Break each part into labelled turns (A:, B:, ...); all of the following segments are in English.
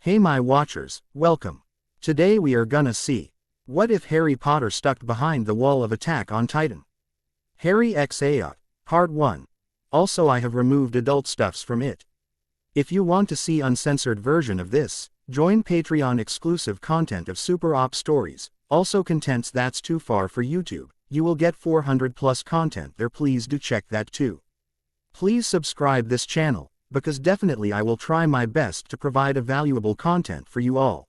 A: Hey my watchers, welcome. Today we are gonna see, what if Harry Potter stuck behind the wall of Attack on Titan? Harry X Aot, Part 1. Also I have removed adult stuffs from it. If you want to see uncensored version of this, join Patreon exclusive content of Super Op stories, also contents that's too far for YouTube, you will get 400 plus content there, please do check that too. Please subscribe this channel, because definitely I will try my best to provide a valuable content for you all.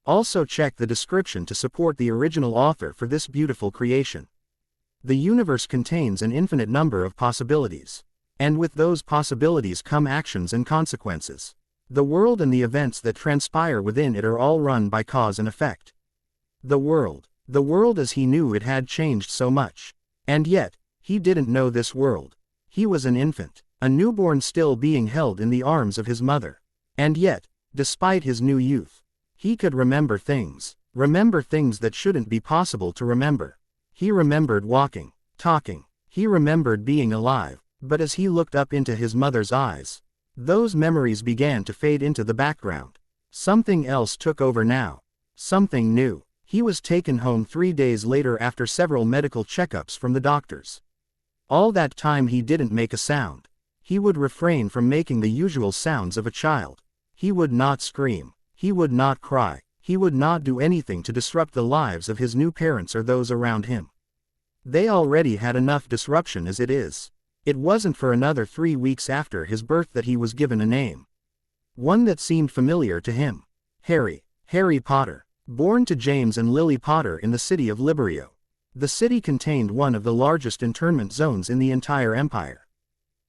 A: Also check the description to support the original author for this beautiful creation. The universe contains an infinite number of possibilities. And with those possibilities come actions and consequences. The world and the events that transpire within it are all run by cause and effect. The world as he knew it had changed so much. And yet, he didn't know this world. He was an infant. A newborn still being held in the arms of his mother. And yet, despite his new youth, he could remember things that shouldn't be possible to remember. He remembered walking, talking, he remembered being alive, but as he looked up into his mother's eyes, those memories began to fade into the background. Something else took over now. Something new. He was taken home 3 days later after several medical checkups from the doctors. All that time he didn't make a sound. He would refrain from making the usual sounds of a child. He would not scream. He would not cry. He would not do anything to disrupt the lives of his new parents or those around him. They already had enough disruption as it is. It wasn't for another 3 weeks after his birth that he was given a name. One that seemed familiar to him. Harry Potter. Born to James and Lily Potter in the city of Librio. The city contained one of the largest internment zones in the entire empire.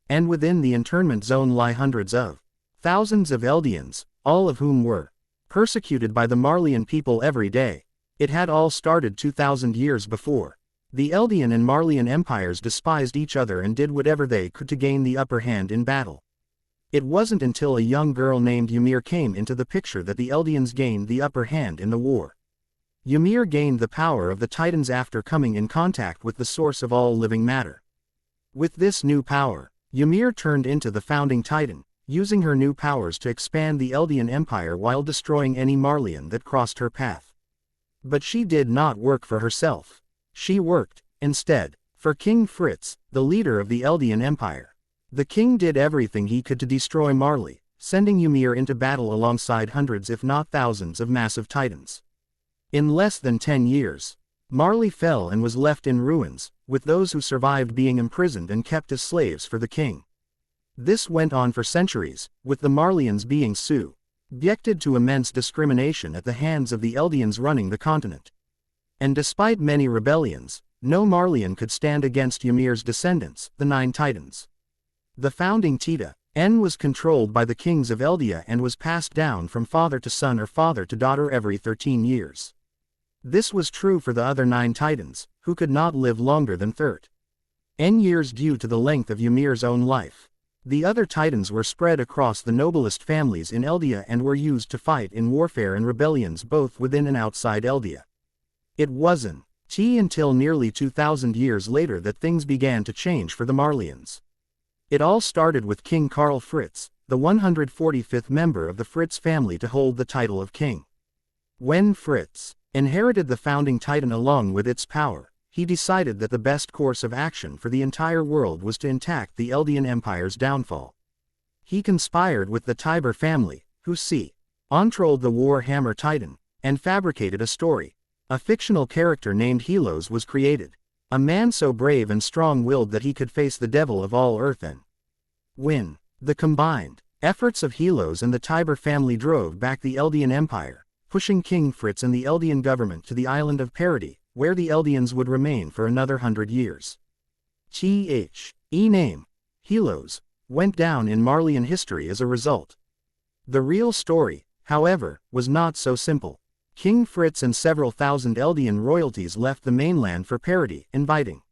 A: And within the internment zone lie hundreds of thousands of Eldians, all of whom were persecuted by the Marleyan people every day. It had all started 2,000 years before. The Eldian and Marleyan empires despised each other and did whatever they could to gain the upper hand in battle. It wasn't until a young girl named Ymir came into the picture that the Eldians gained the upper hand in the war. Ymir gained the power of the Titans after coming in contact with the source of all living matter. With this new power, Ymir turned into the founding Titan, using her new powers to expand the Eldian Empire while destroying any Marleyan that crossed her path. But she did not work for herself. She worked, instead, for King Fritz, the leader of the Eldian Empire. The king did everything he could to destroy Marley, sending Ymir into battle alongside hundreds if not thousands of massive Titans. In less than 10 years, Marley fell and was left in ruins, with those who survived being imprisoned and kept as slaves for the king. This went on for centuries, with the Marleyans being subjected to immense discrimination at the hands of the Eldians running the continent. And despite many rebellions, no Marleyan could stand against Ymir's descendants, the 9 Titans. The founding Titan was controlled by the kings of Eldia and was passed down from father to son or father to daughter every 13 years. This was true for the other 9 Titans, who could not live longer than 13 years due to the length of Ymir's own life. The other Titans were spread across the noblest families in Eldia and were used to fight in warfare and rebellions both within and outside Eldia. It wasn't until nearly 2,000 years later that things began to change for the Marleyans. It all started with King Karl Fritz, the 145th member of the Fritz family to hold the title of king. When Fritz inherited the founding Titan along with its power, he decided that the best course of action for the entire world was to enact the Eldian Empire's downfall. He conspired with the Tiber family, who controlled the Warhammer Titan, and fabricated a story. A fictional character named Helos was created. A man so brave and strong-willed that he could face the devil of all Earth and win. The combined efforts of Helos and the Tiber family drove back the Eldian Empire, pushing King Fritz and the Eldian government to the island of Parody, where the Eldians would remain for another 100 years. Name Helos went down in Marleyan history as a result. The real story, however, was not so simple. King Fritz and several thousand Eldian royalties left the mainland for Parody, inviting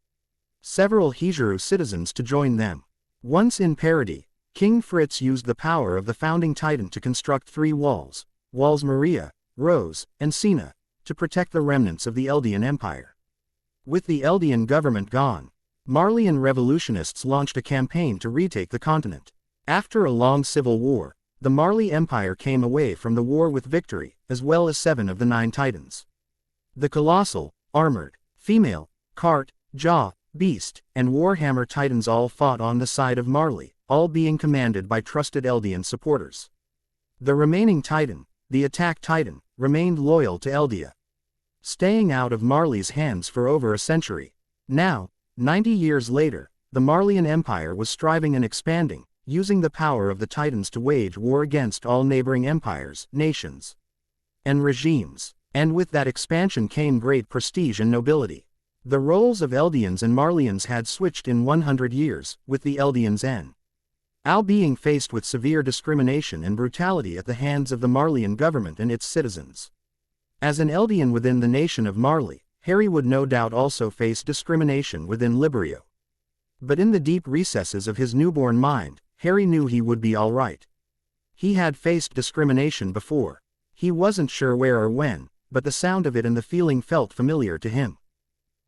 A: several Hijiru citizens to join them. Once in Parody, King Fritz used the power of the founding Titan to construct 3 walls Maria, Rose, and Sina, to protect the remnants of the Eldian Empire. With the Eldian government gone, Marleyan revolutionists launched a campaign to retake the continent. After a long civil war, the Marley Empire came away from the war with victory, as well as 7 of the 9 titans. The colossal, armored, female, cart, jaw, beast, and warhammer titans all fought on the side of Marley, all being commanded by trusted Eldian supporters. The remaining titan, the attack titan, remained loyal to Eldia, staying out of Marley's hands for over a century. Now, 90 years later, the Marleyan Empire was striving and expanding, using the power of the Titans to wage war against all neighboring empires, nations, and regimes. And with that expansion came great prestige and nobility. The roles of Eldians and Marleyans had switched in 100 years, with the Eldians Al being faced with severe discrimination and brutality at the hands of the Marleyan government and its citizens. As an Eldian within the nation of Marley, Harry would no doubt also face discrimination within Librio. But in the deep recesses of his newborn mind, Harry knew he would be all right. He had faced discrimination before. He wasn't sure where or when, but the sound of it and the feeling felt familiar to him.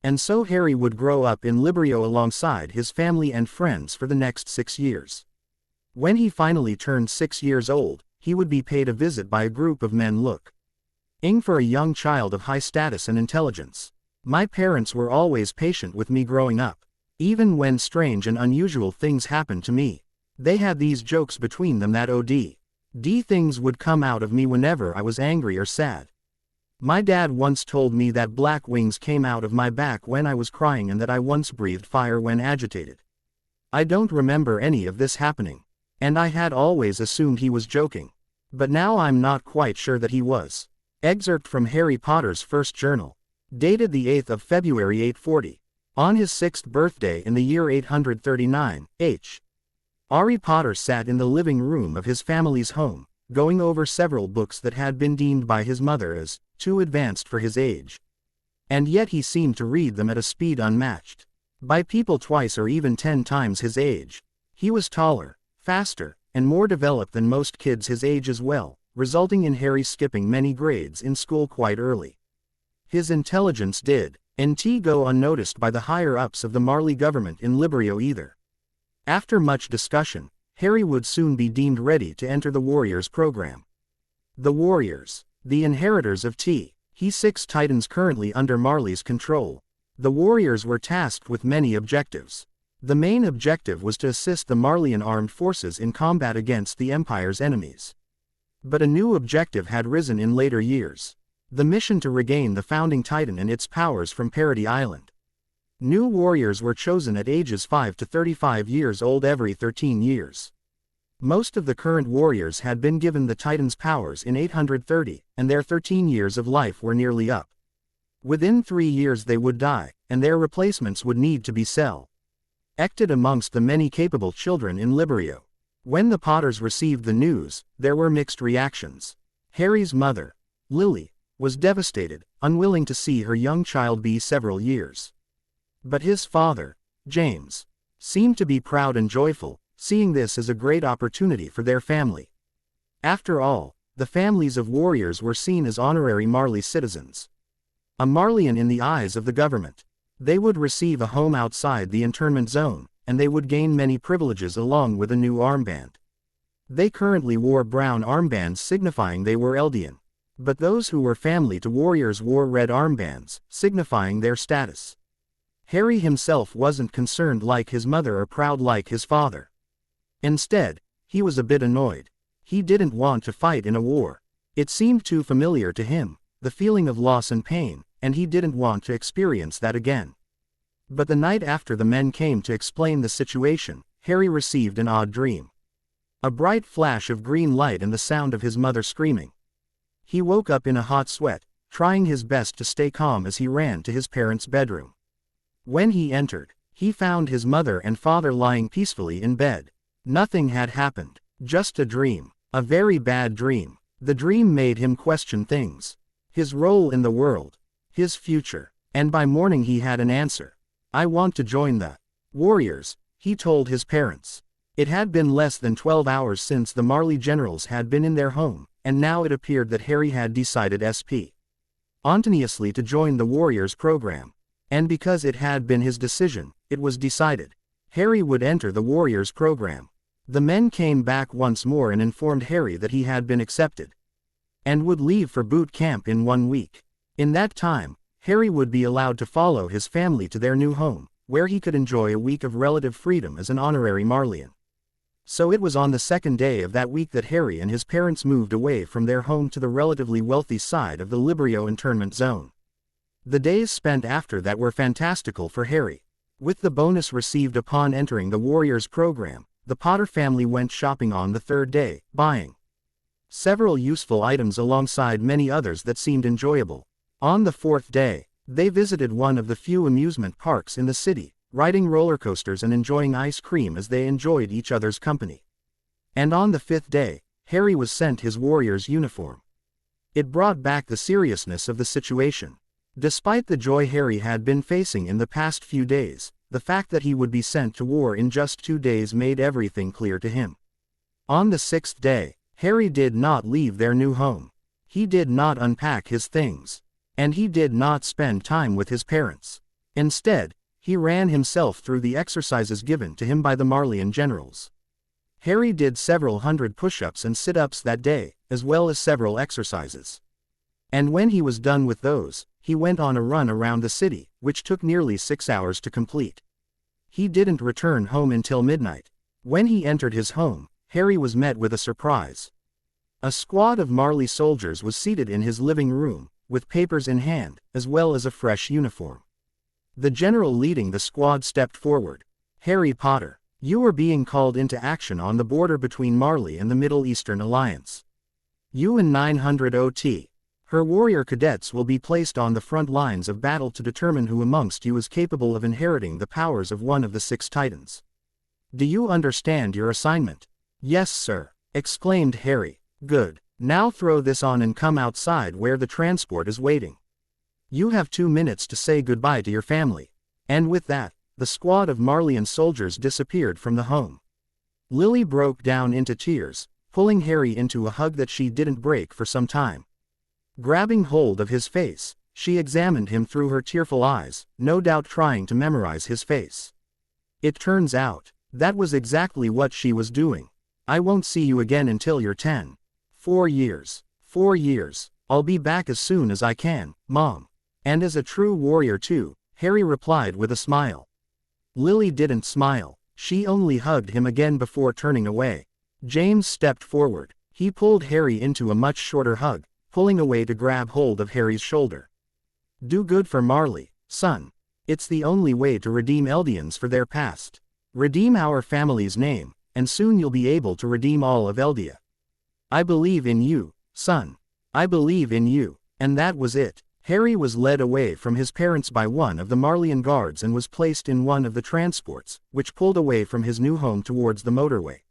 A: And so Harry would grow up in Librio alongside his family and friends for the next 6 years. When he finally turned 6 years old, he would be paid a visit by a group of men looking for a young child of high status and intelligence. My parents were always patient with me growing up. Even when strange and unusual things happened to me, they had these jokes between them that OD things would come out of me whenever I was angry or sad. My dad once told me that black wings came out of my back when I was crying and that I once breathed fire when agitated. I don't remember any of this happening, and I had always assumed he was joking. But now I'm not quite sure that he was. Excerpt from Harry Potter's first journal. Dated the 8th of February 840. On his 6th birthday in the year 839, Harry Potter sat in the living room of his family's home, going over several books that had been deemed by his mother as too advanced for his age. And yet he seemed to read them at a speed unmatched by people twice or even 10 times his age. He was taller, faster, and more developed than most kids his age as well, resulting in Harry skipping many grades in school quite early. His intelligence didn't go unnoticed by the higher-ups of the Marley government in Librio either. After much discussion, Harry would soon be deemed ready to enter the Warriors program. The Warriors, the inheritors of T6 Titans currently under Marley's control. The Warriors were tasked with many objectives. The main objective was to assist the Marleyan armed forces in combat against the Empire's enemies. But a new objective had risen in later years. The mission to regain the founding Titan and its powers from Parody Island. New warriors were chosen at ages 5 to 35 years old every 13 years. Most of the current warriors had been given the Titan's powers in 830, and their 13 years of life were nearly up. Within 3 years they would die, and their replacements would need to be selected amongst the many capable children in Librio. When the Potters received the news, there were mixed reactions. Harry's mother, Lily, was devastated, unwilling to see her young child be several years. But his father, James, seemed to be proud and joyful, seeing this as a great opportunity for their family. After all, the families of warriors were seen as honorary Marley citizens. A Marleyan in the eyes of the government. They would receive a home outside the internment zone, and they would gain many privileges along with a new armband. They currently wore brown armbands signifying they were Eldian. But those who were family to warriors wore red armbands, signifying their status. Harry himself wasn't concerned like his mother or proud like his father. Instead, he was a bit annoyed. He didn't want to fight in a war. It seemed too familiar to him, the feeling of loss and pain, and he didn't want to experience that again. But the night after the men came to explain the situation, Harry received an odd dream. A bright flash of green light and the sound of his mother screaming. He woke up in a hot sweat, trying his best to stay calm as he ran to his parents' bedroom. When he entered, he found his mother and father lying peacefully in bed. Nothing had happened, just a dream, a very bad dream. The dream made him question things. His role in the world, his future, and by morning he had an answer. I want to join the Warriors, he told his parents. It had been less than 12 hours since the Marley generals had been in their home, and now it appeared that Harry had decided spontaneously to join the Warriors program. And because it had been his decision, it was decided. Harry would enter the Warriors program. The men came back once more and informed Harry that he had been accepted and would leave for boot camp in 1 week. In that time, Harry would be allowed to follow his family to their new home, where he could enjoy a week of relative freedom as an honorary Marleyan. So it was on the second day of that week that Harry and his parents moved away from their home to the relatively wealthy side of the Librio internment zone. The days spent after that were fantastical for Harry. With the bonus received upon entering the Warriors program, the Potter family went shopping on the third day, buying several useful items alongside many others that seemed enjoyable. On the fourth day, they visited one of the few amusement parks in the city, riding roller coasters and enjoying ice cream as they enjoyed each other's company. And on the fifth day, Harry was sent his Warriors uniform. It brought back the seriousness of the situation. Despite the joy Harry had been facing in the past few days, the fact that he would be sent to war in just 2 days made everything clear to him. On the sixth day, Harry did not leave their new home. He did not unpack his things. And he did not spend time with his parents. Instead, he ran himself through the exercises given to him by the Marleyan generals. Harry did several hundred push-ups and sit-ups that day, as well as several exercises. And when he was done with those, he went on a run around the city, which took nearly 6 hours to complete. He didn't return home until midnight. When he entered his home, Harry was met with a surprise. A squad of Marley soldiers was seated in his living room, with papers in hand, as well as a fresh uniform. The general leading the squad stepped forward. "Harry Potter, you are being called into action on the border between Marley and the Middle Eastern Alliance. You and 900 OT. Her warrior cadets will be placed on the front lines of battle to determine who amongst you is capable of inheriting the powers of one of the 6 titans. Do you understand your assignment?" "Yes, sir," exclaimed Harry. "Good. Now throw this on and come outside where the transport is waiting. You have 2 minutes to say goodbye to your family." And with that, the squad of Marleyan soldiers disappeared from the home. Lily broke down into tears, pulling Harry into a hug that she didn't break for some time. Grabbing hold of his face, she examined him through her tearful eyes, no doubt trying to memorize his face. It turns out, that was exactly what she was doing. "I won't see you again until you're 10. 4 years. 4 years. I'll be back as soon as I can, Mom." And as a true warrior too, Harry replied with a smile. Lily didn't smile. She only hugged him again before turning away. James stepped forward. He pulled Harry into a much shorter hug, pulling away to grab hold of Harry's shoulder. "Do good for Marley, son. It's the only way to redeem Eldians for their past. Redeem our family's name, and soon you'll be able to redeem all of Eldia. I believe in you, son. I believe in you." And that was it. Harry was led away from his parents by one of the Marleyan guards and was placed in one of the transports, which pulled away from his new home towards the motorway.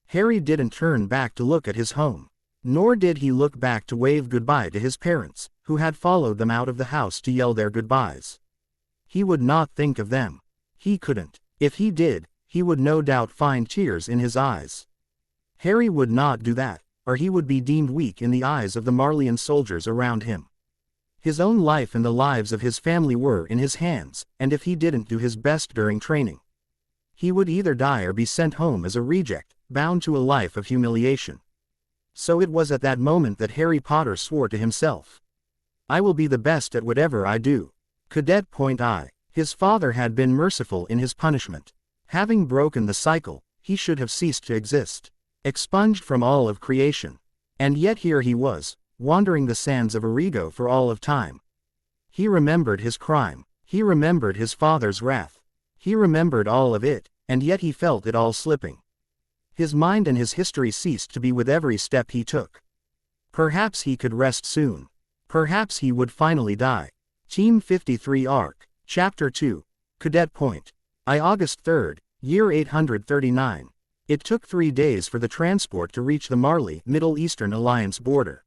A: Harry didn't turn back to look at his home. Nor did he look back to wave goodbye to his parents, who had followed them out of the house to yell their goodbyes. He would not think of them. He couldn't. If he did, he would no doubt find tears in his eyes. Harry would not do that, or he would be deemed weak in the eyes of the Marleyan soldiers around him. His own life and the lives of his family were in his hands, and if he didn't do his best during training, he would either die or be sent home as a reject, bound to a life of humiliation. So it was at that moment that Harry Potter swore to himself, "I will be the best at whatever I do." Cadet Point I. His father had been merciful in his punishment. Having broken the cycle, he should have ceased to exist, expunged from all of creation. And yet here he was, wandering the sands of Origo for all of time. He remembered his crime. He remembered his father's wrath. He remembered all of it, and yet he felt it all slipping. His mind and his history ceased to be with every step he took. Perhaps he could rest soon. Perhaps he would finally die. Team 53 Arc, Chapter 2, Cadet Point. I August 3rd, year 839. It took 3 days for the transport to reach the Marley Middle Eastern Alliance border.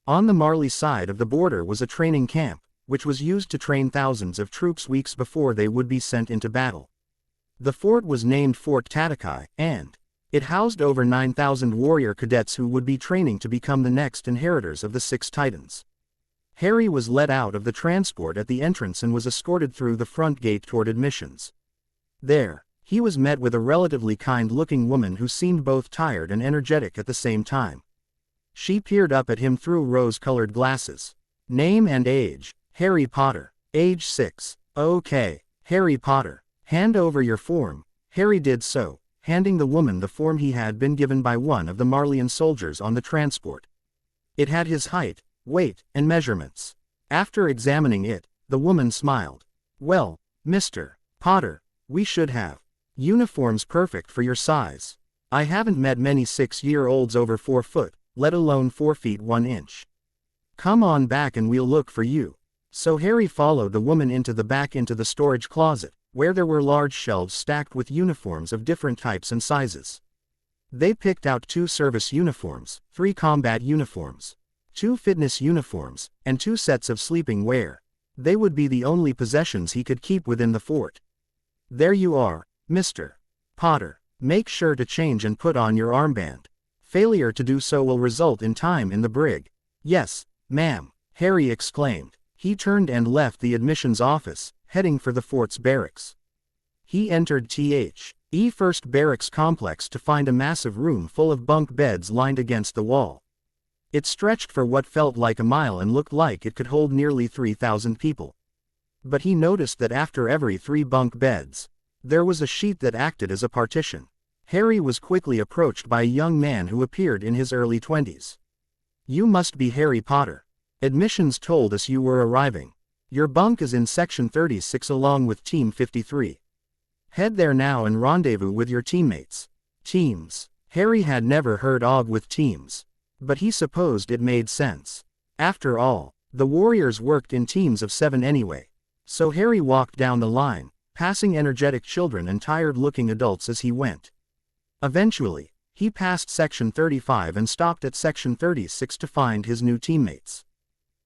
A: On the Marley side of the border was a training camp, which was used to train thousands of troops weeks before they would be sent into battle. The fort was named Fort Tatakai, and it housed over 9,000 warrior cadets who would be training to become the next inheritors of the 6 titans. Harry was let out of the transport at the entrance and was escorted through the front gate toward admissions. There, He was met with a relatively kind-looking woman who seemed both tired and energetic at the same time. She peered up at him through rose-colored glasses. Name and age. Harry Potter. Age 6. Okay. Harry Potter. Hand over your form. Harry did so, handing the woman the form he had been given by one of the Marleyan soldiers on the transport. It had his height, weight, and measurements. After examining it, the woman smiled. Well, Mr. Potter, we should have uniforms perfect for your size. I haven't met many 6-year-olds over 4 foot, let alone 4 feet 1 inch. Come on back and we'll look for you. So Harry followed the woman into the storage closet, where there were large shelves stacked with uniforms of different types and sizes. They picked out 2 service uniforms, 3 combat uniforms, 2 fitness uniforms, and 2 sets of sleeping wear. They would be the only possessions he could keep within the fort. There you are, Mr. Potter. Make sure to change and put on your armband. Failure to do so will result in time in the brig. Yes, ma'am, Harry exclaimed. He turned and left the admissions office, heading for the fort's barracks. He entered the first barracks complex to find a massive room full of bunk beds lined against the wall. It stretched for what felt like a mile and looked like it could hold nearly 3,000 people. But he noticed that after every 3 bunk beds, there was a sheet that acted as a partition. Harry was quickly approached by a young man who appeared in his early 20s. You must be Harry Potter. Admissions told us you were arriving. Your bunk is in Section 36 along with Team 53. Head there now and rendezvous with your teammates. Teams. Harry had never heard of with teams, but he supposed it made sense. After all, the Warriors worked in teams of 7 anyway. So Harry walked down the line, passing energetic children and tired-looking adults as he went. Eventually, he passed Section 35 and stopped at Section 36 to find his new teammates.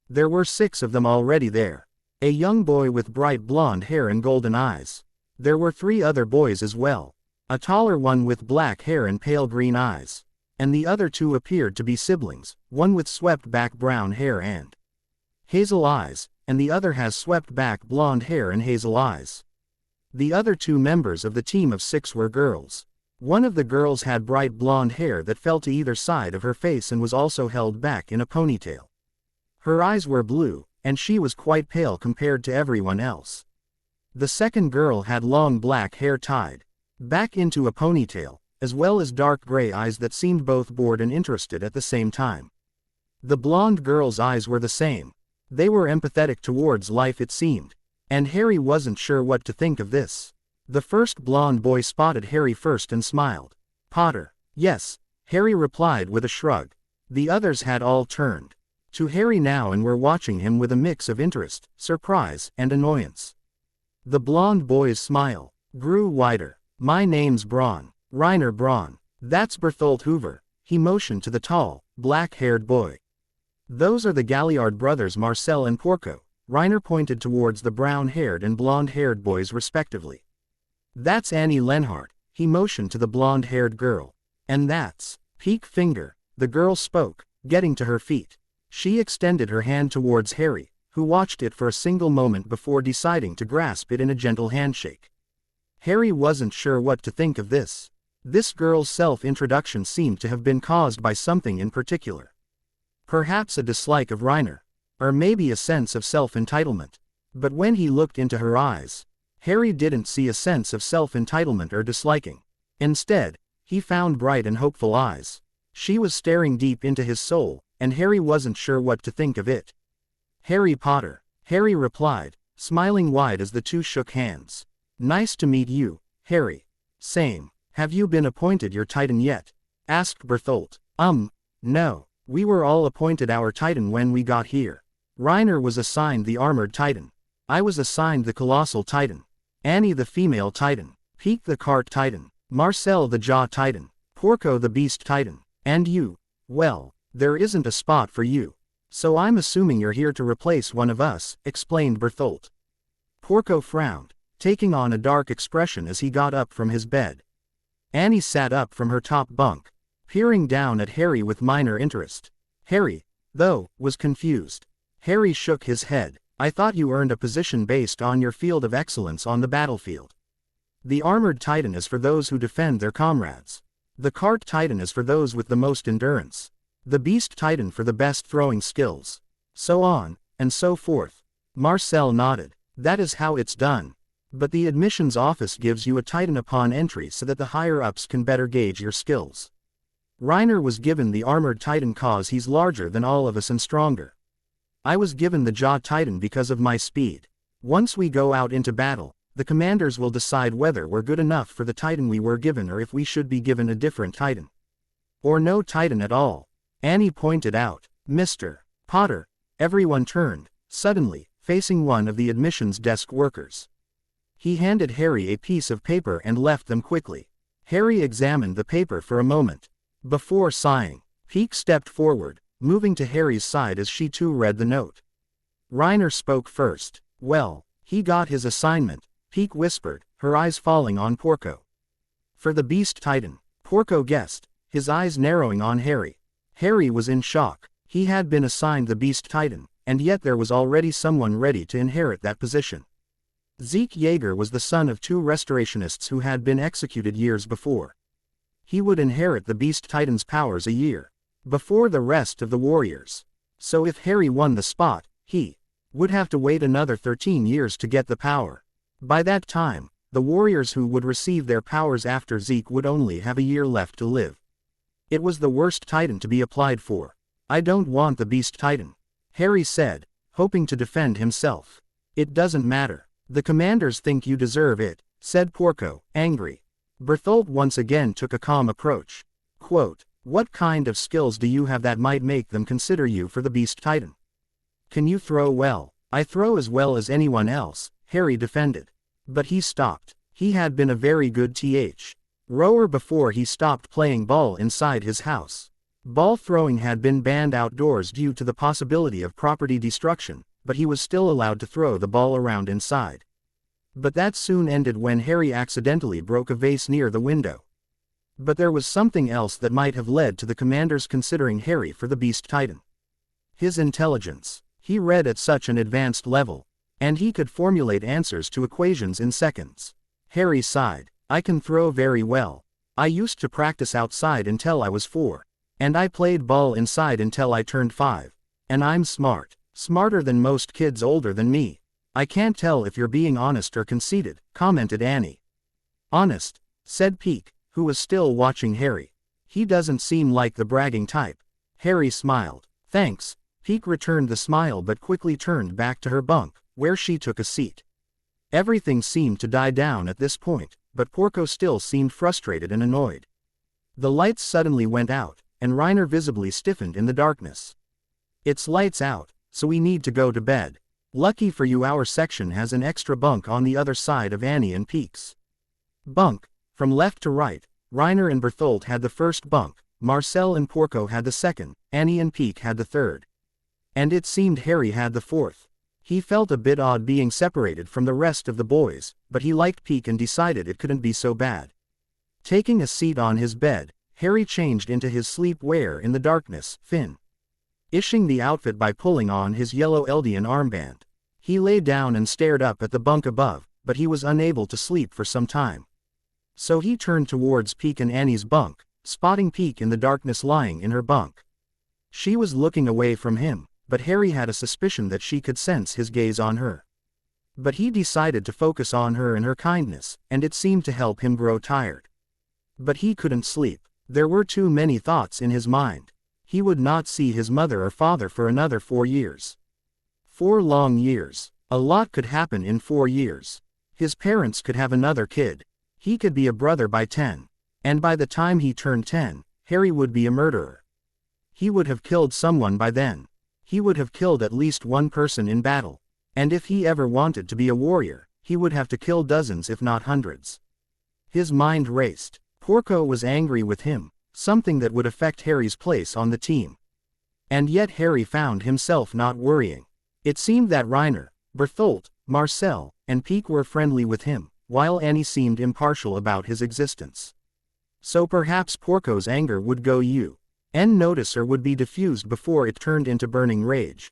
A: There were 6 of them already there. A young boy with bright blonde hair and golden eyes. There were 3 other boys as well. A taller one with black hair and pale green eyes. And the other 2 appeared to be siblings, one with swept-back brown hair and hazel eyes, and the other has swept-back blonde hair and hazel eyes. The other 2 members of the team of 6 were girls. One of the girls had bright blonde hair that fell to either side of her face and was also held back in a ponytail. Her eyes were blue, and she was quite pale compared to everyone else. The second girl had long black hair tied back into a ponytail, as well as dark gray eyes that seemed both bored and interested at the same time. The blonde girl's eyes were the same. They were empathetic towards life, it seemed. And Harry wasn't sure what to think of this. The first blonde boy spotted Harry first and smiled. Potter. Yes, Harry replied with a shrug. The others had all turned to Harry now and were watching him with a mix of interest, surprise, and annoyance. The blonde boy's smile grew wider. My name's Braun. Reiner Braun. That's Berthold Hoover. He motioned to the tall, black-haired boy. Those are the Galliard brothers Marcel and Porco. Reiner pointed towards the brown-haired and blonde-haired boys respectively. That's Annie Lenhart. He motioned to the blonde-haired girl. And that's Peak Finger. The girl spoke, getting to her feet. She extended her hand towards Harry, who watched it for a single moment before deciding to grasp it in a gentle handshake. Harry wasn't sure what to think of this. This girl's self-introduction seemed to have been caused by something in particular. Perhaps a dislike of Reiner, or maybe a sense of self-entitlement. But when he looked into her eyes, Harry didn't see a sense of self-entitlement or disliking. Instead, he found bright and hopeful eyes. She was staring deep into his soul, and Harry wasn't sure what to think of it. Harry Potter, Harry replied, smiling wide as the 2 shook hands. Nice to meet you, Harry. Same. Have you been appointed your Titan yet? Asked Berthold. No. We were all appointed our Titan when we got here. Reiner was assigned the Armored Titan. I was assigned the Colossal Titan. Annie the Female Titan. Peak the Cart Titan. Marcel the Jaw Titan. Porco the Beast Titan. And you? Well, there isn't a spot for you. So I'm assuming you're here to replace one of us, explained Berthold. Porco frowned, taking on a dark expression as he got up from his bed. Annie sat up from her top bunk, peering down at Harry with minor interest. Harry, though, was confused. Harry shook his head. I thought you earned a position based on your field of excellence on the battlefield. The armored titan is for those who defend their comrades. The cart titan is for those with the most endurance. The beast titan for the best throwing skills. So on, and so forth. Marcel nodded. That is how it's done. But the admissions office gives you a titan upon entry so that the higher-ups can better gauge your skills. Reiner was given the armored titan cause he's larger than all of us and stronger. I was given the jaw titan because of my speed. Once we go out into battle, the commanders will decide whether we're good enough for the titan we were given or if we should be given a different titan. Or no titan at all. Annie pointed out. Mr. Potter. Everyone turned, suddenly, facing one of the admissions desk workers. He handed Harry a piece of paper and left them quickly. Harry examined the paper for a moment. Before sighing, Peek stepped forward, moving to Harry's side as she too read the note. Reiner spoke first. Well, he got his assignment, Peek whispered, her eyes falling on Porco. For the Beast Titan, Porco guessed, his eyes narrowing on Harry. Harry was in shock. He had been assigned the Beast Titan, and yet there was already someone ready to inherit that position. Zeke Yeager was the son of 2 restorationists who had been executed years before. He would inherit the Beast Titan's powers a year before the rest of the warriors. So if Harry won the spot, he would have to wait another 13 years to get the power. By that time, the warriors who would receive their powers after Zeke would only have a year left to live. It was the worst Titan to be applied for. I don't want the Beast Titan, Harry said, hoping to defend himself. It doesn't matter. The commanders think you deserve it, said Porco, angry. Bertholdt once again took a calm approach. Quote, what kind of skills do you have that might make them consider you for the Beast Titan? Can you throw well? I throw as well as anyone else, Harry defended. But he stopped. He had been a very good rower before he stopped playing ball inside his house. Ball throwing had been banned outdoors due to the possibility of property destruction, but he was still allowed to throw the ball around inside. But that soon ended when Harry accidentally broke a vase near the window. But there was something else that might have led to the commanders considering Harry for the Beast Titan. His intelligence. He read at such an advanced level, and he could formulate answers to equations in seconds. Harry sighed. I can throw very well. I used to practice outside until I was 4. And I played ball inside until I turned 5. And I'm smart. Smarter than most kids older than me. I can't tell if you're being honest or conceited, commented Annie. Honest, said Peek, who was still watching Harry. He doesn't seem like the bragging type. Harry smiled. Thanks. Peek returned the smile but quickly turned back to her bunk, where she took a seat. Everything seemed to die down at this point, but Porco still seemed frustrated and annoyed. The lights suddenly went out, and Reiner visibly stiffened in the darkness. It's lights out, so we need to go to bed. Lucky for you our section has an extra bunk on the other side of Annie and Peek's bunk. From left to right, Reiner and Bertholdt had the first bunk, Marcel and Porco had the second, Annie and Peek had the third. And it seemed Harry had the fourth. He felt a bit odd being separated from the rest of the boys, but he liked Peek and decided it couldn't be so bad. Taking a seat on his bed, Harry changed into his sleepwear in the darkness, finishing the outfit by pulling on his yellow Eldian armband. He lay down and stared up at the bunk above, but he was unable to sleep for some time. So he turned towards Peek and Annie's bunk, spotting Peek in the darkness lying in her bunk. She was looking away from him, but Harry had a suspicion that she could sense his gaze on her. But he decided to focus on her and her kindness, and it seemed to help him grow tired. But he couldn't sleep. There were too many thoughts in his mind. He would not see his mother or father for another 4 years. 4 long years. A lot could happen in 4 years. His parents could have another kid. He could be a brother by 10. And by the time he turned 10, Harry would be a murderer. He would have killed someone by then. He would have killed at least one person in battle. And if he ever wanted to be a warrior, he would have to kill dozens if not hundreds. His mind raced. Porco was angry with him, something that would affect Harry's place on the team. And yet Harry found himself not worrying. It seemed that Reiner, Bertholdt, Marcel, and Peek were friendly with him, while Annie seemed impartial about his existence. So perhaps Porco's anger would go unnoticed or would be diffused before it turned into burning rage.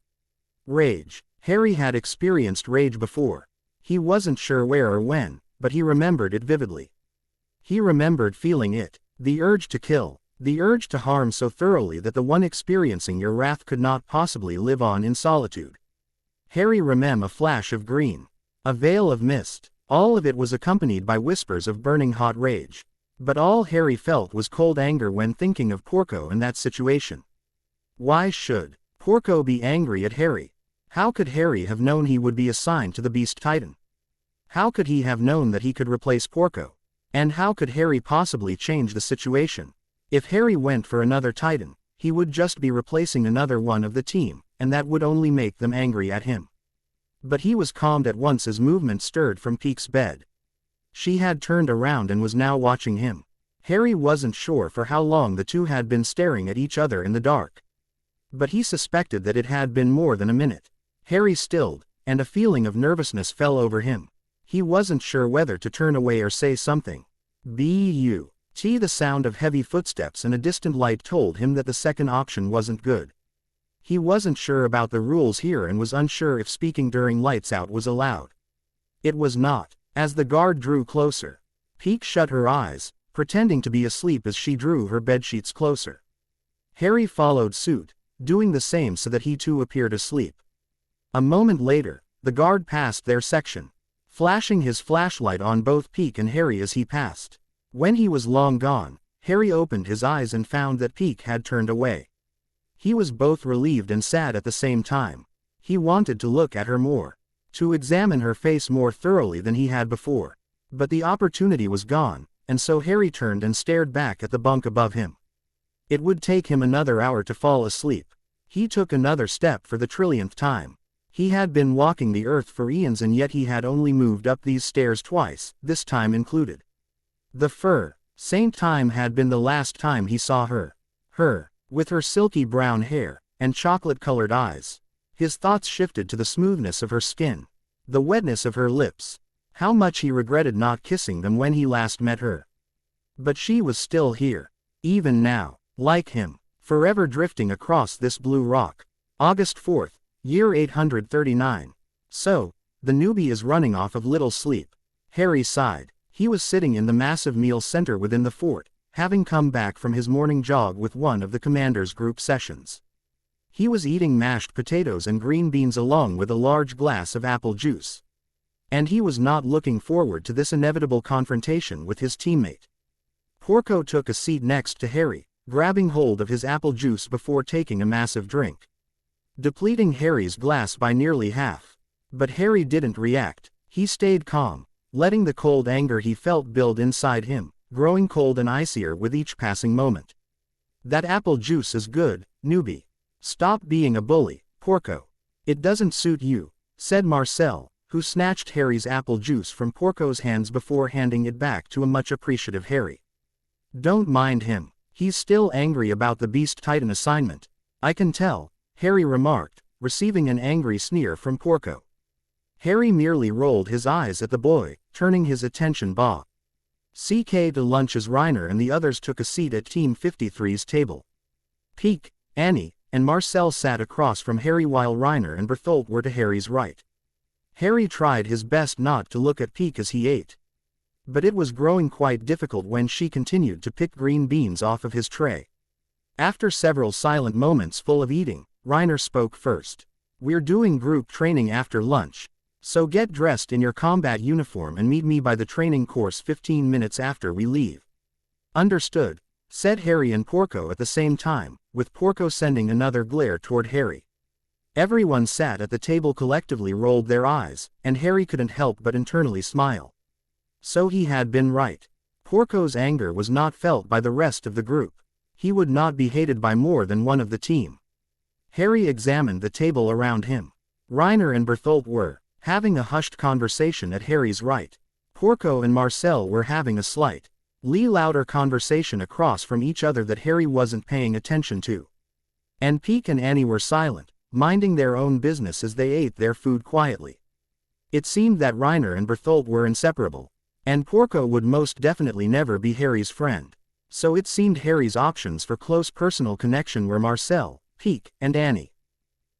A: Rage. Harry had experienced rage before. He wasn't sure where or when, but he remembered it vividly. He remembered feeling it, the urge to kill, the urge to harm so thoroughly that the one experiencing your wrath could not possibly live on in solitude. Harry remembered a flash of green, a veil of mist. All of it was accompanied by whispers of burning hot rage. But all Harry felt was cold anger when thinking of Porco in that situation. Why should Porco be angry at Harry? How could Harry have known he would be assigned to the Beast Titan? How could he have known that he could replace Porco? And how could Harry possibly change the situation? If Harry went for another Titan, he would just be replacing another one of the team, and that would only make them angry at him. But he was calmed at once as movement stirred from Peek's bed. She had turned around and was now watching him. Harry wasn't sure for how long the two had been staring at each other in the dark. But he suspected that it had been more than a minute. Harry stilled, and a feeling of nervousness fell over him. He wasn't sure whether to turn away or say something. The sound of heavy footsteps and a distant light told him that the second option wasn't good. He wasn't sure about the rules here and was unsure if speaking during lights out was allowed. It was not. As the guard drew closer, Peek shut her eyes, pretending to be asleep as she drew her bedsheets closer. Harry followed suit, doing the same so that he too appeared asleep. A moment later, the guard passed their section, flashing his flashlight on both Peek and Harry as he passed. When he was long gone, Harry opened his eyes and found that Peek had turned away. He was both relieved and sad at the same time. He wanted to look at her more, to examine her face more thoroughly than he had before. But the opportunity was gone, and so Harry turned and stared back at the bunk above him. It would take him another hour to fall asleep. He took another step for the trillionth time. He had been walking the earth for eons and yet he had only moved up these stairs twice, this time included. The same time had been the last time he saw her. Her, with her silky brown hair, and chocolate-colored eyes. His thoughts shifted to the smoothness of her skin, the wetness of her lips. How much he regretted not kissing them when he last met her. But she was still here, even now, like him, forever drifting across this blue rock. August 4th, year 839. So, the newbie is running off of little sleep. Harry sighed. He was sitting in the massive meal center within the fort, having come back from his morning jog with one of the commander's group sessions. He was eating mashed potatoes and green beans along with a large glass of apple juice. And he was not looking forward to this inevitable confrontation with his teammate. Porco took a seat next to Harry, grabbing hold of his apple juice before taking a massive drink, depleting Harry's glass by nearly half. But Harry didn't react. He stayed calm, letting the cold anger he felt build inside him, growing cold and icier with each passing moment. That apple juice is good, newbie. Stop being a bully, Porco. It doesn't suit you, said Marcel, who snatched Harry's apple juice from Porco's hands before handing it back to a much appreciative Harry. Don't mind him. He's still angry about the Beast Titan assignment. I can tell, Harry remarked, receiving an angry sneer from Porco. Harry merely rolled his eyes at the boy, turning his attention back. CK to lunch as Reiner and the others took a seat at Team 53's table. Peek, Annie, and Marcel sat across from Harry while Reiner and Berthold were to Harry's right. Harry tried his best not to look at Peek as he ate. But it was growing quite difficult when she continued to pick green beans off of his tray. After several silent moments full of eating, Reiner spoke first. We're doing group training after lunch. So get dressed in your combat uniform and meet me by the training course 15 minutes after we leave. Understood, said Harry and Porco at the same time, with Porco sending another glare toward Harry. Everyone sat at the table collectively rolled their eyes, and Harry couldn't help but internally smile. So he had been right. Porco's anger was not felt by the rest of the group. He would not be hated by more than one of the team. Harry examined the table around him. Reiner and Berthold were having a hushed conversation at Harry's right. Porco and Marcel were having a slight, louder conversation across from each other that Harry wasn't paying attention to. And Peek and Annie were silent, minding their own business as they ate their food quietly. It seemed that Reiner and Berthold were inseparable, and Porco would most definitely never be Harry's friend. So it seemed Harry's options for close personal connection were Marcel, Peek, and Annie.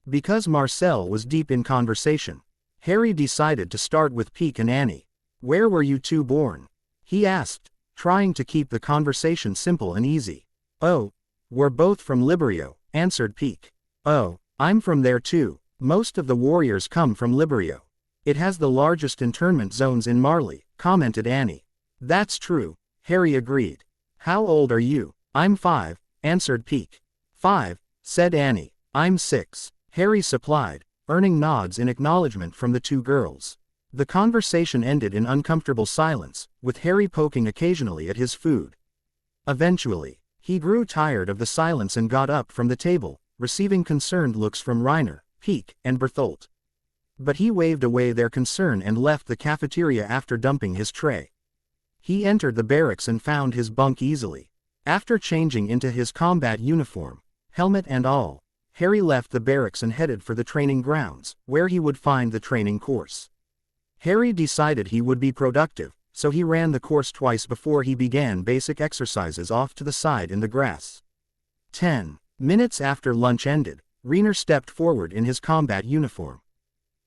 A: Because Marcel was deep in conversation, Harry decided to start with Peek and Annie. Where were you two born? He asked, trying to keep the conversation simple and easy. Oh, we're both from Librio, answered Peak. Oh, I'm from there too. Most of the warriors come from Librio. It has the largest internment zones in Marley, commented Annie. That's true, Harry agreed. How old are you? I'm 5, answered Peak. 5, said Annie. I'm 6, Harry supplied, earning nods in acknowledgement from the two girls. The conversation ended in uncomfortable silence, with Harry poking occasionally at his food. Eventually, he grew tired of the silence and got up from the table, receiving concerned looks from Reiner, Peak, and Bertholdt. But he waved away their concern and left the cafeteria after dumping his tray. He entered the barracks and found his bunk easily. After changing into his combat uniform, helmet and all, Harry left the barracks and headed for the training grounds, where he would find the training course. Harry decided he would be productive, so he ran the course twice before he began basic exercises off to the side in the grass. 10 minutes after lunch ended, Reiner stepped forward in his combat uniform.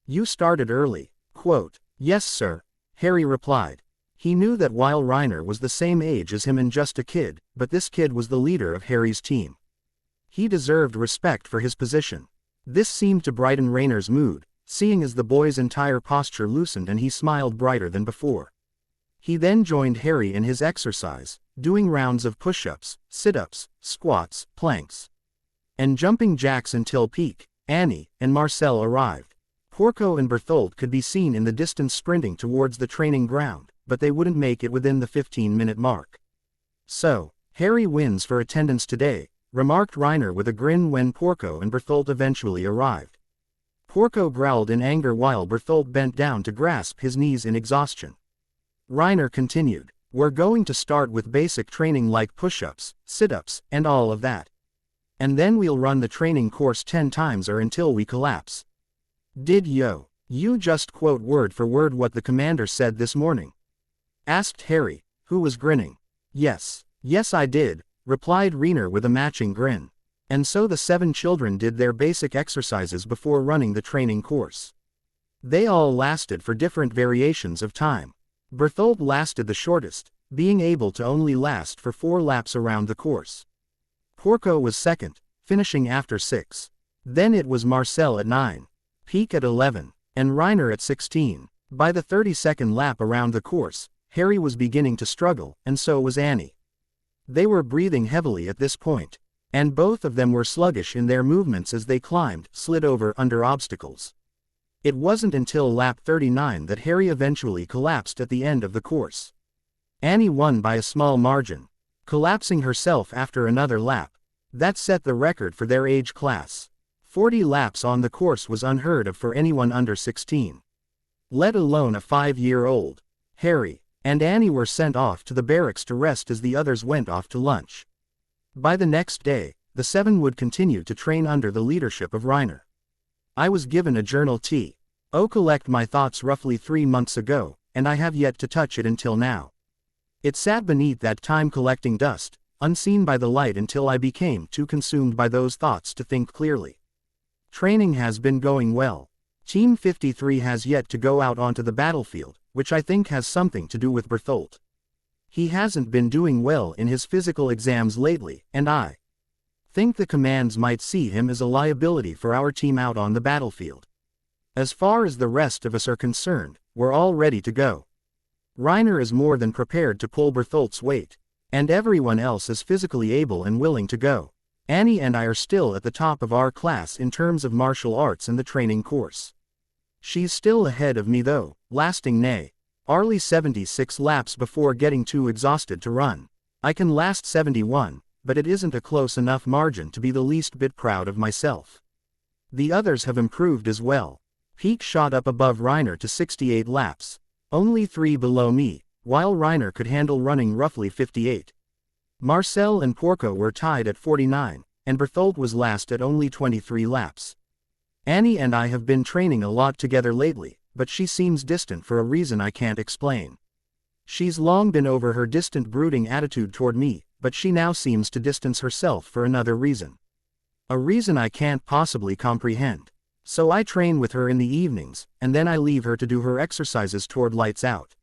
A: You started early. Quote, yes sir, Harry replied. He knew that while Reiner was the same age as him and just a kid, but this kid was the leader of Harry's team. He deserved respect for his position. This seemed to brighten Reiner's mood, seeing as the boy's entire posture loosened and he smiled brighter than before. He then joined Harry in his exercise, doing rounds of push-ups, sit-ups, squats, planks, and jumping jacks until Peak, Annie, and Marcel arrived. Porco and Bertholdt could be seen in the distance sprinting towards the training ground, but they wouldn't make it within the 15-minute mark. So, Harry wins for attendance today, remarked Reiner with a grin when Porco and Bertholdt eventually arrived. Porco growled in anger while Bertholdt bent down to grasp his knees in exhaustion. Reiner continued, we're going to start with basic training like push-ups, sit-ups, and all of that. And then we'll run the training course 10 times or until we collapse. Did you just quote word for word what the commander said this morning? Asked Harry, who was grinning. Yes I did, replied Reiner with a matching grin. And so the 7 children did their basic exercises before running the training course. They all lasted for different variations of time. Bertholdt lasted the shortest, being able to only last for 4 laps around the course. Porco was second, finishing after 6. Then it was Marcel at 9, Peak at 11, and Reiner at 16. By the 32nd lap around the course, Harry was beginning to struggle, and so was Annie. They were breathing heavily at this point, and both of them were sluggish in their movements as they climbed, slid over under obstacles. It wasn't until lap 39 that Harry eventually collapsed at the end of the course. Annie won by a small margin, collapsing herself after another lap. That set the record for their age class. 40 laps on the course was unheard of for anyone under 16. Let alone a 5-year-old. Harry and Annie were sent off to the barracks to rest as the others went off to lunch. By the next day, the 7 would continue to train under the leadership of Reiner. I was given a journal to collect my thoughts roughly 3 months ago, and I have yet to touch it until now. It sat beneath that time collecting dust, unseen by the light until I became too consumed by those thoughts to think clearly. Training has been going well. Team 53 has yet to go out onto the battlefield, which I think has something to do with Bertholdt. He hasn't been doing well in his physical exams lately, and I think the commands might see him as a liability for our team out on the battlefield. As far as the rest of us are concerned, we're all ready to go. Reiner is more than prepared to pull Bertholdt's weight, and everyone else is physically able and willing to go. Annie and I are still at the top of our class in terms of martial arts and the training course. She's still ahead of me though, lasting nearly 76 laps before getting too exhausted to run. I can last 71, but it isn't a close enough margin to be the least bit proud of myself. The others have improved as well. Peak shot up above Reiner to 68 laps, only 3 below me, while Reiner could handle running roughly 58. Marcel and Porco were tied at 49, and Bertholdt was last at only 23 laps. Annie and I have been training a lot together lately, but she seems distant for a reason I can't explain. She's long been over her distant brooding attitude toward me, but she now seems to distance herself for another reason. A reason I can't possibly comprehend. So I train with her in the evenings, and then I leave her to do her exercises toward lights out.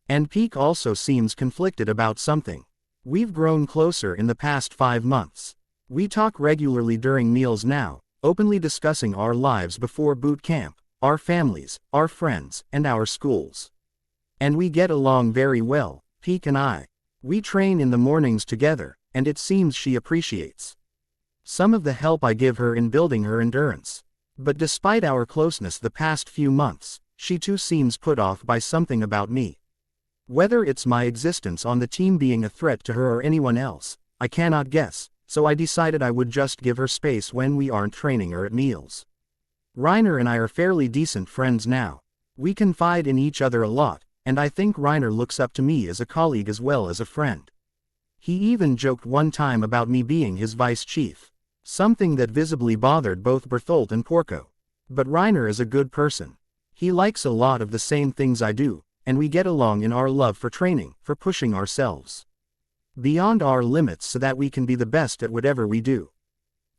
A: And Peak also seems conflicted about something. We've grown closer in the past 5 months. We talk regularly during meals now, openly discussing our lives before boot camp, our families, our friends, and our schools. And we get along very well, Peak and I. We train in the mornings together, and it seems she appreciates some of the help I give her in building her endurance. But despite our closeness the past few months, she too seems put off by something about me. Whether it's my existence on the team being a threat to her or anyone else, I cannot guess, so I decided I would just give her space when we aren't training or at meals. Reiner and I are fairly decent friends now. We confide in each other a lot, and I think Reiner looks up to me as a colleague as well as a friend. He even joked one time about me being his vice chief. Something that visibly bothered both Berthold and Porco. But Reiner is a good person. He likes a lot of the same things I do, and we get along in our love for training, for pushing ourselves beyond our limits so that we can be the best at whatever we do.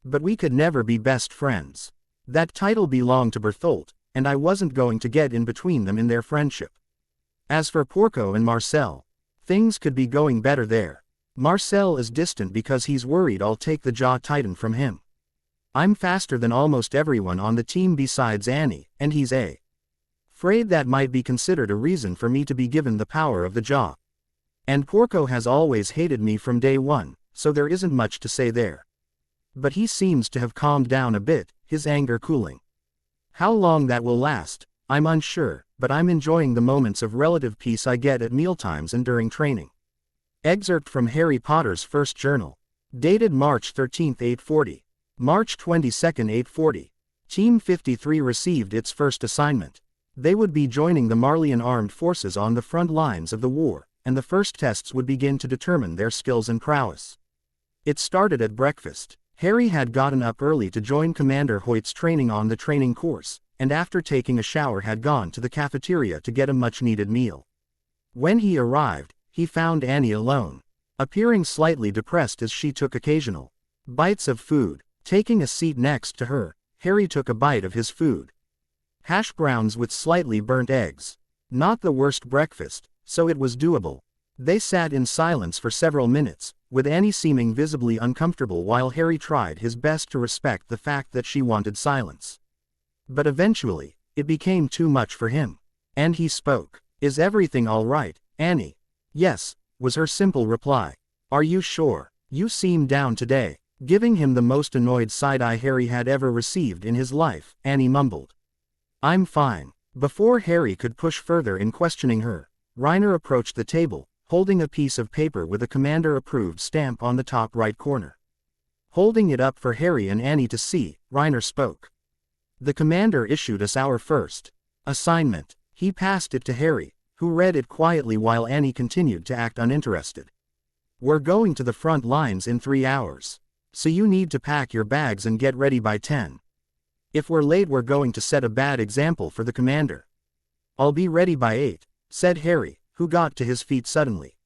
A: But we could never be best friends. That title belonged to Berthold, and I wasn't going to get in between them in their friendship. As for Porco and Marcel, things could be going better there. Marcel is distant because he's worried I'll take the jaw titan from him. I'm faster than almost everyone on the team besides Annie, and he's afraid that might be considered a reason for me to be given the power of the jaw. And Porco has always hated me from day one, so there isn't much to say there. But he seems to have calmed down a bit, his anger cooling. How long that will last, I'm unsure, but I'm enjoying the moments of relative peace I get at mealtimes and during training. Excerpt from Harry Potter's first journal. Dated March 13, 840. March 22, 840. Team 53 received its first assignment. They would be joining the Marleyan armed forces on the front lines of the war, and the first tests would begin to determine their skills and prowess. It started at breakfast. Harry had gotten up early to join Commander Hoyt's training on the training course, and after taking a shower had gone to the cafeteria to get a much-needed meal. When he arrived, he found Annie alone, appearing slightly depressed as she took occasional bites of food. Taking a seat next to her, Harry took a bite of his food. Hash browns with slightly burnt eggs. Not the worst breakfast, so it was doable. They sat in silence for several minutes, with Annie seeming visibly uncomfortable while Harry tried his best to respect the fact that she wanted silence. But eventually, it became too much for him. And he spoke. "Is everything all right, Annie?" "Yes," was her simple reply. "Are you sure? You seem down today." Giving him the most annoyed side-eye Harry had ever received in his life, Annie mumbled, "I'm fine." Before Harry could push further in questioning her, Reiner approached the table, holding a piece of paper with a commander-approved stamp on the top right corner. Holding it up for Harry and Annie to see, Reiner spoke. "The commander issued us our first assignment." He passed it to Harry, who read it quietly while Annie continued to act uninterested. "We're going to the front lines in 3 hours. So you need to pack your bags and get ready by 10. If we're late we're going to set a bad example for the commander." "I'll be ready by 8, said Harry, who got to his feet suddenly.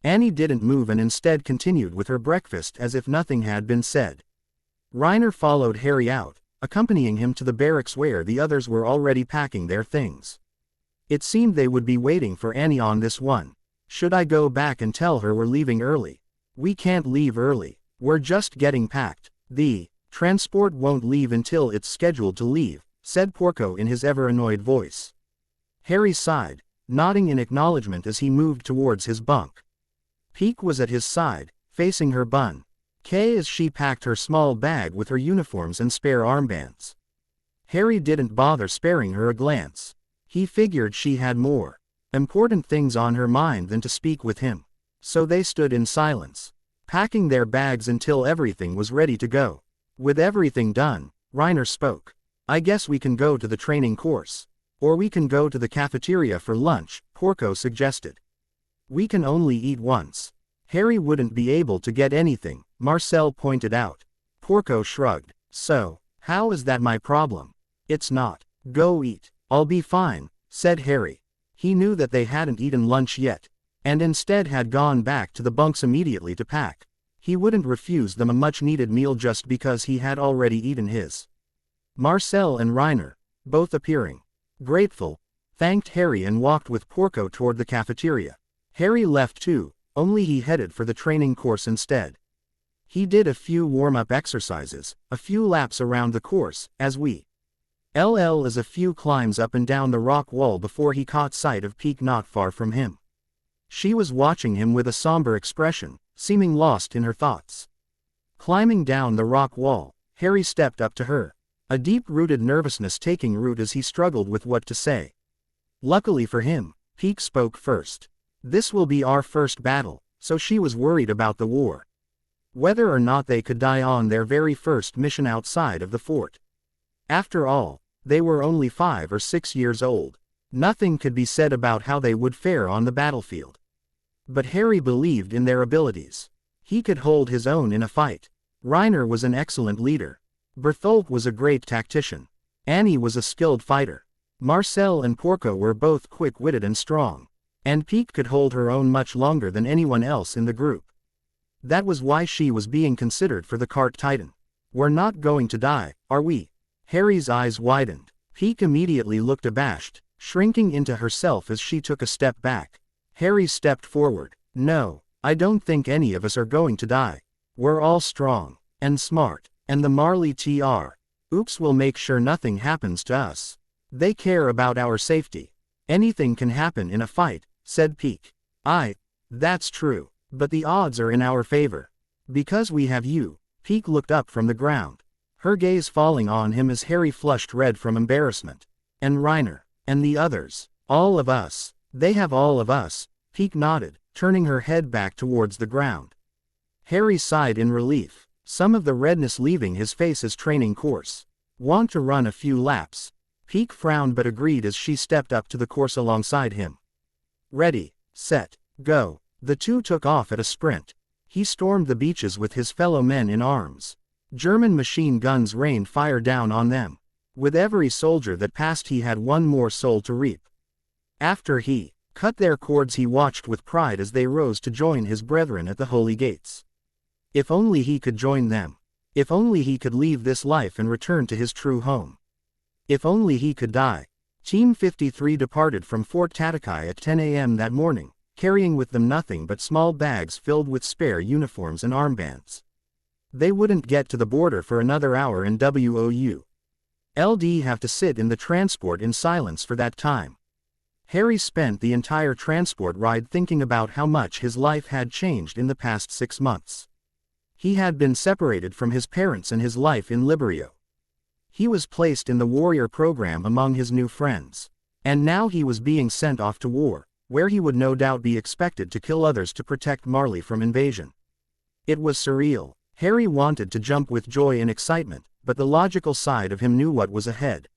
A: Annie didn't move and instead continued with her breakfast as if nothing had been said. Reiner followed Harry out, accompanying him to the barracks where the others were already packing their things. It seemed they would be waiting for Annie on this one. "Should I go back and tell her we're leaving early?" "We can't leave early. We're just getting packed. The transport won't leave until it's scheduled to leave," said Porco in his ever-annoyed voice. Harry sighed, nodding in acknowledgement as he moved towards his bunk. Peak was at his side, facing her bun. As she packed her small bag with her uniforms and spare armbands. Harry didn't bother sparing her a glance. He figured she had more important things on her mind than to speak with him. So they stood in silence, packing their bags until everything was ready to go. With everything done, Reiner spoke. "I guess we can go to the training course. Or we can go to the cafeteria for lunch," Porco suggested. "We can only eat once." Harry wouldn't be able to get anything, Marcel pointed out. Porco shrugged. "So, how is that my problem?" "It's not. Go eat." "I'll be fine," said Harry. He knew that they hadn't eaten lunch yet, and instead had gone back to the bunks immediately to pack. He wouldn't refuse them a much-needed meal just because he had already eaten his. Marcel and Reiner, both appearing grateful, thanked Harry and walked with Porco toward the cafeteria. Harry left too, only he headed for the training course instead. He did a few warm-up exercises, a few laps around the course, as as a few climbs up and down the rock wall before he caught sight of Peak not far from him. She was watching him with a somber expression, seeming lost in her thoughts. Climbing down the rock wall, Harry stepped up to her, a deep-rooted nervousness taking root as he struggled with what to say. Luckily for him, Peak spoke first. This will be our first battle, so she was worried about the war. Whether or not they could die on their very first mission outside of the fort. After all, they were only 5 or 6 years old. Nothing could be said about how they would fare on the battlefield. But Harry believed in their abilities. He could hold his own in a fight. Reiner was an excellent leader. Bertholdt was a great tactician. Annie was a skilled fighter. Marcel and Porco were both quick-witted and strong. And Peak could hold her own much longer than anyone else in the group. That was why she was being considered for the Cart Titan. We're not going to die, are we? Harry's eyes widened. Peak immediately looked abashed, shrinking into herself as she took a step back. Harry stepped forward. No, I don't think any of us are going to die. We're all strong and smart, and the Marley TR. Oops will make sure nothing happens to us. They care about our safety. Anything can happen in a fight, said Peak. That's true, but the odds are in our favor. Because we have you. Peak looked up from the ground, her gaze falling on him as Harry flushed red from embarrassment. And Reiner, and the others, all of us. They have all of us, Peak nodded, turning her head back towards the ground. Harry sighed in relief, some of the redness leaving his face as training course. Want to run a few laps? Peak frowned but agreed as she stepped up to the course alongside him. Ready, set, go. The two took off at a sprint. He stormed the beaches with his fellow men in arms. German machine guns rained fire down on them. With every soldier that passed he had one more soul to reap. After he cut their cords he watched with pride as they rose to join his brethren at the holy gates. If only he could join them. If only he could leave this life and return to his true home. If only he could die. Team 53 departed from Fort Tatakai at 10 a.m. that morning, carrying with them nothing but small bags filled with spare uniforms and armbands. They wouldn't get to the border for another hour and LD have to sit in the transport in silence for that time. Harry spent the entire transport ride thinking about how much his life had changed in the past 6 months. He had been separated from his parents and his life in Librio. He was placed in the warrior program among his new friends. And now he was being sent off to war, where he would no doubt be expected to kill others to protect Marley from invasion. It was surreal. Harry wanted to jump with joy and excitement, but the logical side of him knew what was ahead.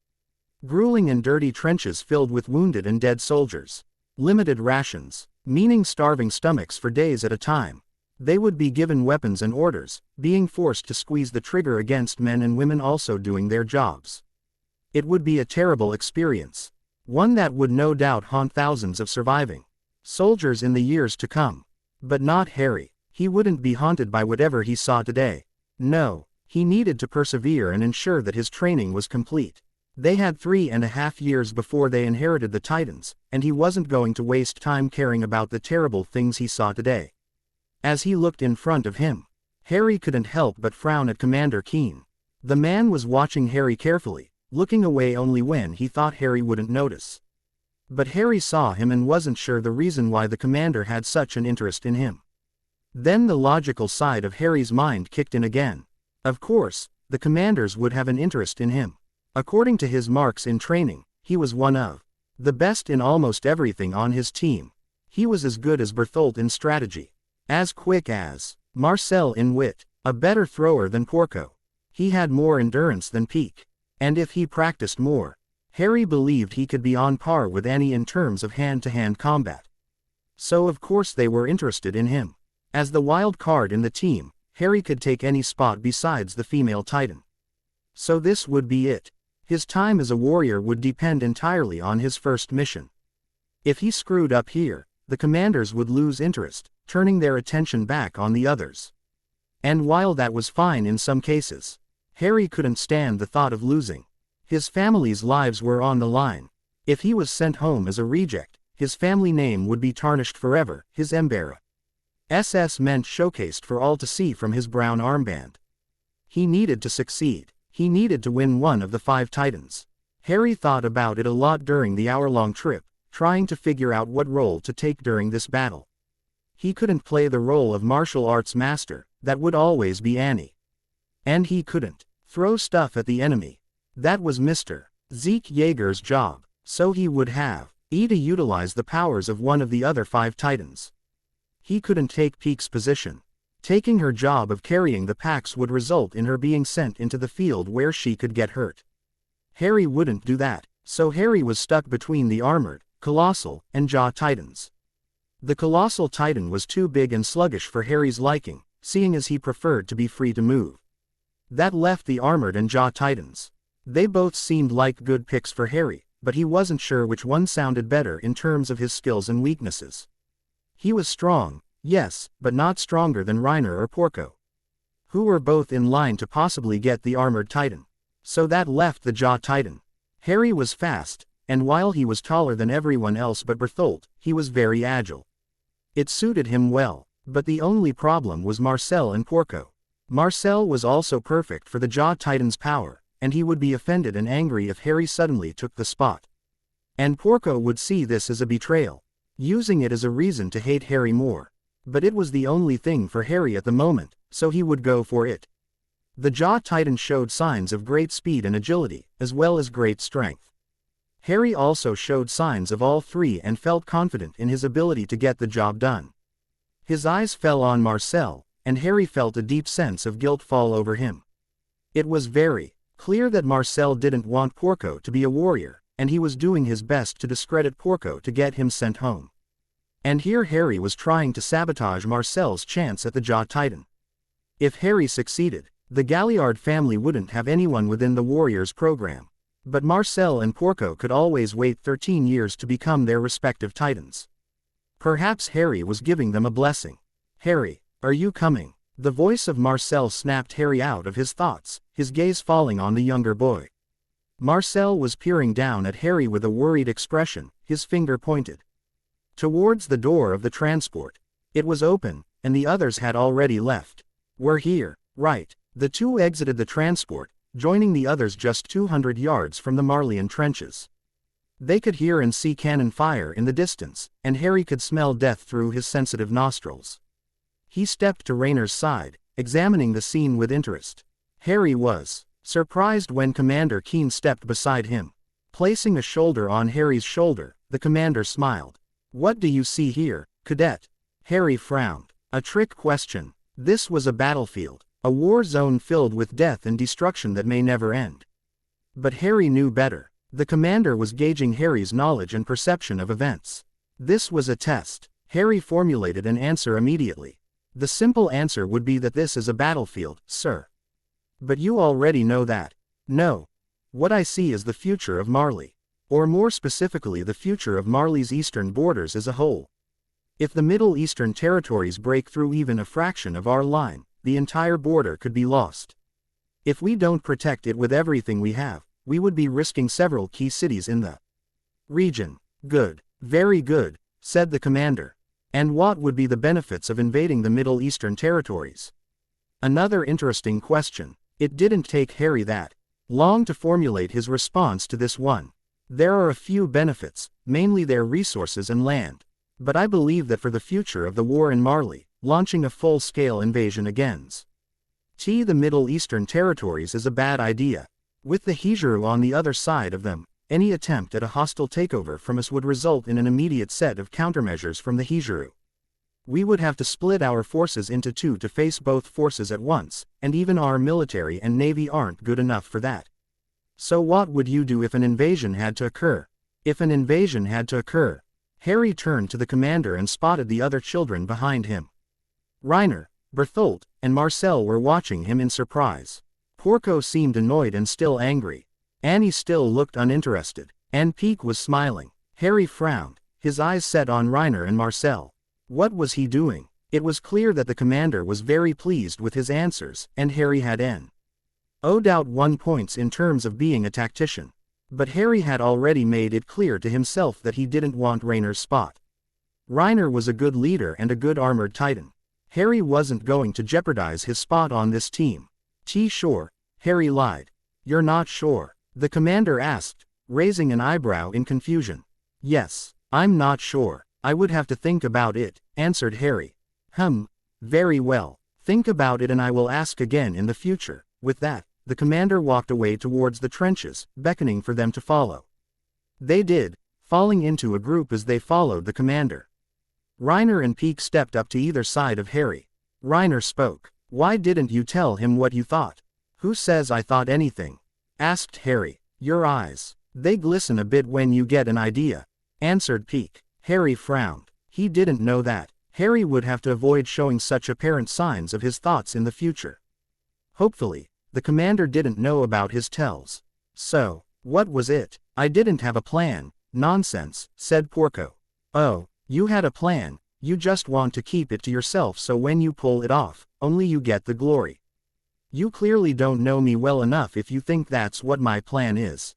A: Grueling and dirty trenches filled with wounded and dead soldiers. Limited rations, meaning starving stomachs for days at a time. They would be given weapons and orders, being forced to squeeze the trigger against men and women also doing their jobs. It would be a terrible experience. One that would no doubt haunt thousands of surviving soldiers in the years to come. But not Harry. He wouldn't be haunted by whatever he saw today. No, he needed to persevere and ensure that his training was complete. They had 3.5 years before they inherited the Titans, and he wasn't going to waste time caring about the terrible things he saw today. As he looked in front of him, Harry couldn't help but frown at Commander Keen. The man was watching Harry carefully, looking away only when he thought Harry wouldn't notice. But Harry saw him and wasn't sure the reason why the commander had such an interest in him. Then the logical side of Harry's mind kicked in again. Of course, the commanders would have an interest in him. According to his marks in training, he was one of the best in almost everything on his team. He was as good as Bertholdt in strategy, as quick as Marcel in wit, a better thrower than Porco. He had more endurance than Peak. And if he practiced more, Harry believed he could be on par with Annie in terms of hand-to-hand combat. So of course they were interested in him. As the wild card in the team, Harry could take any spot besides the female Titan. So this would be it. His time as a warrior would depend entirely on his first mission. If he screwed up here, the commanders would lose interest, turning their attention back on the others. And while that was fine in some cases, Harry couldn't stand the thought of losing. His family's lives were on the line. If he was sent home as a reject, his family name would be tarnished forever, his Embera. SS meant showcased for all to see from his brown armband. He needed to succeed. He needed to win one of the 5 titans. Harry thought about it a lot during the hour-long trip, trying to figure out what role to take during this battle. He couldn't play the role of martial arts master, that would always be Annie. And he couldn't throw stuff at the enemy. That was Mr. Zeke Yeager's job, so he would have to utilize the powers of one of the other 5 titans. He couldn't take Peek's position. Taking her job of carrying the packs would result in her being sent into the field where she could get hurt. Harry wouldn't do that, so Harry was stuck between the armored, colossal, and jaw titans. The colossal titan was too big and sluggish for Harry's liking, seeing as he preferred to be free to move. That left the armored and jaw titans. They both seemed like good picks for Harry, but he wasn't sure which one sounded better in terms of his skills and weaknesses. He was strong, yes, but not stronger than Reiner or Porco, who were both in line to possibly get the armored titan. So that left the jaw titan. Harry was fast, and while he was taller than everyone else but Bertholdt, he was very agile. It suited him well, but the only problem was Marcel and Porco. Marcel was also perfect for the jaw titan's power, and he would be offended and angry if Harry suddenly took the spot. And Porco would see this as a betrayal, using it as a reason to hate Harry more. But it was the only thing for Harry at the moment, so he would go for it. The jaw titan showed signs of great speed and agility, as well as great strength. Harry also showed signs of all 3 and felt confident in his ability to get the job done. His eyes fell on Marcel, and Harry felt a deep sense of guilt fall over him. It was very clear that Marcel didn't want Porco to be a warrior, and he was doing his best to discredit Porco to get him sent home. And here Harry was trying to sabotage Marcel's chance at the jaw titan. If Harry succeeded, the Galliard family wouldn't have anyone within the Warriors program. But Marcel and Porco could always wait 13 years to become their respective titans. Perhaps Harry was giving them a blessing. "Harry, are you coming?" The voice of Marcel snapped Harry out of his thoughts, his gaze falling on the younger boy. Marcel was peering down at Harry with a worried expression, his finger pointed towards the door of the transport. It was open, and the others had already left. "We're here, right?" The 2 exited the transport, joining the others just 200 yards from the Marleyan trenches. They could hear and see cannon fire in the distance, and Harry could smell death through his sensitive nostrils. He stepped to Rainer's side, examining the scene with interest. Harry was surprised when Commander Keen stepped beside him. Placing a shoulder on Harry's shoulder, the commander smiled. "What do you see here, Cadet?" Harry frowned. A trick question. This was a battlefield, a war zone filled with death and destruction that may never end. But Harry knew better. The commander was gauging Harry's knowledge and perception of events. This was a test. Harry formulated an answer immediately. The simple answer would be that this is a battlefield, sir. But you already know that. No. What I see is the future of Marley. Or more specifically the future of Marley's eastern borders as a whole. If the Middle Eastern territories break through even a fraction of our line, the entire border could be lost. If we don't protect it with everything we have, we would be risking several key cities in the region. "Good. Very good," said the commander. "And what would be the benefits of invading the Middle Eastern territories?" Another interesting question. It didn't take Harry that long to formulate his response to this one. There are a few benefits, mainly their resources and land. But I believe that for the future of the war in Marley, launching a full-scale invasion against the Middle Eastern territories is a bad idea. With the Hijuru on the other side of them, any attempt at a hostile takeover from us would result in an immediate set of countermeasures from the Hijuru. We would have to split our forces into 2 to face both forces at once, and even our military and navy aren't good enough for that. So what would you do if an invasion had to occur? If an invasion had to occur? Harry turned to the commander and spotted the other children behind him. Reiner, Bertholdt, and Marcel were watching him in surprise. Porco seemed annoyed and still angry. Annie still looked uninterested, and Peek was smiling. Harry frowned, his eyes set on Reiner and Marcel. What was he doing? It was clear that the commander was very pleased with his answers, and Harry had no doubt 1 point in terms of being a tactician. But Harry had already made it clear to himself that he didn't want Raynor's spot. Reiner was a good leader and a good armored titan. Harry wasn't going to jeopardize his spot on this team. Sure, Harry lied. You're not sure? The commander asked, raising an eyebrow in confusion. Yes, I'm not sure. I would have to think about it, answered Harry. Very well. Think about it and I will ask again in the future. With that, the commander walked away towards the trenches, beckoning for them to follow. They did, falling into a group as they followed the commander. Reiner and Peake stepped up to either side of Harry. Reiner spoke. Why didn't you tell him what you thought? Who says I thought anything? Asked Harry. Your eyes. They glisten a bit when you get an idea, answered Peake. Harry frowned. He didn't know that. Harry would have to avoid showing such apparent signs of his thoughts in the future. Hopefully, the commander didn't know about his tells. So, what was it? I didn't have a plan. Nonsense, said Porco. Oh, you had a plan, you just want to keep it to yourself so when you pull it off, only you get the glory. You clearly don't know me well enough if you think that's what my plan is.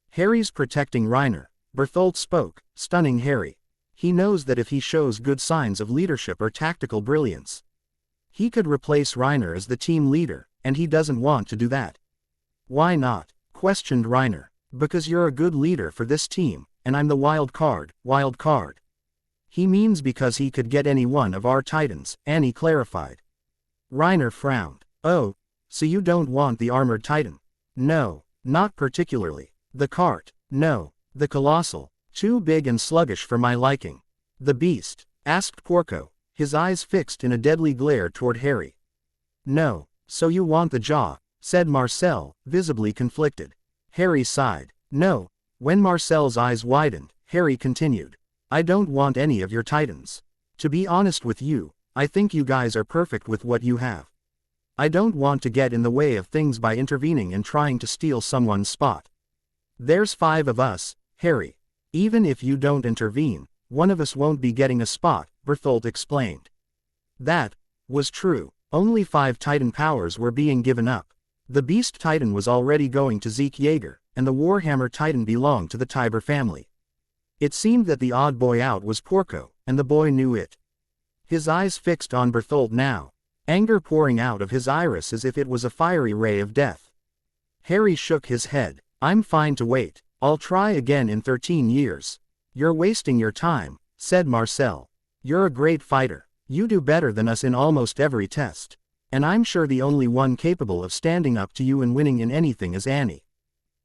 A: Harry's protecting Reiner, Bertholdt spoke, stunning Harry. He knows that if he shows good signs of leadership or tactical brilliance, he could replace Reiner as the team leader, and he doesn't want to do that. Why not? Questioned Reiner. Because you're a good leader for this team, and I'm the wild card. He means because he could get any one of our titans, Annie clarified. Reiner frowned. Oh, so you don't want the armored titan? No, not particularly. The cart? No. The colossal? Too big and sluggish for my liking. The beast? Asked Porco, his eyes fixed in a deadly glare toward Harry. No, so you want the jaw, said Marcel, visibly conflicted. Harry sighed. No. When Marcel's eyes widened, Harry continued. I don't want any of your titans. To be honest with you, I think you guys are perfect with what you have. I don't want to get in the way of things by intervening and trying to steal someone's spot. There's 5 of us, Harry. Even if you don't intervene, one of us won't be getting a spot, Bertholdt explained. That was true. Only 5 Titan powers were being given up. The Beast Titan was already going to Zeke Yeager, and the Warhammer Titan belonged to the Tiber family. It seemed that the odd boy out was Porco, and the boy knew it. His eyes fixed on Bertholdt now, anger pouring out of his iris as if it was a fiery ray of death. Harry shook his head. I'm fine to wait. I'll try again in 13 years. You're wasting your time, said Marcel. You're a great fighter. You do better than us in almost every test. And I'm sure the only one capable of standing up to you and winning in anything is Annie.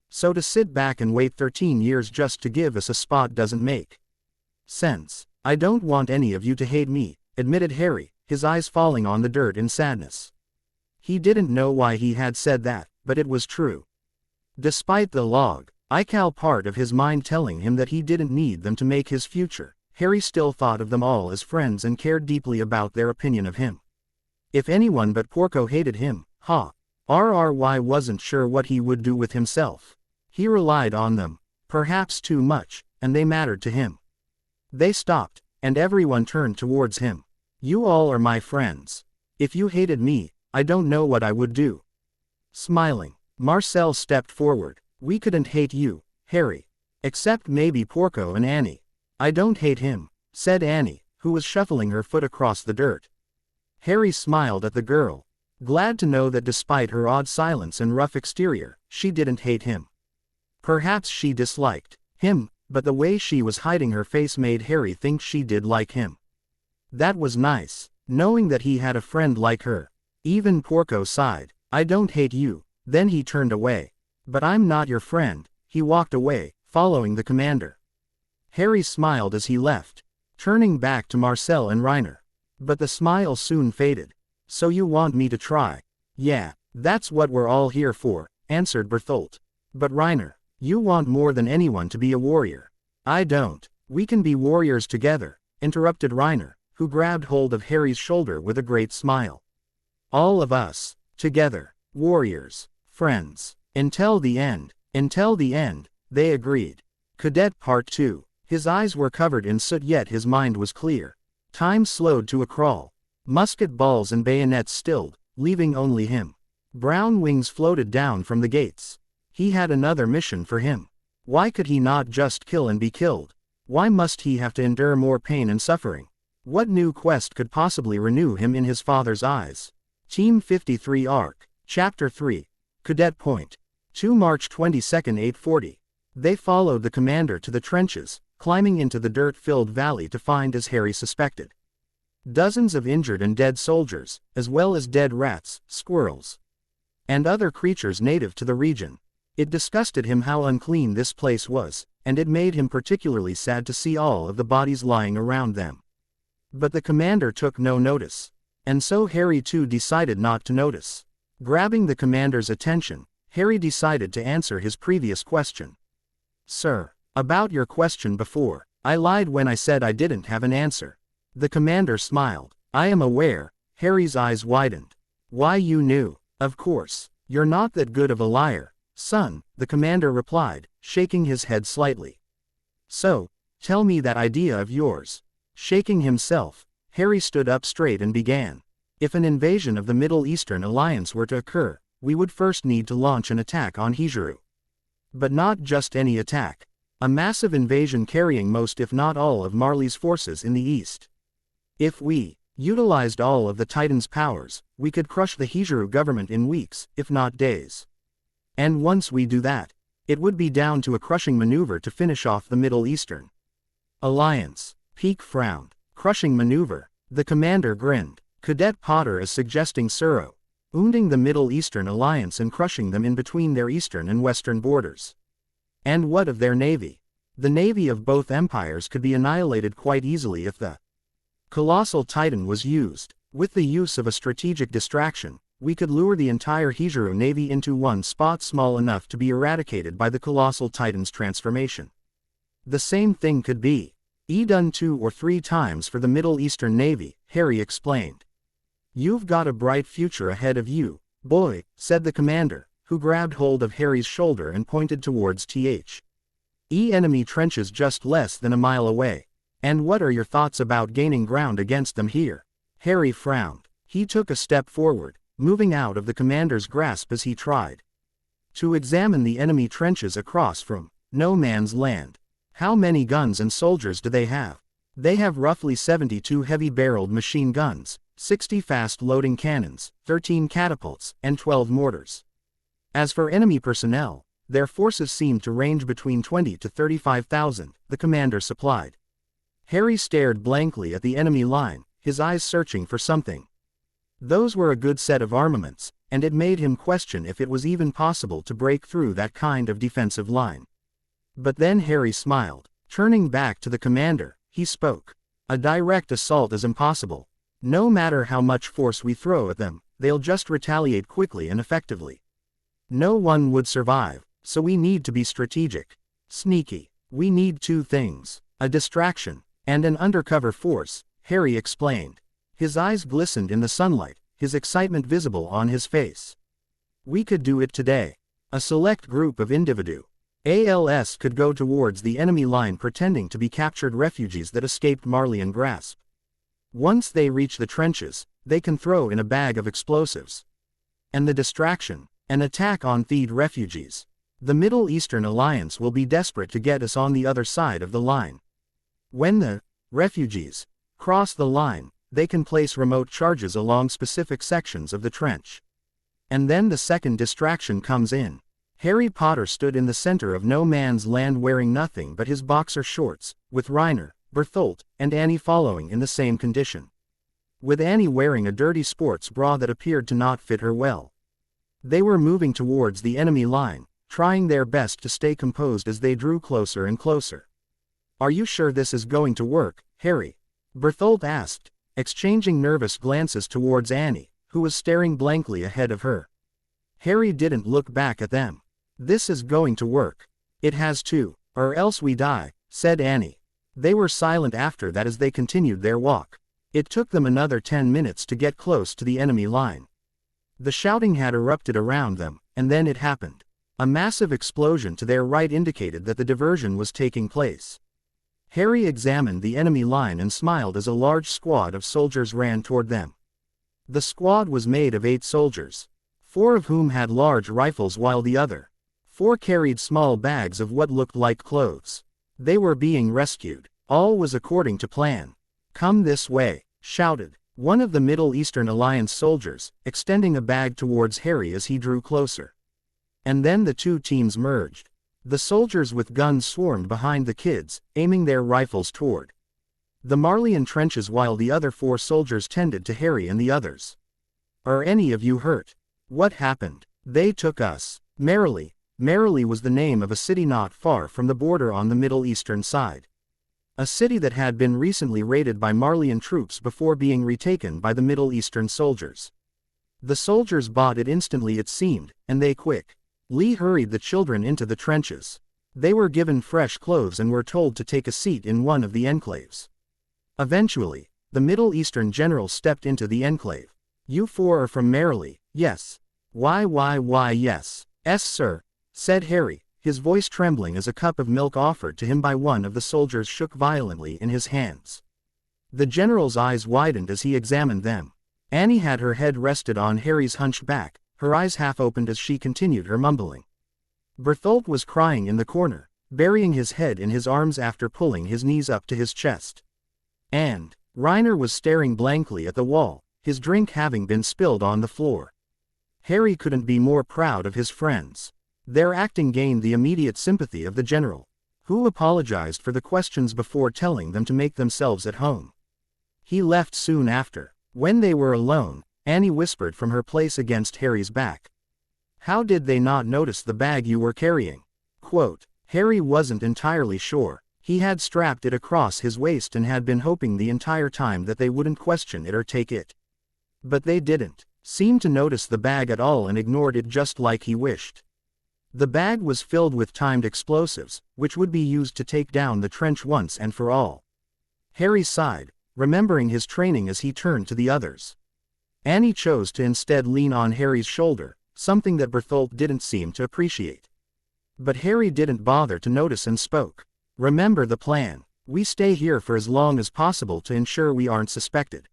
A: So to sit back and wait 13 years just to give us a spot doesn't make sense. I don't want any of you to hate me, admitted Harry, his eyes falling on the dirt in sadness. He didn't know why he had said that, but it was true. Despite the log-I-cal part of his mind telling him that he didn't need them to make his future, Harry still thought of them all as friends and cared deeply about their opinion of him. If anyone but Porco hated him, RRY wasn't sure what he would do with himself. He relied on them, perhaps too much, and they mattered to him. They stopped, and everyone turned towards him. You all are my friends. If you hated me, I don't know what I would do. Smiling, Marcel stepped forward. We couldn't hate you, Harry. Except maybe Porco and Annie. I don't hate him, said Annie, who was shuffling her foot across the dirt. Harry smiled at the girl, glad to know that despite her odd silence and rough exterior, she didn't hate him. Perhaps she disliked him, but the way she was hiding her face made Harry think she did like him. That was nice, knowing that he had a friend like her. Even Porco sighed. I don't hate you. Then he turned away. But I'm not your friend. He walked away, following the commander. Harry smiled as he left, turning back to Marcel and Reiner. But the smile soon faded. So you want me to try? Yeah, that's what we're all here for, answered Bertholdt. But Reiner, you want more than anyone to be a warrior. I don't. We can be warriors together, interrupted Reiner, who grabbed hold of Harry's shoulder with a great smile. All of us, together, warriors, friends, until the end, they agreed. Cadet Part 2. His eyes were covered in soot yet his mind was clear. Time slowed to a crawl. Musket balls and bayonets stilled, leaving only him. Brown wings floated down from the gates. He had another mission for him. Why could he not just kill and be killed? Why must he have to endure more pain and suffering? What new quest could possibly renew him in his father's eyes? Team 53 Arc. Chapter 3. Cadet Point. 2 March 22, 840. They followed the commander to the trenches, climbing into the dirt-filled valley to find, as Harry suspected, dozens of injured and dead soldiers, as well as dead rats, squirrels, and other creatures native to the region. It disgusted him how unclean this place was, and it made him particularly sad to see all of the bodies lying around them. But the commander took no notice. And so Harry too decided not to notice. Grabbing the commander's attention, Harry decided to answer his previous question. "Sir, about your question before, I lied when I said I didn't have an answer." The commander smiled. "I am aware." Harry's eyes widened. "Why, you knew. Of course. You're not that good of a liar, son," the commander replied, shaking his head slightly. "So, tell me that idea of yours." Shaking himself, Harry stood up straight and began. "If an invasion of the Middle Eastern Alliance were to occur, we would first need to launch an attack on Hijuru. But not just any attack. A massive invasion carrying most if not all of Marley's forces in the east. If we utilized all of the Titan's powers, we could crush the Hijuru government in weeks, if not days. And once we do that, it would be down to a crushing maneuver to finish off the Middle Eastern Alliance." Peak frowned. "Crushing maneuver?" The commander grinned. "Cadet Potter is suggesting Suro, wounding the Middle Eastern Alliance and crushing them in between their eastern and western borders. And what of their navy? The navy of both empires could be annihilated quite easily if the colossal Titan was used. With the use of a strategic distraction, we could lure the entire Hijuru navy into one spot small enough to be eradicated by the colossal Titan's transformation. The same thing could be done 2 or 3 times for the Middle Eastern Navy," Harry explained. "You've got a bright future ahead of you, boy," said the commander, who grabbed hold of Harry's shoulder and pointed towards enemy trenches just less than a mile away. "And what are your thoughts about gaining ground against them here?" Harry frowned. He took a step forward, moving out of the commander's grasp as he tried to examine the enemy trenches across from no man's land. "How many guns and soldiers do they have?" "They have roughly 72 heavy-barreled machine guns, 60 fast-loading cannons, 13 catapults, and 12 mortars. As for enemy personnel, their forces seem to range between 20 to 35,000, the commander supplied. Harry stared blankly at the enemy line, his eyes searching for something. Those were a good set of armaments, and it made him question if it was even possible to break through that kind of defensive line. But then Harry smiled. Turning back to the commander, he spoke. "A direct assault is impossible. No matter how much force we throw at them, they'll just retaliate quickly and effectively. No one would survive, so we need to be strategic. Sneaky. We need 2 things. A distraction, and an undercover force," Harry explained. His eyes glistened in the sunlight, his excitement visible on his face. "We could do it today. A select group of ALS could go towards the enemy line pretending to be captured refugees that escaped Marleyan grasp. Once they reach the trenches, they can throw in a bag of explosives. And the distraction, an attack on the refugees. The Middle Eastern Alliance will be desperate to get us on the other side of the line. When the refugees cross the line, they can place remote charges along specific sections of the trench. And then the second distraction comes in." Harry Potter stood in the center of no man's land wearing nothing but his boxer shorts, with Reiner, Berthold, and Annie following in the same condition. With Annie wearing a dirty sports bra that appeared to not fit her well. They were moving towards the enemy line, trying their best to stay composed as they drew closer and closer. "Are you sure this is going to work, Harry?" Berthold asked, exchanging nervous glances towards Annie, who was staring blankly ahead of her. Harry didn't look back at them. "This is going to work. It has to, or else we die," said Annie. They were silent after that as they continued their walk. It took them another 10 minutes to get close to the enemy line. The shouting had erupted around them, and then it happened. A massive explosion to their right indicated that the diversion was taking place. Harry examined the enemy line and smiled as a large squad of soldiers ran toward them. The squad was made of 8 soldiers, 4 of whom had large rifles while the other 4 carried small bags of what looked like clothes. They were being rescued. All was according to plan. "Come this way," shouted one of the Middle Eastern Alliance soldiers, extending a bag towards Harry as he drew closer. And then the two teams merged. The soldiers with guns swarmed behind the kids, aiming their rifles toward the Marleyan trenches while the other 4 soldiers tended to Harry and the others. "Are any of you hurt?" "What happened?" "They took us." Marleyan was the name of a city not far from the border on the Middle Eastern side. A city that had been recently raided by Marleyan troops before being retaken by the Middle Eastern soldiers. The soldiers bought it instantly, it seemed, and they quickly hurried the children into the trenches. They were given fresh clothes and were told to take a seat in one of the enclaves. Eventually, the Middle Eastern general stepped into the enclave. "You 4 are from Marleyan?" "Yes." Why yes. "Yes, sir," said Harry, his voice trembling as a cup of milk offered to him by one of the soldiers shook violently in his hands. The general's eyes widened as he examined them. Annie had her head rested on Harry's hunched back, her eyes half opened as she continued her mumbling. Berthold was crying in the corner, burying his head in his arms after pulling his knees up to his chest. And Reiner was staring blankly at the wall, his drink having been spilled on the floor. Harry couldn't be more proud of his friends. Their acting gained the immediate sympathy of the general, who apologized for the questions before telling them to make themselves at home. He left soon after. When they were alone, Annie whispered from her place against Harry's back. "How did they not notice the bag you were carrying?" Quote, Harry wasn't entirely sure. He had strapped it across his waist and had been hoping the entire time that they wouldn't question it or take it. But they didn't seem to notice the bag at all and ignored it just like he wished. The bag was filled with timed explosives, which would be used to take down the trench once and for all. Harry sighed, remembering his training as he turned to the others. Annie chose to instead lean on Harry's shoulder, something that Berthold didn't seem to appreciate. But Harry didn't bother to notice and spoke. "Remember the plan. We stay here for as long as possible to ensure we aren't suspected.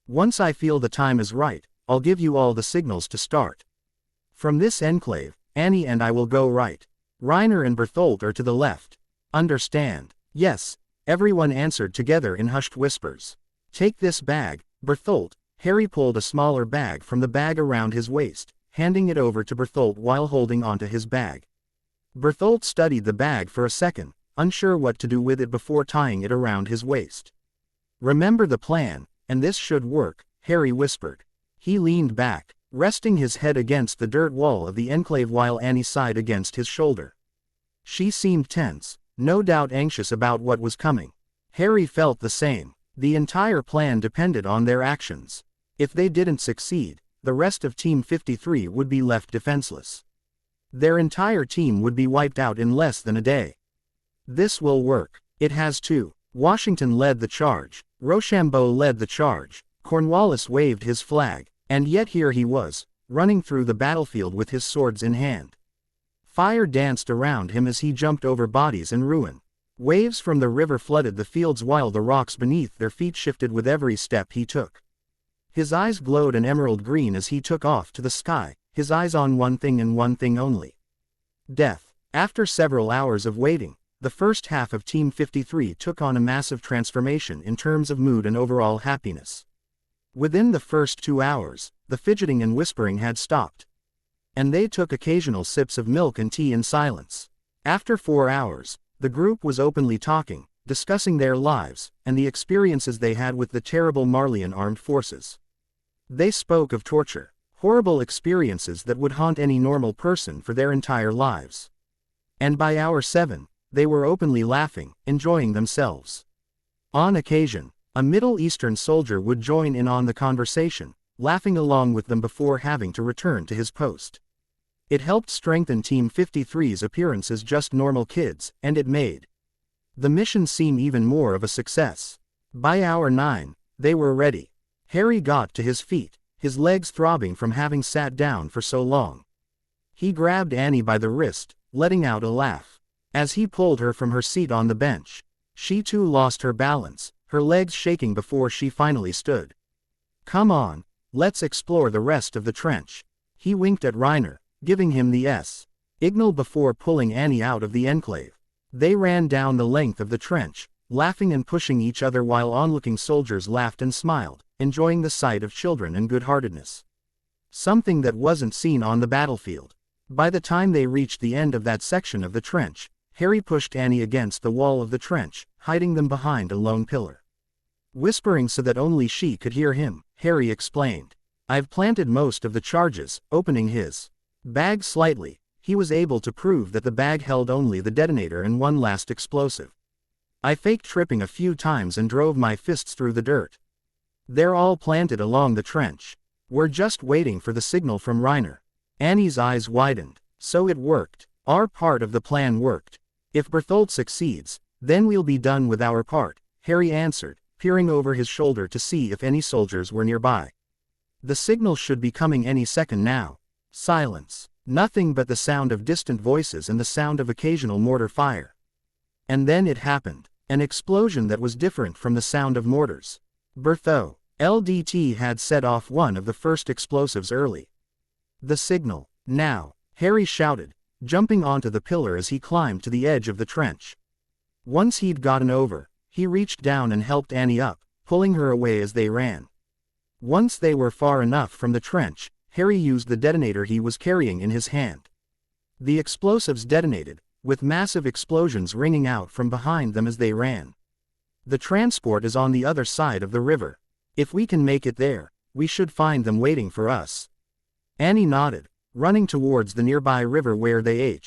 A: Once I feel the time is right, I'll give you all the signals to start. From this enclave, Annie and I will go right. Reiner and Berthold are to the left. Understand?" "Yes," everyone answered together in hushed whispers. "Take this bag, Berthold." Harry pulled a smaller bag from the bag around his waist, handing it over to Berthold while holding onto his bag. Berthold studied the bag for a second, unsure what to do with it before tying it around his waist. "Remember the plan, and this should work," Harry whispered. He leaned back, resting his head against the dirt wall of the enclave while Annie sighed against his shoulder. She seemed tense, no doubt anxious about what was coming. Harry felt the same. The entire plan depended on their actions. If they didn't succeed, the rest of Team 53 would be left defenseless. Their entire team would be wiped out in less than a day. "This will work. It has to." Washington led the charge. Rochambeau led the charge. Cornwallis waved his flag. And yet here he was, running through the battlefield with his swords in hand. Fire danced around him as he jumped over bodies and ruin. Waves from the river flooded the fields while the rocks beneath their feet shifted with every step he took. His eyes glowed an emerald green as he took off to the sky, his eyes on one thing and one thing only. Death. After several hours of waiting, the first half of Team 53 took on a massive transformation in terms of mood and overall happiness. Within the first 2 hours, the fidgeting and whispering had stopped. And they took occasional sips of milk and tea in silence. After 4 hours, the group was openly talking, discussing their lives, and the experiences they had with the terrible Marleyan armed forces. They spoke of torture, horrible experiences that would haunt any normal person for their entire lives. And by hour 7, they were openly laughing, enjoying themselves. On occasion, a Middle Eastern soldier would join in on the conversation, laughing along with them before having to return to his post. It helped strengthen Team 53's appearance as just normal kids, and it made the mission seem even more of a success. By hour 9, they were ready. Harry got to his feet, his legs throbbing from having sat down for so long. He grabbed Annie by the wrist, letting out a laugh. As he pulled her from her seat on the bench, she too lost her balance, her legs shaking before she finally stood. "Come on, let's explore the rest of the trench." He winked at Reiner, giving him the S. Ignal before pulling Annie out of the enclave. They ran down the length of the trench, laughing and pushing each other while onlooking soldiers laughed and smiled, enjoying the sight of children and good-heartedness. Something that wasn't seen on the battlefield. By the time they reached the end of that section of the trench, Harry pushed Annie against the wall of the trench, hiding them behind a lone pillar. Whispering so that only she could hear him, Harry explained, "I've planted most of the charges." Opening his bag slightly, he was able to prove that the bag held only the detonator and one last explosive. "I faked tripping a few times and drove my fists through the dirt. They're all planted along the trench. We're just waiting for the signal from Reiner." Annie's eyes widened. "So it worked. Our part of the plan worked. If Berthold succeeds, then we'll be done with our part," Harry answered, peering over his shoulder to see if any soldiers were nearby. "The signal should be coming any second now." Silence. Nothing but the sound of distant voices and the sound of occasional mortar fire. And then it happened. An explosion that was different from the sound of mortars. Berthold LDT had set off one of the first explosives early. "The signal. Now," Harry shouted, jumping onto the pillar as he climbed to the edge of the trench. Once he'd gotten over, he reached down and helped Annie up, pulling her away as they ran. Once they were far enough from the trench, Harry used the detonator he was carrying in his hand. The explosives detonated, with massive explosions ringing out from behind them as they ran. "The transport is on the other side of the river. If we can make it there, we should find them waiting for us." Annie nodded, running towards the nearby river where they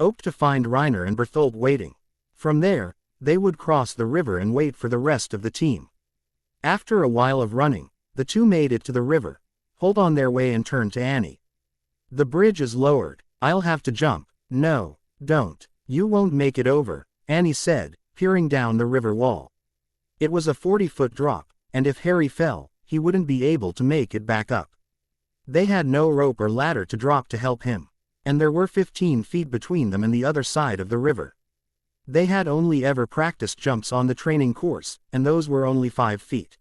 A: hoped to find Reiner and Berthold waiting. From there, they would cross the river and wait for the rest of the team. After a while of running, the two made it to the river, pulled on their way and turned to Annie. "The bridge is lowered. I'll have to jump." "No, don't. You won't make it over," Annie said, peering down the river wall. It was a 40-foot drop, and if Harry fell, he wouldn't be able to make it back up. They had no rope or ladder to drop to help him, and there were 15 feet between them and the other side of the river. They had only ever practiced jumps on the training course, and those were only 5 feet.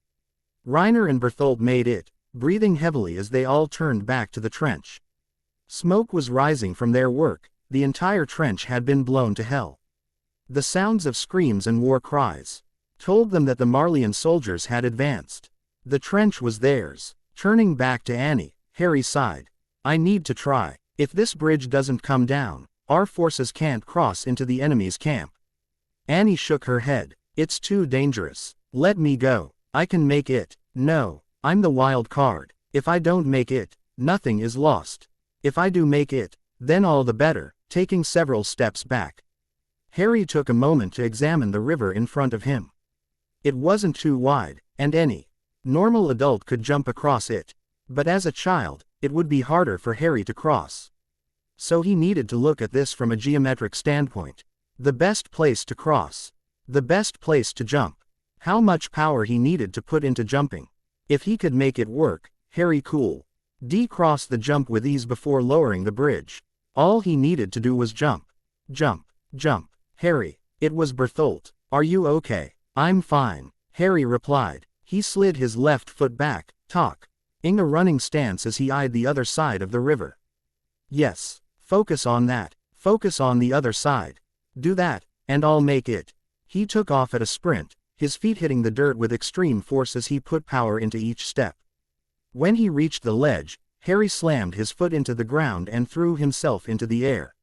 A: Reiner and Berthold made it, breathing heavily as they all turned back to the trench. Smoke was rising from their work. The entire trench had been blown to hell. The sounds of screams and war cries told them that the Marleyan soldiers had advanced. The trench was theirs. Turning back to Annie, Harry sighed. "I need to try. If this bridge doesn't come down, our forces can't cross into the enemy's camp." Annie shook her head. "It's too dangerous. Let me go. I can make it." "No. I'm the wild card. If I don't make it, nothing is lost. If I do make it, then all the better." Taking several steps back, Harry took a moment to examine the river in front of him. It wasn't too wide, and any normal adult could jump across it. But as a child, it would be harder for Harry to cross. So he needed to look at this from a geometric standpoint. The best place to cross. The best place to jump. How much power he needed to put into jumping. If he could make it work, Harry could cross the jump with ease before lowering the bridge. All he needed to do was jump. Jump. Jump. "Harry." It was Berthold. "Are you okay?" "I'm fine," Harry replied. He slid his left foot back, taking a running stance as he eyed the other side of the river. "Yes. Focus on that. Focus on the other side. Do that, and I'll make it." He took off at a sprint, his feet hitting the dirt with extreme force as he put power into each step. When he reached the ledge, Harry slammed his foot into the ground and threw himself into the air.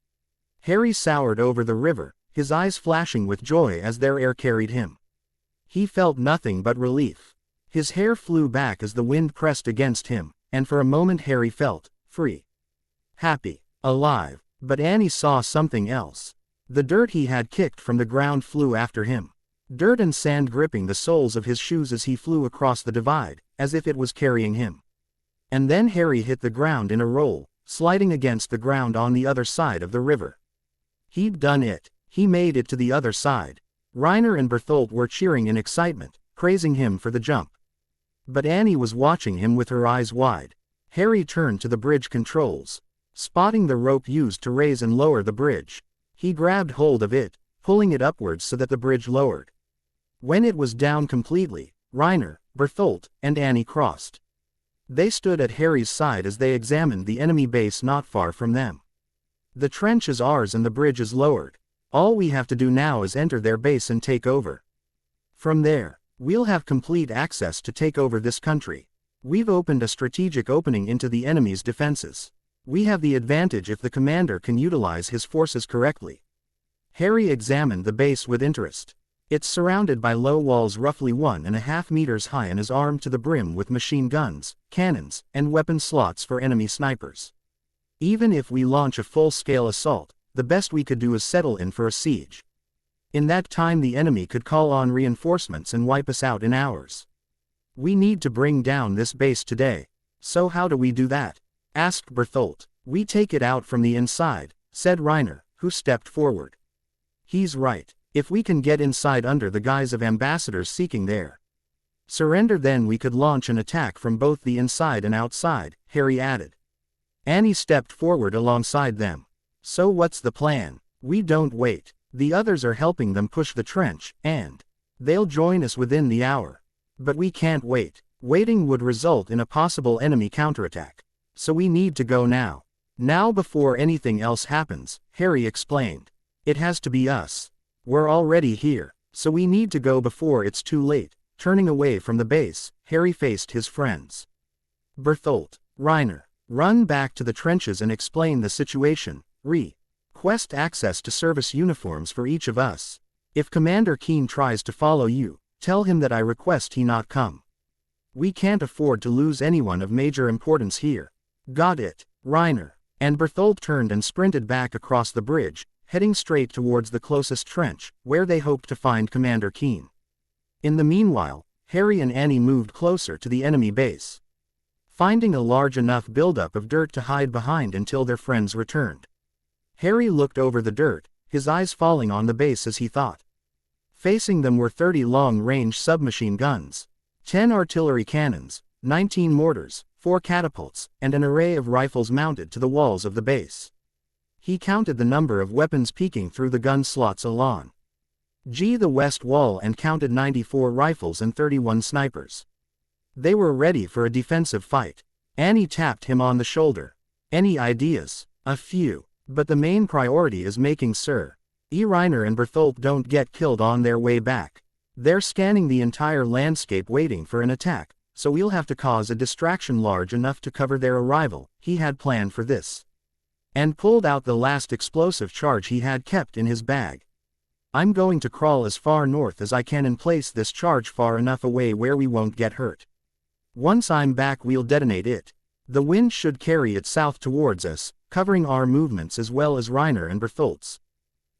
A: Harry soared over the river, his eyes flashing with joy as their air carried him. He felt nothing but relief. His hair flew back as the wind pressed against him, and for a moment Harry felt free. Happy. Alive. But Annie saw something else. The dirt he had kicked from the ground flew after him. Dirt and sand gripping the soles of his shoes as he flew across the divide, as if it was carrying him. And then Harry hit the ground in a roll, sliding against the ground on the other side of the river. He'd done it. He made it to the other side. Reiner and Berthold were cheering in excitement, praising him for the jump. But Annie was watching him with her eyes wide. Harry turned to the bridge controls. Spotting the rope used to raise and lower the bridge, he grabbed hold of it, pulling it upwards so that the bridge lowered. When it was down completely, Reiner, Berthold, and Annie crossed. They stood at Harry's side as they examined the enemy base not far from them. The trench is ours and the bridge is lowered. All we have to do now is enter their base and take over. From there, we'll have complete access to take over this country. We've opened a strategic opening into the enemy's defenses. We have the advantage if the commander can utilize his forces correctly. Harry examined the base with interest. It's surrounded by low walls roughly 1.5 meters high and is armed to the brim with machine guns, cannons, and weapon slots for enemy snipers. Even if we launch a full-scale assault, the best we could do is settle in for a siege. In that time the enemy could call on reinforcements and wipe us out in hours. We need to bring down this base today. So how do we do that? Asked Bertholdt. We take it out from the inside, said Reiner, who stepped forward. He's right. If we can get inside under the guise of ambassadors seeking their surrender, then we could launch an attack from both the inside and outside, Harry added. Annie stepped forward alongside them. So what's the plan? We don't wait. The others are helping them push the trench, and they'll join us within the hour. But we can't wait. Waiting would result in a possible enemy counterattack. So we need to go now. Now before anything else happens, Harry explained. It has to be us. We're already here, so we need to go before it's too late. Turning away from the base, Harry faced his friends. Bertholdt, Reiner, run back to the trenches and explain the situation. Request access to service uniforms for each of us. If Commander Keen tries to follow you, tell him that I request he not come. We can't afford to lose anyone of major importance here. Got it, Reiner. And Bertholdt turned and sprinted back across the bridge, heading straight towards the closest trench, where they hoped to find Commander Keen. In the meanwhile, Harry and Annie moved closer to the enemy base, finding a large enough buildup of dirt to hide behind until their friends returned. Harry looked over the dirt, his eyes falling on the base as he thought. Facing them were 30 long-range submachine guns, 10 artillery cannons, 19 mortars, 4 catapults, and an array of rifles mounted to the walls of the base. He counted the number of weapons peeking through the gun slots along the west wall and counted 94 rifles and 31 snipers. They were ready for a defensive fight. Annie tapped him on the shoulder. Any ideas? A few. But the main priority is making Sir Reiner and Bertholdt don't get killed on their way back. They're scanning the entire landscape waiting for an attack, so we'll have to cause a distraction large enough to cover their arrival. He had planned for this, and pulled out the last explosive charge he had kept in his bag. I'm going to crawl as far north as I can and place this charge far enough away where we won't get hurt. Once I'm back we'll detonate it. The wind should carry it south towards us, covering our movements as well as Reiner and Bertholdt's.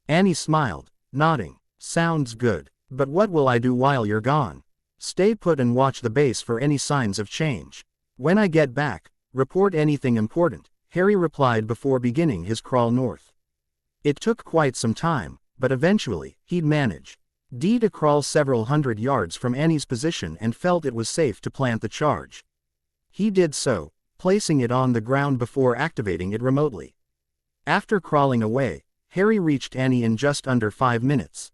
A: Annie smiled, nodding. Sounds good. But what will I do while you're gone? Stay put and watch the base for any signs of change. When I get back, report anything important, Harry replied before beginning his crawl north. It took quite some time, but eventually, he'd manage to crawl several hundred yards from Annie's position and felt it was safe to plant the charge. He did so, placing it on the ground before activating it remotely. After crawling away, Harry reached Annie in just under 5 minutes,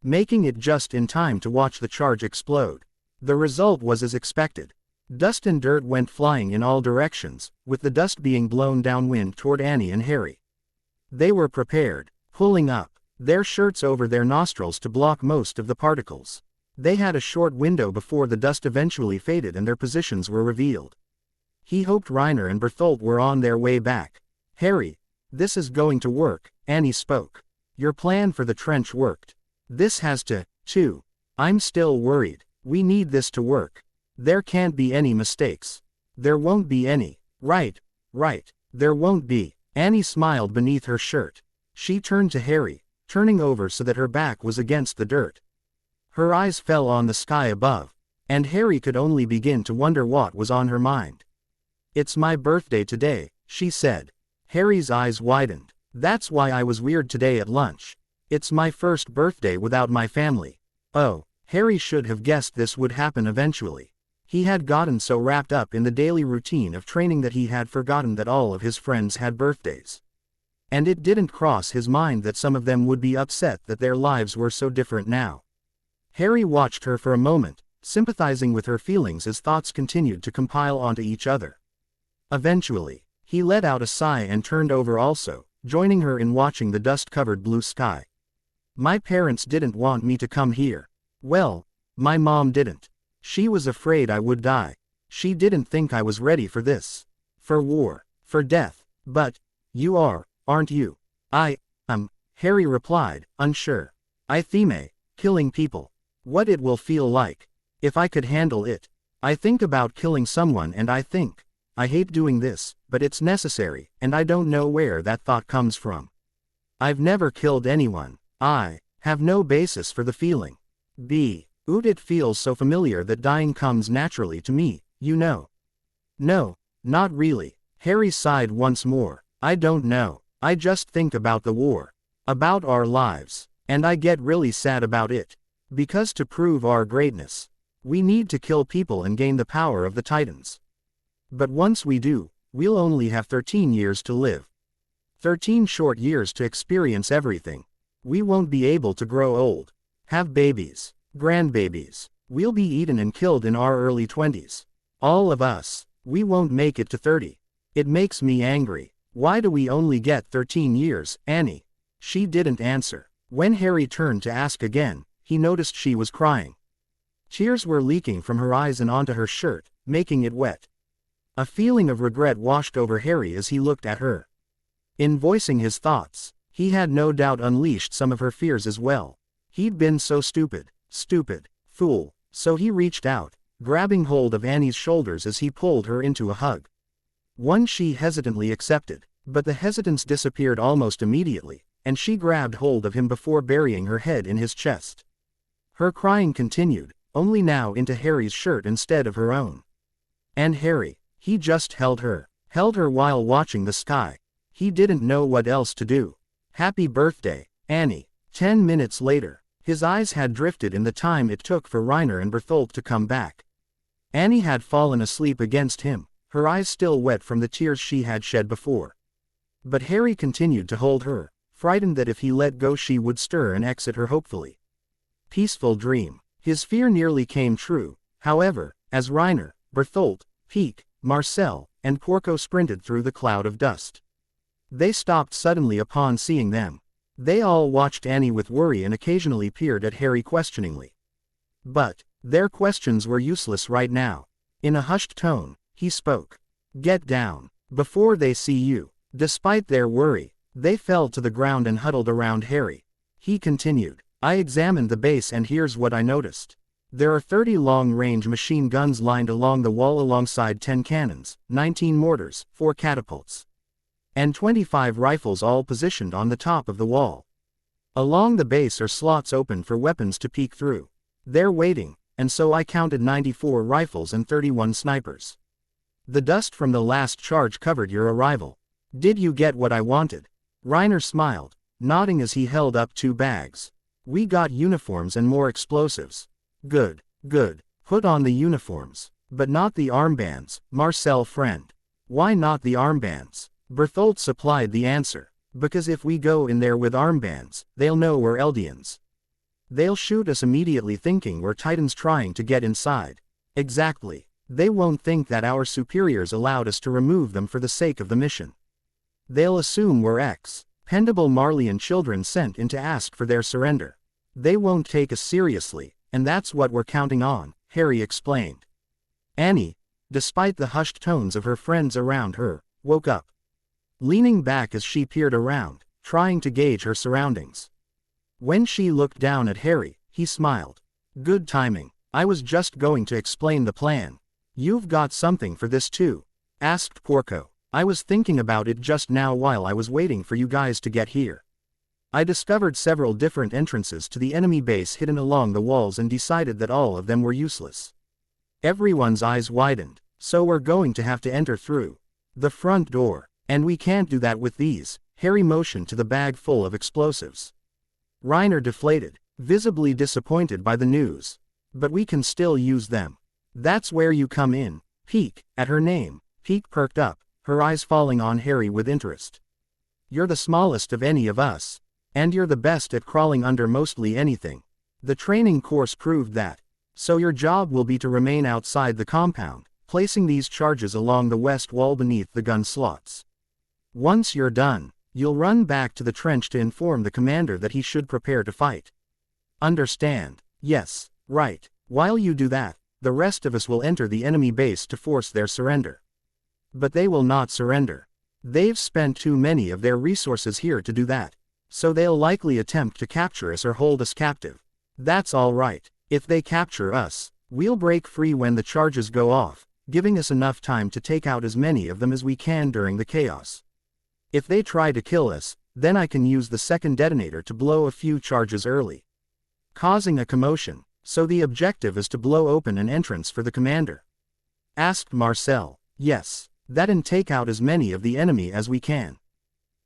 A: making it just in time to watch the charge explode. The result was as expected. Dust and dirt went flying in all directions, with the dust being blown downwind toward Annie and Harry. They were prepared, pulling up their shirts over their nostrils to block most of the particles. They had a short window before the dust eventually faded and their positions were revealed. He hoped Reiner and Bertholdt were on their way back. Harry, this is going to work, Annie spoke. Your plan for the trench worked. This has to, too. I'm still worried. We need this to work. There can't be any mistakes. There won't be any. Right. There won't be. Annie smiled beneath her shirt. She turned to Harry, turning over so that her back was against the dirt. Her eyes fell on the sky above, and Harry could only begin to wonder what was on her mind. It's my birthday today, she said. Harry's eyes widened. That's why I was weird today at lunch. It's my first birthday without my family. Oh, Harry should have guessed this would happen eventually. He had gotten so wrapped up in the daily routine of training that he had forgotten that all of his friends had birthdays. And it didn't cross his mind that some of them would be upset that their lives were so different now. Harry watched her for a moment, sympathizing with her feelings as thoughts continued to compile onto each other. Eventually, he let out a sigh and turned over also, joining her in watching the dust-covered blue sky. My parents didn't want me to come here. Well, my mom didn't. She was afraid I would die. She didn't think I was ready for this. For war. For death. But, you are, aren't you? Harry replied, unsure. I theme, killing people. What it will feel like. If I could handle it. I think about killing someone and I think, I hate doing this, but it's necessary, and I don't know where that thought comes from. I've never killed anyone. I have no basis for the feeling. It feels so familiar that dying comes naturally to me, you know. No, not really. Harry sighed once more. I don't know. I just think about the war. About our lives. And I get really sad about it. Because to prove our greatness, we need to kill people and gain the power of the Titans. But once we do, we'll only have 13 years to live. 13 short years to experience everything. We won't be able to grow old. Have babies. Grandbabies. We'll be eaten and killed in our early 20s. All of us. We won't make it to 30. It makes me angry. Why do we only get 13 years, Annie? She didn't answer. When Harry turned to ask again, he noticed she was crying. Tears were leaking from her eyes and onto her shirt, making it wet. A feeling of regret washed over Harry as he looked at her. In voicing his thoughts, he had no doubt unleashed some of her fears as well. He'd been so stupid, fool, so he reached out, grabbing hold of Annie's shoulders as he pulled her into a hug. One she hesitantly accepted, but the hesitance disappeared almost immediately, and she grabbed hold of him before burying her head in his chest. Her crying continued, only now into Harry's shirt instead of her own. And Harry, he just held her while watching the sky. He didn't know what else to do. Happy birthday, Annie. 10 minutes later, his eyes had drifted in the time it took for Reiner and Bertholdt to come back. Annie had fallen asleep against him, her eyes still wet from the tears she had shed before. But Harry continued to hold her, frightened that if he let go she would stir and exit her hopefully. Peaceful dream. His fear nearly came true, however, as Reiner, Bertholdt, Peek, Marcel, and Porco sprinted through the cloud of dust. They stopped suddenly upon seeing them. They all watched Annie with worry and occasionally peered at Harry questioningly. But their questions were useless right now. In a hushed tone, he spoke. Get down, before they see you. Despite their worry, they fell to the ground and huddled around Harry. He continued. I examined the base and here's what I noticed. There are 30 long-range machine guns lined along the wall alongside 10 cannons, 19 mortars, 4 catapults, and 25 rifles all positioned on the top of the wall. Along the base are slots open for weapons to peek through. They're waiting, and so I counted 94 rifles and 31 snipers. The dust from the last charge covered your arrival. Did you get what I wanted? Reiner smiled, nodding as he held up 2 bags. We got uniforms and more explosives. Good. Put on the uniforms. But not the armbands, Marcel friend. Why not the armbands? Bertholdt supplied the answer. Because if we go in there with armbands, they'll know we're Eldians. They'll shoot us immediately thinking we're Titans trying to get inside. Exactly. They won't think that our superiors allowed us to remove them for the sake of the mission. They'll assume we're expendable Marleyan children sent in to ask for their surrender. They won't take us seriously, and that's what we're counting on, Harry explained. Annie, despite the hushed tones of her friends around her, woke up. Leaning back as she peered around, trying to gauge her surroundings. When she looked down at Harry, he smiled. Good timing. I was just going to explain the plan. You've got something for this too? Asked Porco. I was thinking about it just now while I was waiting for you guys to get here. I discovered several different entrances to the enemy base hidden along the walls and decided that all of them were useless. Everyone's eyes widened. So we're going to have to enter through the front door. And we can't do that with these. Harry motioned to the bag full of explosives. Reiner deflated, visibly disappointed by the news. But we can still use them. That's where you come in. Peek. At her name, Peek perked up, her eyes falling on Harry with interest. You're the smallest of any of us. And you're the best at crawling under mostly anything. The training course proved that. So your job will be to remain outside the compound, placing these charges along the west wall beneath the gun slots. Once you're done, You'll run back to the trench to inform the commander that he should prepare to fight. Understand? Yes, right. While you do that, the rest of us will enter the enemy base to force their surrender. But they will not surrender. They've spent too many of their resources here to do that. So they'll likely attempt to capture us or hold us captive. That's all right. If they capture us, we'll break free when the charges go off, giving us enough time to take out as many of them as we can during the chaos. If they try to kill us, then I can use the second detonator to blow a few charges early, causing a commotion. So the objective is to blow open an entrance for the commander? Asked Marcel. Yes, that and take out as many of the enemy as we can.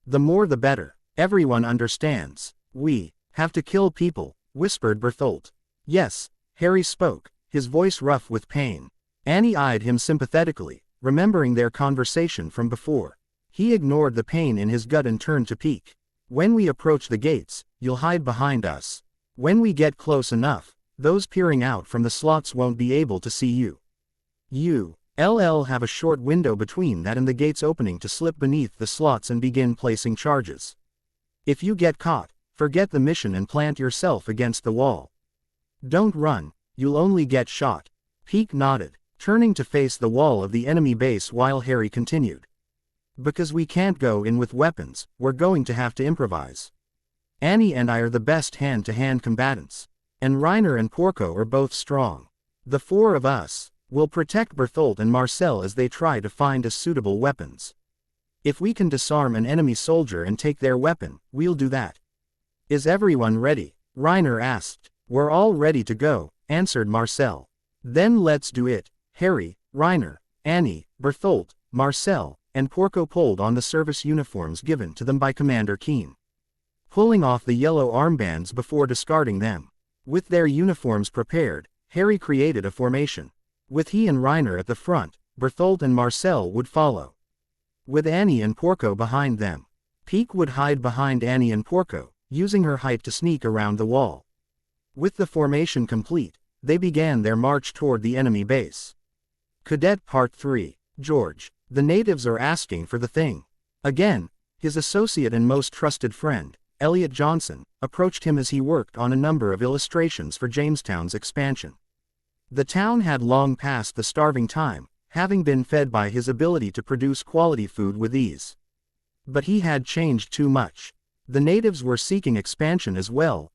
A: The more the better. Everyone understands. We have to kill people, whispered Berthold. Yes, Harry spoke, his voice rough with pain. Annie eyed him sympathetically, remembering their conversation from before. He ignored the pain in his gut and turned to Peek. When we approach the gates, you'll hide behind us. When we get close enough, those peering out from the slots won't be able to see you. You'll have a short window between that and the gates opening to slip beneath the slots and begin placing charges. If you get caught, forget the mission and plant yourself against the wall. Don't run, you'll only get shot. Peek nodded, turning to face the wall of the enemy base while Harry continued. Because we can't go in with weapons, we're going to have to improvise. Annie and I are the best hand-to-hand combatants. And Reiner and Porco are both strong. The four of us will protect Berthold and Marcel as they try to find us suitable weapons. If we can disarm an enemy soldier and take their weapon, we'll do that. Is everyone ready? Reiner asked. We're all ready to go, answered Marcel. Then let's do it. Harry, Reiner, Annie, Berthold, Marcel, and Porco pulled on the service uniforms given to them by Commander Keen, pulling off the yellow armbands before discarding them. With their uniforms prepared, Harry created a formation. With he and Reiner at the front, Berthold and Marcel would follow, with Annie and Porco behind them. Peek would hide behind Annie and Porco, using her height to sneak around the wall. With the formation complete, they began their march toward the enemy base. Cadet Part 3. George. The natives are asking for the thing. Again, his associate and most trusted friend, Elliot Johnson, approached him as he worked on a number of illustrations for Jamestown's expansion. The town had long passed the starving time, having been fed by his ability to produce quality food with ease. But he had changed too much. The natives were seeking expansion as well,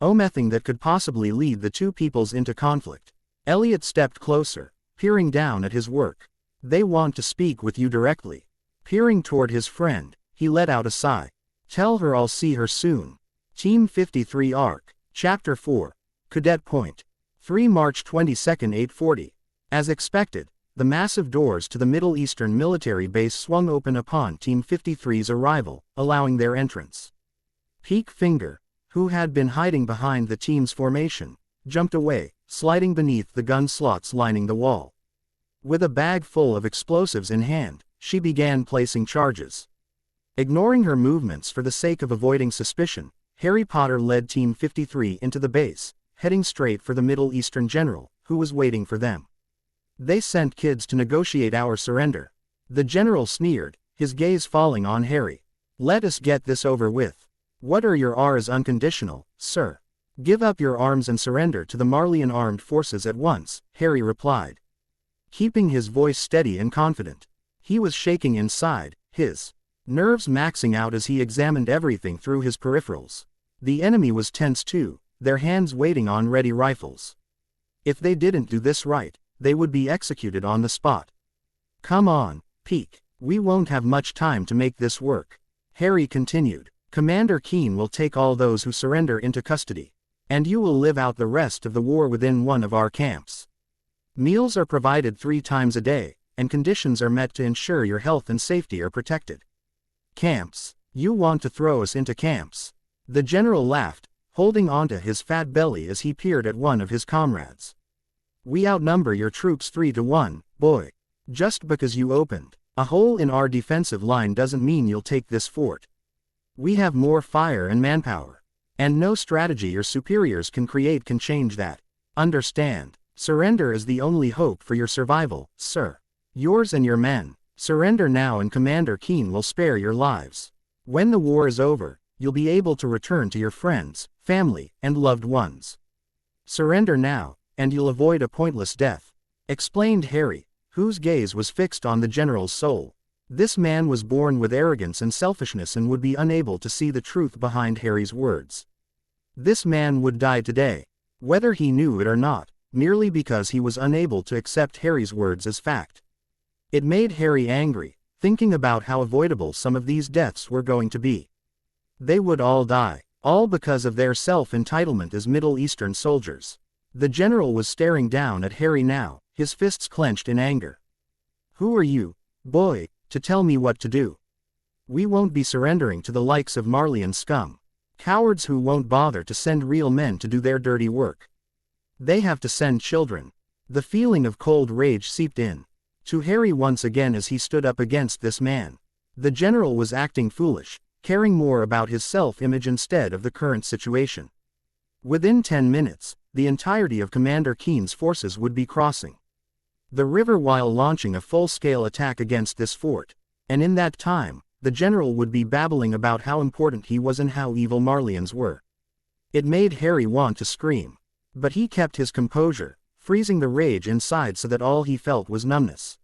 A: nothing that could possibly lead the two peoples into conflict. Elliot stepped closer, peering down at his work. They want to speak with you directly. Peering toward his friend, he let out a sigh. Tell her I'll see her soon. Team 53 Arc. Chapter 4. Cadet Point. 3 March 22, 840. As expected, the massive doors to the Middle Eastern military base swung open upon Team 53's arrival, allowing their entrance. Peek Finger, who had been hiding behind the team's formation, jumped away, sliding beneath the gun slots lining the wall. With a bag full of explosives in hand, she began placing charges. Ignoring her movements for the sake of avoiding suspicion, Harry Potter led Team 53 into the base, heading straight for the Middle Eastern general, who was waiting for them. They sent kids to negotiate our surrender. The general sneered, his gaze falling on Harry. Let us get this over with. What are your R's unconditional, sir? Give up your arms and surrender to the Marleyan armed forces at once, Harry replied, keeping his voice steady and confident. He was shaking inside, his nerves maxing out as he examined everything through his peripherals. The enemy was tense too, their hands waiting on ready rifles. If they didn't do this right, they would be executed on the spot. Come on, Peek. We won't have much time to make this work. Harry continued. Commander Keen will take all those who surrender into custody. And you will live out the rest of the war within one of our camps. Meals are provided 3 times a day, and conditions are met to ensure your health and safety are protected. Camps. You want to throw us into camps? The general laughed, holding onto his fat belly as he peered at one of his comrades. We outnumber your troops 3-1, boy. Just because you opened a hole in our defensive line doesn't mean you'll take this fort. We have more fire and manpower. And no strategy your superiors can create can change that. Understand, surrender is the only hope for your survival, sir. Yours and your men. Surrender now and Commander Keen will spare your lives. When the war is over, you'll be able to return to your friends, family, and loved ones. Surrender now, and you'll avoid a pointless death," explained Harry, whose gaze was fixed on the general's soul. This man was born with arrogance and selfishness and would be unable to see the truth behind Harry's words. This man would die today, whether he knew it or not, merely because he was unable to accept Harry's words as fact. It made Harry angry, thinking about how avoidable some of these deaths were going to be. They would all die, all because of their self-entitlement as Middle Eastern soldiers. The general was staring down at Harry now, his fists clenched in anger. "Who are you, boy, to tell me what to do? We won't be surrendering to the likes of Marleyan scum. Cowards who won't bother to send real men to do their dirty work. They have to send children." The feeling of cold rage seeped in to Harry once again as he stood up against this man. The general was acting foolish, caring more about his self-image instead of the current situation. Within 10 minutes, the entirety of Commander Keen's forces would be crossing the river while launching a full-scale attack against this fort, and in that time, the general would be babbling about how important he was and how evil Marleyans were. It made Harry want to scream. But he kept his composure, freezing the rage inside so that all he felt was numbness.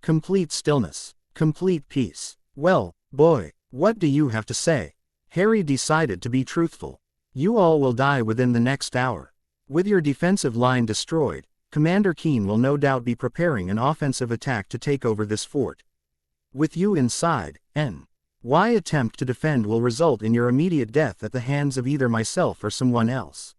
A: Complete stillness. Complete peace. "Well, boy, what do you have to say?" Harry decided to be truthful. "You all will die within the next hour. With your defensive line destroyed, Commander Keen will no doubt be preparing an offensive attack to take over this fort. With you inside, why attempt to defend will result in your immediate death at the hands of either myself or someone else.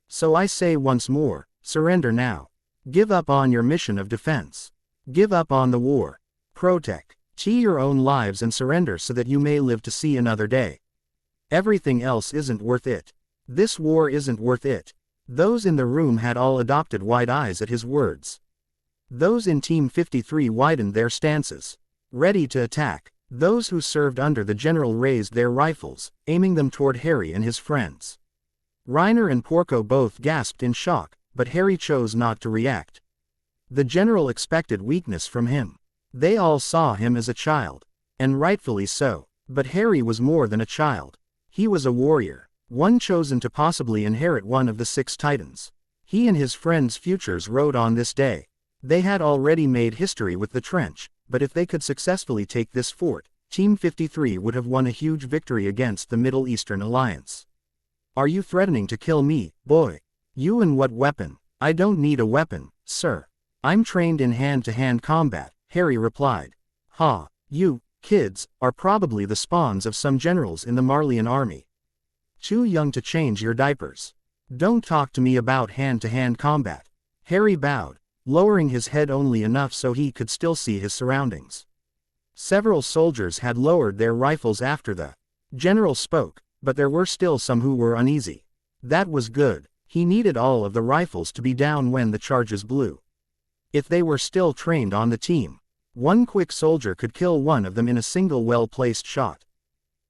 A: So I say once more, surrender now. Give up on your mission of defense. Give up on the war. Protect your own lives and surrender so that you may live to see another day. Everything else isn't worth it. This war isn't worth it." Those in the room had all adopted wide eyes at his words. Those in Team 53 widened their stances, ready to attack. Those who served under the general raised their rifles, aiming them toward Harry and his friends. Reiner and Porco both gasped in shock, but Harry chose not to react. The general expected weakness from him. They all saw him as a child, and rightfully so, but Harry was more than a child. He was a warrior. One chosen to possibly inherit one of the 6 titans. He and his friends' futures rode on this day. They had already made history with the trench, but if they could successfully take this fort, Team 53 would have won a huge victory against the Middle Eastern Alliance. "Are you threatening to kill me, boy? You and what weapon?" "I don't need a weapon, sir. I'm trained in hand-to-hand combat," Harry replied. "Ha, you, kids, are probably the spawns of some generals in the Marleyan army. Too young to change your diapers. Don't talk to me about hand-to-hand combat." Harry bowed, lowering his head only enough so he could still see his surroundings. Several soldiers had lowered their rifles after the general spoke, but there were still some who were uneasy. That was good. He needed all of the rifles to be down when the charges blew. If they were still trained on the team, one quick soldier could kill one of them in a single well-placed shot.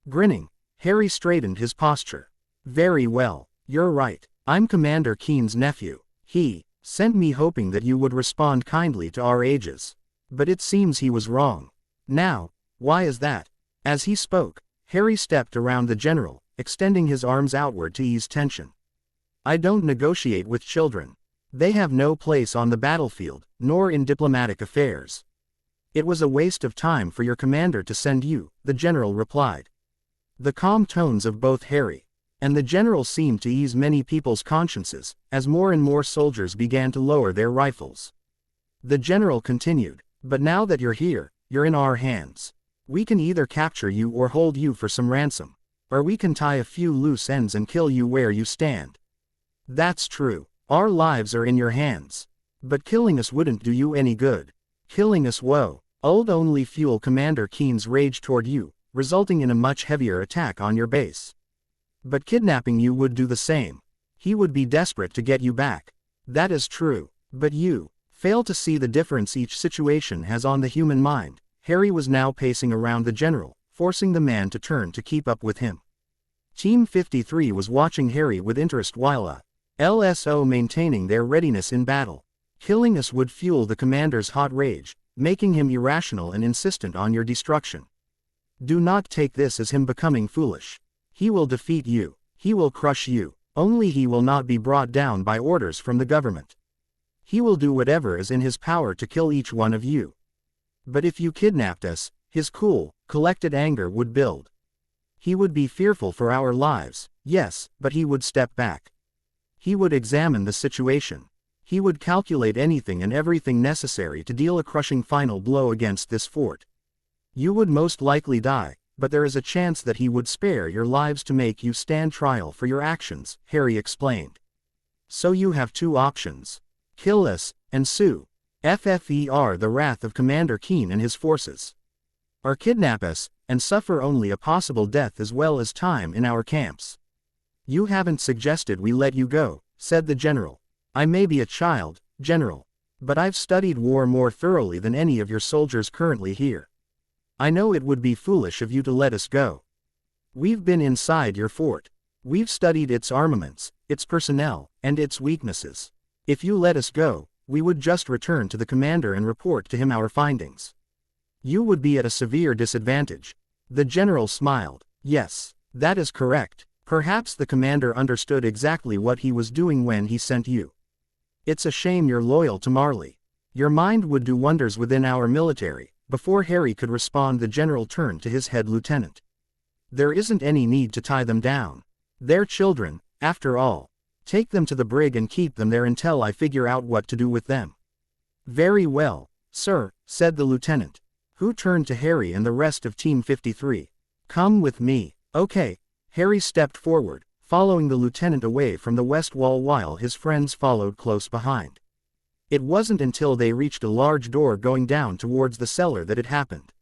A: Grinning, Harry straightened his posture. "Very well, you're right. I'm Commander Keen's nephew. He sent me hoping that you would respond kindly to our ages. But it seems he was wrong. Now, why is that?" As he spoke, Harry stepped around the general, extending his arms outward to ease tension. "I don't negotiate with children. They have no place on the battlefield, nor in diplomatic affairs. It was a waste of time for your commander to send you," the general replied. The calm tones of both Harry and the general seemed to ease many people's consciences, as more and more soldiers began to lower their rifles. The general continued, "But now that you're here, you're in our hands. We can either capture you or hold you for some ransom, or we can tie a few loose ends and kill you where you stand. That's true. Our lives are in your hands. But killing us wouldn't do you any good. Killing us would only fuel Commander Keen's rage toward you, resulting in a much heavier attack on your base. But kidnapping you would do the same. He would be desperate to get you back. That is true. But you fail to see the difference each situation has on the human mind." Harry was now pacing around the general, forcing the man to turn to keep up with him. Team 53 was watching Harry with interest while LSO maintaining their readiness in battle. Killing us would fuel the commander's hot rage, making him irrational and insistent on your destruction. Do not take this as him becoming foolish. He will defeat you. He will crush you. Only he will not be brought down by orders from the government. He will do whatever is in his power to kill each one of you. But if you kidnapped us, his cool, collected anger would build. He would be fearful for our lives, yes, but he would step back. He would examine the situation. He would calculate anything and everything necessary to deal a crushing final blow against this fort. You would most likely die, but there is a chance that he would spare your lives to make you stand trial for your actions, Harry explained. So you have two options. Kill us, and sue. FFER the wrath of Commander Keen and his forces. Or kidnap us, and suffer only a possible death as well as time in our camps. You haven't suggested we let you go, said the general. I may be a child, General, but I've studied war more thoroughly than any of your soldiers currently here. I know it would be foolish of you to let us go. We've been inside your fort. We've studied its armaments, its personnel, and its weaknesses. If you let us go, we would just return to the commander and report to him our findings. You would be at a severe disadvantage. The general smiled. Yes, that is correct. Perhaps the commander understood exactly what he was doing when he sent you. It's a shame you're loyal to Marley. Your mind would do wonders within our military. Before Harry could respond, the general turned to his head lieutenant. There isn't any need to tie them down. They're children, after all. Take them to the brig and keep them there until I figure out what to do with them. Very well, sir, said the lieutenant, who turned to Harry and the rest of Team 53. Come with me. Okay. Harry stepped forward, following the lieutenant away from the west wall while his friends followed close behind. It wasn't until they reached a large door going down towards the cellar that it happened.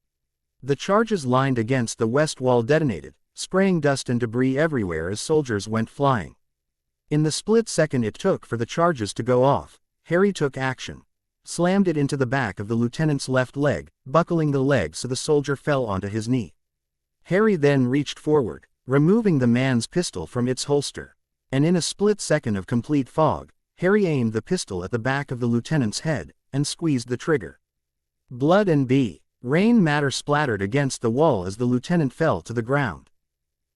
A: The charges lined against the west wall detonated, spraying dust and debris everywhere as soldiers went flying. In the split second it took for the charges to go off, Harry took action. Slammed it into the back of the lieutenant's left leg, buckling the leg so the soldier fell onto his knee. Harry then reached forward, removing the man's pistol from its holster. And in a split second of complete fog, Harry aimed the pistol at the back of the lieutenant's head, and squeezed the trigger. Blood and rain matter splattered against the wall as the lieutenant fell to the ground.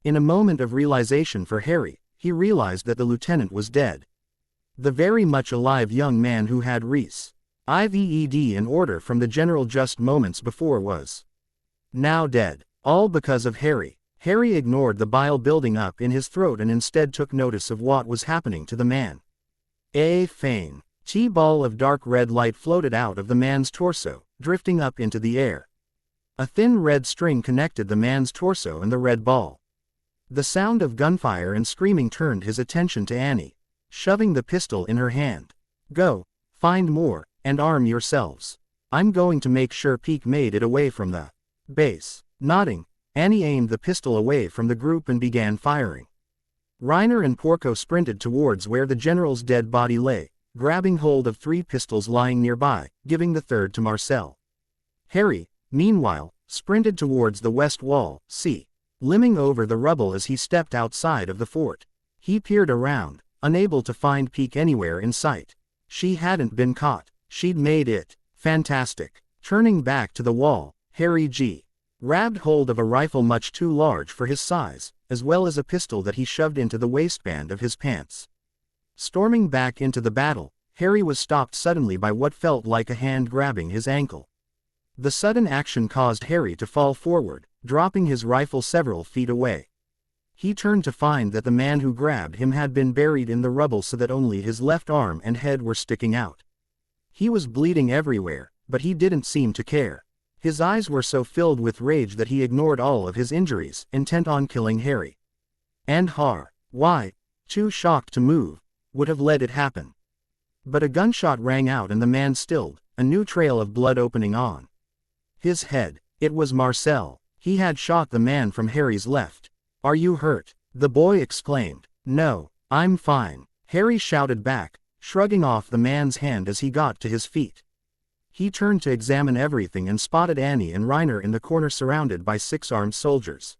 A: In a moment of realization for Harry, he realized that the lieutenant was dead. The very much alive young man who had IVED in order from the general just moments before was now dead. All because of Harry. Harry ignored the bile building up in his throat and instead took notice of what was happening to the man. A faint T-ball of dark red light floated out of the man's torso, drifting up into the air. A thin red string connected the man's torso and the red ball. The sound of gunfire and screaming turned his attention to Annie, shoving the pistol in her hand. Go, find more, and arm yourselves. I'm going to make sure Peak made it away from the base. Nodding, Annie aimed the pistol away from the group and began firing. Reiner and Porco sprinted towards where the general's dead body lay, grabbing hold of 3 pistols lying nearby, giving the third to Marcel. Harry, meanwhile, sprinted towards the west wall, limbing over the rubble as he stepped outside of the fort. He peered around, unable to find Peak anywhere in sight. She hadn't been caught. She'd made it. Fantastic. Turning back to the wall, Harry grabbed hold of a rifle much too large for his size, as well as a pistol that he shoved into the waistband of his pants. Storming back into the battle, Harry was stopped suddenly by what felt like a hand grabbing his ankle. The sudden action caused Harry to fall forward, dropping his rifle several feet away. He turned to find that the man who grabbed him had been buried in the rubble so that only his left arm and head were sticking out. He was bleeding everywhere, but he didn't seem to care. His eyes were so filled with rage that he ignored all of his injuries, intent on killing Harry. And why, too shocked to move, would have let it happen. But a gunshot rang out and the man stilled, a new trail of blood opening on his head. It was Marcel. He had shot the man from Harry's left. Are you hurt? The boy exclaimed. No, I'm fine, Harry shouted back, shrugging off the man's hand as he got to his feet. He turned to examine everything and spotted Annie and Reiner in the corner surrounded by 6 armed soldiers.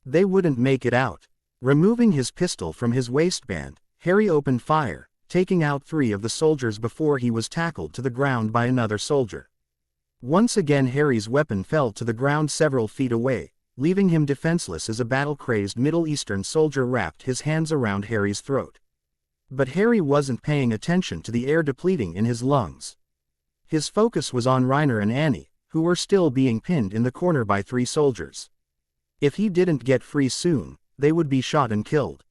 A: They wouldn't make it out. Removing his pistol from his waistband, Harry opened fire, taking out 3 of the soldiers before he was tackled to the ground by another soldier. Once again Harry's weapon fell to the ground several feet away, leaving him defenseless as a battle-crazed Middle Eastern soldier wrapped his hands around Harry's throat. But Harry wasn't paying attention to the air depleting in his lungs. His focus was on Reiner and Annie, who were still being pinned in the corner by 3 soldiers. If he didn't get free soon, they would be shot and killed.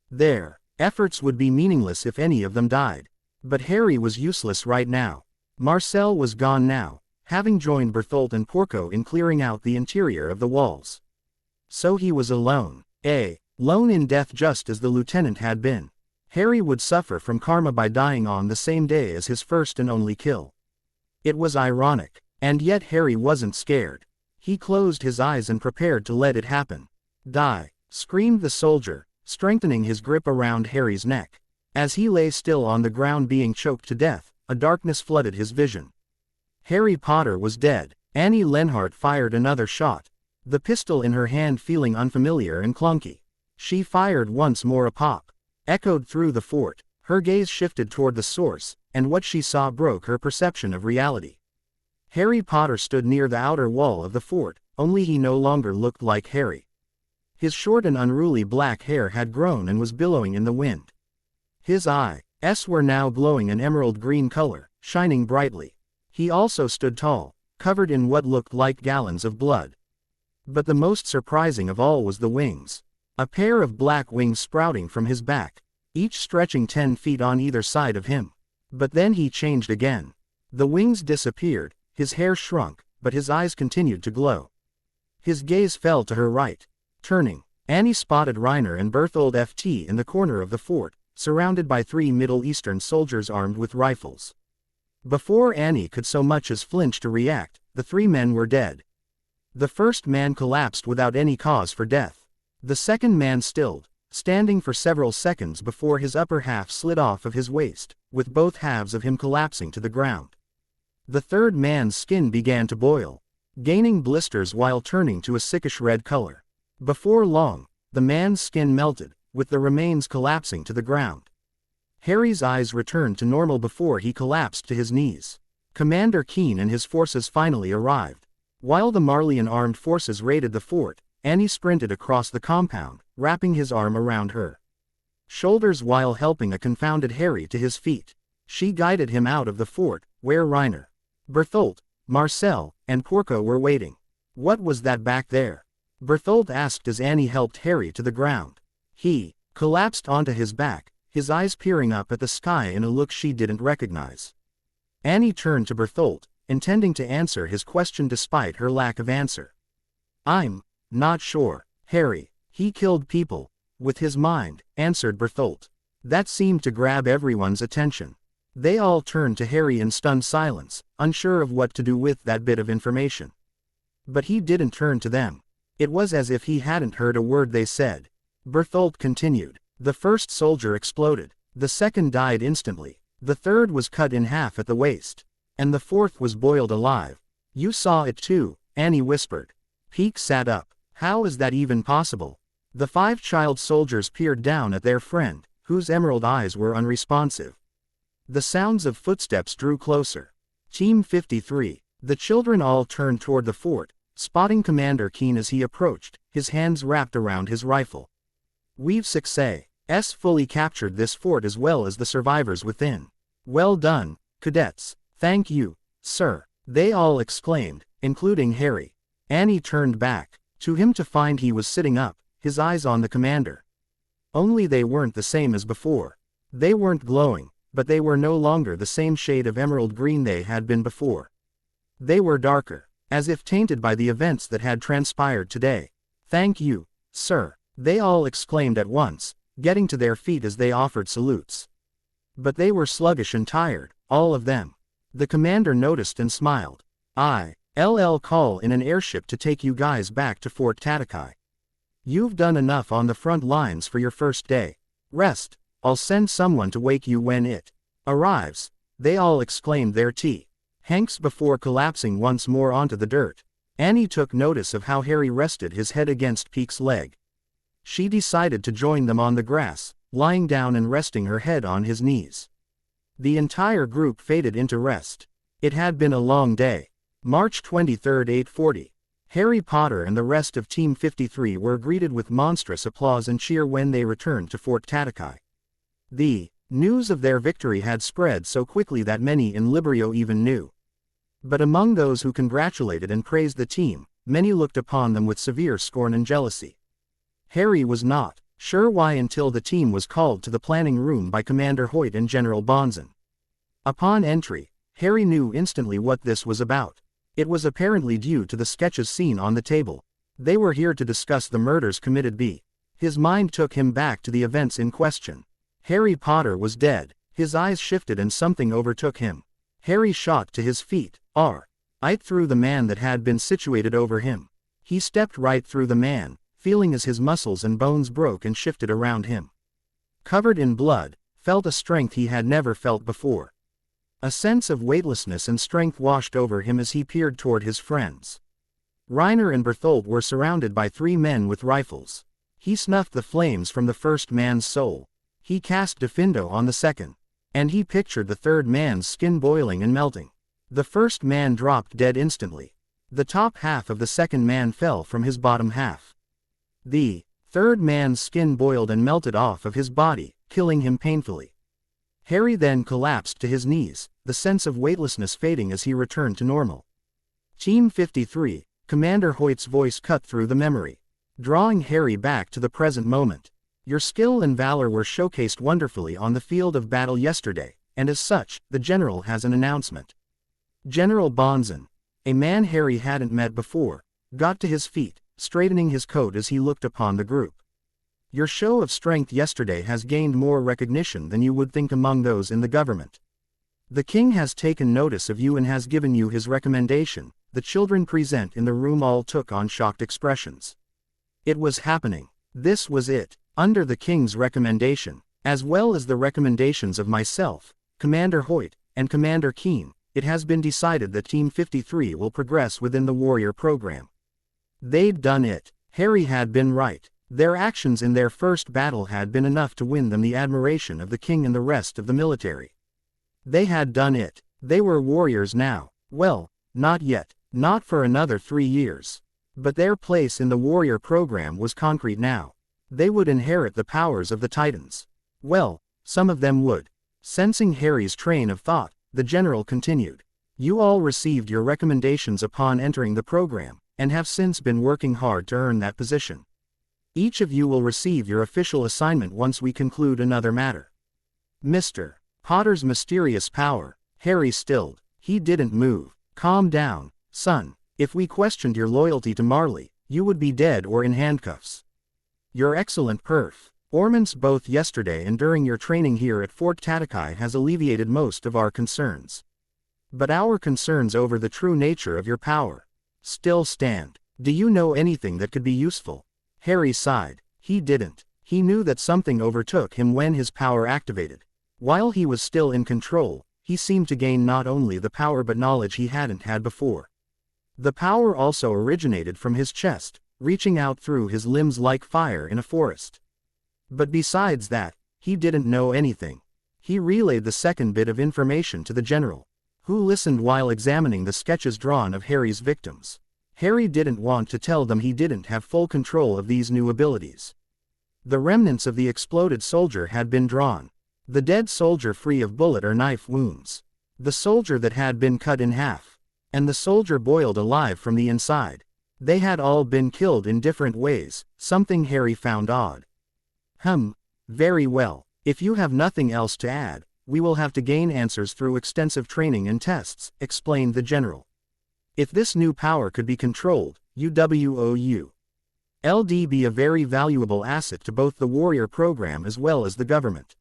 A: Their efforts would be meaningless if any of them died. But Harry was useless right now. Marcel was gone now, having joined Berthold and Porco in clearing out the interior of the walls. So he was alone. Alone in death, just as the lieutenant had been. Harry would suffer from karma by dying on the same day as his first and only kill. It was ironic, and yet Harry wasn't scared. He closed his eyes and prepared to let it happen. Die, screamed the soldier, strengthening his grip around Harry's neck. As he lay still on the ground being choked to death, a darkness flooded his vision. Harry Potter was dead. Annie Lenhart fired another shot, the pistol in her hand feeling unfamiliar and clunky. She fired once more. A pop echoed through the fort. Her gaze shifted toward the source, and what she saw broke her perception of reality. Harry Potter stood near the outer wall of the fort, only he no longer looked like Harry. His short and unruly black hair had grown and was billowing in the wind. His eyes were now glowing an emerald green color, shining brightly. He also stood tall, covered in what looked like gallons of blood. But the most surprising of all was the wings. A pair of black wings sprouting from his back, each stretching 10 feet on either side of him. But then he changed again. The wings disappeared, his hair shrunk, but his eyes continued to glow. His gaze fell to her right. Turning, Annie spotted Reiner and Berthold FT in the corner of the fort, surrounded by 3 Middle Eastern soldiers armed with rifles. Before Annie could so much as flinch to react, the 3 men were dead. The first man collapsed without any cause for death. The second man stilled, standing for several seconds before his upper half slid off of his waist, with both halves of him collapsing to the ground. The third man's skin began to boil, gaining blisters while turning to a sickish red color. Before long, the man's skin melted, with the remains collapsing to the ground. Harry's eyes returned to normal before he collapsed to his knees. Commander Keen and his forces finally arrived. While the Marleyan armed forces raided the fort, Annie sprinted across the compound, wrapping his arm around her shoulders while helping a confounded Harry to his feet. She guided him out of the fort, where Reiner, Berthold, Marcel, and Porco were waiting. What was that back there? Berthold asked as Annie helped Harry to the ground. He collapsed onto his back, his eyes peering up at the sky in a look she didn't recognize. Annie turned to Berthold, intending to answer his question despite her lack of answer. I'm not sure, Harry. He killed people with his mind, answered Berthold. That seemed to grab everyone's attention. They all turned to Harry in stunned silence, unsure of what to do with that bit of information. But he didn't turn to them. It was as if he hadn't heard a word they said. Berthold continued. The first soldier exploded. The second died instantly. The third was cut in half at the waist. And the fourth was boiled alive. You saw it too, Annie whispered. Peek sat up. How is that even possible? The 5 child soldiers peered down at their friend, whose emerald eyes were unresponsive. The sounds of footsteps drew closer. Team 53. The children all turned toward the fort, spotting Commander Keen as he approached, his hands wrapped around his rifle. We've fully captured this fort as well as the survivors within. Well done, cadets. Thank you, sir, they all exclaimed, including Harry. Annie turned back to him to find he was sitting up, his eyes on the commander. Only they weren't the same as before. They weren't glowing, but they were no longer the same shade of emerald green they had been before. They were darker, as if tainted by the events that had transpired today. Thank you, sir, they all exclaimed at once, getting to their feet as they offered salutes. But they were sluggish and tired, all of them. The commander noticed and smiled. I'll call in an airship to take you guys back to Fort Tatakai. You've done enough on the front lines for your first day. Rest. I'll send someone to wake you when it arrives. They all exclaimed their Hanks before collapsing once more onto the dirt. Annie took notice of how Harry rested his head against Peek's leg. She decided to join them on the grass, lying down and resting her head on his knees. The entire group faded into rest. It had been a long day. March 23, 8:40. Harry Potter and the rest of Team 53 were greeted with monstrous applause and cheer when they returned to Fort Tatakai. The news of their victory had spread so quickly that many in Librio even knew. But among those who congratulated and praised the team, many looked upon them with severe scorn and jealousy. Harry was not sure why until the team was called to the planning room by Commander Hoyt and General Bonzen. Upon entry, Harry knew instantly what this was about. It was apparently due to the sketches seen on the table. They were here to discuss the murders committed by. His mind took him back to the events in question. Harry Potter was dead. His eyes shifted and something overtook him. Harry shot to his feet. Right through the man that had been situated over him. He stepped right through the man, feeling as his muscles and bones broke and shifted around him. Covered in blood, felt a strength he had never felt before. A sense of weightlessness and strength washed over him as he peered toward his friends. Reiner and Berthold were surrounded by 3 men with rifles. He snuffed the flames from the first man's soul. He cast Defindo on the second. And he pictured the third man's skin boiling and melting. The first man dropped dead instantly. The top half of the second man fell from his bottom half. The third man's skin boiled and melted off of his body, killing him painfully. Harry then collapsed to his knees, the sense of weightlessness fading as he returned to normal. Team 53, Commander Hoyt's voice cut through the memory, drawing Harry back to the present moment. Your skill and valor were showcased wonderfully on the field of battle yesterday, and as such, the general has an announcement. General Bonzen, a man Harry hadn't met before, got to his feet, straightening his coat as he looked upon the group. Your show of strength yesterday has gained more recognition than you would think among those in the government. The king has taken notice of you and has given you his recommendation. The children present in the room all took on shocked expressions. It was happening. This was it. Under the king's recommendation, as well as the recommendations of myself, Commander Hoyt, and Commander Keen, it has been decided that Team 53 will progress within the warrior program. They'd done it. Harry had been right. Their actions in their first battle had been enough to win them the admiration of the king and the rest of the military. They had done it. They were warriors now. Well, not yet. Not for another 3 years. But their place in the warrior program was concrete now. They would inherit the powers of the Titans. Well, some of them would. Sensing Harry's train of thought, the general continued. You all received your recommendations upon entering the program, and have since been working hard to earn that position. Each of you will receive your official assignment once we conclude another matter. Mr. Potter's mysterious power. Harry stilled. He didn't move. Calm down, son. If we questioned your loyalty to Marley, you would be dead or in handcuffs. Your excellent performance both yesterday and during your training here at Fort Tatakai has alleviated most of our concerns. But our concerns over the true nature of your power still stand. Do you know anything that could be useful? Harry sighed. He didn't. He knew that something overtook him when his power activated. While he was still in control, he seemed to gain not only the power but knowledge he hadn't had before. The power also originated from his chest, reaching out through his limbs like fire in a forest. But besides that, he didn't know anything. He relayed the second bit of information to the general, who listened while examining the sketches drawn of Harry's victims. Harry didn't want to tell them he didn't have full control of these new abilities. The remnants of the exploded soldier had been drawn. The dead soldier free of bullet or knife wounds. The soldier that had been cut in half. And the soldier boiled alive from the inside. They had all been killed in different ways, something Harry found odd. Very well. If you have nothing else to add, we will have to gain answers through extensive training and tests, explained the general. If this new power could be controlled, UWOU LD be a very valuable asset to both the warrior program as well as the government.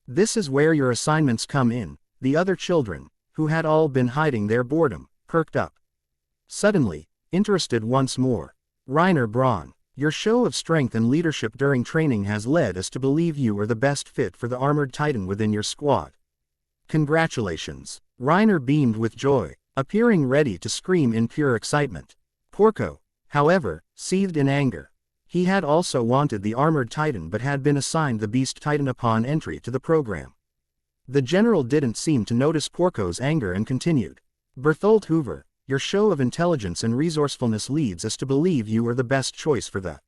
A: This is where your assignments come in. The other children, who had all been hiding their boredom, perked up. Suddenly, interested once more. Reiner Braun, your show of strength and leadership during training has led us to believe you are the best fit for the armored titan within your squad. Congratulations. Reiner beamed with joy, appearing ready to scream in pure excitement. Porco, however, seethed in anger. He had also wanted the armored titan but had been assigned the beast titan upon entry to the program. The general didn't seem to notice Porco's anger and continued. Berthold Hoover, your show of intelligence and resourcefulness leads us to believe you are the best choice for the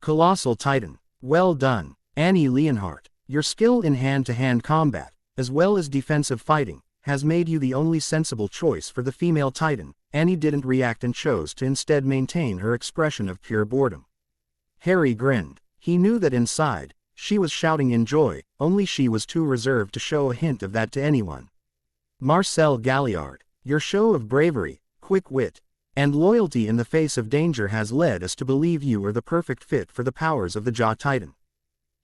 A: Colossal Titan. Well done, Annie Leonhardt. Your skill in hand-to-hand combat, as well as defensive fighting, has made you the only sensible choice for the female Titan. Annie didn't react and chose to instead maintain her expression of pure boredom. Harry grinned. He knew that inside, she was shouting in joy, only she was too reserved to show a hint of that to anyone. Marcel Galliard, your show of bravery, quick wit, and loyalty in the face of danger has led us to believe you are the perfect fit for the powers of the Jaw Titan.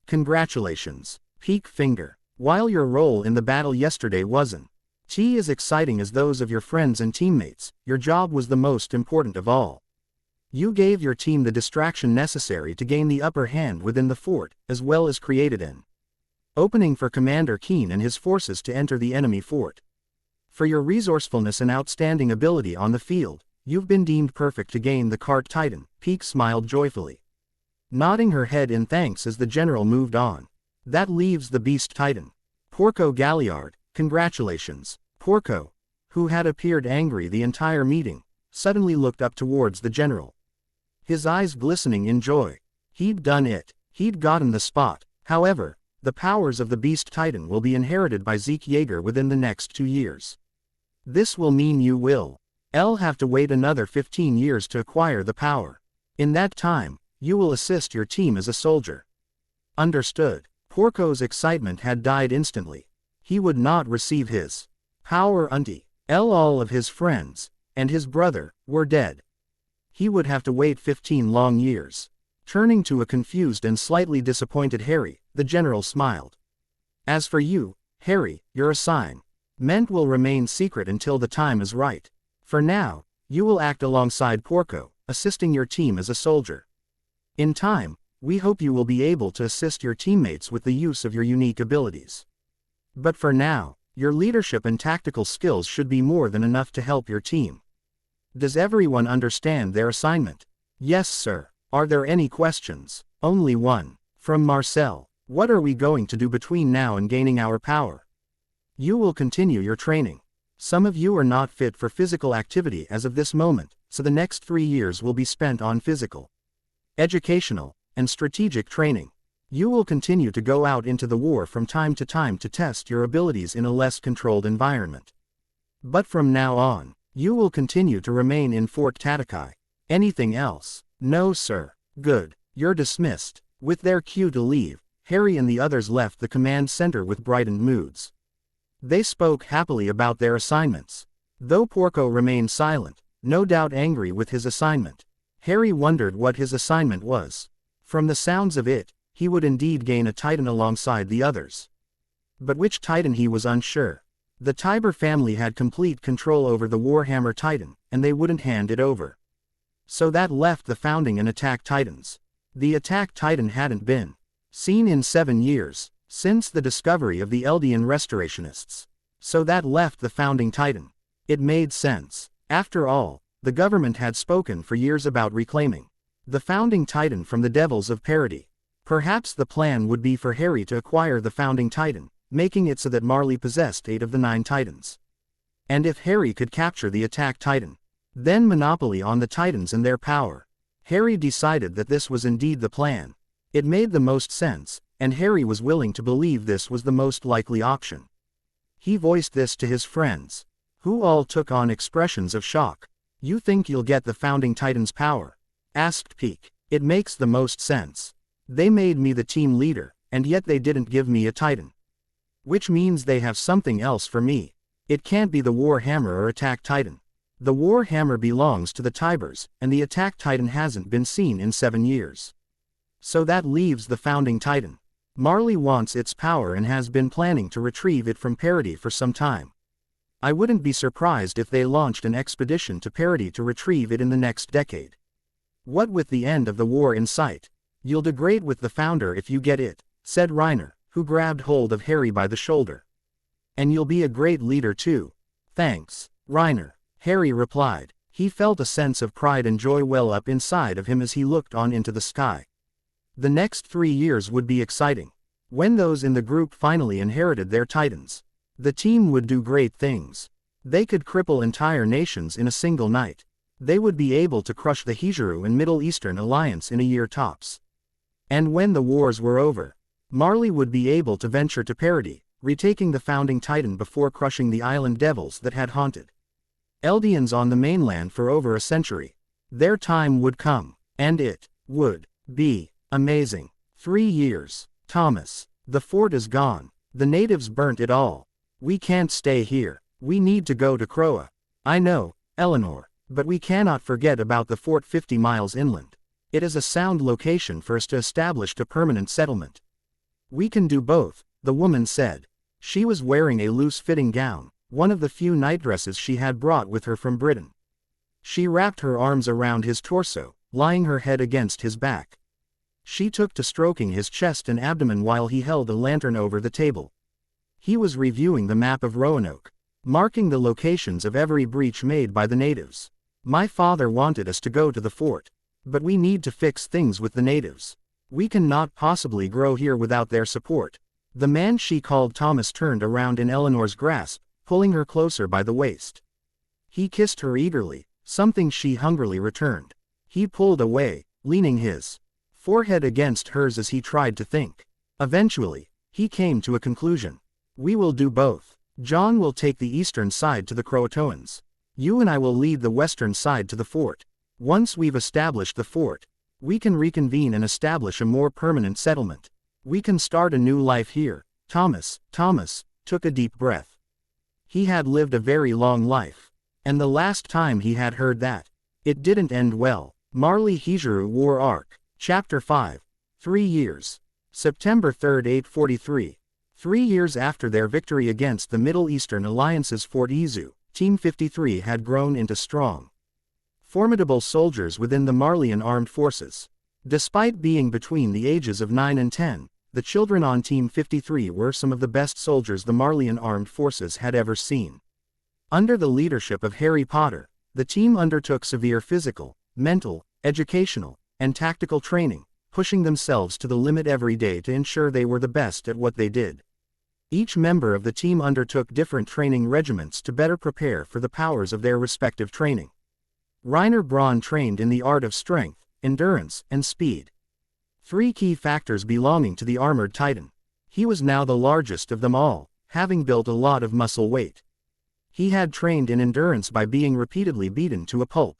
A: Congratulations. Peak finger. While your role in the battle yesterday wasn't as exciting as those of your friends and teammates, your job was the most important of all. You gave your team the distraction necessary to gain the upper hand within the fort, as well as created an opening for Commander Keen and his forces to enter the enemy fort. For your resourcefulness and outstanding ability on the field, you've been deemed perfect to gain the Cart Titan. Peak smiled joyfully, nodding her head in thanks as the general moved on. That leaves the Beast Titan. Porco Galliard, congratulations. Porco, who had appeared angry the entire meeting, suddenly looked up towards the general, his eyes glistening in joy. He'd done it. He'd gotten the spot. However, the powers of the Beast Titan will be inherited by Zeke Yeager within the next 2 years. This will mean you will have to wait another 15 years to acquire the power. In that time, you will assist your team as a soldier. Understood. Porco's excitement had died instantly. He would not receive his power until all of his friends and his brother were dead. He would have to wait 15 long years. Turning to a confused and slightly disappointed Harry, the general smiled. As for you, Harry, your assignment will remain secret until the time is right. For now, you will act alongside Porco, assisting your team as a soldier. In time, we hope you will be able to assist your teammates with the use of your unique abilities. But for now, your leadership and tactical skills should be more than enough to help your team. Does everyone understand their assignment? Yes, sir. Are there any questions? Only one. From Marcel. What are we going to do between now and gaining our power? You will continue your training. Some of you are not fit for physical activity as of this moment, so the next 3 years will be spent on physical, educational, and strategic training. You will continue to go out into the war from time to time to test your abilities in a less controlled environment. But from now on, you will continue to remain in Fort Tatakai. Anything else? No, sir. Good. You're dismissed. With their cue to leave, Harry and the others left the command center with brightened moods. They spoke happily about their assignments. Though Porco remained silent, no doubt angry with his assignment, Harry wondered what his assignment was. From the sounds of it, he would indeed gain a Titan alongside the others. But which Titan he was unsure. The Tiber family had complete control over the Warhammer Titan, and they wouldn't hand it over. So that left the Founding and Attack Titans. The Attack Titan hadn't been seen in 7 years, since the discovery of the Eldian Restorationists. So that left the Founding Titan. It made sense. After all, the government had spoken for years about reclaiming the Founding Titan from the Devils of Parody. Perhaps the plan would be for Harry to acquire the Founding Titan, making it so that Marley possessed 8 of the 9 Titans. And if Harry could capture the Attack Titan, then monopoly on the Titans and their power. Harry decided that this was indeed the plan. It made the most sense, and Harry was willing to believe this was the most likely option. He voiced this to his friends, who all took on expressions of shock. You think you'll get the Founding Titan's power? Asked Peak. It makes the most sense. They made me the team leader, and yet they didn't give me a Titan. Which means they have something else for me. It can't be the Warhammer or Attack Titan. The Warhammer belongs to the Tibers, and the Attack Titan hasn't been seen in 7 years. So that leaves the Founding Titan. Marley wants its power and has been planning to retrieve it from Parody for some time. I wouldn't be surprised if they launched an expedition to Parody to retrieve it in the next decade. What with the end of the war in sight? You'll degrade with the Founder if you get it, said Reiner, who grabbed hold of Harry by the shoulder. And you'll be a great leader too. Thanks, Reiner, Harry replied. He felt a sense of pride and joy well up inside of him as he looked on into the sky. The next 3 years would be exciting. When those in the group finally inherited their Titans, the team would do great things. They could cripple entire nations in a single night. They would be able to crush the Hijru and Middle Eastern alliance in a year tops. And when the wars were over, Marley would be able to venture to Parody, retaking the founding titan before crushing the island devils that had haunted Eldians on the mainland for over a century. Their time would come, and it would be amazing. 3 years. Thomas. The fort is gone. The natives burnt it all. We can't stay here. We need to go to Croa. I know, Eleanor, but we cannot forget about the fort 50 miles inland. It is a sound location for us to establish a permanent settlement. We can do both, the woman said. She was wearing a loose-fitting gown, one of the few nightdresses she had brought with her from Britain. She wrapped her arms around his torso, lying her head against his back. She took to stroking his chest and abdomen while he held a lantern over the table. He was reviewing the map of Roanoke, marking the locations of every breach made by the natives. My father wanted us to go to the fort, but we need to fix things with the natives. We cannot possibly grow here without their support. The man she called Thomas turned around in Eleanor's grasp, pulling her closer by the waist. He kissed her eagerly, something she hungrily returned. He pulled away, leaning his forehead against hers as he tried to think. Eventually, he came to a conclusion. We will do both. John will take the eastern side to the Croatoans. You and I will lead the western side to the fort. Once we've established the fort, we can reconvene and establish a more permanent settlement. We can start a new life here. Thomas took a deep breath. He had lived a very long life. And the last time he had heard that, it didn't end well. Marley Hijru War Arc. Chapter 5. 3 years. September 3, 843. 3 years after their victory against the Middle Eastern Alliance's Fort Izu, Team 53 had grown into strong, formidable soldiers within the Marleyan armed forces. Despite being between the ages of 9 and 10, the children on Team 53 were some of the best soldiers the Marleyan armed forces had ever seen. Under the leadership of Harry Potter, the team undertook severe physical, mental, educational, and tactical training, pushing themselves to the limit every day to ensure they were the best at what they did. Each member of the team undertook different training regiments to better prepare for the powers of their respective training. Rainer Braun trained in the art of strength, endurance, and speed. 3 key factors belonging to the armored titan. He was now the largest of them all, having built a lot of muscle weight. He had trained in endurance by being repeatedly beaten to a pulp,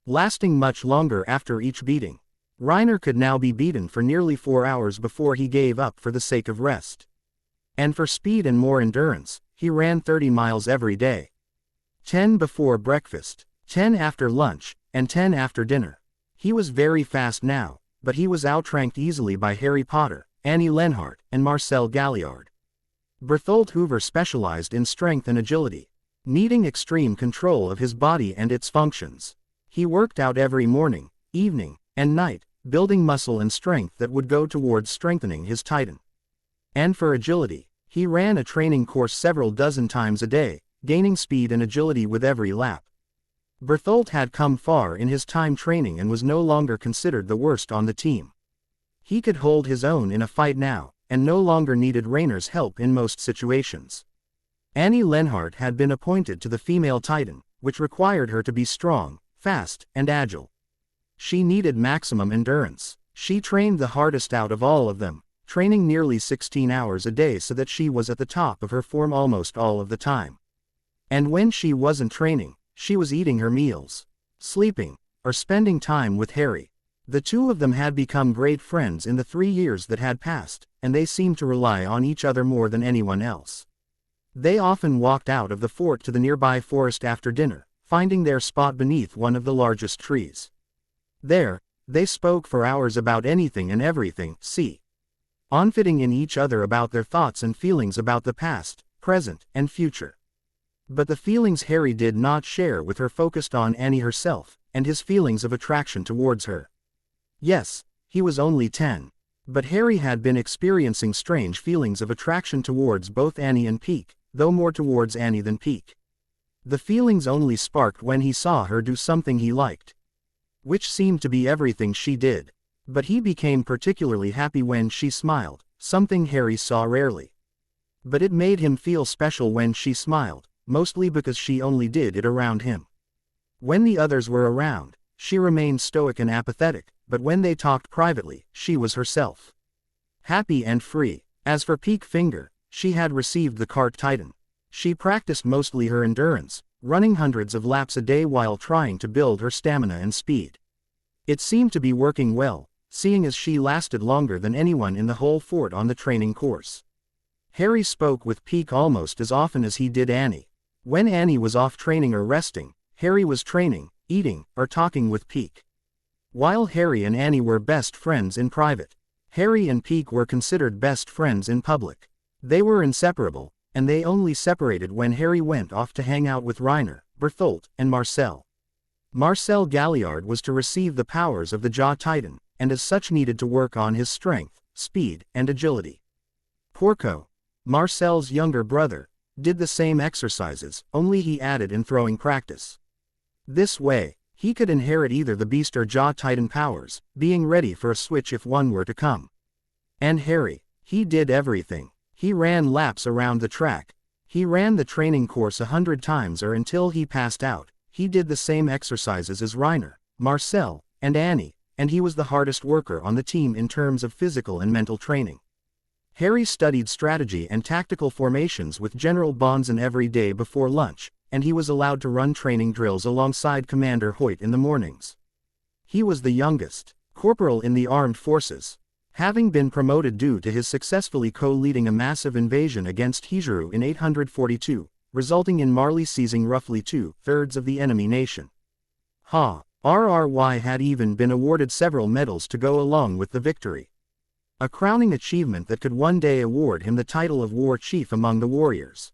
A: lasting much longer after each beating. Rainer could now be beaten for nearly 4 hours before he gave up for the sake of rest. And for speed and more endurance, he ran 30 miles every day. 10 before breakfast, 10 after lunch, and 10 after dinner. He was very fast now, but he was outranked easily by Harry Potter, Annie Lenhart, and Marcel Galliard. Berthold Hoover specialized in strength and agility, needing extreme control of his body and its functions. He worked out every morning, evening, and night, building muscle and strength that would go towards strengthening his titan. And for agility, he ran a training course several dozen times a day, gaining speed and agility with every lap. Berthold had come far in his time training and was no longer considered the worst on the team. He could hold his own in a fight now, and no longer needed Rainer's help in most situations. Annie Lenhart had been appointed to the female titan, which required her to be strong, fast, and agile. She needed maximum endurance. She trained the hardest out of all of them, training nearly 16 hours a day so that she was at the top of her form almost all of the time. And when she wasn't training, she was eating her meals, sleeping, or spending time with Harry. The two of them had become great friends in the 3 years that had passed, and they seemed to rely on each other more than anyone else. They often walked out of the fort to the nearby forest after dinner, finding their spot beneath one of the largest trees. There, they spoke for hours about anything and everything, on-fitting in each other about their thoughts and feelings about the past, present, and future. But the feelings Harry did not share with her focused on Annie herself, and his feelings of attraction towards her. Yes, he was only 10. But Harry had been experiencing strange feelings of attraction towards both Annie and Peek, though more towards Annie than Peek. The feelings only sparked when he saw her do something he liked, which seemed to be everything she did. But he became particularly happy when she smiled, something Harry saw rarely. But it made him feel special when she smiled, mostly because she only did it around him. When the others were around, she remained stoic and apathetic, but when they talked privately, she was herself. Happy and free. As for Peak Finger, she had received the cart titan. She practiced mostly her endurance, running hundreds of laps a day while trying to build her stamina and speed. It seemed to be working well, seeing as she lasted longer than anyone in the whole fort on the training course. Harry spoke with Peak almost as often as he did Annie. When Annie was off training or resting, Harry was training, eating, or talking with Peak. While Harry and Annie were best friends in private, Harry and Peak were considered best friends in public. They were inseparable, and they only separated when Harry went off to hang out with Reiner, Bertholdt, and Marcel. Marcel Galliard was to receive the powers of the Jaw Titan, and as such needed to work on his strength, speed, and agility. Porco, Marcel's younger brother, did the same exercises, only he added in throwing practice. This way, he could inherit either the Beast or Jaw Titan powers, being ready for a switch if one were to come. And Harry, he did everything. He ran laps around the track. He ran the training course 100 times or until he passed out. He did the same exercises as Reiner, Marcel, and Annie, and he was the hardest worker on the team in terms of physical and mental training. Harry studied strategy and tactical formations with General Bonzen every day before lunch, and he was allowed to run training drills alongside Commander Hoyt in the mornings. He was the youngest corporal in the armed forces, having been promoted due to his successfully co-leading a massive invasion against Hijuru in 842, resulting in Marley seizing roughly 2/3 of the enemy nation. RRY had even been awarded several medals to go along with the victory. A crowning achievement that could one day award him the title of War Chief among the warriors.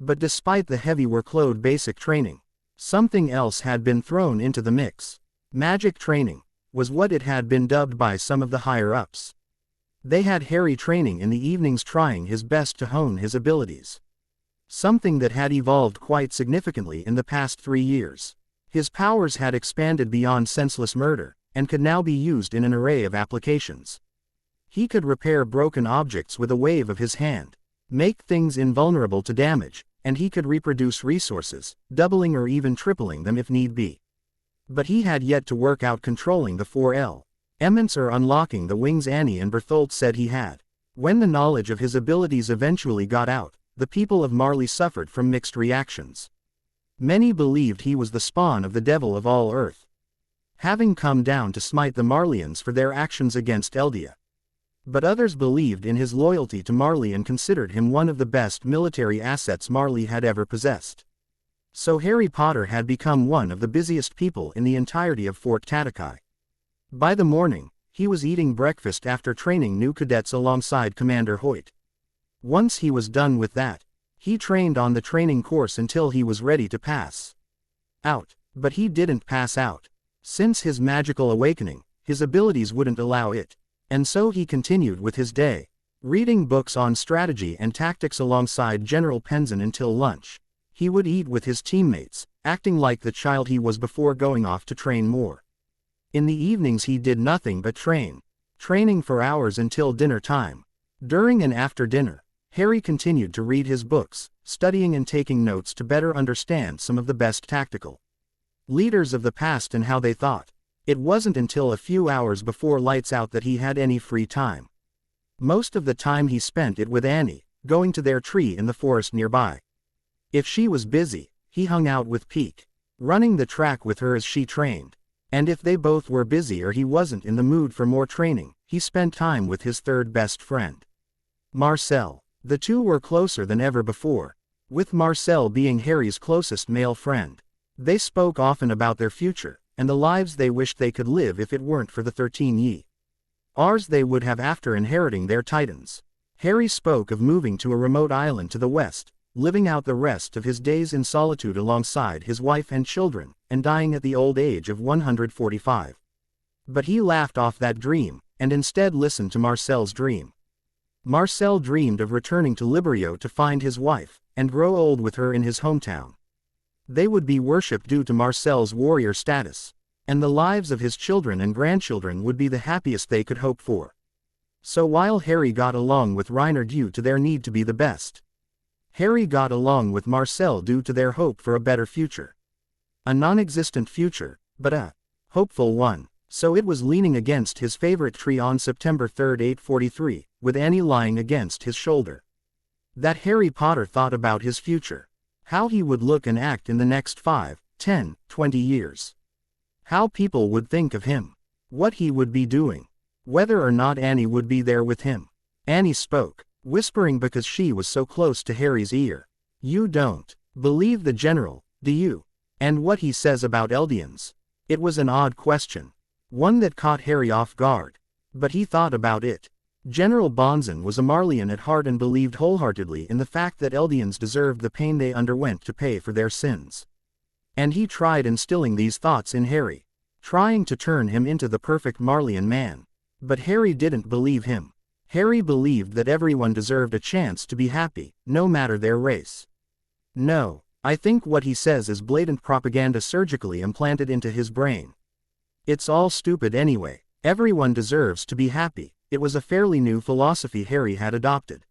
A: But despite the heavy workload basic training, something else had been thrown into the mix. Magic training was what it had been dubbed by some of the higher-ups. They had Harry training in the evenings trying his best to hone his abilities. Something that had evolved quite significantly in the past 3 years. His powers had expanded beyond senseless murder, and could now be used in an array of applications. He could repair broken objects with a wave of his hand, make things invulnerable to damage, and he could reproduce resources, doubling or even tripling them if need be. But he had yet to work out controlling the 4 elements or unlocking the wings Annie and Bertholdt said he had. When the knowledge of his abilities eventually got out, the people of Marley suffered from mixed reactions. Many believed he was the spawn of the devil of all Earth, having come down to smite the Marleyans for their actions against Eldia. But others believed in his loyalty to Marley and considered him one of the best military assets Marley had ever possessed. So Harry Potter had become one of the busiest people in the entirety of Fort Tatakai. By the morning, he was eating breakfast after training new cadets alongside Commander Hoyt. Once he was done with that, he trained on the training course until he was ready to pass out. But he didn't pass out. Since his magical awakening, his abilities wouldn't allow it. And so he continued with his day, reading books on strategy and tactics alongside General Penzin until lunch. He would eat with his teammates, acting like the child he was before going off to train more. In the evenings he did nothing but train, training for hours until dinner time. During and after dinner, Harry continued to read his books, studying and taking notes to better understand some of the best tactical leaders of the past and how they thought. It wasn't until a few hours before lights out that he had any free time. Most of the time he spent it with Annie, going to their tree in the forest nearby. If she was busy, he hung out with Peak, running the track with her as she trained. And if they both were busy or he wasn't in the mood for more training, he spent time with his third best friend, Marcel. The two were closer than ever before, with Marcel being Harry's closest male friend. They spoke often about their future, and the lives they wished they could live if it weren't for the 13 years they would have after inheriting their titans. Harry spoke of moving to a remote island to the west, living out the rest of his days in solitude alongside his wife and children, and dying at the old age of 145. But he laughed off that dream, and instead listened to Marcel's dream. Marcel dreamed of returning to Librio to find his wife, and grow old with her in his hometown. They would be worshipped due to Marcel's warrior status, and the lives of his children and grandchildren would be the happiest they could hope for. So while Harry got along with Reiner due to their need to be the best, Harry got along with Marcel due to their hope for a better future. A non-existent future, but a hopeful one. So it was leaning against his favorite tree on September 3, 843, with Annie lying against his shoulder. That Harry Potter thought about his future. How he would look and act in the next 5, 10, 20 years. How people would think of him. What he would be doing. Whether or not Annie would be there with him. Annie spoke, whispering because she was so close to Harry's ear. You don't believe the general, do you? And what he says about Eldians? It was an odd question. One that caught Harry off guard. But he thought about it. General Bonzen was a Marleyan at heart and believed wholeheartedly in the fact that Eldians deserved the pain they underwent to pay for their sins. And he tried instilling these thoughts in Harry. Trying to turn him into the perfect Marleyan man. But Harry didn't believe him. Harry believed that everyone deserved a chance to be happy, no matter their race. No, I think what he says is blatant propaganda surgically implanted into his brain. It's all stupid anyway. Everyone deserves to be happy. It was a fairly new philosophy Harry had adopted.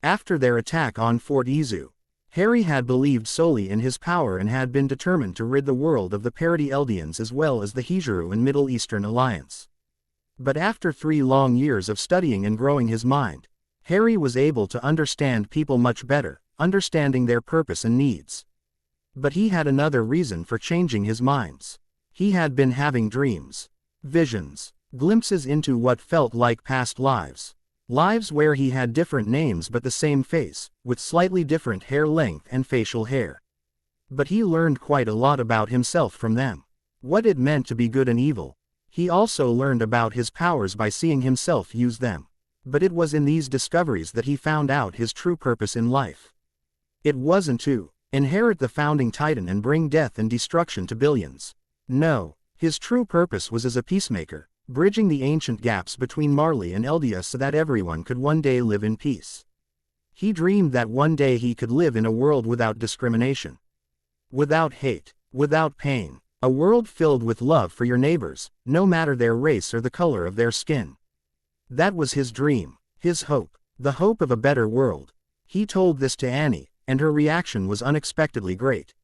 A: After their attack on Fort Izu, Harry had believed solely in his power and had been determined to rid the world of the Parody Eldians as well as the Hijuru and Middle Eastern alliance. But after 3 long years of studying and growing his mind, Harry was able to understand people much better, understanding their purpose and needs. But he had another reason for changing his minds. He had been having dreams, visions, glimpses into what felt like past lives. Lives where he had different names but the same face, with slightly different hair length and facial hair. But he learned quite a lot about himself from them. What it meant to be good and evil. He also learned about his powers by seeing himself use them. But it was in these discoveries that he found out his true purpose in life. It wasn't to inherit the founding titan and bring death and destruction to billions. No, his true purpose was as a peacemaker, bridging the ancient gaps between Marley and Eldia so that everyone could one day live in peace. He dreamed that one day he could live in a world without discrimination. Without hate, without pain. A world filled with love for your neighbors, no matter their race or the color of their skin. That was his dream, his hope, the hope of a better world. He told this to Annie, and her reaction was unexpectedly great.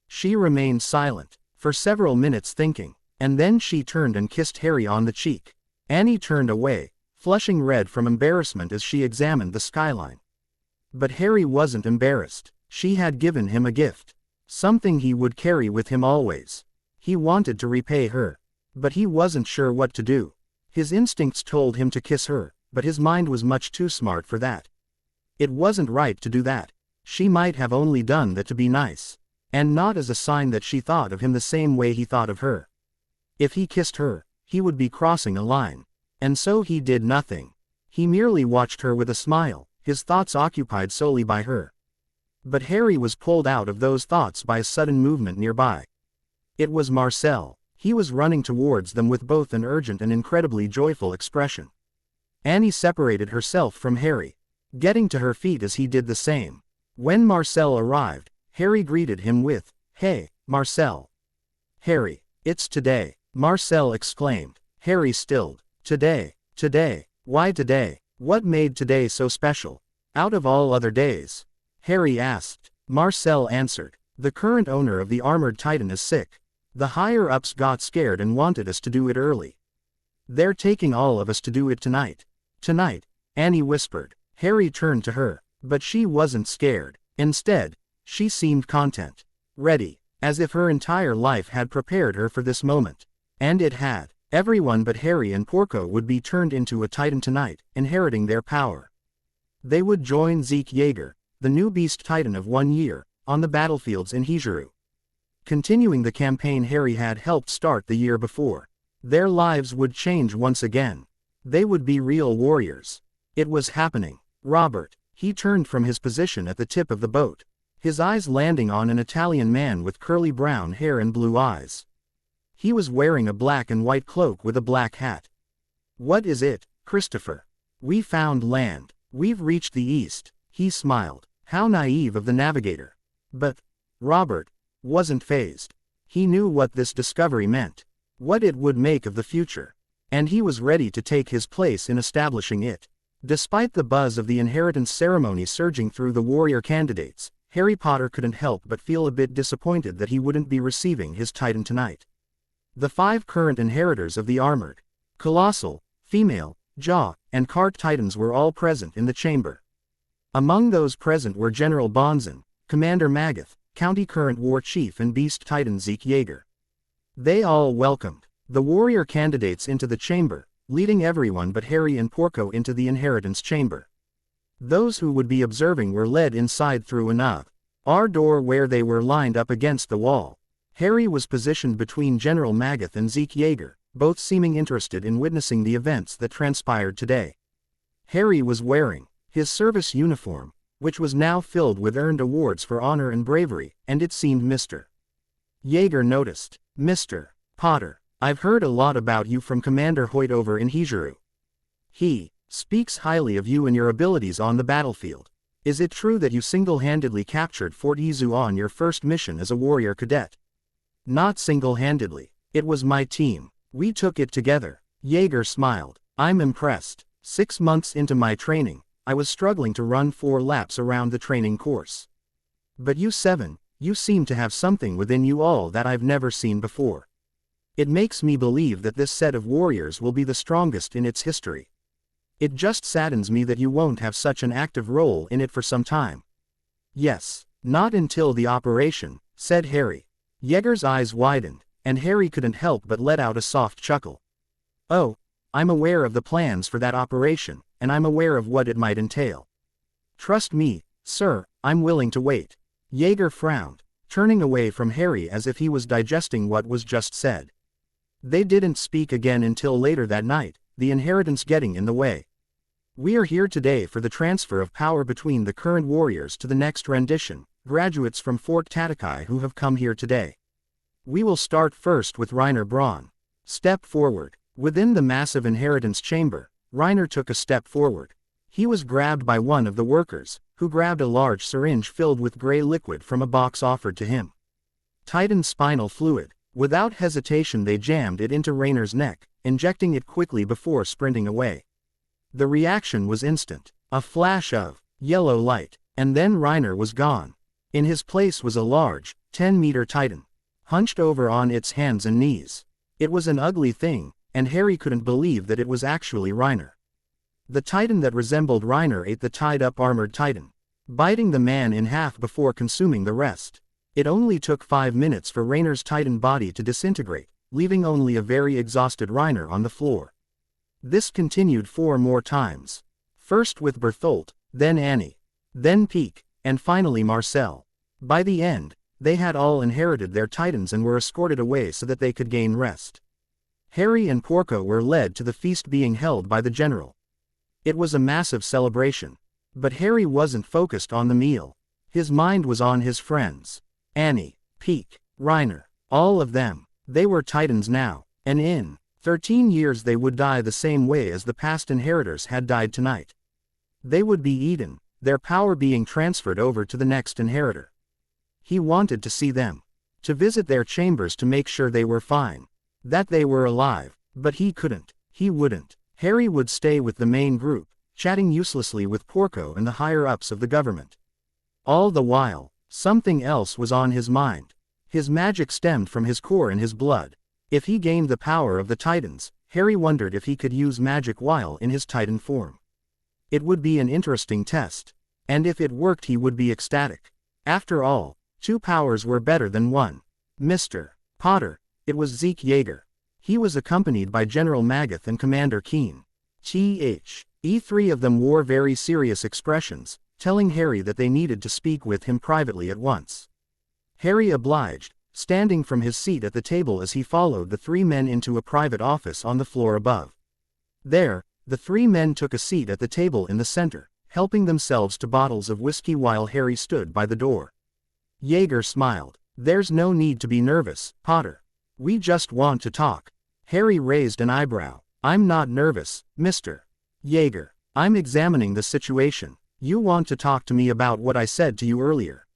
A: She remained silent, for several minutes thinking, and then she turned and kissed Harry on the cheek. Annie turned away, flushing red from embarrassment as she examined the skyline. But Harry wasn't embarrassed. She had given him a gift. Something he would carry with him always. He wanted to repay her. But he wasn't sure what to do. His instincts told him to kiss her, but his mind was much too smart for that. It wasn't right to do that. She might have only done that to be nice. And not as a sign that she thought of him the same way he thought of her. If he kissed her, he would be crossing a line. And so he did nothing. He merely watched her with a smile, his thoughts occupied solely by her. But Harry was pulled out of those thoughts by a sudden movement nearby. It was Marcel. He was running towards them with both an urgent and incredibly joyful expression. Annie separated herself from Harry, getting to her feet as he did the same. When Marcel arrived, Harry greeted him with, "Hey, Marcel." "Harry, it's today," Marcel exclaimed. Harry stilled. "Today, today, why today? What made today so special? Out of all other days?" Harry asked. Marcel answered, "The current owner of the armored titan is sick. The higher-ups got scared and wanted us to do it early. They're taking all of us to do it tonight." "Tonight," Annie whispered. Harry turned to her, but she wasn't scared. Instead, she seemed content, ready, as if her entire life had prepared her for this moment. And it had. Everyone but Harry and Porco would be turned into a titan tonight, inheriting their power. They would join Zeke Yeager, the new beast titan of 1 year, on the battlefields in Hijuru. Continuing the campaign Harry had helped start the year before. Their lives would change once again. They would be real warriors. It was happening. Robert. He turned from his position at the tip of the boat, his eyes landing on an Italian man with curly brown hair and blue eyes. He was wearing a black and white cloak with a black hat. "What is it, Christopher?" "We found land. We've reached the east." He smiled. How naive of the navigator. But Robert wasn't fazed. He knew what this discovery meant, what it would make of the future. And he was ready to take his place in establishing it. Despite the buzz of the inheritance ceremony surging through the warrior candidates, Harry Potter couldn't help but feel a bit disappointed that he wouldn't be receiving his titan tonight. The 5 current inheritors of the armored, colossal, female, jaw, and cart titans were all present in the chamber. Among those present were General Bonzen, Commander Magath, County Current War Chief and Beast Titan Zeke Yeager. They all welcomed the warrior candidates into the chamber, leading everyone but Harry and Porco into the inheritance chamber. Those who would be observing were led inside through an R door where they were lined up against the wall. Harry was positioned between General Magath and Zeke Yeager, both seeming interested in witnessing the events that transpired today. Harry was wearing his service uniform, which was now filled with earned awards for honor and bravery, and it seemed Mr. Yeager noticed. "Mr. Potter, I've heard a lot about you from Commander Hoyt over in Hijiru. He speaks highly of you and your abilities on the battlefield. Is it true that you single-handedly captured Fort Izu on your first mission as a warrior cadet?" "Not single-handedly. It was my team. We took it together." Yeager smiled. "I'm impressed. 6 months into my training, I was struggling to run 4 laps around the training course. But you 7, you seem to have something within you all that I've never seen before. It makes me believe that this set of warriors will be the strongest in its history. It just saddens me that you won't have such an active role in it for some time." "Yes, not until the operation," said Harry. Yeager's eyes widened, and Harry couldn't help but let out a soft chuckle. "Oh, I'm aware of the plans for that operation, and I'm aware of what it might entail. Trust me, sir, I'm willing to wait." Yeager frowned, turning away from Harry as if he was digesting what was just said. They didn't speak again until later that night, the inheritance getting in the way. "We are here today for the transfer of power between the current warriors to the next rendition, graduates from Fort Tatakai who have come here today. We will start first with Reiner Braun. Step forward." Within the massive inheritance chamber, Reiner took a step forward. He was grabbed by one of the workers, who grabbed a large syringe filled with gray liquid from a box offered to him. Titan spinal fluid. Without hesitation they jammed it into Reiner's neck, injecting it quickly before sprinting away. The reaction was instant. A flash of yellow light, and then Reiner was gone. In his place was a large, 10-meter Titan, hunched over on its hands and knees. It was an ugly thing, and Harry couldn't believe that it was actually Reiner. The Titan that resembled Reiner ate the tied-up armored Titan, biting the man in half before consuming the rest. It only took 5 minutes for Reiner's Titan body to disintegrate, leaving only a very exhausted Reiner on the floor. This continued 4 more times. First with Berthold, then Annie, then Peek, and finally Marcel. By the end, they had all inherited their Titans and were escorted away so that they could gain rest. Harry and Porco were led to the feast being held by the general. It was a massive celebration. But Harry wasn't focused on the meal. His mind was on his friends. Annie, Peek, Reiner, all of them. They were Titans now, and in 13 years they would die the same way as the past inheritors had died tonight. They would be eaten, their power being transferred over to the next inheritor. He wanted to see them, to visit their chambers to make sure they were fine, that they were alive, but he couldn't, he wouldn't. Harry would stay with the main group, chatting uselessly with Porco and the higher-ups of the government. All the while, something else was on his mind. His magic stemmed from his core and his blood. If he gained the power of the Titans, Harry wondered if he could use magic while in his Titan form. It would be an interesting test. And if it worked he would be ecstatic. After all, 2 powers were better than 1. Mr. Potter, it was Zeke Yeager. He was accompanied by General Magath and Commander Keen. E3 of them wore very serious expressions, telling Harry that they needed to speak with him privately at once. Harry obliged, standing from his seat at the table as he followed the 3 men into a private office on the floor above. There, the 3 men took a seat at the table in the center, helping themselves to bottles of whiskey while Harry stood by the door. Yeager smiled. "There's no need to be nervous, Potter. We just want to talk." Harry raised an eyebrow. "I'm not nervous, Mr. Yeager. I'm examining the situation. You want to talk to me about what I said to you earlier?"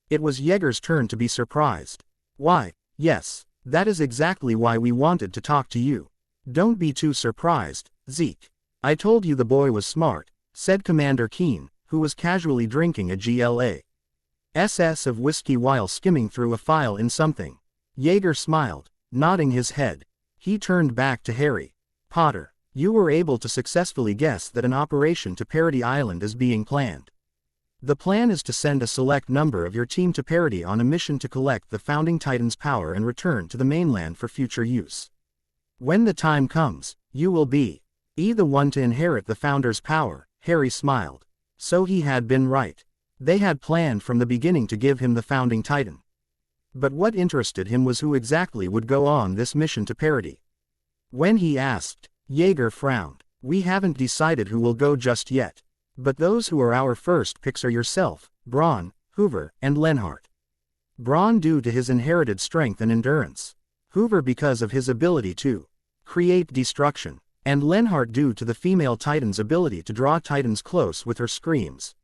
A: It was Yeager's turn to be surprised. "Why, yes, that is exactly why we wanted to talk to you. Don't be too surprised, Zeke. I told you the boy was smart, said Commander Keen, who was casually drinking a glass of whiskey while skimming through a file in something. Jaeger smiled, nodding his head. He turned back to Harry. Potter, you were able to successfully guess that an operation to Parody Island is being planned. The plan is to send a select number of your team to Parody on a mission to collect the Founding Titan's power and return to the mainland for future use. When the time comes, you will be the one to inherit the Founder's power. Harry smiled. So he had been right. They had planned from the beginning to give him the Founding Titan. But what interested him was who exactly would go on this mission to Parody. When he asked, Jaeger frowned. We haven't decided who will go just yet. But those who are our first picks are yourself, Braun, Hoover, and Lenhart. Braun due to his inherited strength and endurance. Hoover because of his ability to create destruction. And Lenhart due to the female Titan's ability to draw Titans close with her screams.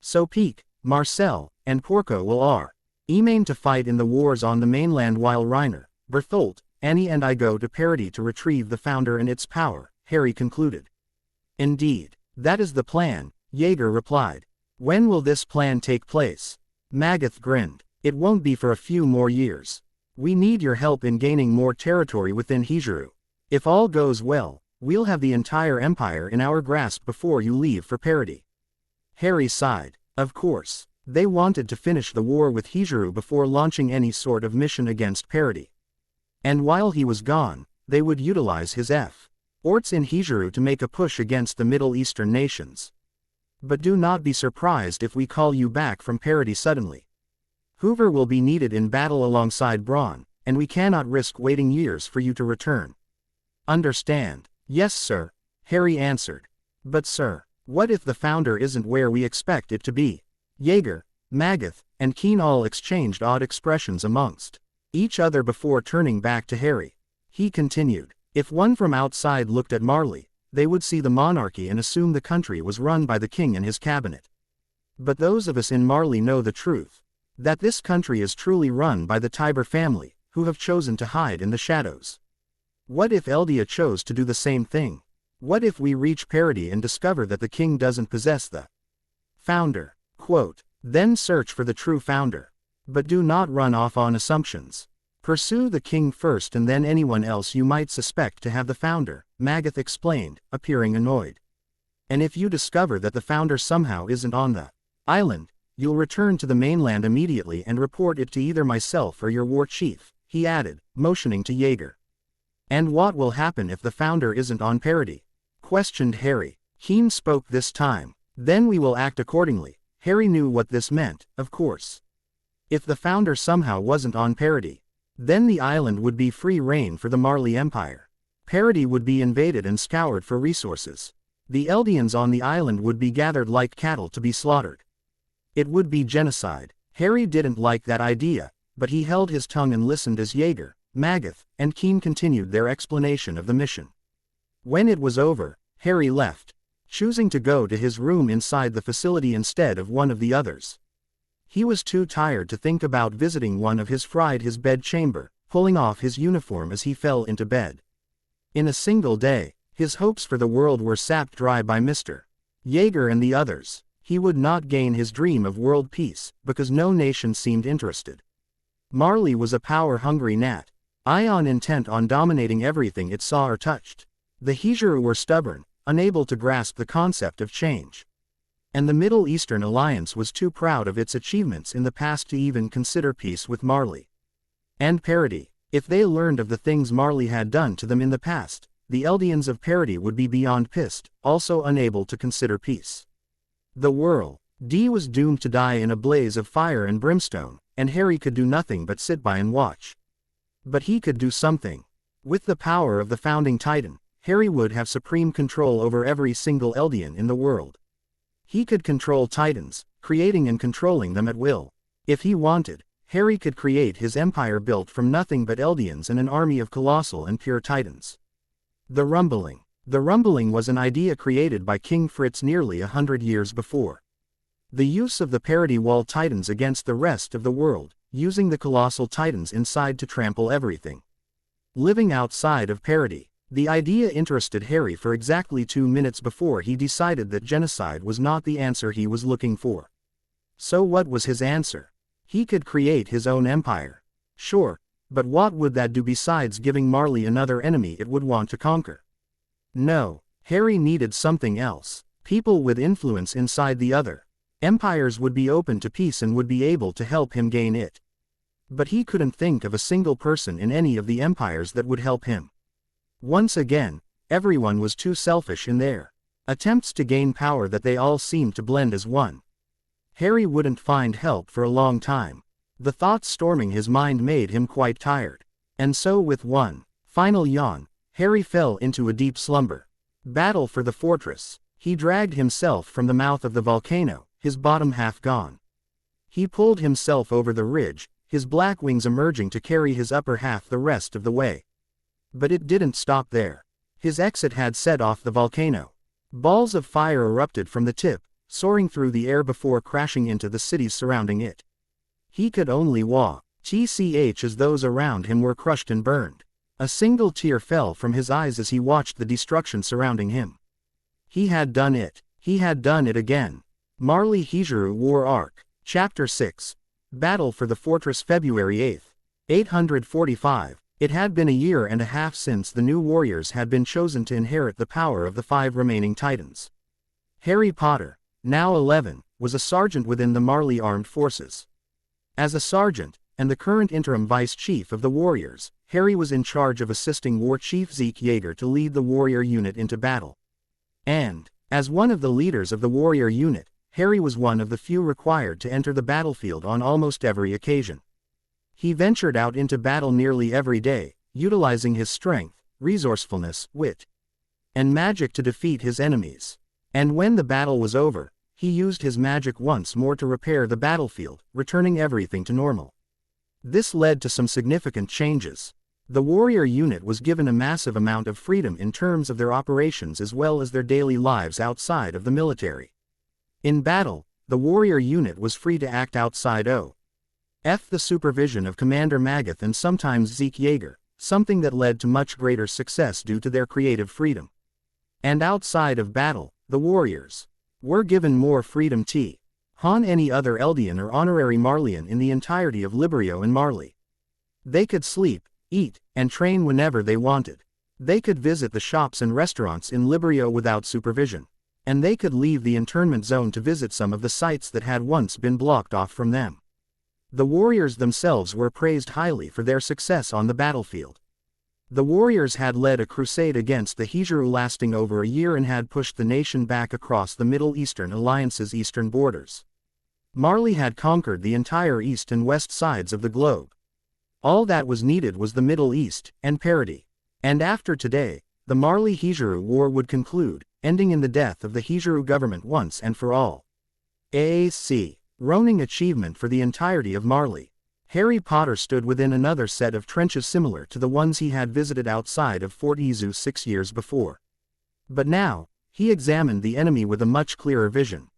A: So Peak, Marcel, and Porco will remain to fight in the wars on the mainland while Reiner, Bertholdt, Annie and I go to Parody to retrieve the Founder and its power, Harry concluded. Indeed, that is the plan, Jaeger replied. When will this plan take place? Magath grinned. It won't be for a few more years. We need your help in gaining more territory within Hijuru. If all goes well, we'll have the entire empire in our grasp before you leave for Parody. Harry sighed. Of course, they wanted to finish the war with Hijuru before launching any sort of mission against Parody. And while he was gone, they would utilize his efforts in Hijuru to make a push against the Middle Eastern nations. But do not be surprised if we call you back from Parody suddenly. Hoover will be needed in battle alongside Braun, and we cannot risk waiting years for you to return. Understand? Yes, sir, Harry answered. But sir, what if the Founder isn't where we expect it to be? Jaeger, Magath, and Keen all exchanged odd expressions amongst each other before turning back to Harry. He continued, if one from outside looked at Marley, they would see the monarchy and assume the country was run by the king and his cabinet. But those of us in Marley know the truth. That this country is truly run by the Tiber family, who have chosen to hide in the shadows. What if Eldia chose to do the same thing? What if we reach Parody and discover that the king doesn't possess the Founder? Quote, then search for the true Founder. But do not run off on assumptions. Pursue the king first and then anyone else you might suspect to have the Founder, Magath explained, appearing annoyed. And if you discover that the Founder somehow isn't on the island, you'll return to the mainland immediately and report it to either myself or your war chief, he added, motioning to Jaeger. And what will happen if the Founder isn't on Parody? Questioned Harry. Keen spoke this time. Then we will act accordingly. Harry knew what this meant, of course. If the Founder somehow wasn't on Parody, then the island would be free reign for the Marley Empire. Parody would be invaded and scoured for resources. The Eldians on the island would be gathered like cattle to be slaughtered. It would be genocide. Harry didn't like that idea, but he held his tongue and listened as Jaeger, Magath, and Keen continued their explanation of the mission. When it was over, Harry left, choosing to go to his room inside the facility instead of one of the others. He was too tired to think about visiting one of his bed chamber, pulling off his uniform as he fell into bed. In a single day, his hopes for the world were sapped dry by Mr. Jaeger and the others. He would not gain his dream of world peace, because no nation seemed interested. Marley was a power-hungry gnat, ion intent on dominating everything it saw or touched. The Hijuru were stubborn, unable to grasp the concept of change. And the Middle Eastern Alliance was too proud of its achievements in the past to even consider peace with Marley. And Parody. If they learned of the things Marley had done to them in the past, the Eldians of Parody would be beyond pissed, also unable to consider peace. The world was doomed to die in a blaze of fire and brimstone, and Harry could do nothing but sit by and watch. But he could do something. With the power of the Founding Titan, Harry would have supreme control over every single Eldian in the world. He could control Titans, creating and controlling them at will. If he wanted, Harry could create his empire built from nothing but Eldians and an army of colossal and pure Titans. The Rumbling. The Rumbling was an idea created by King Fritz nearly 100 years before. The use of the Parody Wall Titans against the rest of the world, using the colossal Titans inside to trample everything living outside of Parody. The idea interested Harry for exactly 2 minutes before he decided that genocide was not the answer he was looking for. So what was his answer? He could create his own empire. Sure, but what would that do besides giving Marley another enemy it would want to conquer? No, Harry needed something else. People with influence inside the other empires would be open to peace and would be able to help him gain it. But he couldn't think of a single person in any of the empires that would help him. Once again, everyone was too selfish in their attempts to gain power that they all seemed to blend as one. Harry wouldn't find help for a long time. The thoughts storming his mind made him quite tired. And so with one final yawn, Harry fell into a deep slumber. Battle for the fortress. He dragged himself from the mouth of the volcano, his bottom half gone. He pulled himself over the ridge, his black wings emerging to carry his upper half the rest of the way. But it didn't stop there. His exit had set off the volcano. Balls of fire erupted from the tip, soaring through the air before crashing into the cities surrounding it. He could only watch as those around him were crushed and burned. A single tear fell from his eyes as he watched the destruction surrounding him. He had done it. He had done it again. Marley Hijuru War Arc. Chapter 6. Battle for the Fortress, February 8, 845. It had been a year and a half since the new warriors had been chosen to inherit the power of the 5 remaining Titans. Harry Potter, now 11, was a sergeant within the Marley Armed Forces. As a sergeant, and the current interim vice chief of the warriors, Harry was in charge of assisting War Chief Zeke Yeager to lead the warrior unit into battle. And, as one of the leaders of the warrior unit, Harry was one of the few required to enter the battlefield on almost every occasion. He ventured out into battle nearly every day, utilizing his strength, resourcefulness, wit, and magic to defeat his enemies. And when the battle was over, he used his magic once more to repair the battlefield, returning everything to normal. This led to some significant changes. The warrior unit was given a massive amount of freedom in terms of their operations as well as their daily lives outside of the military. In battle, the warrior unit was free to act outside the supervision of Commander Magath and sometimes Zeke Yeager, something that led to much greater success due to their creative freedom. And outside of battle, the warriors were given more freedom to harm any other Eldian or honorary Marleyan in the entirety of Librio and Marley. They could sleep, eat, and train whenever they wanted. They could visit the shops and restaurants in Librio without supervision. And they could leave the internment zone to visit some of the sites that had once been blocked off from them. The warriors themselves were praised highly for their success on the battlefield. The warriors had led a crusade against the Hijuru lasting over a year and had pushed the nation back across the Middle Eastern Alliance's eastern borders. Marley had conquered the entire east and west sides of the globe. All that was needed was the Middle East, and Parody. And after today, the Marley Hijuru War would conclude, ending in the death of the Hijuru government once and for all. Roning achievement for the entirety of Marley. Harry Potter stood within another set of trenches similar to the ones he had visited outside of Fort Izu 6 years before. But now, he examined the enemy with a much clearer vision.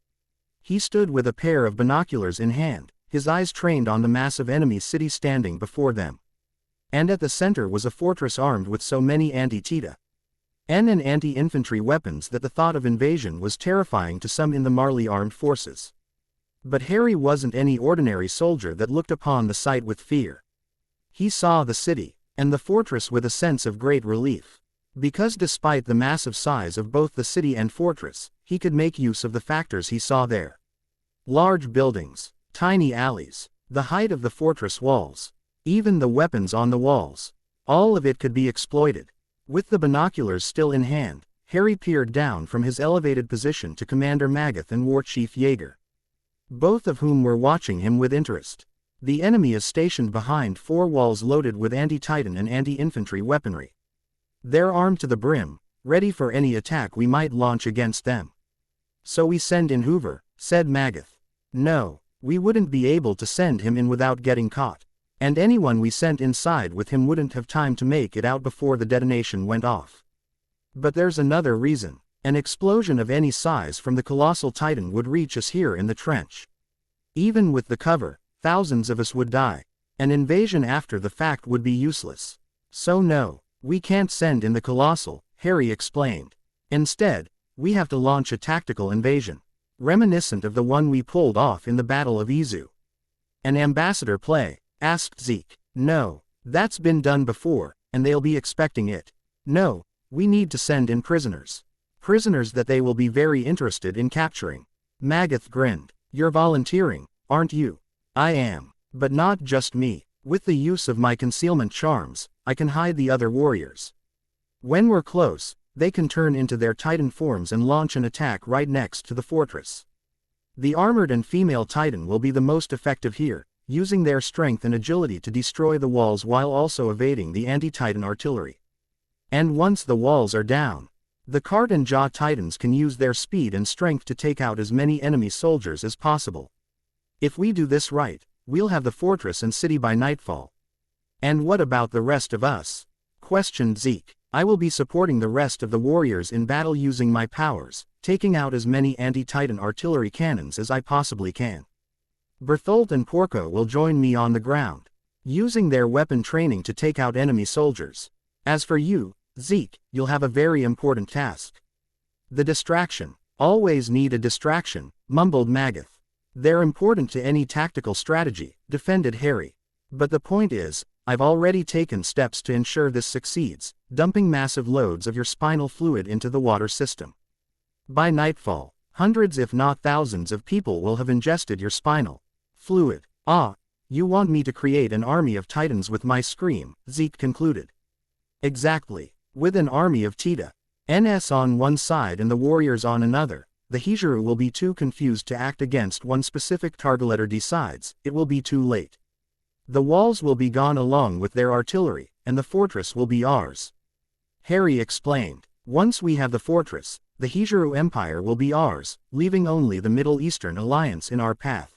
A: He stood with a pair of binoculars in hand, his eyes trained on the massive enemy city standing before them. And at the center was a fortress armed with so many anti-Tita and anti-infantry weapons that the thought of invasion was terrifying to some in the Marley armed forces. But Harry wasn't any ordinary soldier that looked upon the sight with fear. He saw the city and the fortress with a sense of great relief. Because despite the massive size of both the city and fortress, he could make use of the factors he saw there. Large buildings, tiny alleys, the height of the fortress walls, even the weapons on the walls. All of it could be exploited. With the binoculars still in hand, Harry peered down from his elevated position to Commander Magath and War Chief Yeager, both of whom were watching him with interest. The enemy is stationed behind 4 walls loaded with anti-Titan and anti-infantry weaponry. They're armed to the brim, ready for any attack we might launch against them. So we send in Hoover, said Magath. No, we wouldn't be able to send him in without getting caught. And anyone we sent inside with him wouldn't have time to make it out before the detonation went off. But there's another reason. An explosion of any size from the colossal Titan would reach us here in the trench. Even with the cover, thousands of us would die. An invasion after the fact would be useless. So no, We can't send in the Colossal, Harry explained. Instead, we have to launch a tactical invasion, reminiscent of the one we pulled off in the Battle of Izu. An ambassador play? Asked Zeke. No, that's been done before, and they'll be expecting it. No, we need to send in prisoners. Prisoners that they will be very interested in capturing. Magath grinned. You're volunteering, aren't you? I am. But not just me. With the use of my concealment charms, I can hide the other warriors. When we're close, they can turn into their Titan forms and launch an attack right next to the fortress. The armored and female Titan will be the most effective here, using their strength and agility to destroy the walls while also evading the anti-Titan artillery. And once the walls are down, the Cart and Jaw Titans can use their speed and strength to take out as many enemy soldiers as possible. If we do this right, we'll have the fortress and city by nightfall. And what about the rest of us? Questioned Zeke. I will be supporting the rest of the warriors in battle using my powers, taking out as many anti-Titan artillery cannons as I possibly can. Bertholdt and Porco will join me on the ground, using their weapon training to take out enemy soldiers. As for you, Zeke, you'll have a very important task. The distraction. Always need a distraction, mumbled Magath. They're important to any tactical strategy, defended Harry. But the point is, I've already taken steps to ensure this succeeds, dumping massive loads of your spinal fluid into the water system. By nightfall, hundreds if not thousands of people will have ingested your spinal fluid. Ah, you want me to create an army of Titans with my scream, Zeke concluded. Exactly. With an army of Titans on one side and the warriors on another, the Hijuru will be too confused to act against one specific target or decides, it will be too late. The walls will be gone along with their artillery, and the fortress will be ours. Harry explained. Once we have the fortress, the Hijuru Empire will be ours, leaving only the Middle Eastern Alliance in our path.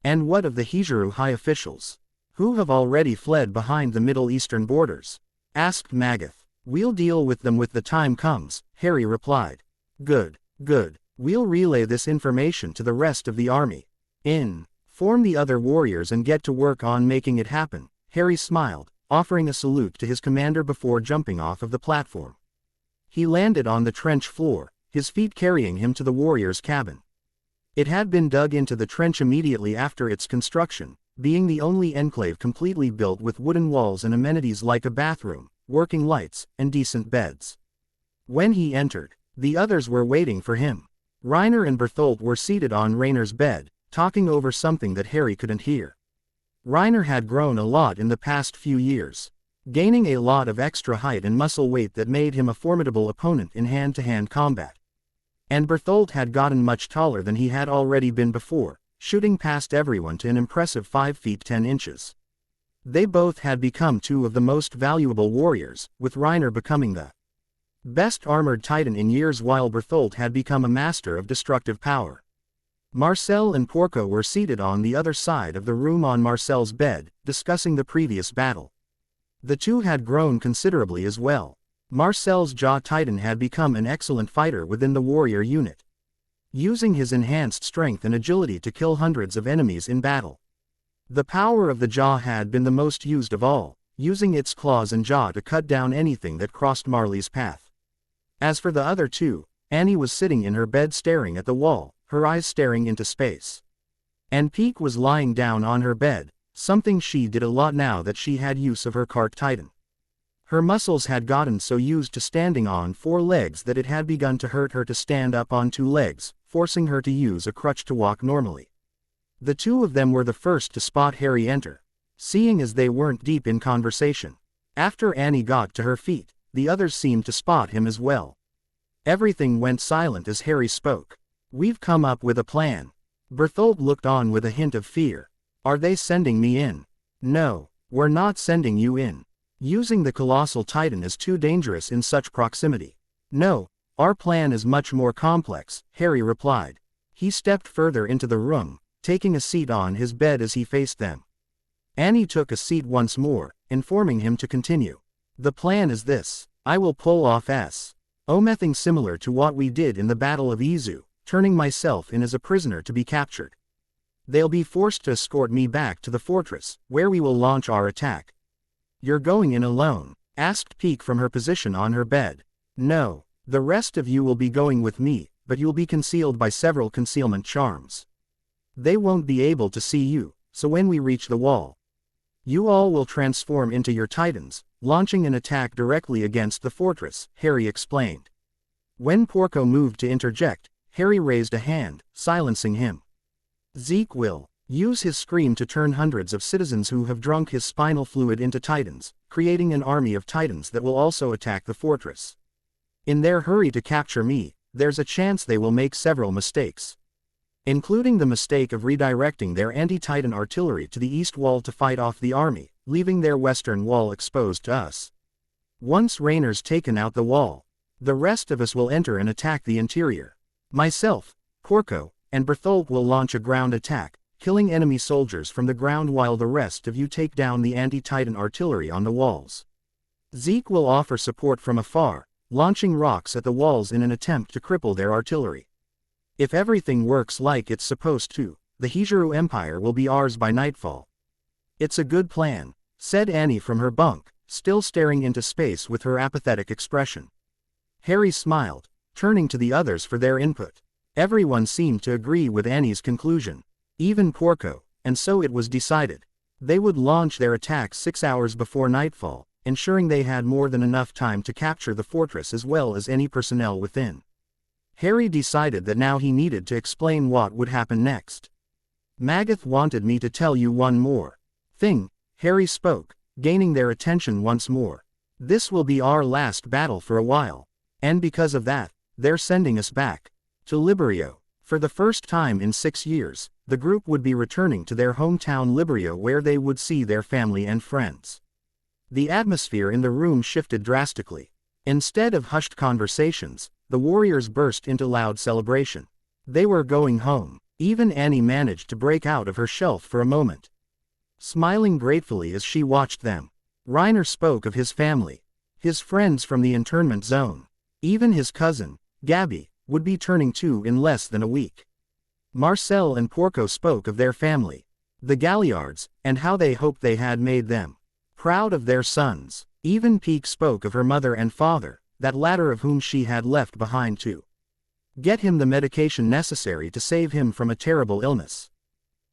A: And what of the Hijuru high officials? Who have already fled behind the Middle Eastern borders? Asked Magath. We'll deal with them when the time comes, Harry replied. Good, good. We'll relay this information to the rest of the army. Inform the other warriors and get to work on making it happen, Harry smiled, offering a salute to his commander before jumping off of the platform. He landed on the trench floor, his feet carrying him to the warrior's cabin. It had been dug into the trench immediately after its construction, being the only enclave completely built with wooden walls and amenities like a bathroom, working lights, and decent beds. When he entered, the others were waiting for him. Reiner and Bertholdt were seated on Rainer's bed, talking over something that Harry couldn't hear. Reiner had grown a lot in the past few years, gaining a lot of extra height and muscle weight that made him a formidable opponent in hand-to-hand combat. And Bertholdt had gotten much taller than he had already been before, shooting past everyone to an impressive 5 feet 10 inches. They both had become two of the most valuable warriors, with Reiner becoming the best armored Titan in years while Bertholdt had become a master of destructive power. Marcel and Porco were seated on the other side of the room on Marcel's bed, discussing the previous battle. The two had grown considerably as well. Marcel's Jaw Titan had become an excellent fighter within the warrior unit, using his enhanced strength and agility to kill hundreds of enemies in battle. The power of the Jaw had been the most used of all, using its claws and jaw to cut down anything that crossed Marley's path. As for the other two, Annie was sitting in her bed staring at the wall, her eyes staring into space. And Peek was lying down on her bed, something she did a lot now that she had use of her Cart Titan. Her muscles had gotten so used to standing on 4 legs that it had begun to hurt her to stand up on 2 legs, forcing her to use a crutch to walk normally. The two of them were the first to spot Harry enter, seeing as they weren't deep in conversation. After Annie got to her feet, the others seemed to spot him as well. Everything went silent as Harry spoke. We've come up with a plan. Bertholdt looked on with a hint of fear. Are they sending me in? No, we're not sending you in. Using the Colossal Titan is too dangerous in such proximity. No, our plan is much more complex, Harry replied. He stepped further into the room, taking a seat on his bed as he faced them. Annie took a seat once more, informing him to continue. The plan is this. I will pull off something similar to what we did in the Battle of Izu, turning myself in as a prisoner to be captured. They'll be forced to escort me back to the fortress, where we will launch our attack. You're going in alone, asked Peek from her position on her bed. No, the rest of you will be going with me, but you'll be concealed by several concealment charms. They won't be able to see you, so when we reach the wall, you all will transform into your titans, launching an attack directly against the fortress, Harry explained. When Porco moved to interject, Harry raised a hand, silencing him. Zeke will use his scream to turn hundreds of citizens who have drunk his spinal fluid into titans, creating an army of titans that will also attack the fortress. In their hurry to capture me, there's a chance they will make several mistakes, including the mistake of redirecting their anti-titan artillery to the east wall to fight off the army, leaving their western wall exposed to us. Once Rainer's taken out the wall, the rest of us will enter and attack the interior. Myself, Porco, and Bertholdt will launch a ground attack, killing enemy soldiers from the ground while the rest of you take down the anti-titan artillery on the walls. Zeke will offer support from afar, launching rocks at the walls in an attempt to cripple their artillery. If everything works like it's supposed to, the Hijiru Empire will be ours by nightfall. It's a good plan, said Annie from her bunk, still staring into space with her apathetic expression. Harry smiled, turning to the others for their input. Everyone seemed to agree with Annie's conclusion. Even Porco, and so it was decided. They would launch their attacks 6 hours before nightfall, ensuring they had more than enough time to capture the fortress as well as any personnel within. Harry decided that now he needed to explain what would happen next. Magath wanted me to tell you one more thing, Harry spoke, gaining their attention once more. This will be our last battle for a while, and because of that, they're sending us back to Librio. For the first time in 6 years, the group would be returning to their hometown Librio where they would see their family and friends. The atmosphere in the room shifted drastically. Instead of hushed conversations, the warriors burst into loud celebration. They were going home. Even Annie managed to break out of her shelf for a moment, smiling gratefully as she watched them. Rainer spoke of his family, his friends from the internment zone. Even his cousin, Gabby, would be turning 2 in less than a week. Marcel and Porco spoke of their family, the Galliards, and how they hoped they had made them proud of their sons. Even Peek spoke of her mother and father, that latter of whom she had left behind to get him the medication necessary to save him from a terrible illness.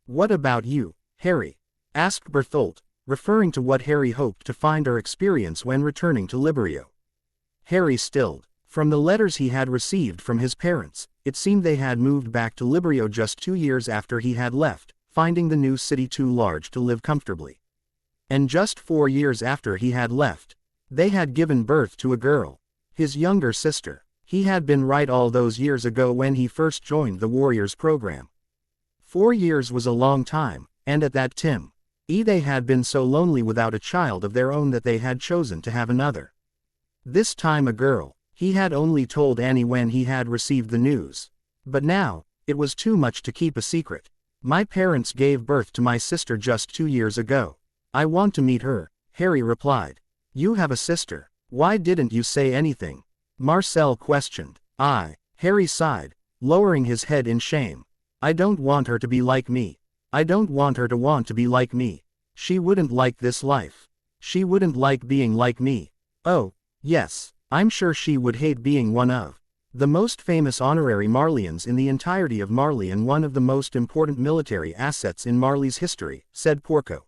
A: What about you, Harry? Asked Bertholdt, referring to what Harry hoped to find or experience when returning to Librio. Harry stilled. From the letters he had received from his parents, it seemed they had moved back to Librio just 2 years after he had left, finding the new city too large to live comfortably. And just 4 years after he had left, they had given birth to a girl, his younger sister. He had been right all those years ago when he first joined the Warriors program. 4 years was a long time, and at that time, they had been so lonely without a child of their own that they had chosen to have another. This time a girl. He had only told Annie when he had received the news. But now, it was too much to keep a secret. My parents gave birth to my sister just 2 years ago. I want to meet her, Harry replied. You have a sister. Why didn't you say anything? Marcel questioned. Harry sighed, lowering his head in shame. I don't want her to be like me. I don't want her to want to be like me. She wouldn't like this life. She wouldn't like being like me. Oh, yes. I'm sure she would hate being one of the most famous honorary Marleyans in the entirety of Marley and one of the most important military assets in Marley's history, said Porco.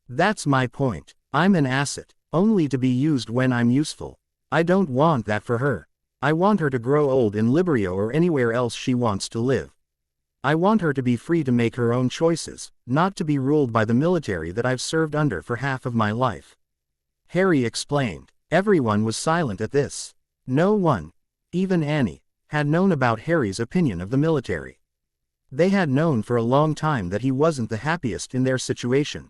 A: That's my point. I'm an asset, only to be used when I'm useful. I don't want that for her. I want her to grow old in Librio or anywhere else she wants to live. I want her to be free to make her own choices, not to be ruled by the military that I've served under for half of my life. Harry explained. Everyone was silent at this. No one, even Annie, had known about Harry's opinion of the military. They had known for a long time that he wasn't the happiest in their situation.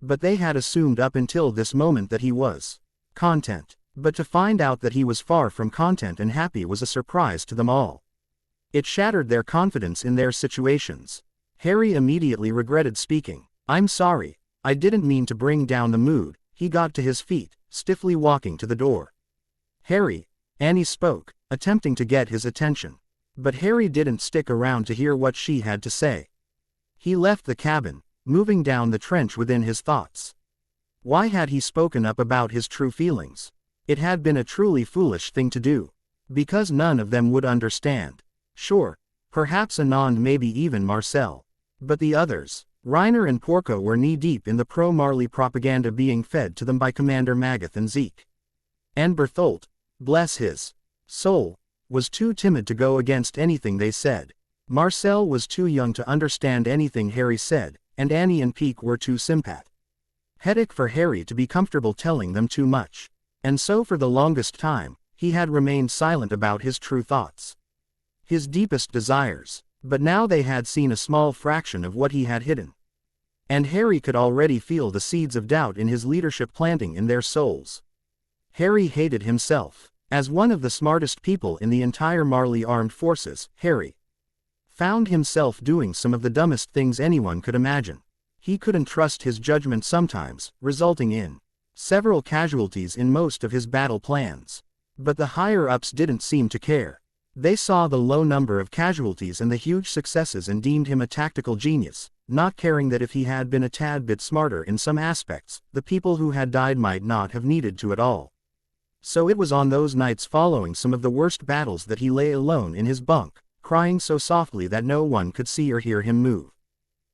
A: But they had assumed up until this moment that he was content. But to find out that he was far from content and happy was a surprise to them all. It shattered their confidence in their situations. Harry immediately regretted speaking. I'm sorry, I didn't mean to bring down the mood. He got to his feet, stiffly walking to the door. Harry, Annie spoke, attempting to get his attention. But Harry didn't stick around to hear what she had to say. He left the cabin, moving down the trench within his thoughts. Why had he spoken up about his true feelings? It had been a truly foolish thing to do. Because none of them would understand. Sure, perhaps Anand, maybe even Marcel. But the others, Reiner and Porco, were knee-deep in the pro-Marley propaganda being fed to them by Commander Magath and Zeke. And Bertholdt, bless his soul, was too timid to go against anything they said. Marcel was too young to understand anything Harry said, and Annie and Peake were too sympathetic for Harry to be comfortable telling them too much. And so for the longest time, he had remained silent about his true thoughts. His deepest desires. But now they had seen a small fraction of what he had hidden. And Harry could already feel the seeds of doubt in his leadership planting in their souls. Harry hated himself. As one of the smartest people in the entire Marley armed forces, Harry found himself doing some of the dumbest things anyone could imagine. He couldn't trust his judgment sometimes, resulting in several casualties in most of his battle plans. But the higher-ups didn't seem to care. They saw the low number of casualties and the huge successes and deemed him a tactical genius, not caring that if he had been a tad bit smarter in some aspects, the people who had died might not have needed to at all. So it was on those nights following some of the worst battles that he lay alone in his bunk, crying so softly that no one could see or hear him move.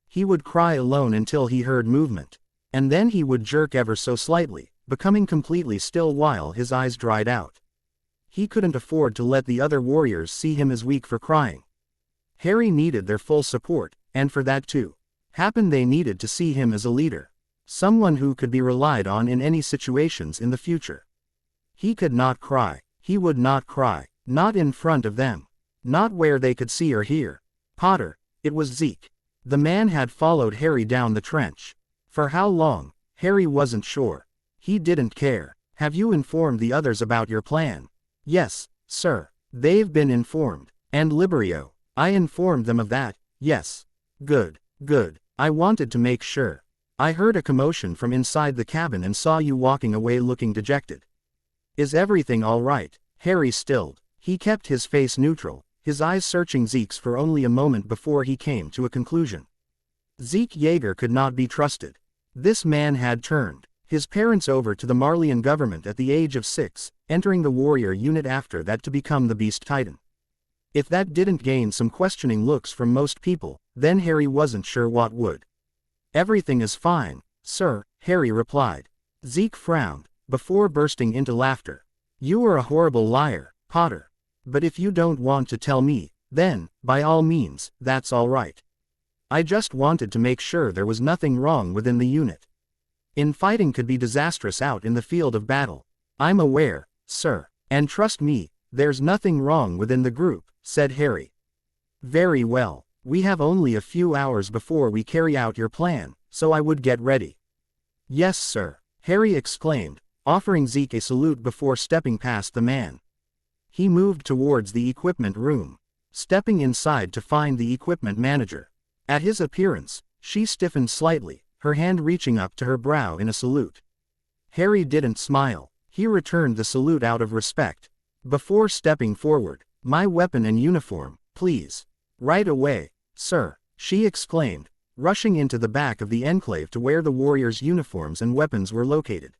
A: He would cry alone until he heard movement. And then he would jerk ever so slightly, becoming completely still while his eyes dried out. He couldn't afford to let the other warriors see him as weak for crying. Harry needed their full support, and for that to happen they needed to see him as a leader. Someone who could be relied on in any situations in the future. He could not cry. He would not cry. Not in front of them. Not where they could see or hear. Potter, it was Zeke. The man had followed Harry down the trench. For how long? Harry wasn't sure. He didn't care. Have you informed the others about your plan? Yes, sir. They've been informed. And Librio. I informed them of that, yes. Good, good. I wanted to make sure. I heard a commotion from inside the cabin and saw you walking away looking dejected. Is everything all right? Harry stilled. He kept his face neutral, his eyes searching Zeke's for only a moment before he came to a conclusion. Zeke Yeager could not be trusted. This man had turned his parents over to the Marleyan government at the age of 6, entering the warrior unit after that to become the Beast Titan. If that didn't gain some questioning looks from most people, then Harry wasn't sure what would. Everything is fine, sir, Harry replied. Zeke frowned, before bursting into laughter. You are a horrible liar, Potter. But if you don't want to tell me, then, by all means, that's all right. I just wanted to make sure there was nothing wrong within the unit. Infighting could be disastrous out in the field of battle. I'm aware, sir. And trust me, there's nothing wrong within the group, said Harry. Very well. We have only a few hours before we carry out your plan, so I would get ready. Yes, sir, Harry exclaimed, offering Zeke a salute before stepping past the man. He moved towards the equipment room, stepping inside to find the equipment manager. At his appearance, she stiffened slightly, her hand reaching up to her brow in a salute. Harry didn't smile. He returned the salute out of respect. Before stepping forward, my weapon and uniform, please. Right away, sir, she exclaimed, rushing into the back of the enclave to where the warriors' uniforms and weapons were located.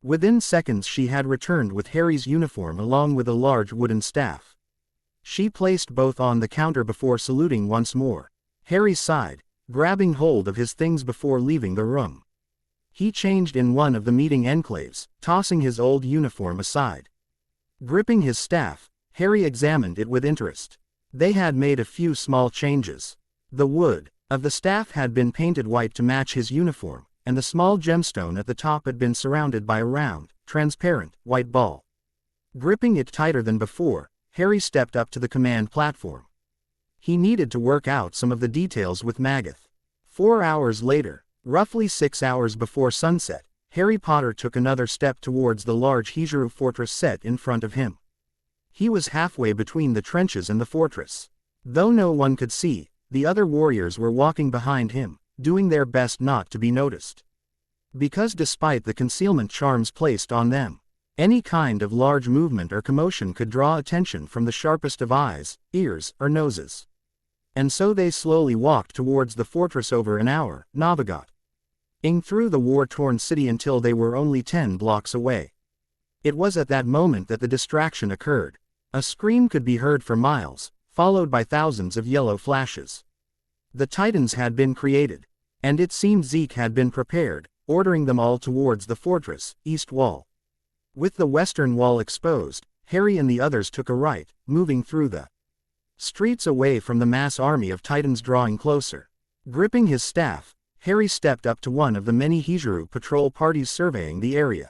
A: Within seconds she had returned with Harry's uniform along with a large wooden staff. She placed both on the counter before saluting once more. Harry sighed, grabbing hold of his things before leaving the room. He changed in one of the meeting enclaves, tossing his old uniform aside. Gripping his staff, Harry examined it with interest. They had made a few small changes. The wood of the staff had been painted white to match his uniform, and the small gemstone at the top had been surrounded by a round, transparent, white ball. Gripping it tighter than before, Harry stepped up to the command platform. He needed to work out some of the details with Magath. 4 hours later, roughly 6 hours before sunset, Harry Potter took another step towards the large Hijuru fortress set in front of him. He was halfway between the trenches and the fortress. Though no one could see, the other warriors were walking behind him, doing their best not to be noticed. Because despite the concealment charms placed on them, any kind of large movement or commotion could draw attention from the sharpest of eyes, ears, or noses. And so they slowly walked towards the fortress over an hour, Navagat. ing through the war-torn city until they were only 10 blocks away. It was at that moment that the distraction occurred. A scream could be heard for miles, followed by thousands of yellow flashes. The Titans had been created, and it seemed Zeke had been prepared, ordering them all towards the fortress, east wall. With the western wall exposed, Harry and the others took a right, moving through the streets away from the mass army of Titans drawing closer. Gripping his staff, Harry stepped up to one of the many Hijuru patrol parties surveying the area.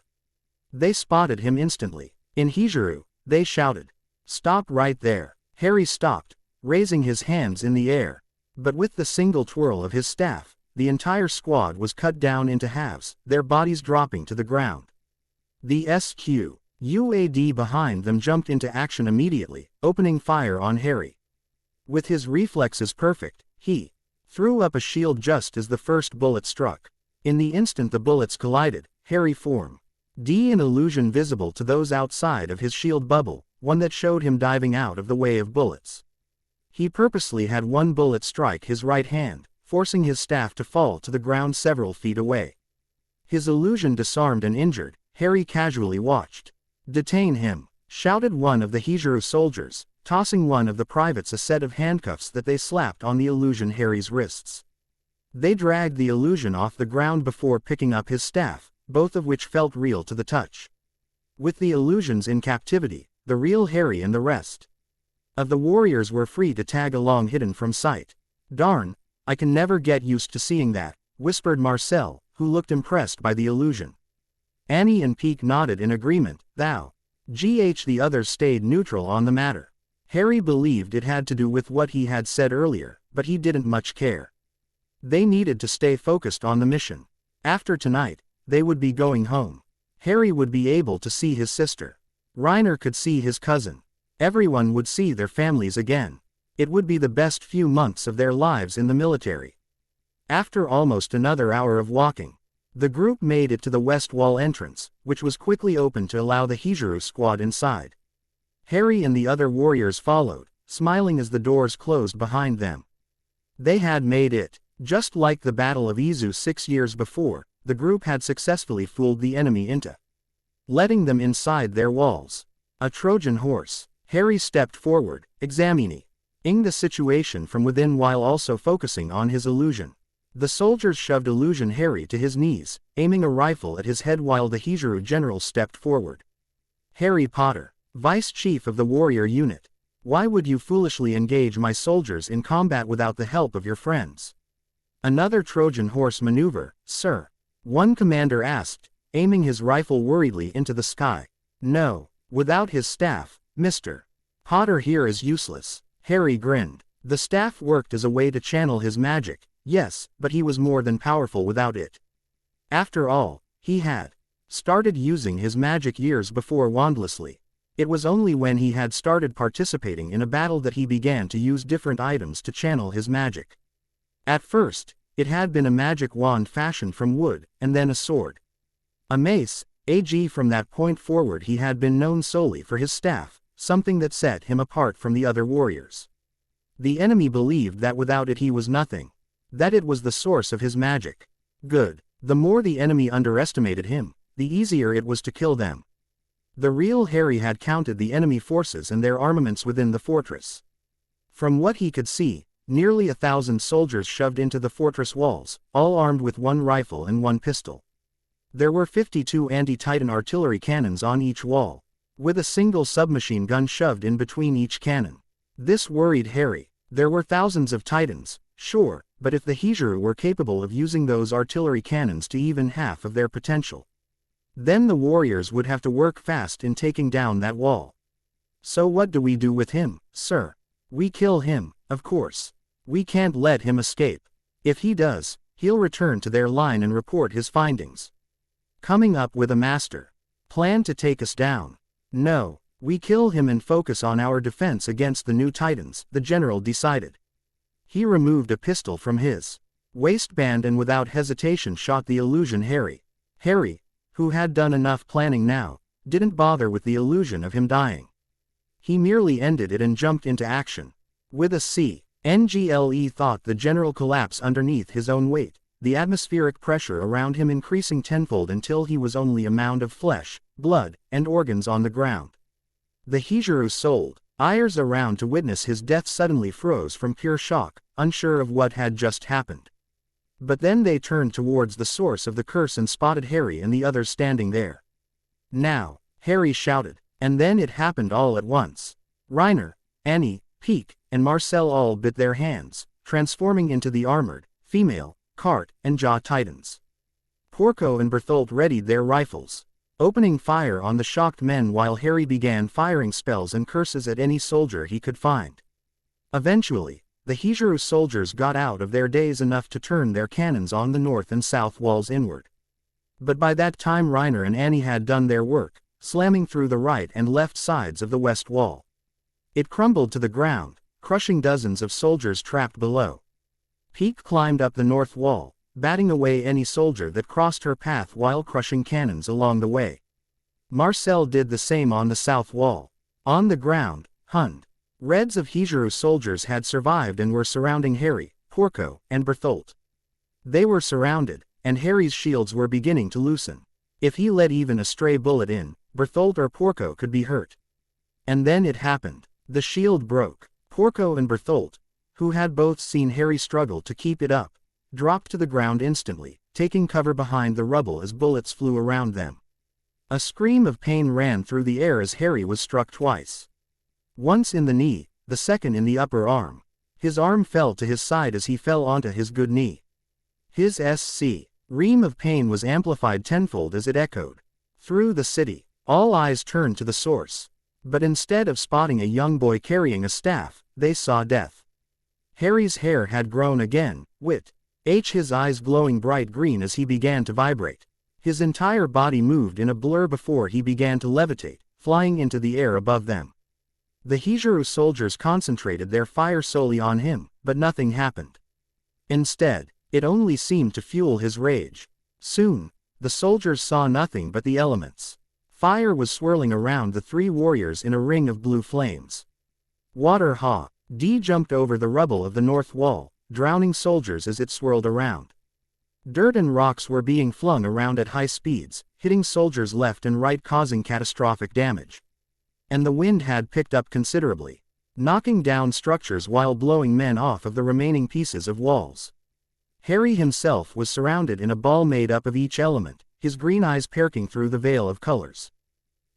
A: They spotted him instantly. In Hijuru, they shouted, "Stop right there." Harry stopped, raising his hands in the air. But with the single twirl of his staff, the entire squad was cut down into halves, their bodies dropping to the ground. The SQ-UAD behind them jumped into action immediately, opening fire on Harry. With his reflexes perfect, he threw up a shield just as the first bullet struck. In the instant the bullets collided, Harry formed an illusion visible to those outside of his shield bubble, one that showed him diving out of the way of bullets. He purposely had one bullet strike his right hand, forcing his staff to fall to the ground several feet away. His illusion disarmed and injured, Harry casually watched. "Detain him," shouted one of the Hijuru soldiers, tossing one of the privates a set of handcuffs that they slapped on the illusion Harry's wrists. They dragged the illusion off the ground before picking up his staff, both of which felt real to the touch. With the illusions in captivity, the real Harry and the rest of the warriors were free to tag along hidden from sight. "Darn, I can never get used to seeing that," whispered Marcel, who looked impressed by the illusion. Annie and Peek nodded in agreement. The others stayed neutral on the matter. Harry believed it had to do with what he had said earlier, but he didn't much care. They needed to stay focused on the mission. After tonight, they would be going home. Harry would be able to see his sister. Reiner could see his cousin. Everyone would see their families again. It would be the best few months of their lives in the military. After almost another hour of walking, the group made it to the west wall entrance, which was quickly opened to allow the Hijuru squad inside. Harry and the other warriors followed, smiling as the doors closed behind them. They had made it. Just like the Battle of Izu 6 years before, the group had successfully fooled the enemy into letting them inside their walls. A Trojan horse. Harry stepped forward, examining the situation from within while also focusing on his illusion. The soldiers shoved illusion Harry to his knees, aiming a rifle at his head while the Hijuru general stepped forward. "Harry Potter, Vice Chief of the warrior unit. Why would you foolishly engage my soldiers in combat without the help of your friends?" "Another Trojan horse maneuver, sir?" one commander asked, aiming his rifle worriedly into the sky. "No, without his staff, Mr. Potter here is useless." Harry grinned. The staff worked as a way to channel his magic, yes, but he was more than powerful without it. After all, he had started using his magic years before wandlessly. It was only when he had started participating in a battle that he began to use different items to channel his magic. At first, it had been a magic wand fashioned from wood, and then a sword. A mace. From that point forward he had been known solely for his staff, something that set him apart from the other warriors. The enemy believed that without it he was nothing. That it was the source of his magic. Good. The more the enemy underestimated him, the easier it was to kill them. The real Harry had counted the enemy forces and their armaments within the fortress. From what he could see, nearly 1,000 soldiers shoved into the fortress walls, all armed with one rifle and one pistol. There were 52 anti-Titan artillery cannons on each wall, with a single submachine gun shoved in between each cannon. This worried Harry. There were thousands of Titans, sure, but if the Hijuru were capable of using those artillery cannons to even half of their potential, then the warriors would have to work fast in taking down that wall. "So what do we do with him, sir?" "We kill him, of course. We can't let him escape. If he does, he'll return to their line and report his findings." "Coming up with a master plan to take us down?" "No, we kill him and focus on our defense against the new Titans," the general decided. He removed a pistol from his waistband and without hesitation shot the illusion Harry. Harry, who had done enough planning now, didn't bother with the illusion of him dying. He merely ended it and jumped into action. With a CNGLE thought the general collapse underneath his own weight, the atmospheric pressure around him increasing tenfold until he was only a mound of flesh, blood, and organs on the ground. The Hijiru sold eyes around to witness his death suddenly froze from pure shock, unsure of what had just happened. But then they turned towards the source of the curse and spotted Harry and the others standing there. Now, Harry shouted, and then it happened all at once. Reiner, Annie, Peek, and Marcel all bit their hands, transforming into the armored, female, Cart, and Jaw Titans. Porco and Berthold readied their rifles, opening fire on the shocked men while Harry began firing spells and curses at any soldier he could find. Eventually, the Hijiru soldiers got out of their daze enough to turn their cannons on the north and south walls inward. But by that time Reiner and Annie had done their work, slamming through the right and left sides of the west wall. It crumbled to the ground, crushing dozens of soldiers trapped below. Peek climbed up the north wall, batting away any soldier that crossed her path while crushing cannons along the way. Marcel did the same on the south wall. On the ground, hundreds of Hijiru soldiers had survived and were surrounding Harry, Porco, and Berthold. They were surrounded, and Harry's shields were beginning to loosen. If he let even a stray bullet in, Berthold or Porco could be hurt. And then it happened. The shield broke. Porco and Berthold, who had both seen Harry struggle to keep it up, dropped to the ground instantly, taking cover behind the rubble as bullets flew around them. A scream of pain ran through the air as Harry was struck twice. Once in the knee, the second in the upper arm. His arm fell to his side as he fell onto his good knee. His scream of pain was amplified tenfold as it echoed through the city. All eyes turned to the source. But instead of spotting a young boy carrying a staff, they saw death. Harry's hair had grown again, his eyes glowing bright green as he began to vibrate. His entire body moved in a blur before he began to levitate, flying into the air above them. The Hijiru soldiers concentrated their fire solely on him, but nothing happened. Instead, it only seemed to fuel his rage. Soon, the soldiers saw nothing but the elements. Fire was swirling around the three warriors in a ring of blue flames. Water D jumped over the rubble of the north wall, drowning soldiers as it swirled around. Dirt and rocks were being flung around at high speeds, hitting soldiers left and right causing catastrophic damage. And the wind had picked up considerably, knocking down structures while blowing men off of the remaining pieces of walls. Harry himself was surrounded in a ball made up of each element, his green eyes perking through the veil of colors.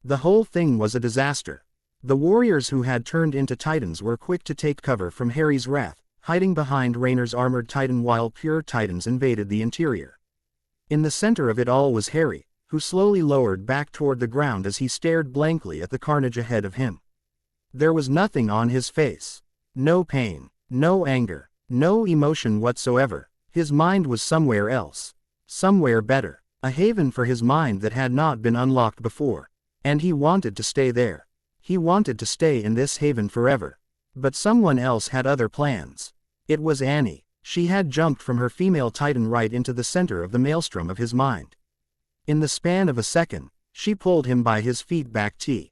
A: The whole thing was a disaster. The warriors who had turned into titans were quick to take cover from Harry's wrath, hiding behind Rainer's armored titan while pure titans invaded the interior. In the center of it all was Harry, who slowly lowered back toward the ground as he stared blankly at the carnage ahead of him. There was nothing on his face. No pain, no anger, no emotion whatsoever. His mind was somewhere else. Somewhere better. A haven for his mind that had not been unlocked before. And he wanted to stay there. He wanted to stay in this haven forever. But someone else had other plans. It was Annie. She had jumped from her female titan right into the center of the maelstrom of his mind. In the span of a second, she pulled him by his feet back to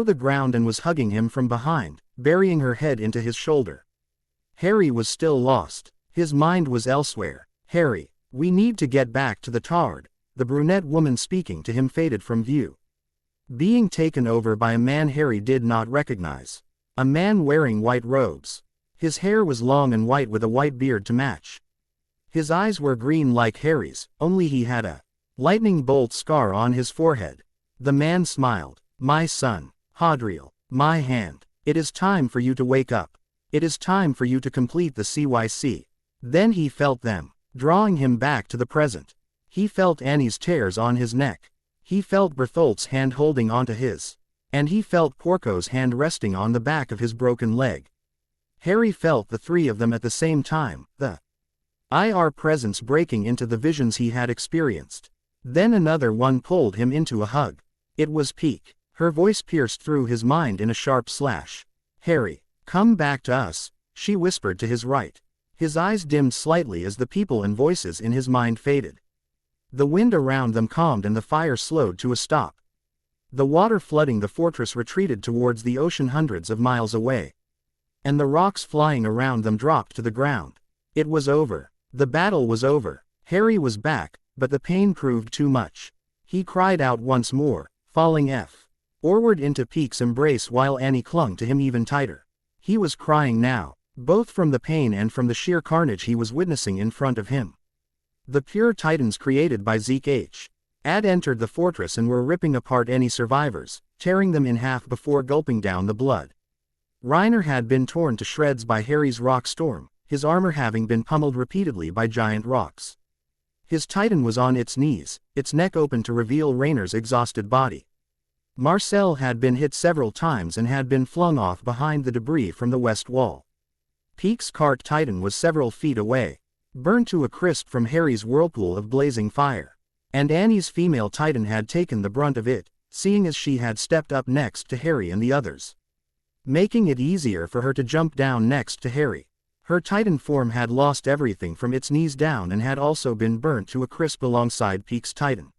A: the ground and was hugging him from behind, burying her head into his shoulder. Harry was still lost. His mind was elsewhere. Harry, we need to get back to the Tard. The brunette woman speaking to him faded from view. Being taken over by a man Harry did not recognize. A man wearing white robes. His hair was long and white with a white beard to match. His eyes were green like Harry's, only he had a lightning bolt scar on his forehead. The man smiled. My son, Hadriel, my hand. It is time for you to wake up. It is time for you to complete the CYC. Then he felt them, drawing him back to the present. He felt Annie's tears on his neck. He felt Berthold's hand holding onto his. And he felt Porco's hand resting on the back of his broken leg. Harry felt the three of them at the same time, the IR presence breaking into the visions he had experienced. Then another one pulled him into a hug. It was Peek. Her voice pierced through his mind in a sharp slash. Harry, come back to us, she whispered to his right. His eyes dimmed slightly as the people and voices in his mind faded. The wind around them calmed and the fire slowed to a stop. The water flooding the fortress retreated towards the ocean hundreds of miles away. And the rocks flying around them dropped to the ground. It was over. The battle was over. Harry was back, but the pain proved too much. He cried out once more, falling forward into Peek's embrace while Annie clung to him even tighter. He was crying now, both from the pain and from the sheer carnage he was witnessing in front of him. The pure titans created by Zeke had entered the fortress and were ripping apart any survivors, tearing them in half before gulping down the blood. Reiner had been torn to shreds by Harry's rock storm, his armor having been pummeled repeatedly by giant rocks. His titan was on its knees, its neck open to reveal Rainer's exhausted body. Marcel had been hit several times and had been flung off behind the debris from the west wall. Peek's cart titan was several feet away, burned to a crisp from Harry's whirlpool of blazing fire. And Annie's female titan had taken the brunt of it, seeing as she had stepped up next to Harry and the others, making it easier for her to jump down next to Harry. Her titan form had lost everything from its knees down and had also been burnt to a crisp alongside Peek's titan.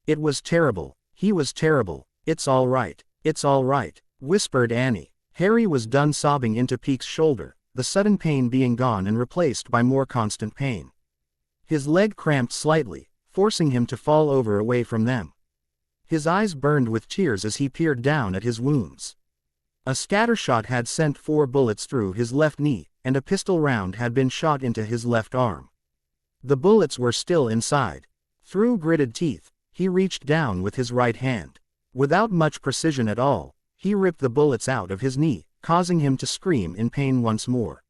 A: It was terrible. He was terrible. It's all right. It's all right, whispered Annie. Harry was done sobbing into Peek's shoulder, the sudden pain being gone and replaced by more constant pain. His leg cramped slightly, forcing him to fall over away from them. His eyes burned with tears as he peered down at his wounds. A scattershot had sent 4 bullets through his left knee, and a pistol round had been shot into his left arm. The bullets were still inside. Through gritted teeth, he reached down with his right hand. Without much precision at all, he ripped the bullets out of his knee, causing him to scream in pain once more.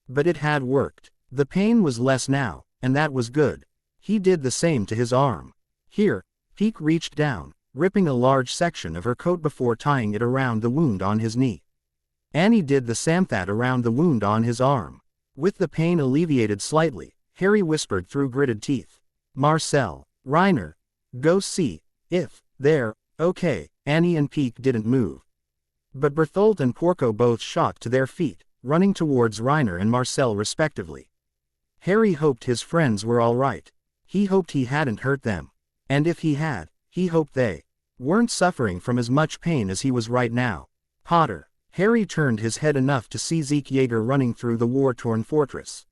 A: But it had worked. The pain was less now, and that was good. He did the same to his arm. Here, Peek reached down, ripping a large section of her coat before tying it around the wound on his knee. Annie did the same that around the wound on his arm. With the pain alleviated slightly, Harry whispered through gritted teeth, "Marcel, Reiner, go see if they're okay." Annie and Peek didn't move. But Berthold and Porco both shot to their feet, running towards Reiner and Marcel respectively. Harry hoped his friends were all right. He hoped he hadn't hurt them. And if he had, he hoped they weren't suffering from as much pain as he was right now. Potter. Harry turned his head enough to see Zeke Yeager running through the war-torn fortress.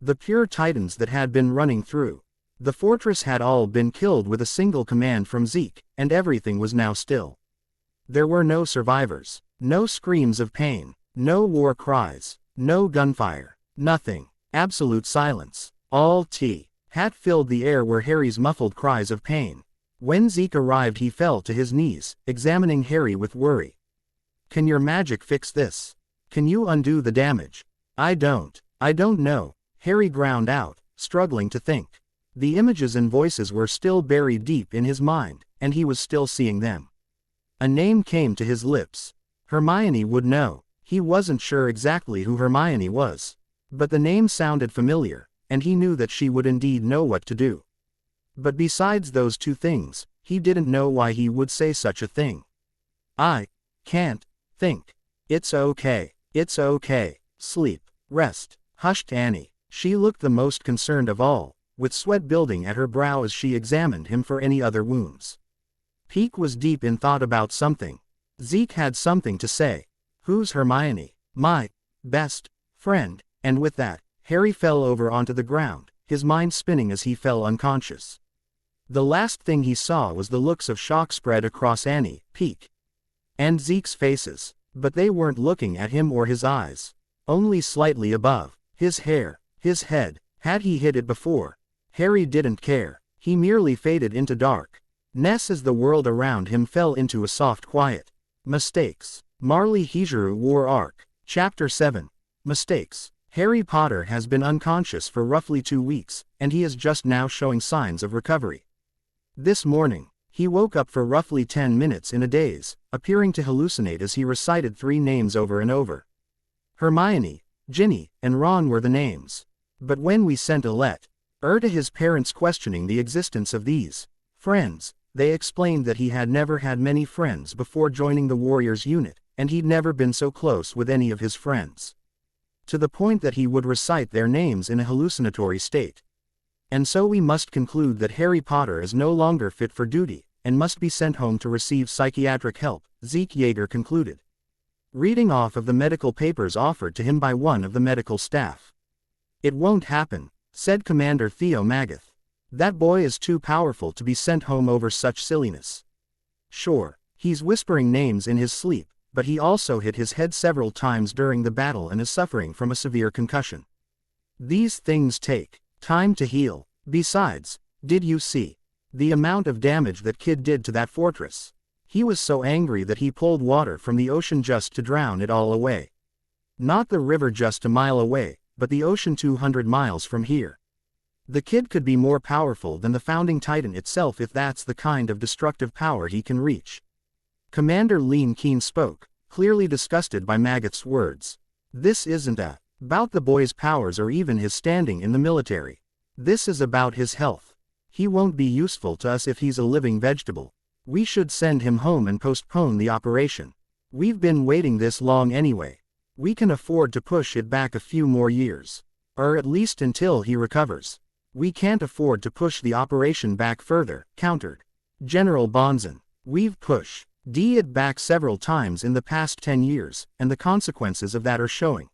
A: The pure titans that had been running through the fortress had all been killed with a single command from Zeke, and everything was now still. There were no survivors, no screams of pain, no war cries, no gunfire, nothing. Absolute silence. All had filled the air were Harry's muffled cries of pain. When Zeke arrived he fell to his knees, examining Harry with worry. "Can your magic fix this? Can you undo the damage?" I don't know," Harry ground out, struggling to think. The images and voices were still buried deep in his mind, and he was still seeing them. A name came to his lips. Hermione would know. He wasn't sure exactly who Hermione was. But the name sounded familiar, and he knew that she would indeed know what to do. But besides those two things, he didn't know why he would say such a thing. "I can't think. It's okay. It's okay. Sleep. Rest," hushed Annie. She looked the most concerned of all, with sweat building at her brow as she examined him for any other wounds. Peek was deep in thought about something. Zeke had something to say. "Who's Hermione?" "My best friend." And with that, Harry fell over onto the ground, his mind spinning as he fell unconscious. The last thing he saw was the looks of shock spread across Annie, Peek, and Zeke's faces. But they weren't looking at him or his eyes. Only slightly above his hair, his head. Had he hit it before? Harry didn't care. He merely faded into darkness as the world around him fell into a soft quiet. Mistakes. Marley Hijuru War Arc. Chapter 7. Mistakes. Harry Potter has been unconscious for roughly 2 weeks, and he is just now showing signs of recovery. This morning, he woke up for roughly 10 minutes in a daze, appearing to hallucinate as he recited 3 names over and over. Hermione, Ginny, and Ron were the names. But when we sent a letter to his parents questioning the existence of these friends, they explained that he had never had many friends before joining the Warriors unit, and he'd never been so close with any of his friends, to the point that he would recite their names in a hallucinatory state. And so we must conclude that Harry Potter is no longer fit for duty, and must be sent home to receive psychiatric help, Zeke Yeager concluded, reading off of the medical papers offered to him by one of the medical staff. "It won't happen," said Commander Theo Magath. That boy is too powerful to be sent home over such silliness. Sure, he's whispering names in his sleep, but he also hit his head several times during the battle and is suffering from a severe concussion. These things take time to heal. Besides, did you see the amount of damage that kid did to that fortress? He was so angry that he pulled water from the ocean just to drown it all away. Not the river just a mile away, but the ocean 200 miles from here. The kid could be more powerful than the founding Titan itself if that's the kind of destructive power he can reach. Commander Lean Keen spoke, clearly disgusted by Magath's words. This isn't about the boy's powers or even his standing in the military. This is about his health. He won't be useful to us if he's a living vegetable. We should send him home and postpone the operation. We've been waiting this long anyway. We can afford to push it back a few more years. Or at least until he recovers. We can't afford to push the operation back further, countered General Bonzen. We've pushed it back several times in the past 10 years, and the consequences of that are showing.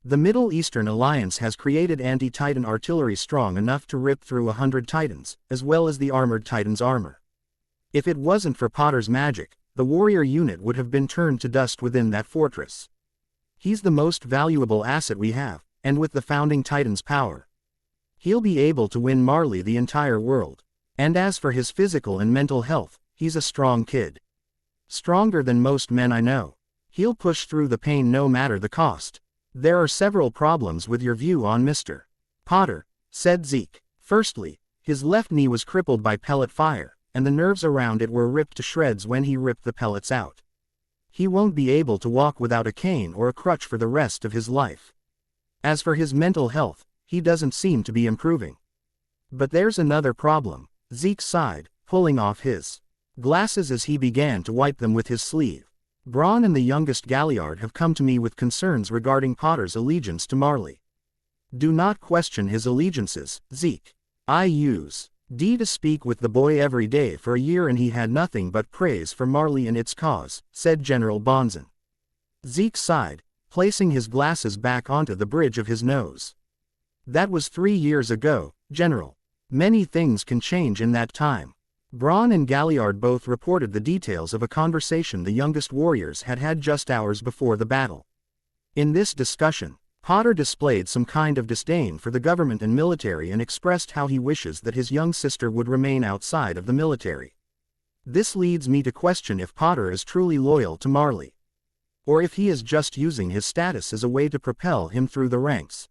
A: The Middle Eastern Alliance has created anti-Titan artillery strong enough to rip through 100 Titans, as well as the armored Titan's armor. If it wasn't for Potter's magic, the warrior unit would have been turned to dust within that fortress. He's the most valuable asset we have, and with the founding Titan's power, he'll be able to win Marley the entire world. And as for his physical and mental health, he's a strong kid. Stronger than most men I know. He'll push through the pain no matter the cost. There are several problems with your view on Mr. Potter, said Zeke. Firstly, his left knee was crippled by pellet fire, and the nerves around it were ripped to shreds when he ripped the pellets out. He won't be able to walk without a cane or a crutch for the rest of his life. As for his mental health, he doesn't seem to be improving. But there's another problem, Zeke sighed, pulling off his glasses as he began to wipe them with his sleeve. Braun and the youngest Galliard have come to me with concerns regarding Potter's allegiance to Marley. Do not question his allegiances, Zeke. I used to speak with the boy every day for a year and he had nothing but praise for Marley and its cause, said General Bonzen. Zeke sighed, placing his glasses back onto the bridge of his nose. That was 3 years ago, General. Many things can change in that time. Braun and Galliard both reported the details of a conversation the youngest warriors had had just hours before the battle. In this discussion, Potter displayed some kind of disdain for the government and military and expressed how he wishes that his young sister would remain outside of the military. This leads me to question if Potter is truly loyal to Marley. Or if he is just using his status as a way to propel him through the ranks.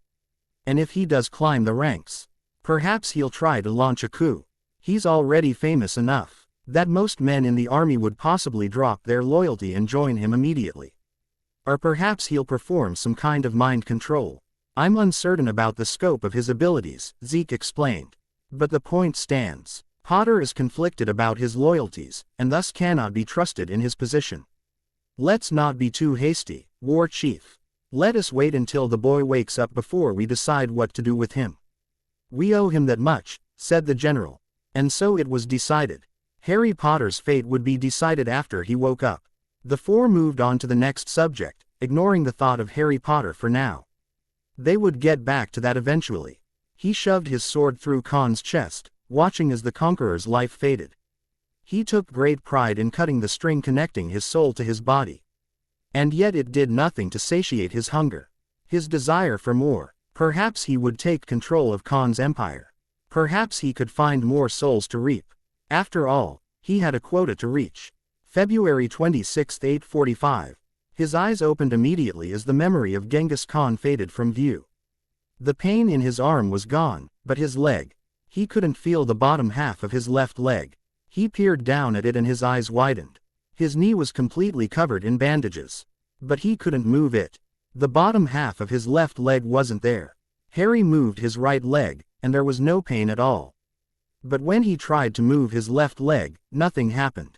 A: And if he does climb the ranks, perhaps he'll try to launch a coup. He's already famous enough that most men in the army would possibly drop their loyalty and join him immediately. Or perhaps he'll perform some kind of mind control. I'm uncertain about the scope of his abilities, Zeke explained. But the point stands. Potter is conflicted about his loyalties, and thus cannot be trusted in his position. Let's not be too hasty, War Chief. Let us wait until the boy wakes up before we decide what to do with him. We owe him that much, said the general. And so it was decided. Harry Potter's fate would be decided after he woke up. The four moved on to the next subject, ignoring the thought of Harry Potter for now. They would get back to that eventually. He shoved his sword through Khan's chest, watching as the conqueror's life faded. He took great pride in cutting the string connecting his soul to his body. And yet it did nothing to satiate his hunger. His desire for more. Perhaps he would take control of Khan's empire. Perhaps he could find more souls to reap. After all, he had a quota to reach. February 26, 8:45. His eyes opened immediately as the memory of Genghis Khan faded from view. The pain in his arm was gone, but his leg. He couldn't feel the bottom half of his left leg. He peered down at it and his eyes widened. His knee was completely covered in bandages. But he couldn't move it. The bottom half of his left leg wasn't there. Harry moved his right leg, and there was no pain at all. But when he tried to move his left leg, nothing happened.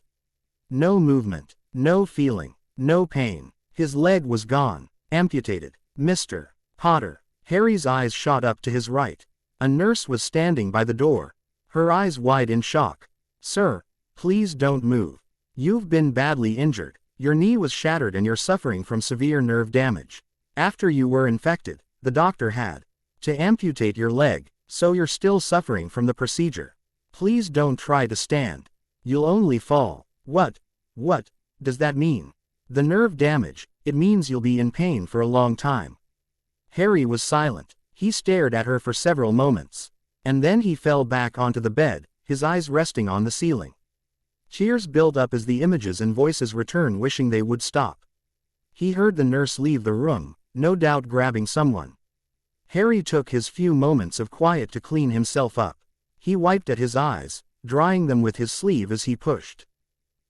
A: No movement, no feeling, no pain. His leg was gone, amputated. Mr. Potter. Harry's eyes shot up to his right. A nurse was standing by the door, her eyes wide in shock. Sir, please don't move. You've been badly injured. Your knee was shattered and you're suffering from severe nerve damage. After you were infected, the doctor had To amputate your leg, so you're still suffering from the procedure. Please don't try to stand. You'll only fall. What does that mean? The nerve damage, it means you'll be in pain for a long time. Harry was silent. He stared at her for several moments. And then he fell back onto the bed, his eyes resting on the ceiling. Cheers built up as the images and voices returned, wishing they would stop. He heard the nurse leave the room, no doubt grabbing someone. Harry took his few moments of quiet to clean himself up. He wiped at his eyes, drying them with his sleeve as he pushed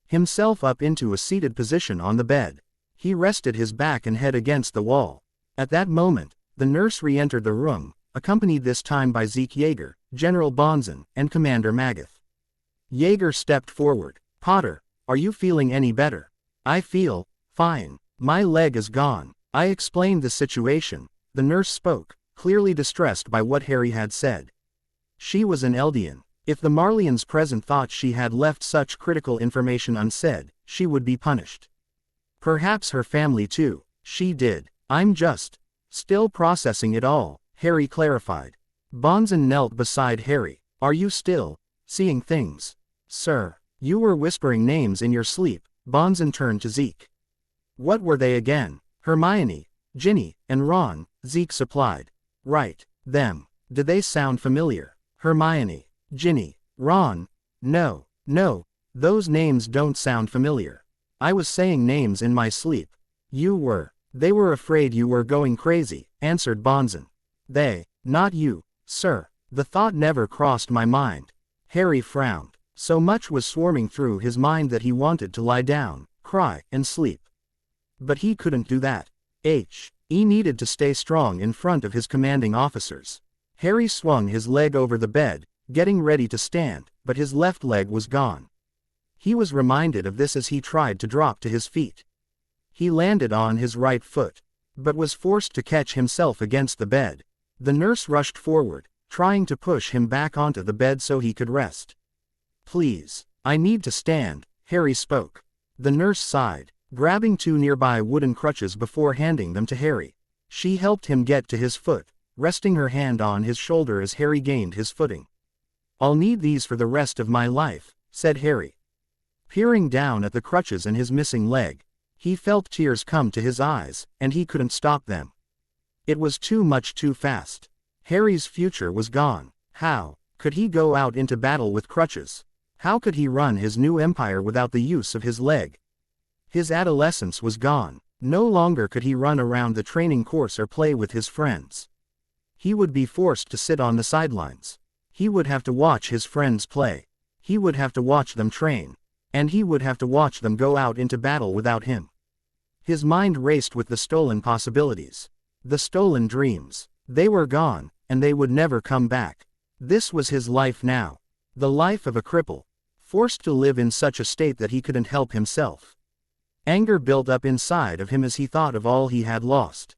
A: himself up into a seated position on the bed. He rested his back and head against the wall. At that moment, the nurse re-entered the room, accompanied this time by Zeke Yeager, General Bonzen, and Commander Magath. Yeager stepped forward. "Potter, are you feeling any better?" "I feel fine. My leg is gone." I explained the situation. The nurse spoke, clearly distressed by what Harry had said. She was an Eldian. If the Marleyans present thought she had left such critical information unsaid, she would be punished. Perhaps her family too. She did. "I'm just still processing it all," Harry clarified. Bonzen knelt beside Harry. "Are you still seeing things?" "Sir, you were whispering names in your sleep." Bonzen turned to Zeke. "What were they again?" "Hermione, Ginny, and Ron," Zeke supplied. "Right. Them. Did they sound familiar?" "Hermione, Ginny, Ron. No, those names don't sound familiar. I was saying names in my sleep." "You were. They were afraid you were going crazy," answered Bonzen. "They, not you, sir." "The thought never crossed my mind." Harry frowned. So much was swarming through his mind that he wanted to lie down, cry, and sleep. But he couldn't do that. He needed to stay strong in front of his commanding officers. Harry swung his leg over the bed, getting ready to stand, but his left leg was gone. He was reminded of this as he tried to drop to his feet. He landed on his right foot, but was forced to catch himself against the bed. The nurse rushed forward, trying to push him back onto the bed so he could rest. "Please, I need to stand," Harry spoke. The nurse sighed, grabbing two nearby wooden crutches before handing them to Harry. She helped him get to his foot, resting her hand on his shoulder as Harry gained his footing. "I'll need these for the rest of my life," said Harry. Peering down at the crutches and his missing leg, he felt tears come to his eyes, and he couldn't stop them. It was too much too fast. Harry's future was gone. How could he go out into battle with crutches? How could he run his new empire without the use of his leg? His adolescence was gone. No longer could he run around the training course or play with his friends. He would be forced to sit on the sidelines. He would have to watch his friends play. He would have to watch them train. And he would have to watch them go out into battle without him. His mind raced with the stolen possibilities. The stolen dreams. They were gone, and they would never come back. This was his life now. The life of a cripple. Forced to live in such a state that he couldn't help himself. Anger built up inside of him as he thought of all he had lost.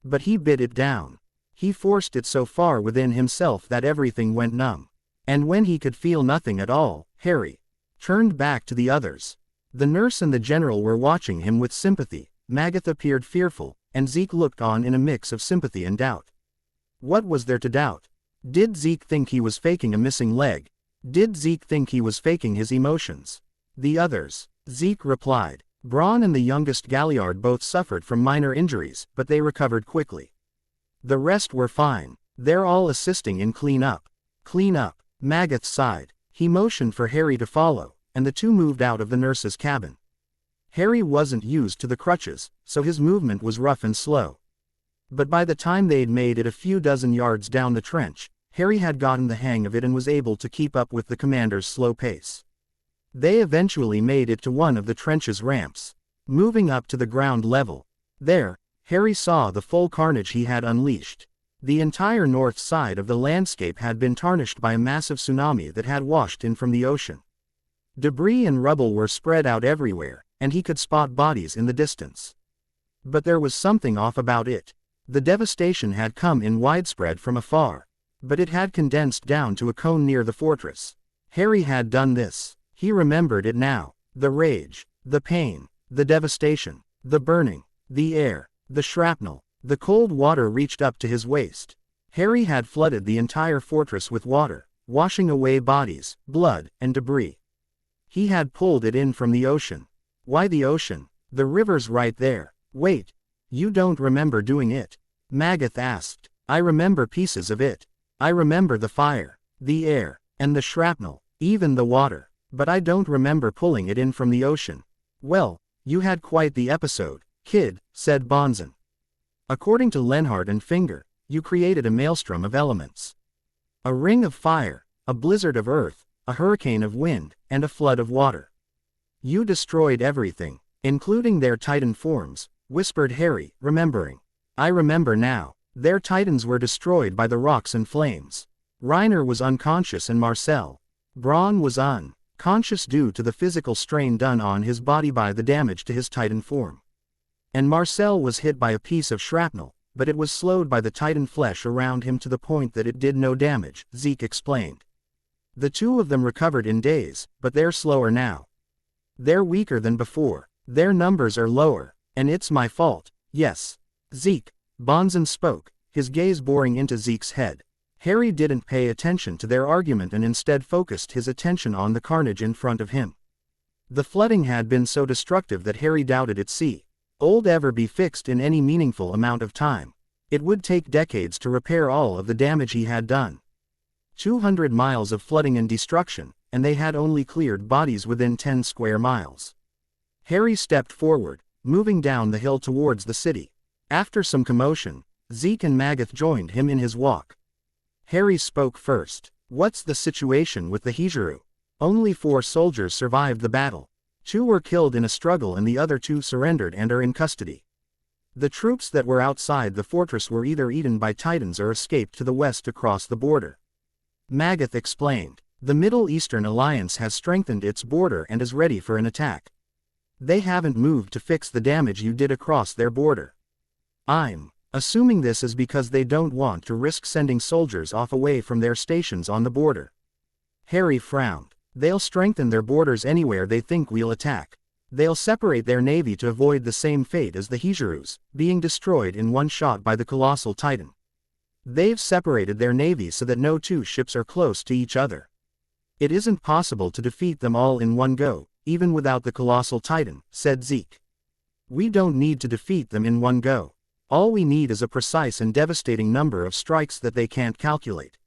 A: But he bit it down. He forced it so far within himself that everything went numb. And when he could feel nothing at all, Harry turned back to the others. The nurse and the general were watching him with sympathy. Magath appeared fearful, and Zeke looked on in a mix of sympathy and doubt. What was there to doubt? Did Zeke think he was faking a missing leg? Did Zeke think he was faking his emotions? The others, Zeke replied. Braun and the youngest Galliard both suffered from minor injuries, but they recovered quickly. The rest were fine. They're all assisting in clean up. Clean up. Magath sighed. He motioned for Harry to follow, and the two moved out of the nurse's cabin. Harry wasn't used to the crutches, so his movement was rough and slow. But by the time they'd made it a few dozen yards down the trench, Harry had gotten the hang of it and was able to keep up with the commander's slow pace. They eventually made it to one of the trench's ramps. Moving up to the ground level. There, Harry saw the full carnage he had unleashed. The entire north side of the landscape had been tarnished by a massive tsunami that had washed in from the ocean. Debris and rubble were spread out everywhere, and he could spot bodies in the distance. But there was something off about it. The devastation had come in widespread from afar. But it had condensed down to a cone near the fortress. Harry had done this. He remembered it now. The rage, the pain, the devastation, the burning, the air, the shrapnel. The cold water reached up to his waist. Harry had flooded the entire fortress with water, washing away bodies, blood, and debris. He had pulled it in from the ocean. Why the ocean? The river's right there. Wait. You don't remember doing it? Magath asked. I remember pieces of it. I remember the fire, the air, and the shrapnel, even the water. But I don't remember pulling it in from the ocean. Well, you had quite the episode, kid, said Bonzen. According to Lenhart and Finger, you created a maelstrom of elements. A ring of fire, a blizzard of earth, a hurricane of wind, and a flood of water. You destroyed everything, including their Titan forms, whispered Harry, remembering. I remember now. Their Titans were destroyed by the rocks and flames. Reiner was unconscious and Marcel. Braun was unconscious due to the physical strain done on his body by the damage to his Titan form. And Marcel was hit by a piece of shrapnel, but it was slowed by the Titan flesh around him to the point that it did no damage, Zeke explained. The two of them recovered in days, but they're slower now. They're weaker than before. Their numbers are lower, and it's my fault, yes. Zeke. Bonzen spoke, his gaze boring into Zeke's head. Harry didn't pay attention to their argument and instead focused his attention on the carnage in front of him. The flooding had been so destructive that Harry doubted its old ever be fixed in any meaningful amount of time. It would take decades to repair all of the damage he had done. 200 miles of flooding and destruction, and they had only cleared bodies within 10 square miles. Harry stepped forward, moving down the hill towards the city. After some commotion, Zeke and Magath joined him in his walk. Harry spoke first. What's the situation with the Hijiru? Only 4 soldiers survived the battle. 2 were killed in a struggle and the other 2 surrendered and are in custody. The troops that were outside the fortress were either eaten by Titans or escaped to the west across the border. Magath explained. The Middle Eastern Alliance has strengthened its border and is ready for an attack. They haven't moved to fix the damage you did across their border. I'm assuming this is because they don't want to risk sending soldiers off away from their stations on the border. Harry frowned. They'll strengthen their borders anywhere they think we'll attack. They'll separate their navy to avoid the same fate as the Hijirus, being destroyed in one shot by the colossal Titan. They've separated their navy so that no 2 ships are close to each other. It isn't possible to defeat them all in one go, even without the colossal Titan, said Zeke. We don't need to defeat them in one go. All we need is a precise and devastating number of strikes that they can't calculate.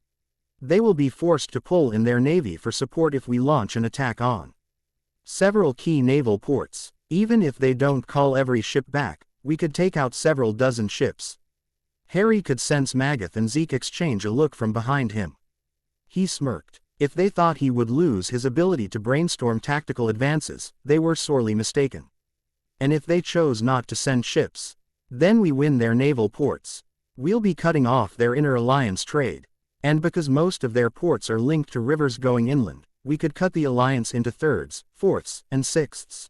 A: They will be forced to pull in their navy for support if we launch an attack on several key naval ports. Even if they don't call every ship back, we could take out several dozen ships. Harry could sense Magath and Zeke exchange a look from behind him. He smirked. If they thought he would lose his ability to brainstorm tactical advances, they were sorely mistaken. And if they chose not to send ships, then we win their naval ports. We'll be cutting off their inter-alliance trade. And because most of their ports are linked to rivers going inland, we could cut the alliance into 3rds, 4ths, and 6ths.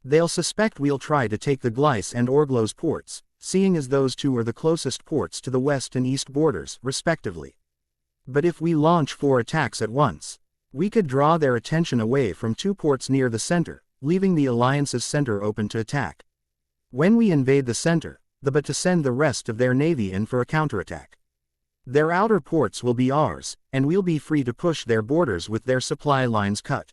A: They'll suspect we'll try to take the Gleis and Orglos ports, seeing as those 2 are the closest ports to the west and east borders, respectively. But if we launch 4 attacks at once, we could draw their attention away from 2 ports near the center, leaving the alliance's center open to attack. When we invade the center, but to send the rest of their navy in for a counterattack. Their outer ports will be ours, and we'll be free to push their borders with their supply lines cut.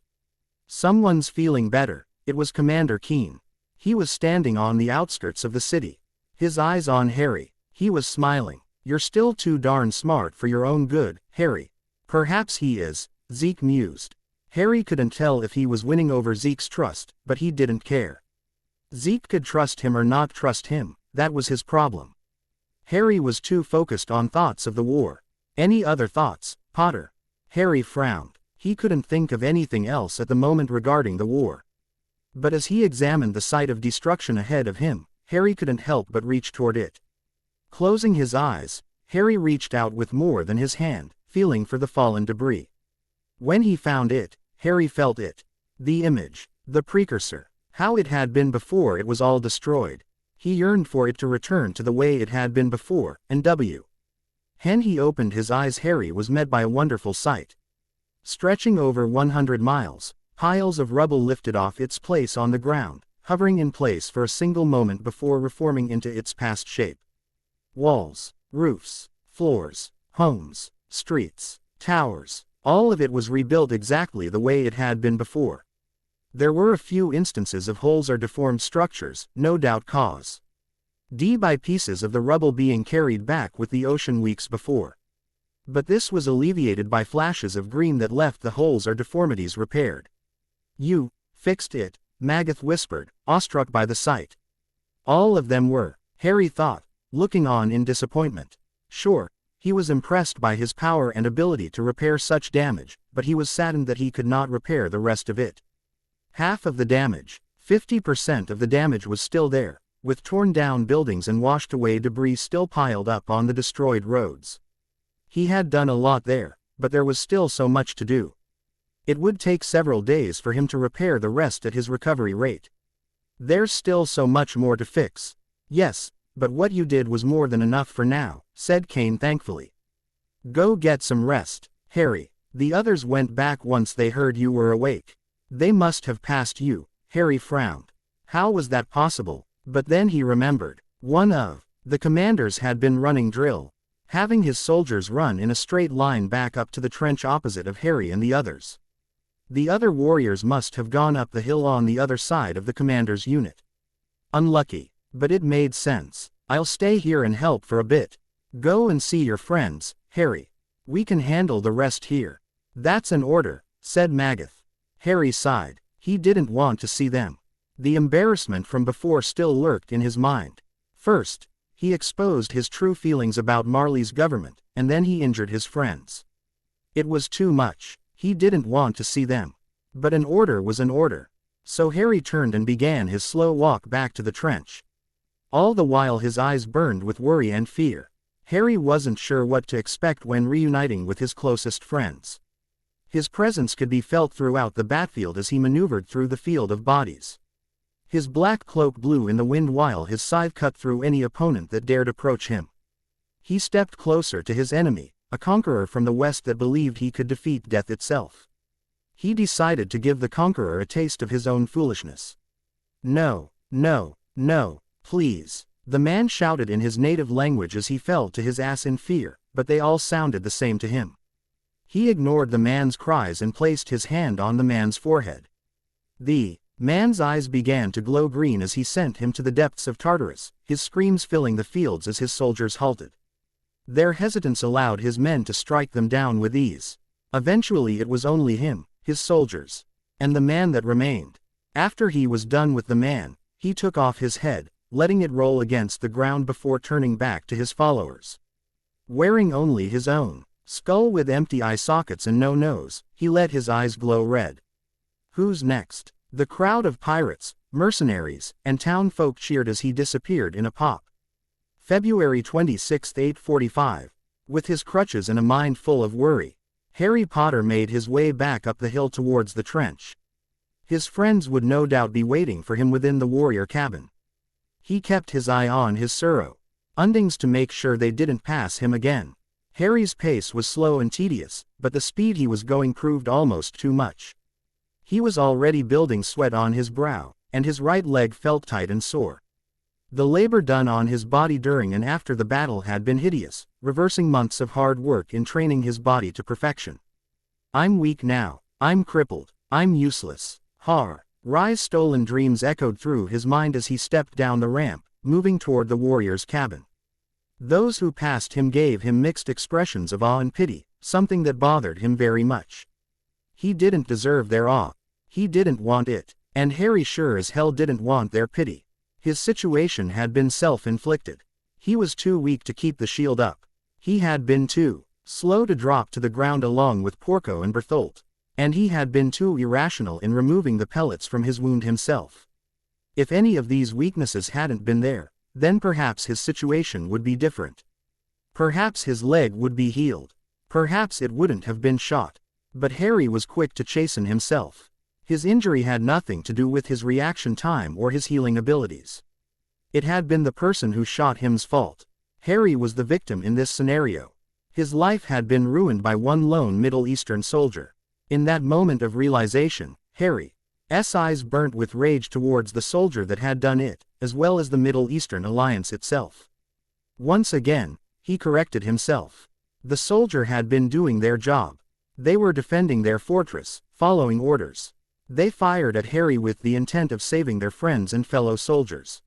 A: Someone's feeling better. It was Commander Keen. He was standing on the outskirts of the city. His eyes on Harry. He was smiling. You're still too darn smart for your own good, Harry. Perhaps he is, Zeke mused. Harry couldn't tell if he was winning over Zeke's trust, but he didn't care. Zeke could trust him or not trust him, that was his problem. Harry was too focused on thoughts of the war. Any other thoughts, Potter? Harry frowned. He couldn't think of anything else at the moment regarding the war. But as he examined the sight of destruction ahead of him, Harry couldn't help but reach toward it. Closing his eyes, Harry reached out with more than his hand, feeling for the fallen debris. When he found it, Harry felt it. The image. The precursor. How it had been before it was all destroyed. He yearned for it to return to the way it had been before, and when he opened his eyes, Harry was met by a wonderful sight. Stretching over 100 miles, piles of rubble lifted off its place on the ground, hovering in place for a single moment before reforming into its past shape. Walls, roofs, floors, homes, streets, towers, all of it was rebuilt exactly the way it had been before. There were a few instances of holes or deformed structures, no doubt caused by pieces of the rubble being carried back with the ocean weeks before. But this was alleviated by flashes of green that left the holes or deformities repaired. "You fixed it," Magath whispered, awestruck by the sight. All of them were, Harry thought, looking on in disappointment. Sure, he was impressed by his power and ability to repair such damage, but he was saddened that he could not repair the rest of it. Half of the damage, 50% of the damage was still there, with torn down buildings and washed away debris still piled up on the destroyed roads. He had done a lot there, but there was still so much to do. It would take several days for him to repair the rest at his recovery rate. There's still so much more to fix. Yes, but what you did was more than enough for now, said Kane thankfully. Go get some rest, Harry. The others went back once they heard you were awake. They must have passed you, Harry frowned. How was that possible? But then he remembered. One of the commanders had been running drill, having his soldiers run in a straight line back up to the trench opposite of Harry and the others. The other warriors must have gone up the hill on the other side of the commander's unit. Unlucky, but it made sense. I'll stay here and help for a bit. Go and see your friends, Harry. We can handle the rest here. That's an order, said Magath. Harry sighed. He didn't want to see them. The embarrassment from before still lurked in his mind. First, he exposed his true feelings about Marley's government, and then he injured his friends. It was too much. He didn't want to see them. But an order was an order. So Harry turned and began his slow walk back to the trench. All the while his eyes burned with worry and fear. Harry wasn't sure what to expect when reuniting with his closest friends. His presence could be felt throughout the battlefield as he maneuvered through the field of bodies. His black cloak blew in the wind while his scythe cut through any opponent that dared approach him. He stepped closer to his enemy, a conqueror from the west that believed he could defeat death itself. He decided to give the conqueror a taste of his own foolishness. No, no, no, please, the man shouted in his native language as he fell to his ass in fear, but they all sounded the same to him. He ignored the man's cries and placed his hand on the man's forehead. The man's eyes began to glow green as he sent him to the depths of Tartarus, his screams filling the fields as his soldiers halted. Their hesitance allowed his men to strike them down with ease. Eventually it was only him, his soldiers, and the man that remained. After he was done with the man, he took off his head, letting it roll against the ground before turning back to his followers. Wearing only his own skull with empty eye sockets and no nose, he let his eyes glow red. Who's next? The crowd of pirates, mercenaries, and town folk cheered as he disappeared in a pop. February 26, 845. With his crutches and a mind full of worry, Harry Potter made his way back up the hill towards the trench. His friends would no doubt be waiting for him within the warrior cabin. He kept his eye on his surroundings to make sure they didn't pass him again. Harry's pace was slow and tedious, but the speed he was going proved almost too much. He was already building sweat on his brow, and his right leg felt tight and sore. The labor done on his body during and after the battle had been hideous, reversing months of hard work in training his body to perfection. I'm weak now, I'm crippled, I'm useless. Rye's stolen dreams echoed through his mind as he stepped down the ramp, moving toward the warrior's cabin. Those who passed him gave him mixed expressions of awe and pity, something that bothered him very much. He didn't deserve their awe. He didn't want it, and Harry sure as hell didn't want their pity. His situation had been self-inflicted. He was too weak to keep the shield up. He had been too slow to drop to the ground along with Porco and Berthold. And he had been too irrational in removing the pellets from his wound himself. If any of these weaknesses hadn't been there, then perhaps his situation would be different. Perhaps his leg would be healed. Perhaps it wouldn't have been shot. But Harry was quick to chasten himself. His injury had nothing to do with his reaction time or his healing abilities. It had been the person who shot him's fault. Harry was the victim in this scenario. His life had been ruined by one lone Middle Eastern soldier. In that moment of realization, Harry's eyes burnt with rage towards the soldier that had done it, as well as the Middle Eastern alliance itself. Once again, he corrected himself. The soldier had been doing their job. They were defending their fortress, following orders. They fired at Harry with the intent of saving their friends and fellow soldiers.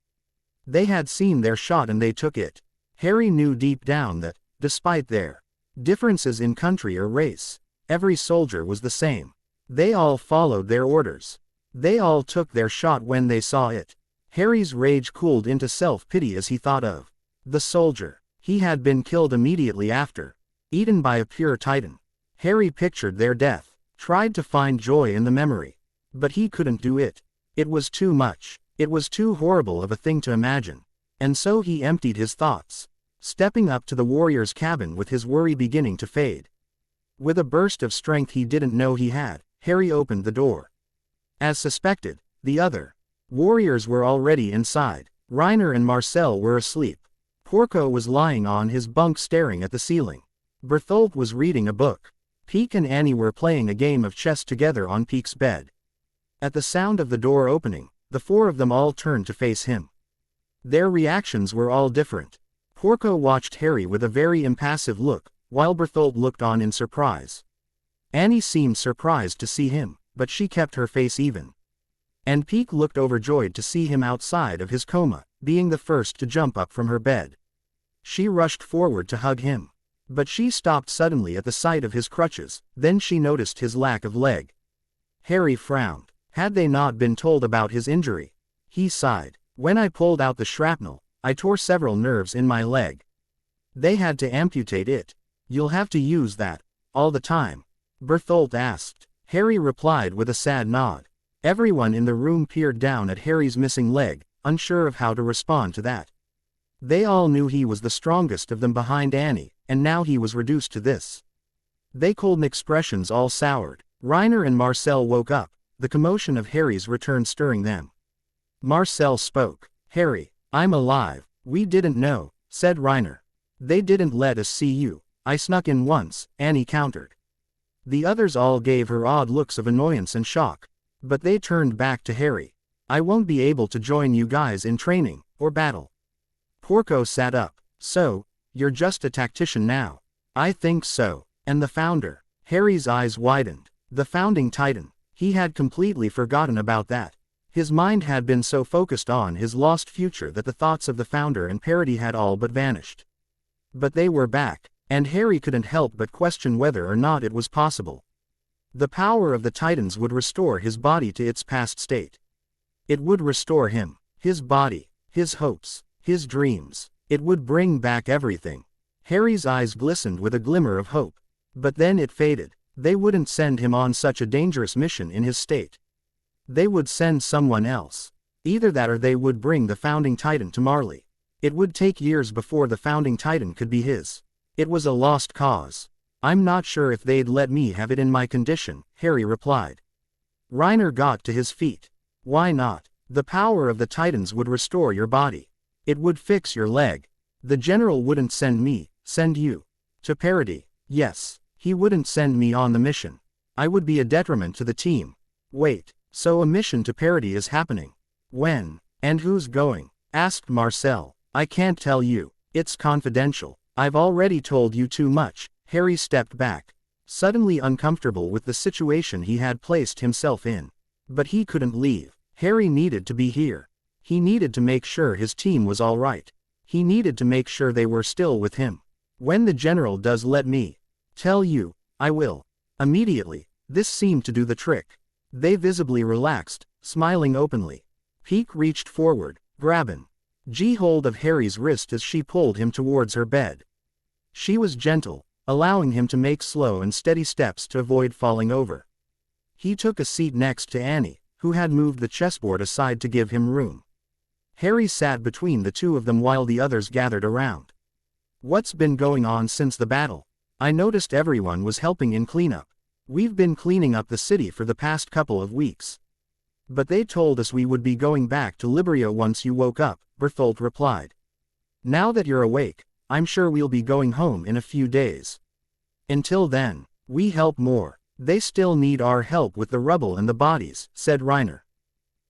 A: They had seen their shot and they took it. Harry knew deep down that, despite their differences in country or race, every soldier was the same. They all followed their orders. They all took their shot when they saw it. Harry's rage cooled into self-pity as he thought of the soldier. He had been killed immediately after, eaten by a pure Titan. Harry pictured their death, tried to find joy in the memory. But he couldn't do it. It was too much. It was too horrible of a thing to imagine. And so he emptied his thoughts, stepping up to the warrior's cabin with his worry beginning to fade. With a burst of strength he didn't know he had, Harry opened the door. As suspected, the other warriors were already inside. Reiner and Marcel were asleep. Porco was lying on his bunk staring at the ceiling. Bertholdt was reading a book. Peek and Annie were playing a game of chess together on Peek's bed. At the sound of the door opening, the four of them all turned to face him. Their reactions were all different. Porco watched Harry with a very impassive look, while Bertholdt looked on in surprise. Annie seemed surprised to see him, but she kept her face even. And Peek looked overjoyed to see him outside of his coma, being the first to jump up from her bed. She rushed forward to hug him. But she stopped suddenly at the sight of his crutches, then she noticed his lack of leg. Harry frowned. Had they not been told about his injury? He sighed. When I pulled out the shrapnel, I tore several nerves in my leg. They had to amputate it. You'll have to use that, all the time? Bertholdt asked. Harry replied with a sad nod. Everyone in the room peered down at Harry's missing leg, unsure of how to respond to that. They all knew he was the strongest of them behind Annie, and now he was reduced to this. They cold expressions all soured. Reiner and Marcel woke up, the commotion of Harry's return stirring them. Marcel spoke. Harry, I'm alive. We didn't know, said Reiner. They didn't let us see you. I snuck in once, Annie countered. The others all gave her odd looks of annoyance and shock. But they turned back to Harry. I won't be able to join you guys in training, or battle. Porco sat up. So, you're just a tactician now? I think so. And the founder? Harry's eyes widened. The founding Titan. He had completely forgotten about that. His mind had been so focused on his lost future that the thoughts of the founder and Parody had all but vanished. But they were back, and Harry couldn't help but question whether or not it was possible. The power of the Titans would restore his body to its past state. It would restore him, his body, his hopes, his dreams. It would bring back everything. Harry's eyes glistened with a glimmer of hope. But then it faded. They wouldn't send him on such a dangerous mission in his state. They would send someone else. Either that or they would bring the founding Titan to Marley. It would take years before the founding Titan could be his. It was a lost cause. I'm not sure if they'd let me have it in my condition, Harry replied. Reiner got to his feet. Why not? The power of the Titans would restore your body. It would fix your leg. The general wouldn't send me, send you. To Parody. Yes. He wouldn't send me on the mission. I would be a detriment to the team. Wait, so a mission to Parody is happening? When? And who's going? Asked Marcel. I can't tell you. It's confidential. I've already told you too much. Harry stepped back, suddenly uncomfortable with the situation he had placed himself in. But he couldn't leave. Harry needed to be here. He needed to make sure his team was all right. He needed to make sure they were still with him. When the general does let me tell you, I will. Immediately. This seemed to do the trick. They visibly relaxed, smiling openly. Peek reached forward, grabbing hold of Harry's wrist as she pulled him towards her bed. She was gentle, allowing him to make slow and steady steps to avoid falling over. He took a seat next to Annie, who had moved the chessboard aside to give him room. Harry sat between the two of them while the others gathered around. What's been going on since the battle? I noticed everyone was helping in cleanup. We've been cleaning up the city for the past couple of weeks. But they told us we would be going back to Librio once you woke up, Bertholdt replied. Now that you're awake, I'm sure we'll be going home in a few days. Until then, we help more. They still need our help with the rubble and the bodies, said Reiner.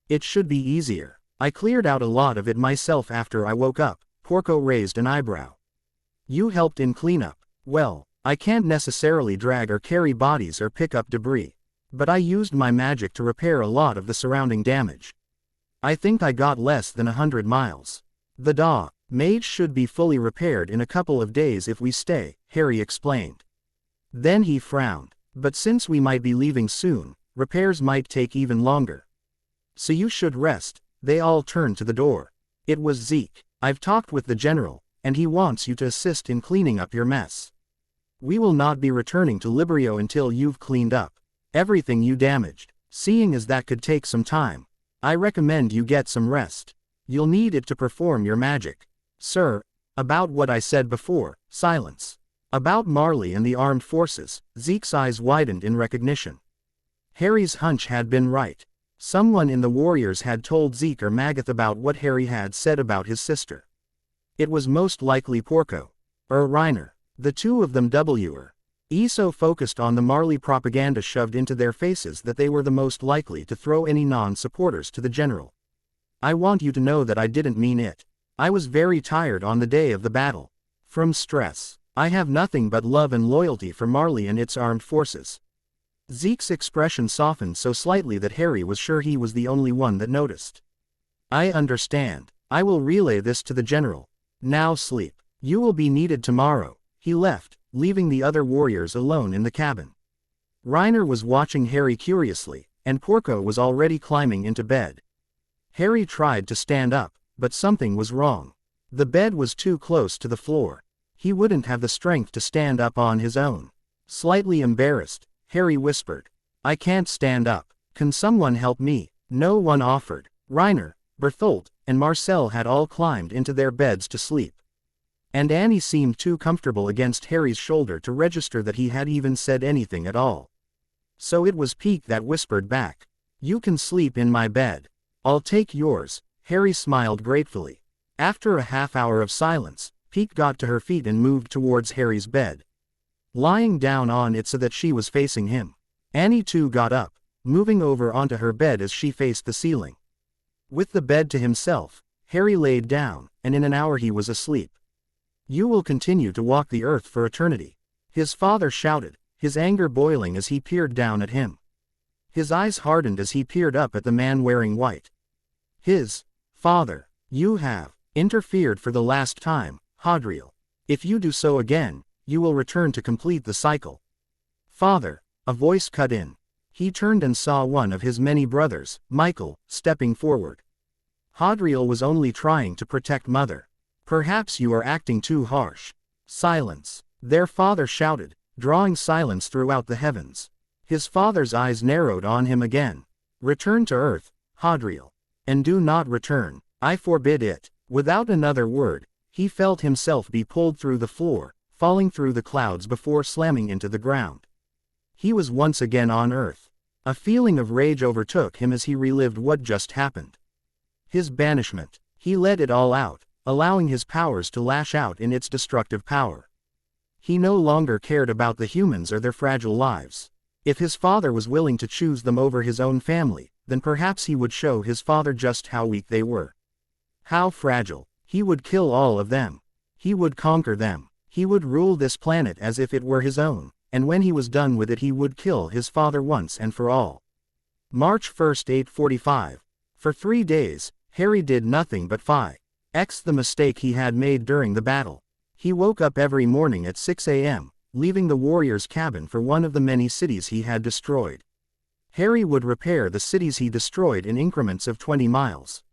A: It should be easier. I cleared out a lot of it myself after I woke up. Porco raised an eyebrow. You helped in cleanup. Well, I can't necessarily drag or carry bodies or pick up debris. But I used my magic to repair a lot of the surrounding damage. I think I got less than 100 miles. The mage should be fully repaired in a couple of days if we stay, Harry explained. Then he frowned. But since we might be leaving soon, repairs might take even longer. So you should rest. They all turned to the door. It was Zeke. I've talked with the general, and he wants you to assist in cleaning up your mess. We will not be returning to Librio until you've cleaned up everything you damaged. Seeing as that could take some time, I recommend you get some rest. You'll need it to perform your magic. Sir, about what I said before, silence. About Marley and the armed forces, Zeke's eyes widened in recognition. Harry's hunch had been right. Someone in the Warriors had told Zeke or Magath about what Harry had said about his sister. It was most likely Porco. Or Reiner. The two of them were so focused on the Marley propaganda shoved into their faces that they were the most likely to throw any non-supporters to the general. I want you to know that I didn't mean it. I was very tired on the day of the battle. From stress. I have nothing but love and loyalty for Marley and its armed forces. Zeke's expression softened so slightly that Harry was sure he was the only one that noticed. I understand. I will relay this to the general. Now sleep. You will be needed tomorrow. He left, leaving the other warriors alone in the cabin. Reiner was watching Harry curiously, and Porco was already climbing into bed. Harry tried to stand up, but something was wrong. The bed was too close to the floor. He wouldn't have the strength to stand up on his own. Slightly embarrassed, Harry whispered, I can't stand up. Can someone help me? No one offered. Reiner, Berthold, and Marcel had all climbed into their beds to sleep. And Annie seemed too comfortable against Harry's shoulder to register that he had even said anything at all. So it was Peek that whispered back. You can sleep in my bed. I'll take yours. Harry smiled gratefully. After a half-hour of silence, Peek got to her feet and moved towards Harry's bed, lying down on it so that she was facing him. Annie too got up, moving over onto her bed as she faced the ceiling. With the bed to himself, Harry laid down, and in an hour he was asleep. You will continue to walk the earth for eternity. His father shouted, his anger boiling as he peered down at him. His eyes hardened as he peered up at the man wearing white. His father, you have interfered for the last time, Hadriel. If you do so again, you will return to complete the cycle. Father, a voice cut in. He turned and saw one of his many brothers, Michael, stepping forward. Hadriel was only trying to protect Mother. Perhaps you are acting too harsh. Silence. Their father shouted, drawing silence throughout the heavens. His father's eyes narrowed on him again. Return to earth, Hadriel. And do not return. I forbid it. Without another word, he felt himself be pulled through the floor, falling through the clouds before slamming into the ground. He was once again on earth. A feeling of rage overtook him as he relived what just happened. His banishment. He let it all out, allowing his powers to lash out in its destructive power. He no longer cared about the humans or their fragile lives. If his father was willing to choose them over his own family, then perhaps he would show his father just how weak they were. How fragile. He would kill all of them. He would conquer them. He would rule this planet as if it were his own, and when he was done with it he would kill his father once and for all. March 1st, 8:45. For 3 days, Harry did nothing but fix the mistake he had made during the battle. He woke up every morning at 6 a.m., leaving the warrior's cabin for one of the many cities he had destroyed. Harry would repair the cities he destroyed in increments of 20 miles.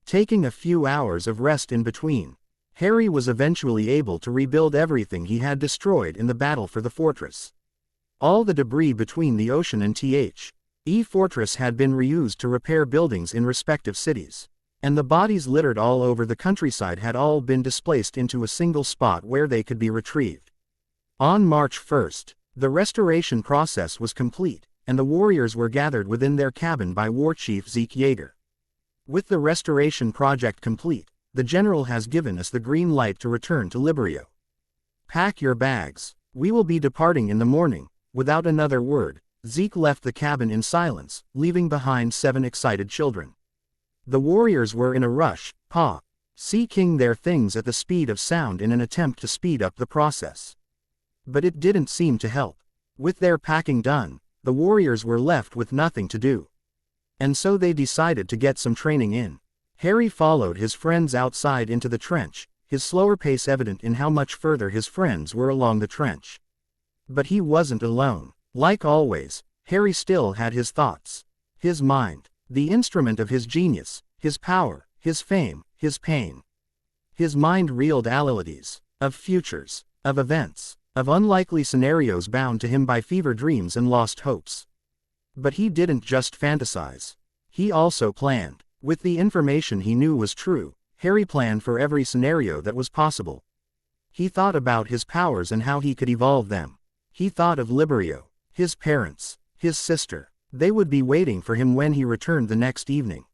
A: Taking a few hours of rest in between, Harry was eventually able to rebuild everything he had destroyed in the battle for the fortress. All the debris between the ocean and the fortress had been reused to repair buildings in respective cities. And the bodies littered all over the countryside had all been displaced into a single spot where they could be retrieved. On March 1st, the restoration process was complete, and the warriors were gathered within their cabin by War Chief Zeke Yeager. With the restoration project complete, the general has given us the green light to return to Librio. Pack your bags. We will be departing in the morning. Without another word, Zeke left the cabin in silence, leaving behind 7 excited children. The warriors were in a rush, seeking their things at the speed of sound in an attempt to speed up the process. But it didn't seem to help. With their packing done, the warriors were left with nothing to do. And so they decided to get some training in. Harry followed his friends outside into the trench, his slower pace evident in how much further his friends were along the trench. But he wasn't alone. Like always, Harry still had his thoughts. His mind, the instrument of his genius, his power, his fame, his pain. His mind reeled realities, of futures, of events, of unlikely scenarios bound to him by fever dreams and lost hopes. But he didn't just fantasize. He also planned. With the information he knew was true, Harry planned for every scenario that was possible. He thought about his powers and how he could evolve them. He thought of Librio, his parents, his sister. They would be waiting for him when he returned the next evening.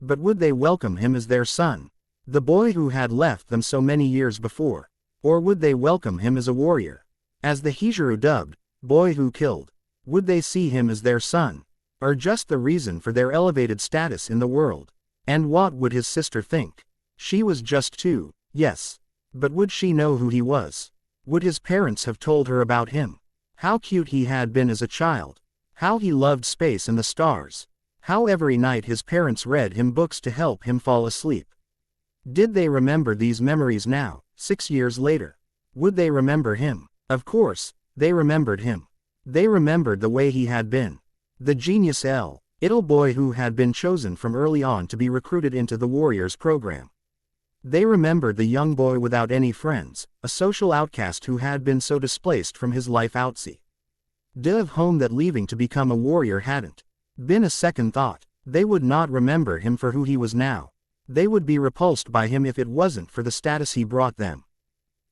A: But would they welcome him as their son, the boy who had left them so many years before? Or would they welcome him as a warrior, as the Hijuru dubbed, boy who killed? Would they see him as their son, or just the reason for their elevated status in the world? And what would his sister think? She was just 2, yes. But would she know who he was? Would his parents have told her about him? How cute he had been as a child. How he loved space and the stars. How every night his parents read him books to help him fall asleep. Did they remember these memories now, 6 years later? Would they remember him? Of course, they remembered him. They remembered the way he had been. The genius little boy who had been chosen from early on to be recruited into the Warriors program. They remembered the young boy without any friends, a social outcast who had been so displaced from his life outside of home that leaving to become a warrior hadn't been a second thought. They would not remember him for who he was now. They would be repulsed by him if it wasn't for the status he brought them.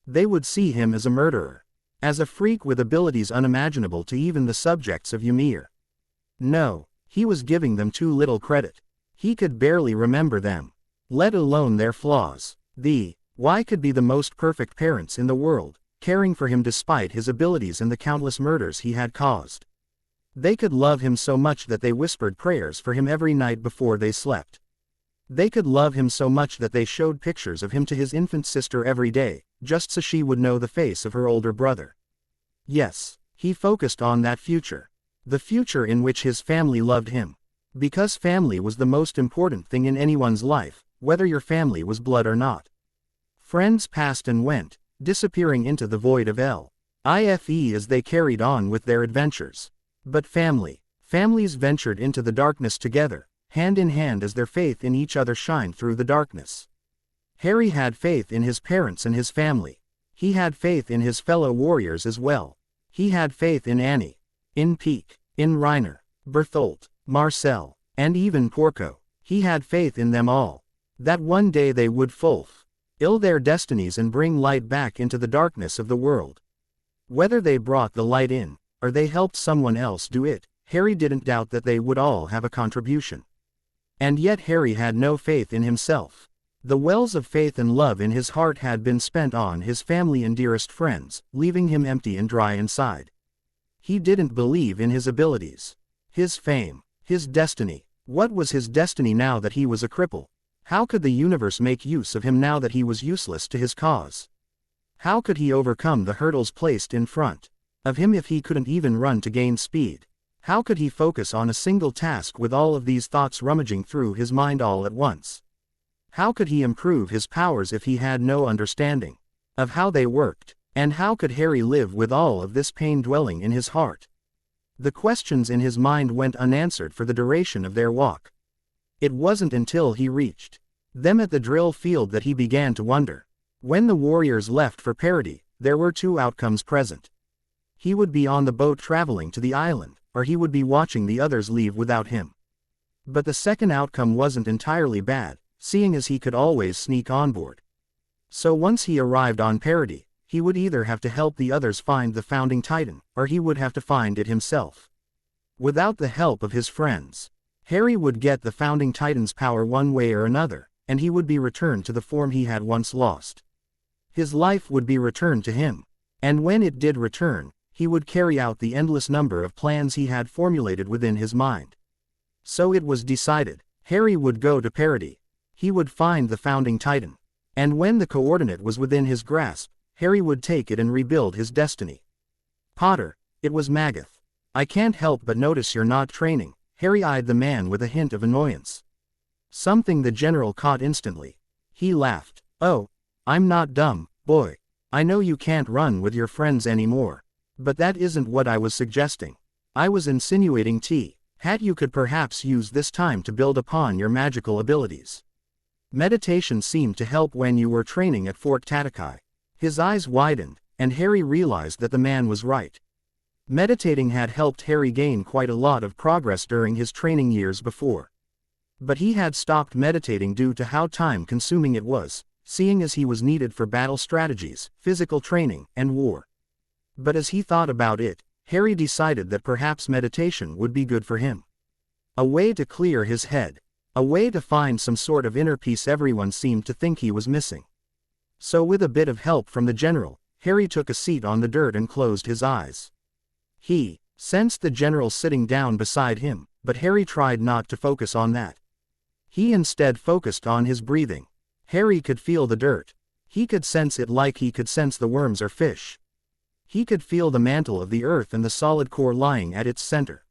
A: They would see him as a murderer, as a freak with abilities unimaginable to even the subjects of Ymir. No, he was giving them too little credit. He could barely remember them, let alone their flaws. Why could be the most perfect parents in the world, caring for him despite his abilities and the countless murders he had caused. They could love him so much that they whispered prayers for him every night before they slept. They could love him so much that they showed pictures of him to his infant sister every day, just so she would know the face of her older brother. Yes, he focused on that future. The future in which his family loved him. Because family was the most important thing in anyone's life, whether your family was blood or not. Friends passed and went, disappearing into the void of life as they carried on with their adventures. But families ventured into the darkness together, hand in hand as their faith in each other shined through the darkness. Harry had faith in his parents and his family. He had faith in his fellow warriors as well. He had faith in Annie, in Peek, in Reiner, Berthold, Marcel, and even Porco. He had faith in them all, that one day they would fulfill their destinies and bring light back into the darkness of the world. Whether they brought the light in, or they helped someone else do it, Harry didn't doubt that they would all have a contribution. And yet Harry had no faith in himself. The wells of faith and love in his heart had been spent on his family and dearest friends, leaving him empty and dry inside. He didn't believe in his abilities, his fame, his destiny. What was his destiny now that he was a cripple? How could the universe make use of him now that he was useless to his cause? How could he overcome the hurdles placed in front of him if he couldn't even run to gain speed? How could he focus on a single task with all of these thoughts rummaging through his mind all at once? How could he improve his powers if he had no understanding of how they worked? And how could Harry live with all of this pain dwelling in his heart? The questions in his mind went unanswered for the duration of their walk. It wasn't until he reached them at the drill field that he began to wonder. When the warriors left for Parody, there were 2 outcomes present. He would be on the boat traveling to the island, or he would be watching the others leave without him. But the second outcome wasn't entirely bad, seeing as he could always sneak on board. So once he arrived on Parody, he would either have to help the others find the founding titan, or he would have to find it himself. Without the help of his friends, Harry would get the founding titan's power one way or another, and he would be returned to the form he had once lost. His life would be returned to him, and when it did return, he would carry out the endless number of plans he had formulated within his mind. So it was decided, Harry would go to Parody. He would find the founding Titan. And when the coordinate was within his grasp, Harry would take it and rebuild his destiny. Potter, it was Magath. I can't help but notice you're not training. Harry eyed the man with a hint of annoyance. Something the general caught instantly. He laughed. Oh, I'm not dumb, boy. I know you can't run with your friends anymore. But that isn't what I was suggesting. I was insinuating Hat you could perhaps use this time to build upon your magical abilities. Meditation seemed to help when you were training at Fort Tatakai. His eyes widened, and Harry realized that the man was right. Meditating had helped Harry gain quite a lot of progress during his training years before. But he had stopped meditating due to how time-consuming it was, seeing as he was needed for battle strategies, physical training, and war. But as he thought about it, Harry decided that perhaps meditation would be good for him. A way to clear his head. A way to find some sort of inner peace everyone seemed to think he was missing. So with a bit of help from the general, Harry took a seat on the dirt and closed his eyes. He sensed the general sitting down beside him, but Harry tried not to focus on that. He instead focused on his breathing. Harry could feel the dirt. He could sense it like he could sense the worms or fish. He could feel the mantle of the earth and the solid core lying at its center.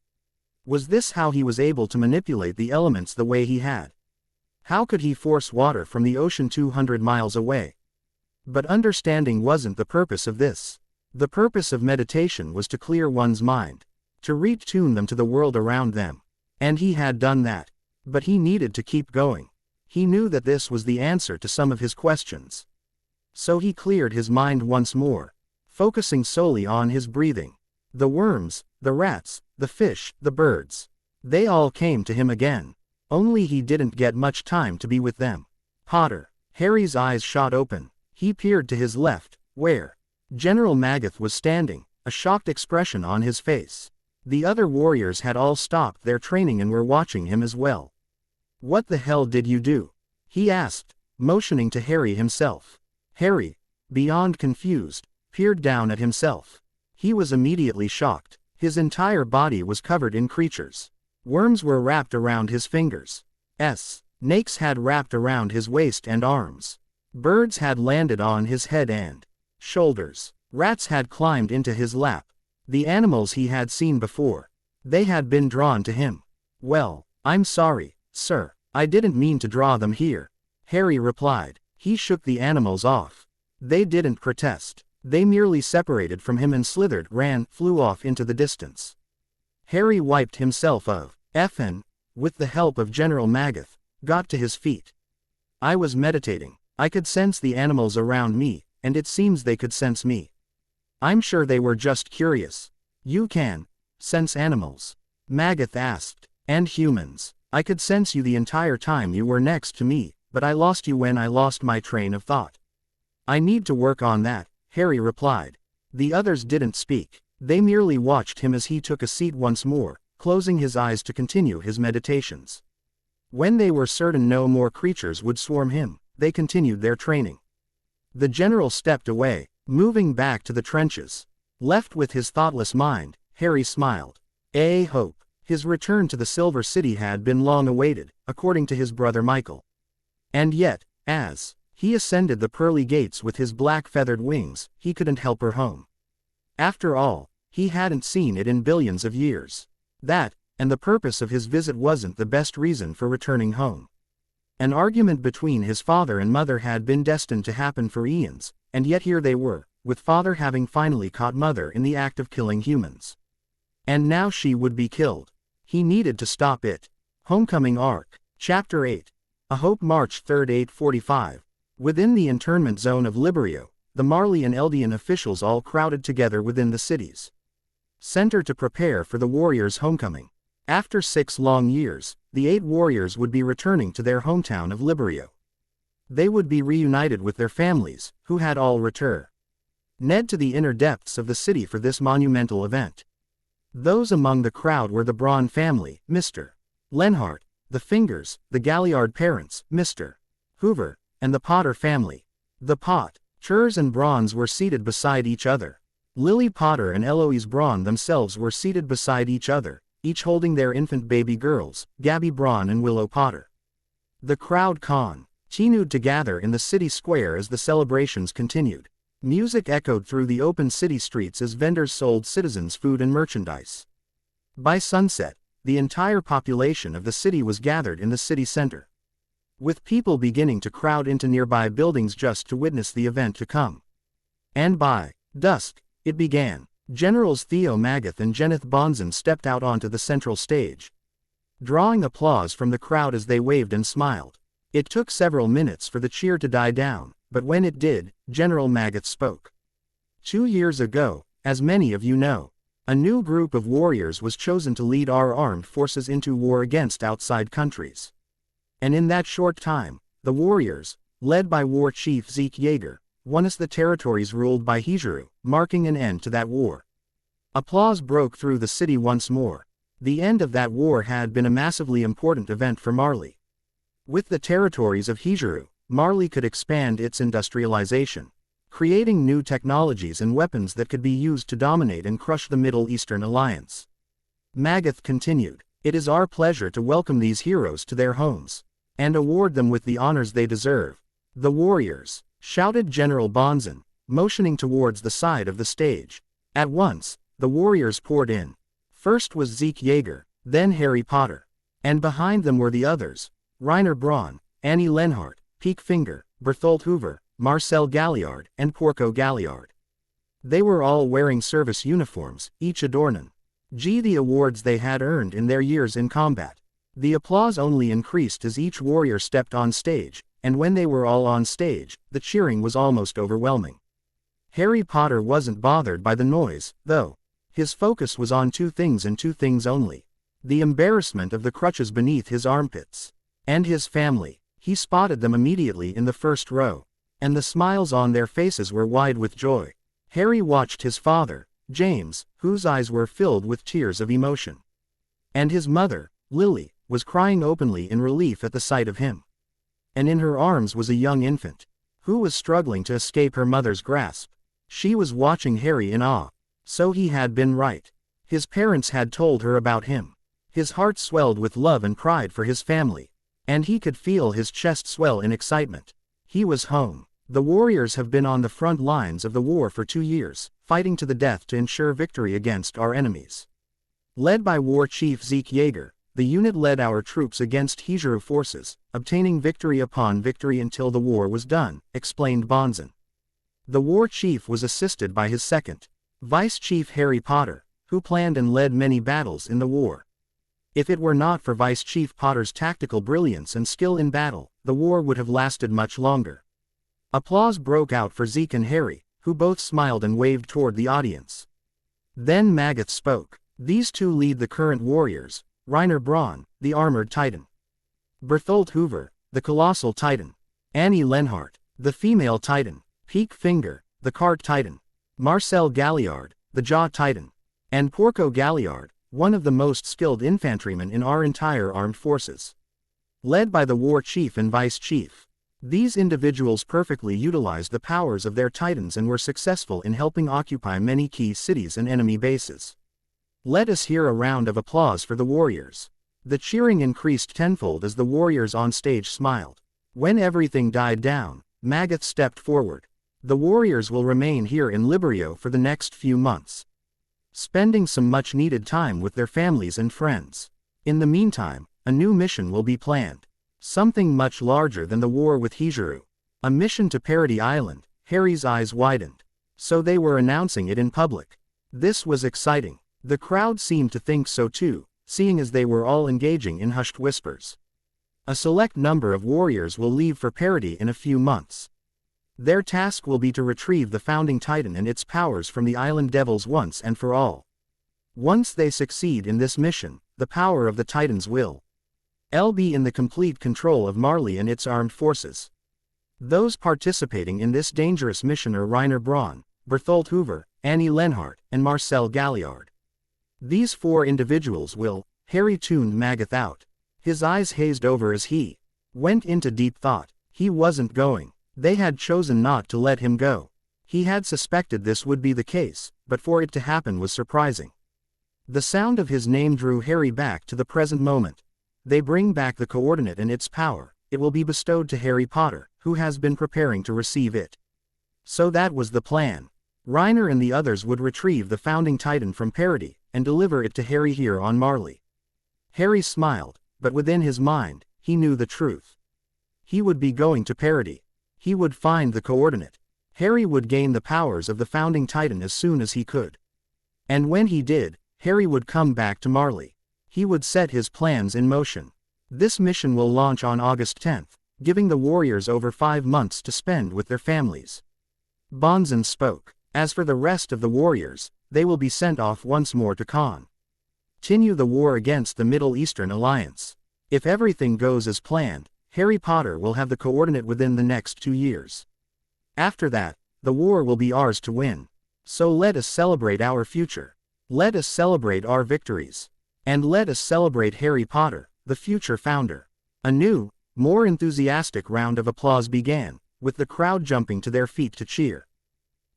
A: Was this how he was able to manipulate the elements the way he had? How could he force water from the ocean 200 miles away? But understanding wasn't the purpose of this. The purpose of meditation was to clear one's mind, to retune them to the world around them. And he had done that. But he needed to keep going. He knew that this was the answer to some of his questions. So he cleared his mind once more, focusing solely on his breathing. The worms, the rats, the fish, the birds. They all came to him again. Only he didn't get much time to be with them. Potter. Harry's eyes shot open. He peered to his left, where General Magath was standing, a shocked expression on his face. The other warriors had all stopped their training and were watching him as well. What the hell did you do? He asked, motioning to Harry himself. Harry, beyond confused, peered down at himself. He was immediately shocked. His entire body was covered in creatures. Worms were wrapped around his fingers. Snakes had wrapped around his waist and arms. Birds had landed on his head and shoulders. Rats had climbed into his lap. The animals he had seen before. They had been drawn to him. Well, I'm sorry, sir. I didn't mean to draw them here. Harry replied. He shook the animals off. They didn't protest. They merely separated from him and slithered, flew off into the distance. Harry wiped himself of and, with the help of General Magath, got to his feet. I was meditating. I could sense the animals around me, and it seems they could sense me. I'm sure they were just curious. You can sense animals? Magath asked. And humans. I could sense you the entire time you were next to me, but I lost you when I lost my train of thought. I need to work on that, Harry replied. The others didn't speak. They merely watched him as he took a seat once more, closing his eyes to continue his meditations. When they were certain no more creatures would swarm him, they continued their training. The general stepped away, moving back to the trenches. Left with his thoughtless mind, Harry smiled. A hope. His return to the Silver City had been long awaited, according to his brother Michael. And yet, as he ascended the pearly gates with his black feathered wings, he couldn't help her home. After all, he hadn't seen it in billions of years. That, and the purpose of his visit wasn't the best reason for returning home. An argument between his father and mother had been destined to happen for eons, and yet here they were, with father having finally caught mother in the act of killing humans. And now she would be killed. He needed to stop it. Homecoming Arc. Chapter 8. A Hope March 3, 845. Within the internment zone of Librio, the Marleyan Eldian officials all crowded together within the city's center to prepare for the warriors' homecoming. After 6 long years, the 8 warriors would be returning to their hometown of Librio. They would be reunited with their families, who had all returned to the inner depths of the city for this monumental event. Those among the crowd were the Braun family, Mr. Lenhart, the Fingers, the Galliard parents, Mr. Hoover, and the Potter family. The Potters and Brauns were seated beside each other. Lily Potter and Eloise Braun themselves were seated beside each other, each holding their infant baby girls, Gabby Braun and Willow Potter. The crowd continued to gather in the city square as the celebrations continued. Music echoed through the open city streets as vendors sold citizens food and merchandise. By sunset, the entire population of the city was gathered in the city center, with people beginning to crowd into nearby buildings just to witness the event to come. And by dusk, it began. Generals Theo Magath and Geneth Bonzen stepped out onto the central stage, drawing applause from the crowd as they waved and smiled. It took several minutes for the cheer to die down, but when it did, General Magath spoke. 2 years ago, as many of you know, a new group of warriors was chosen to lead our armed forces into war against outside countries. And in that short time, the warriors, led by War Chief Zeke Yeager, won us the territories ruled by Hijuru, marking an end to that war. Applause broke through the city once more. The end of that war had been a massively important event for Marley. With the territories of Hijuru, Marley could expand its industrialization, creating new technologies and weapons that could be used to dominate and crush the Middle Eastern Alliance. Magath continued, "It is our pleasure to welcome these heroes to their homes, and award them with the honors they deserve." "The warriors," shouted General Bonzen, motioning towards the side of the stage. At once, the warriors poured in. First was Zeke Yeager, then Harry Potter. And behind them were the others: Rainer Braun, Annie Lenhart, Peak Finger, Berthold Hoover, Marcel Galliard, and Porco Galliard. They were all wearing service uniforms, each adorning the awards they had earned in their years in combat. The applause only increased as each warrior stepped on stage, and when they were all on stage, the cheering was almost overwhelming. Harry Potter wasn't bothered by the noise, though. His focus was on 2 things and 2 things only: the embarrassment of the crutches beneath his armpits, and his family. He spotted them immediately in the first row, and the smiles on their faces were wide with joy. Harry watched his father, James, whose eyes were filled with tears of emotion. And his mother, Lily, was crying openly in relief at the sight of him. And in her arms was a young infant, who was struggling to escape her mother's grasp. She was watching Harry in awe. So he had been right. His parents had told her about him. His heart swelled with love and pride for his family, and he could feel his chest swell in excitement. He was home. The warriors have been on the front lines of the war for 2 years, fighting to the death to ensure victory against our enemies. Led by War Chief Zeke Yeager, the unit led our troops against Hijuru forces, obtaining victory upon victory until the war was done, explained Bonzen. The war chief was assisted by his second, Vice Chief Harry Potter, who planned and led many battles in the war. If it were not for Vice Chief Potter's tactical brilliance and skill in battle, the war would have lasted much longer. Applause broke out for Zeke and Harry, who both smiled and waved toward the audience. Then Magath spoke. "These 2 lead the current warriors: Rainer Braun, the armored titan; Berthold Hoover, the colossal titan; Annie Lenhart, the female titan; Peak Finger, the cart titan; Marcel Galliard, the jaw titan; and Porco Galliard, one of the most skilled infantrymen in our entire armed forces. Led by the war chief and vice chief. These individuals perfectly utilized the powers of their titans and were successful in helping occupy many key cities and enemy bases." Let us hear a round of applause for the warriors. The cheering increased tenfold as the warriors on stage smiled. When everything died down, Magath stepped forward. "The warriors will remain here in Librio for the next few months, spending some much-needed time with their families and friends. In the meantime, a new mission will be planned. Something much larger than the war with Hijuru. A mission to Parody Island." Harry's eyes widened. So they were announcing it in public. This was exciting. The crowd seemed to think so too, seeing as they were all engaging in hushed whispers. A select number of warriors will leave for Parody in a few months. Their task will be to retrieve the founding titan and its powers from the island devils once and for all. Once they succeed in this mission, the power of the titans will be in the complete control of Marley and its armed forces. Those participating in this dangerous mission are Rainer Braun, Berthold Hoover, Annie Lenhart, and Marcel Galliard. These 4 individuals will. Harry tuned Magath out. His eyes hazed over as he went into deep thought. He wasn't going. They had chosen not to let him go. He had suspected this would be the case, but for it to happen was surprising. The sound of his name drew Harry back to the present moment. They bring back the coordinate and its power. it will be bestowed to Harry Potter, who has been preparing to receive it. So that was the plan. Reiner and the others would retrieve the founding titan from Parody, and deliver it to Harry here on Marley. Harry smiled, but within his mind, he knew the truth. He would be going to Parody. He would find the coordinate. Harry would gain the powers of the founding titan as soon as he could. And when he did, Harry would come back to Marley. He would set his plans in motion. This mission will launch on August 10th, giving the warriors over 5 months to spend with their families. Bonzen spoke. As for the rest of the warriors, they will be sent off once more to continue the war against the Middle Eastern Alliance. If everything goes as planned, Harry Potter will have the coordinate within the next 2 years. After that, the war will be ours to win. So let us celebrate our future. Let us celebrate our victories. And let us celebrate Harry Potter, the future founder. A new, more enthusiastic round of applause began, with the crowd jumping to their feet to cheer.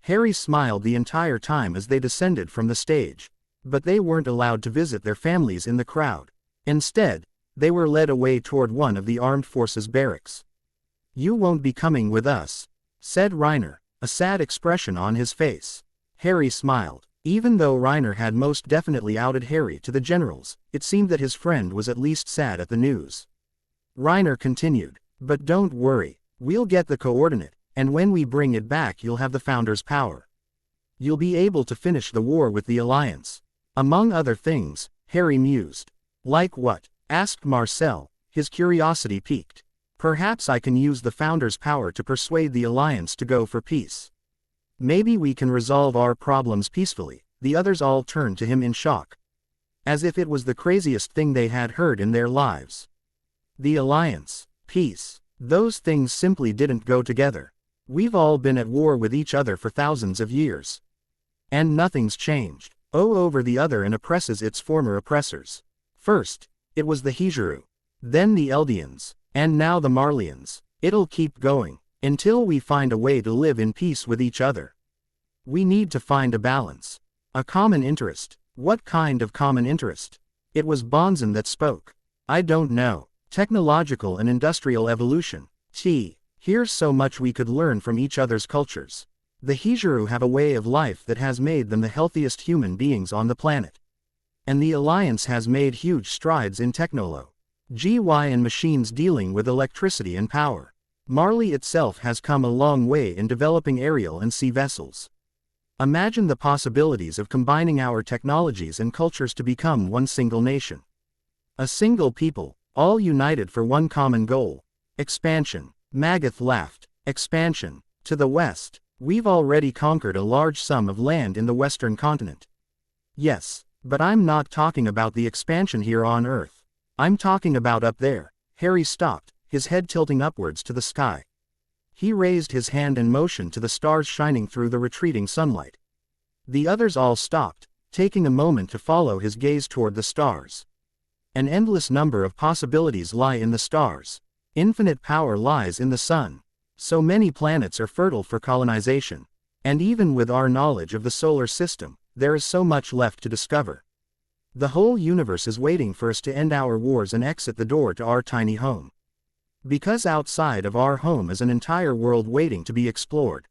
A: Harry smiled the entire time as they descended from the stage. But they weren't allowed to visit their families in the crowd. Instead, they were led away toward one of the armed forces barracks. "You won't be coming with us," said Reiner, a sad expression on his face. Harry smiled. Even though Reiner had most definitely outed Harry to the generals, it seemed that his friend was at least sad at the news. Reiner continued, "But don't worry, we'll get the coordinate, and when we bring it back you'll have the Founder's power. You'll be able to finish the war with the Alliance." Among other things, Harry mused. "Like what?" asked Marcel, his curiosity piqued. "Perhaps I can use the Founder's power to persuade the Alliance to go for peace. Maybe we can resolve our problems peacefully." The others all turned to him in shock. As if it was the craziest thing they had heard in their lives. The Alliance, peace, those things simply didn't go together. We've all been at war with each other for thousands of years. And nothing's changed. Over the other and oppresses its former oppressors. First, it was the Hijuru. Then the Eldians. And now the Marleyans. It'll keep going, until we find a way to live in peace with each other. We need to find a balance. A common interest. What kind of common interest? It was Bonzen that spoke. "I don't know. Technological and industrial evolution. Here's so much we could learn from each other's cultures. The Hijuru have a way of life that has made them the healthiest human beings on the planet. And the Alliance has made huge strides in technology and machines dealing with electricity and power. Marley itself has come a long way in developing aerial and sea vessels. Imagine the possibilities of combining our technologies and cultures to become one single nation. A single people, all united for one common goal. Expansion." Magath laughed. "Expansion. To the west. We've already conquered a large sum of land in the western continent." "Yes, but I'm not talking about the expansion here on Earth. I'm talking about up there." Harry stopped, his head tilting upwards to the sky. He raised his hand and motioned to the stars shining through the retreating sunlight. The others all stopped, taking a moment to follow his gaze toward the stars. An endless number of possibilities lie in the stars. Infinite power lies in the sun. So many planets are fertile for colonization. And even with our knowledge of the solar system, there is so much left to discover. The whole universe is waiting for us to end our wars and exit the door to our tiny home. Because outside of our home is an entire world waiting to be explored.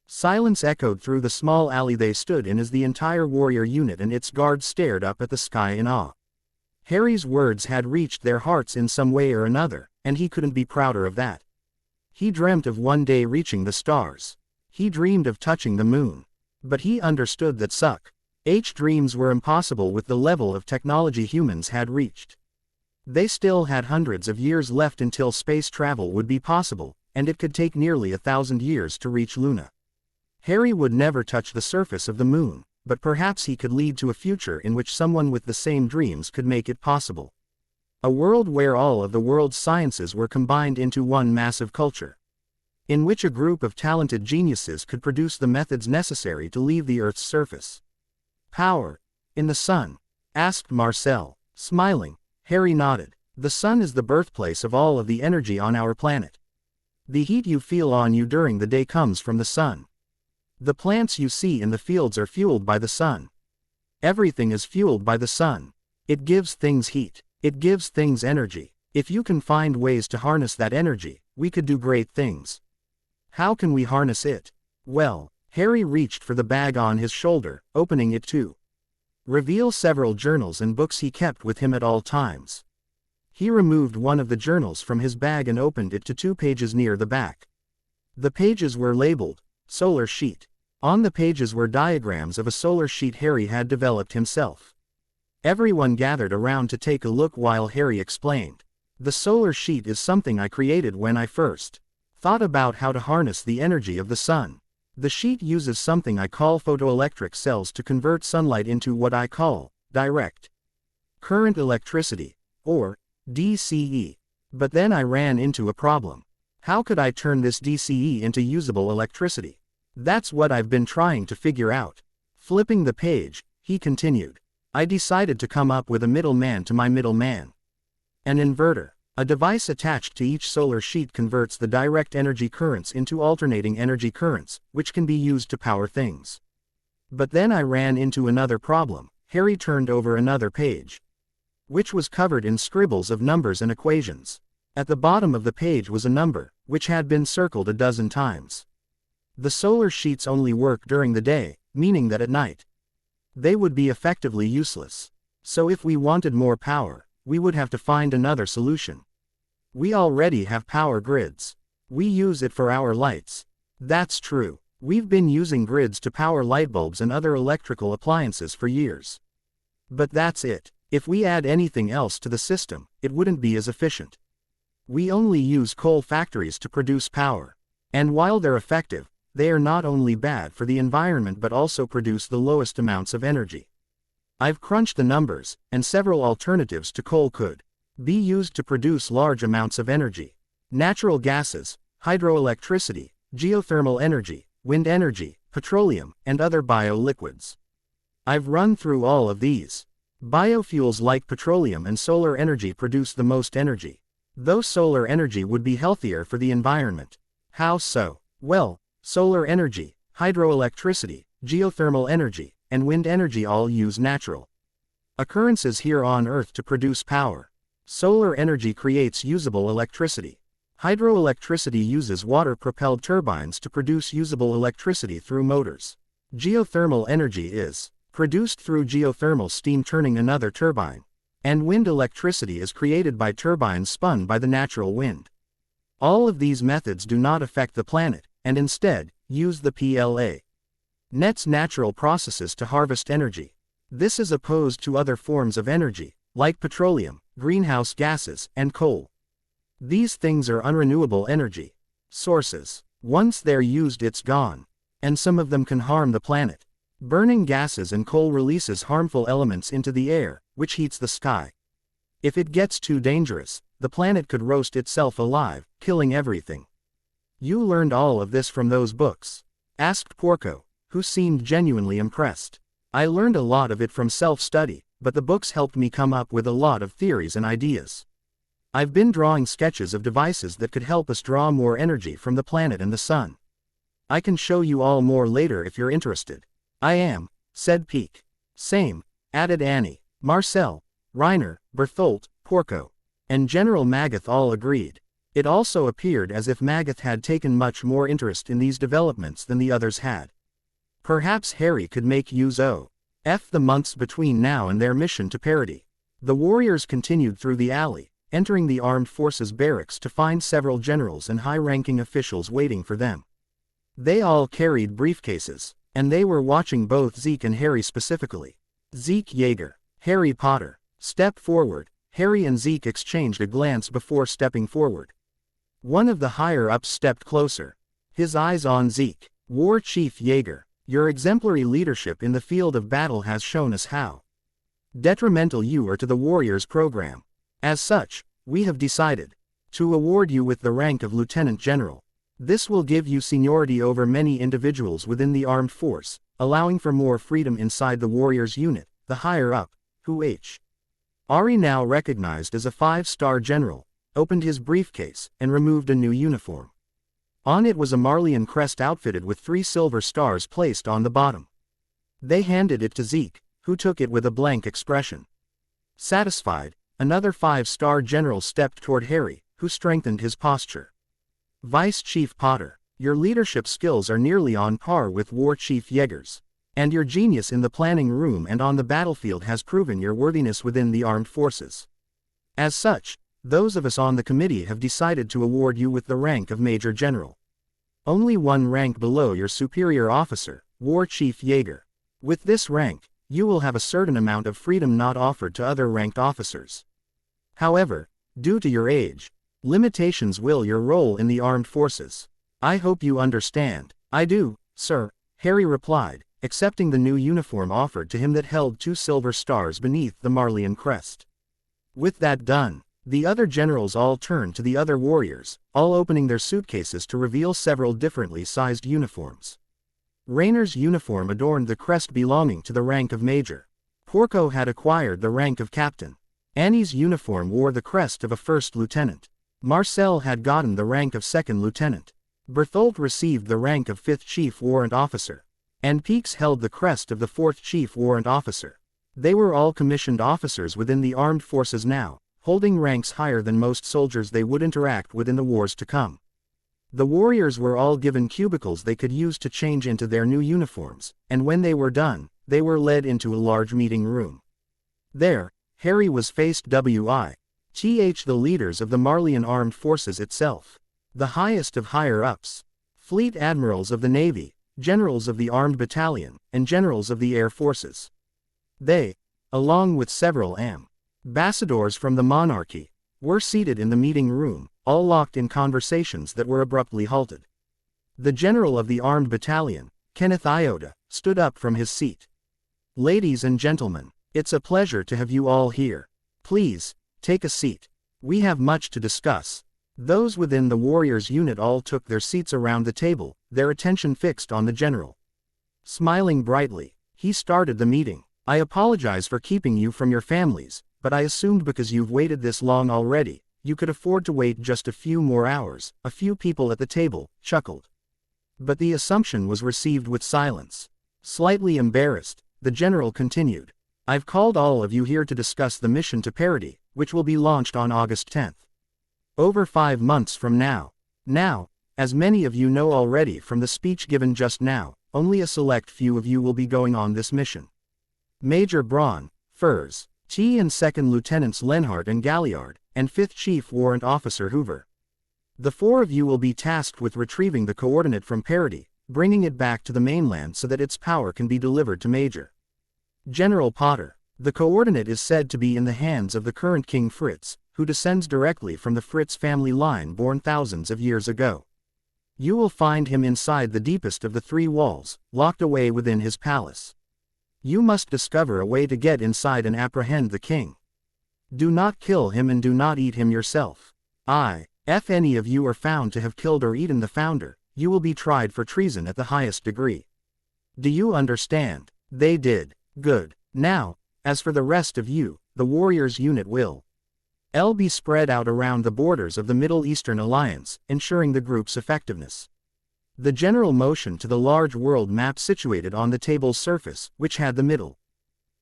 A: Silence echoed through the small alley they stood in as the entire warrior unit and its guards stared up at the sky in awe. Harry's words had reached their hearts in some way or another, and he couldn't be prouder of that. He dreamt of one day reaching the stars. He dreamed of touching the moon. But he understood that such dreams were impossible with the level of technology humans had reached. They still had hundreds of years left until space travel would be possible, and it could take nearly 1,000 years to reach Luna. Harry would never touch the surface of the moon, but perhaps he could lead to a future in which someone with the same dreams could make it possible. A world where all of the world's sciences were combined into one massive culture. In which a group of talented geniuses could produce the methods necessary to leave the Earth's surface. "Power in the sun?" asked Marcel. Smiling, Harry nodded. "The sun is the birthplace of all of the energy on our planet. The heat you feel on you during the day comes from the sun. The plants you see in the fields are fueled by the sun. Everything is fueled by the sun. It gives things heat. It gives things energy. If you can find ways to harness that energy, we could do great things. How can we harness it? Well, Harry reached for the bag on his shoulder, opening it to reveal several journals and books he kept with him at all times. He removed one of the journals from his bag and opened it to 2 pages near the back. The pages were labeled, Solar Sheet. On the pages were diagrams of a solar sheet Harry had developed himself. Everyone gathered around to take a look while Harry explained. The solar sheet is something I created when I first thought about how to harness the energy of the sun. The sheet uses something I call photoelectric cells to convert sunlight into what I call direct current electricity, or DCE. But then I ran into a problem. How could I turn this DCE into usable electricity? That's what I've been trying to figure out. Flipping the page, he continued. I decided to come up with a middleman to my middleman. An inverter. A device attached to each solar sheet converts the direct energy currents into alternating energy currents, which can be used to power things. But then I ran into another problem. Harry turned over another page, which was covered in scribbles of numbers and equations. At the bottom of the page was a number, which had been circled a dozen times. The solar sheets only work during the day, meaning that at night they would be effectively useless. So if we wanted more power, we would have to find another solution. We already have power grids. We use it for our lights. That's true. We've been using grids to power light bulbs and other electrical appliances for years. But that's it. If we add anything else to the system, it wouldn't be as efficient. We only use coal factories to produce power. And while they're effective, they are not only bad for the environment but also produce the lowest amounts of energy. I've crunched the numbers, and several alternatives to coal could be used to produce large amounts of energy. Natural gases, hydroelectricity, geothermal energy, wind energy, petroleum, and other bioliquids. I've run through all of these. Biofuels like petroleum and solar energy produce the most energy. Though solar energy would be healthier for the environment. How so? Well, solar energy, hydroelectricity, geothermal energy, and wind energy all use natural occurrences here on Earth to produce power. Solar energy creates usable electricity. Hydroelectricity uses water-propelled turbines to produce usable electricity through motors. Geothermal energy is produced through geothermal steam turning another turbine. And wind electricity is created by turbines spun by the natural wind. All of these methods do not affect the planet, and instead, use the planet's natural processes to harvest energy. This is opposed to other forms of energy, like petroleum, greenhouse gases, and coal. These things are unrenewable energy sources. Once they're used, it's gone. And some of them can harm the planet. Burning gases and coal releases harmful elements into the air, which heats the sky. If it gets too dangerous, the planet could roast itself alive, killing everything. You learned all of this from those books? Asked Porco, who seemed genuinely impressed. I learned a lot of it from self-study, but the books helped me come up with a lot of theories and ideas. I've been drawing sketches of devices that could help us draw more energy from the planet and the sun. I can show you all more later if you're interested. I am, said Peek. Same, added Annie. Marcel, Reiner, Bertholt, Porco, and General Magath all agreed. It also appeared as if Magath had taken much more interest in these developments than the others had. Perhaps Harry could make use of the months between now and their mission to Parody. The warriors continued through the alley, entering the armed forces barracks to find several generals and high-ranking officials waiting for them. They all carried briefcases, and they were watching both Zeke and Harry specifically. Zeke Yeager, Harry Potter. Step forward. Harry and Zeke exchanged a glance before stepping forward. One of the higher-ups stepped closer, his eyes on Zeke. War Chief Yeager, your exemplary leadership in the field of battle has shown us how detrimental you are to the Warriors program. As such, we have decided to award you with the rank of Lieutenant General. This will give you seniority over many individuals within the armed force, allowing for more freedom inside the Warriors unit. The higher-up, who Ari now recognized as a 5-star general, opened his briefcase and removed a new uniform. On it was a Marleyan crest outfitted with 3 silver stars placed on the bottom. They handed it to Zeke, who took it with a blank expression. Satisfied, Another 5-star general stepped toward Harry, who strengthened his posture. Vice Chief Potter, your leadership skills are nearly on par with War Chief Yeager's. And your genius in the planning room and on the battlefield has proven your worthiness within the armed forces. As such, those of us on the committee have decided to award you with the rank of Major General. Only one rank below your superior officer, War Chief Yeager. With this rank, you will have a certain amount of freedom not offered to other ranked officers. However, due to your age, limitations will your role in the armed forces. I hope you understand. I do, sir, Harry replied, accepting the new uniform offered to him that held 2 silver stars beneath the Marleyan crest. With that done, the other generals all turned to the other warriors, all opening their suitcases to reveal several differently sized uniforms. Rainer's uniform adorned the crest belonging to the rank of Major. Porco had acquired the rank of Captain. Annie's uniform wore the crest of a 1st Lieutenant. Marcel had gotten the rank of 2nd Lieutenant. Berthold received the rank of 5th Chief Warrant Officer. And Peaks held the crest of the 4th Chief Warrant Officer. They were all commissioned officers within the armed forces now, holding ranks higher than most soldiers they would interact with in the wars to come. The warriors were all given cubicles they could use to change into their new uniforms, and when they were done, they were led into a large meeting room. There, Harry was faced with the leaders of the Marleyan armed forces itself, the highest of higher-ups, fleet admirals of the Navy, generals of the armed battalion, and generals of the air forces. They, along with several ambassadors from the monarchy, were seated in the meeting room, all locked in conversations that were abruptly halted. The general of the armed battalion, Kenneth Iota, stood up from his seat. Ladies and gentlemen, it's a pleasure to have you all here. Please, take a seat. We have much to discuss. Those within the warriors unit all took their seats around the table, their attention fixed on the general. Smiling brightly, he started the meeting. I apologize for keeping you from your families, but I assumed because you've waited this long already, you could afford to wait just a few more hours. A few people at the table chuckled. But the assumption was received with silence. Slightly embarrassed, the general continued. I've called all of you here to discuss the mission to Parody, which will be launched on August 10th. Over 5 months from now. Now, as many of you know already from the speech given just now, only a select few of you will be going on this mission. Major Braun, Furs, T and 2nd Lieutenants Lenhart and Galliard, and 5th Chief Warrant Officer Hoover. The 4 of you will be tasked with retrieving the coordinate from Parody, bringing it back to the mainland so that its power can be delivered to Major General Potter. The coordinate is said to be in the hands of the current King Fritz, who descends directly from the Fritz family line born thousands of years ago. You will find him inside the deepest of the 3 walls, locked away within his palace. You must discover a way to get inside and apprehend the king. Do not kill him and do not eat him yourself. If any of you are found to have killed or eaten the founder, you will be tried for treason at the highest degree. Do you understand? They did. Good. Now, as for the rest of you, the warriors unit will be spread out around the borders of the Middle Eastern Alliance, ensuring the group's effectiveness. The general motioned to the large world map situated on the table's surface, which had the Middle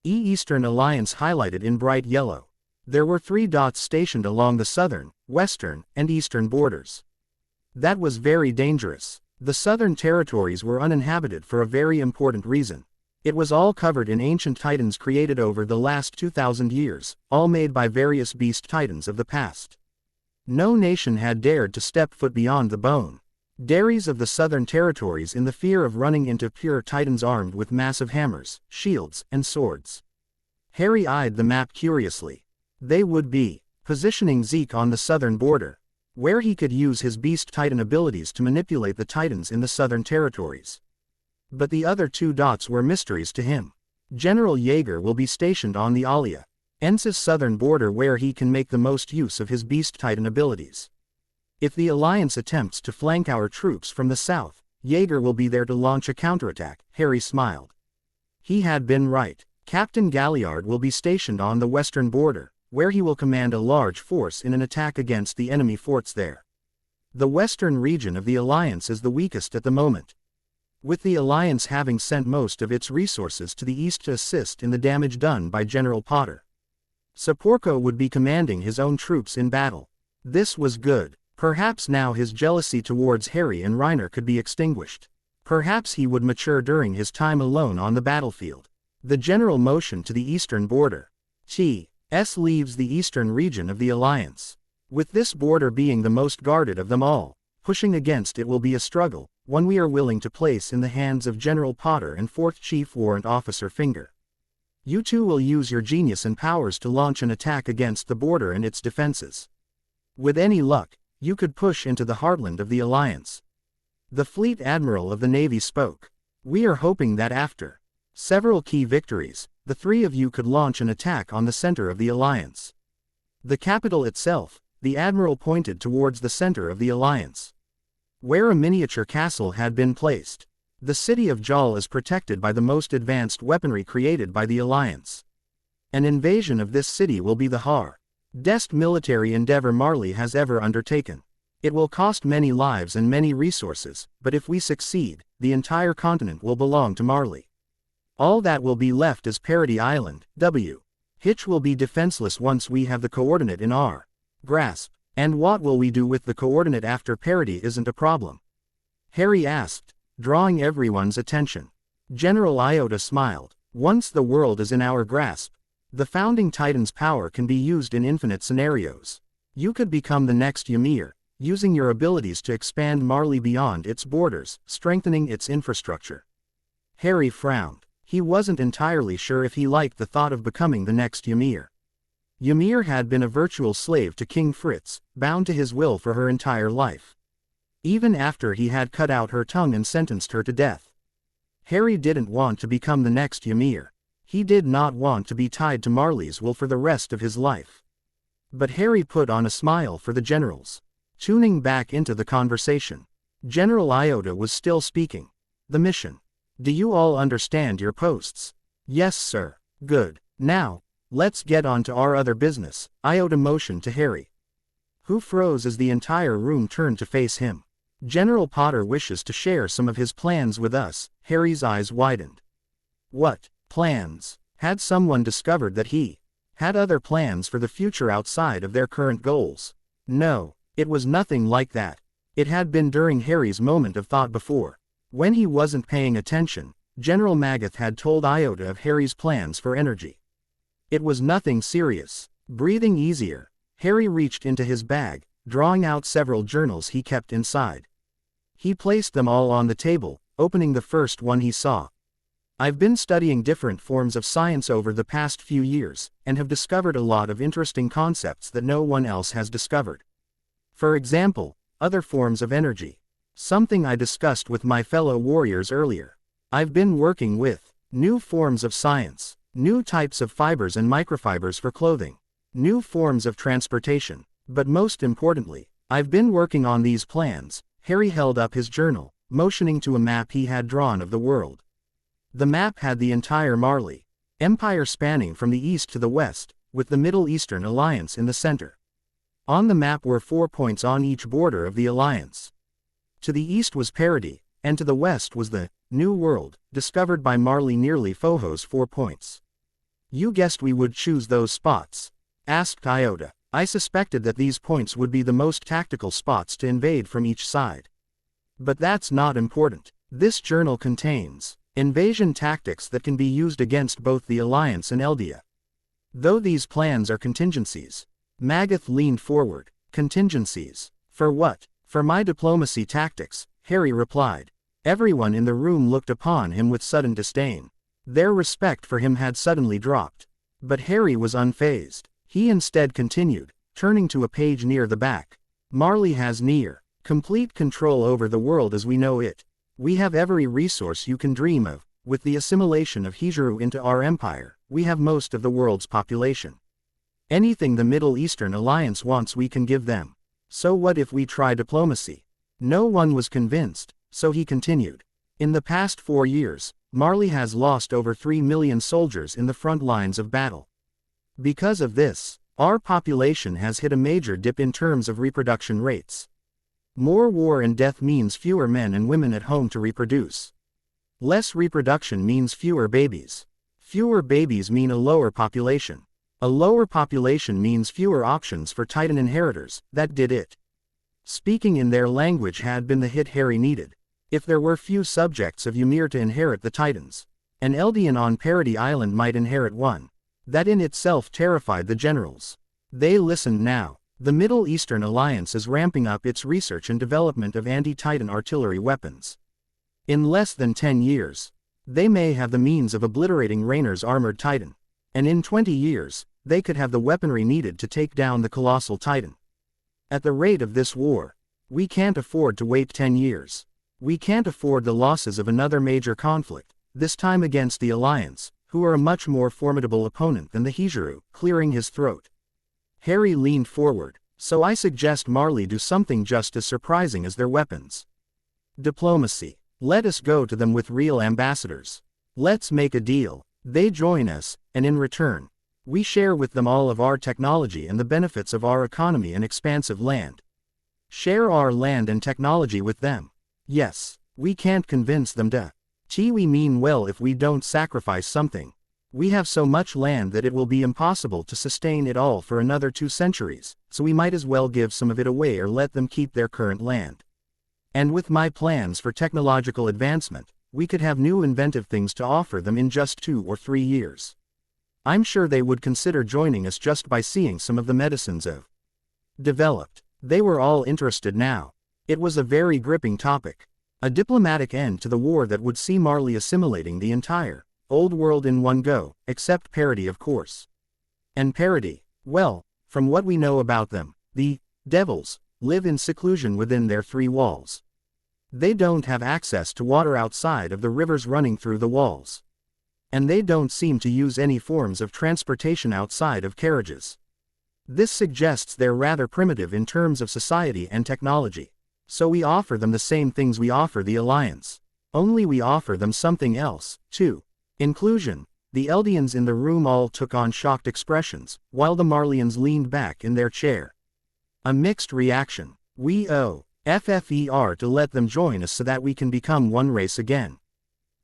A: Eastern Alliance highlighted in bright yellow. There were 3 dots stationed along the southern, western, and eastern borders. That was very dangerous. The southern territories were uninhabited for a very important reason. It was all covered in ancient titans created over the last 2,000 years, all made by various beast titans of the past. No nation had dared to step foot beyond the bone dairies of the southern territories in the fear of running into pure titans armed with massive hammers, shields, and swords. Harry eyed the map curiously. They would be positioning Zeke on the southern border, where he could use his beast titan abilities to manipulate the titans in the southern territories. But the other 2 dots were mysteries to him. General Yeager will be stationed on the Alia, Ence's southern border where he can make the most use of his beast titan abilities. If the Alliance attempts to flank our troops from the south, Yeager will be there to launch a counterattack. Harry smiled. He had been right. Captain Galliard will be stationed on the western border, where he will command a large force in an attack against the enemy forts there. The western region of the Alliance is the weakest at the moment, with the Alliance having sent most of its resources to the east to assist in the damage done by General Potter. Saporko would be commanding his own troops in battle. This was good. Perhaps now his jealousy towards Harry and Reiner could be extinguished. Perhaps he would mature during his time alone on the battlefield. The general motion to the eastern border. T.S. leaves the eastern region of the Alliance. With this border being the most guarded of them all, pushing against it will be a struggle, one we are willing to place in the hands of General Potter and 4th Chief Warrant Officer Finger. You two will use your genius and powers to launch an attack against the border and its defenses. With any luck, you could push into the heartland of the Alliance. The Fleet Admiral of the Navy spoke. We are hoping that after several key victories, the three of you could launch an attack on the center of the Alliance. The capital itself, the Admiral pointed towards the center of the Alliance, where a miniature castle had been placed. The city of Jal is protected by the most advanced weaponry created by the Alliance. An invasion of this city will be the hardest military endeavor Marley has ever undertaken. It will cost many lives and many resources, but if we succeed, the entire continent will belong to Marley. All that will be left is Parody Island, W. Hitch will be defenseless once we have the coordinate in our grasp. And what will we do with the coordinate after Parody isn't a problem? Harry asked, drawing everyone's attention. General Iota smiled. Once the world is in our grasp, the founding Titan's power can be used in infinite scenarios. You could become the next Ymir, using your abilities to expand Marley beyond its borders, strengthening its infrastructure. Harry frowned. He wasn't entirely sure if he liked the thought of becoming the next Ymir. Ymir had been a virtual slave to King Fritz, bound to his will for her entire life. Even after he had cut out her tongue and sentenced her to death. Harry didn't want to become the next Ymir. He did not want to be tied to Marley's will for the rest of his life. But Harry put on a smile for the generals. Tuning back into the conversation. General Iota was still speaking. The mission. Do you all understand your posts? Yes, sir. Good. Now, let's get on to our other business. Iota motioned to Harry, who froze as the entire room turned to face him. General Potter wishes to share some of his plans with us. Harry's eyes widened. What plans? Had someone discovered that he had other plans for the future outside of their current goals? No, it was nothing like that. It had been during Harry's moment of thought before. When he wasn't paying attention, General Magath had told Iota of Harry's plans for energy. It was nothing serious. Breathing easier, Harry reached into his bag, drawing out several journals he kept inside. He placed them all on the table, opening the first one he saw. I've been studying different forms of science over the past few years, and have discovered a lot of interesting concepts that no one else has discovered. For example, other forms of energy. Something I discussed with my fellow warriors earlier. I've been working with new forms of science, new types of fibers and microfibers for clothing, new forms of transportation. But most importantly, I've been working on these plans. Harry held up his journal, motioning to a map he had drawn of the world. The map had the entire Marley Empire spanning from the east to the west, with the Middle Eastern Alliance in the center. On the map were 4 points on each border of the Alliance. To the east was Parody, and to the west was the New World, discovered by Marley nearly Foho's 4 points. You guessed we would choose those spots? Asked Iota. I suspected that these points would be the most tactical spots to invade from each side. But that's not important. This journal contains invasion tactics that can be used against both the Alliance and Eldia. Though these plans are contingencies. Magath leaned forward. Contingencies? For what? For my diplomacy tactics, Harry replied. Everyone in the room looked upon him with sudden disdain. Their respect for him had suddenly dropped. But Harry was unfazed. He instead continued, turning to a page near the back. Marley has near complete control over the world as we know it. We have every resource you can dream of. With the assimilation of Hijiru into our empire, we have most of the world's population. Anything the Middle Eastern Alliance wants we can give them. So what if we try diplomacy? No one was convinced, so he continued. In the past 4 years, Marley has lost over 3 million soldiers in the front lines of battle. Because of this, our population has hit a major dip in terms of reproduction rates. More war and death means fewer men and women at home to reproduce. Less reproduction means fewer babies. Fewer babies mean a lower population. A lower population means fewer options for Titan inheritors, that did it. Speaking in their language had been the hit Harry needed. If there were few subjects of Ymir to inherit the Titans, an Eldian on Parody Island might inherit one. That in itself terrified the generals. They listened now. The Middle Eastern Alliance is ramping up its research and development of anti-Titan artillery weapons. In less than 10 years, they may have the means of obliterating Raynor's armored Titan. And in 20 years, they could have the weaponry needed to take down the colossal Titan. At the rate of this war, we can't afford to wait 10 years. We can't afford the losses of another major conflict, this time against the Alliance, who are a much more formidable opponent than the Hijiru, clearing his throat. Harry leaned forward. So I suggest Marley do something just as surprising as their weapons. Diplomacy. Let us go to them with real ambassadors. Let's make a deal. They join us, and in return, we share with them all of our technology and the benefits of our economy and expansive land. Share our land and technology with them. Yes, we can't convince them to. We mean well if we don't sacrifice something. We have so much land that it will be impossible to sustain it all for another 2 centuries, so we might as well give some of it away or let them keep their current land. And with my plans for technological advancement, we could have new inventive things to offer them in just 2 or 3 years. I'm sure they would consider joining us just by seeing some of the medicines I've developed. They were all interested now. It was a very gripping topic. A diplomatic end to the war that would see Marley assimilating the entire old world in one go, except Parody of course. And Parody, well, from what we know about them, the devils live in seclusion within their 3 walls. They don't have access to water outside of the rivers running through the walls. And they don't seem to use any forms of transportation outside of carriages. This suggests they're rather primitive in terms of society and technology. So we offer them the same things we offer the Alliance. Only we offer them something else, too. Inclusion. The Eldians in the room all took on shocked expressions, while the Marleyans leaned back in their chair. A mixed reaction. We owe FFER to let them join us so that we can become one race again.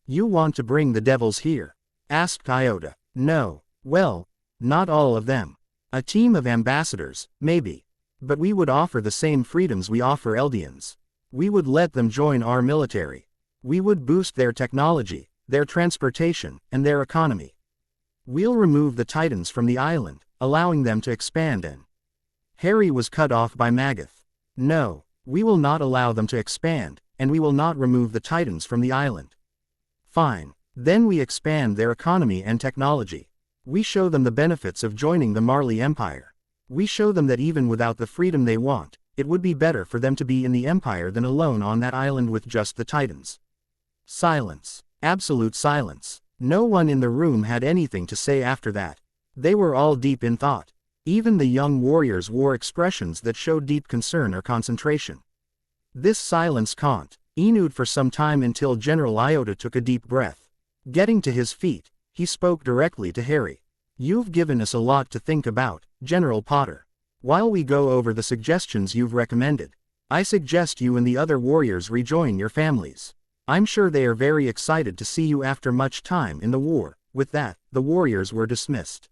A: You want to bring the devils here? Asked Iota. No. Well, not all of them. A team of ambassadors, maybe. But we would offer the same freedoms we offer Eldians. We would let them join our military. We would boost their technology, their transportation, and their economy. We'll remove the Titans from the island, allowing them to expand and Harry was cut off by Magath. No, we will not allow them to expand, and we will not remove the Titans from the island. Fine, then we expand their economy and technology. We show them the benefits of joining the Marley Empire. We show them that even without the freedom they want, it would be better for them to be in the Empire than alone on that island with just the Titans. Silence. Absolute silence. No one in the room had anything to say after that. They were all deep in thought. Even the young warriors wore expressions that showed deep concern or concentration. This silence continued for some time until General Iota took a deep breath. Getting to his feet, he spoke directly to Harry. You've given us a lot to think about, General Potter. While we go over the suggestions you've recommended, I suggest you and the other warriors rejoin your families. I'm sure they are very excited to see you after much time in the war. With that, the warriors were dismissed.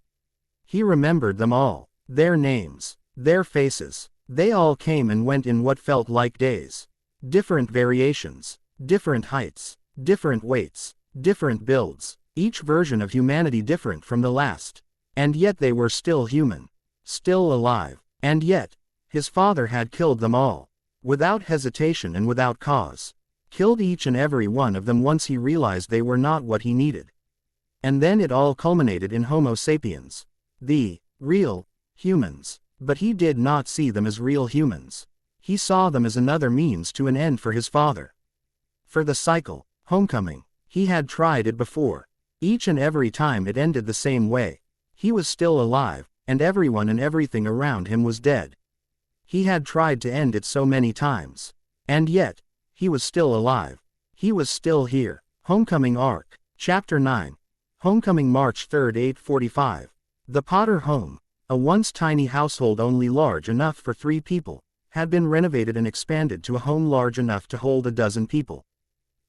A: He remembered them all. Their names. Their faces. They all came and went in what felt like days. Different variations. Different heights. Different weights. Different builds. Each version of humanity different from the last. And yet they were still human. Still alive. And yet, his father had killed them all. Without hesitation and without cause. Killed each and every one of them once he realized they were not what he needed. And then it all culminated in Homo sapiens. The real humans. But he did not see them as real humans. He saw them as another means to an end for his father. For the cycle, homecoming, he had tried it before. Each and every time it ended the same way. He was still alive, and everyone and everything around him was dead. He had tried to end it so many times. And yet, he was still alive. He was still here. Homecoming Arc. Chapter 9. Homecoming March 3, 8:45. The Potter home, a once tiny household only large enough for 3 people, had been renovated and expanded to a home large enough to hold a dozen people.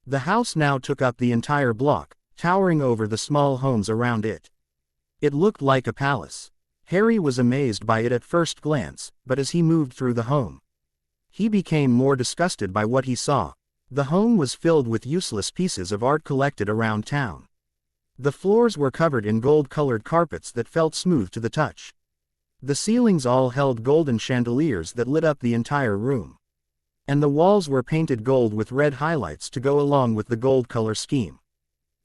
A: The house now took up the entire block, towering over the small homes around it. It looked like a palace. Harry was amazed by it at first glance, but as he moved through the home, he became more disgusted by what he saw. The home was filled with useless pieces of art collected around town. The floors were covered in gold-colored carpets that felt smooth to the touch. The ceilings all held golden chandeliers that lit up the entire room. And the walls were painted gold with red highlights to go along with the gold color scheme.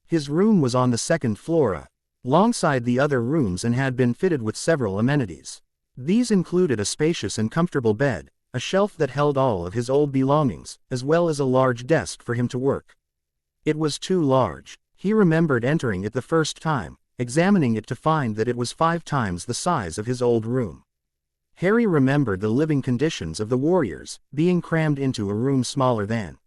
A: His room was on the second floor, alongside the other rooms, and had been fitted with several amenities. These included a spacious and comfortable bed, a shelf that held all of his old belongings, as well as a large desk for him to work. It was too large. He remembered entering it the first time, examining it to find that it was 5 times the size of his old room. Harry remembered the living conditions of the warriors, being crammed into a room smaller than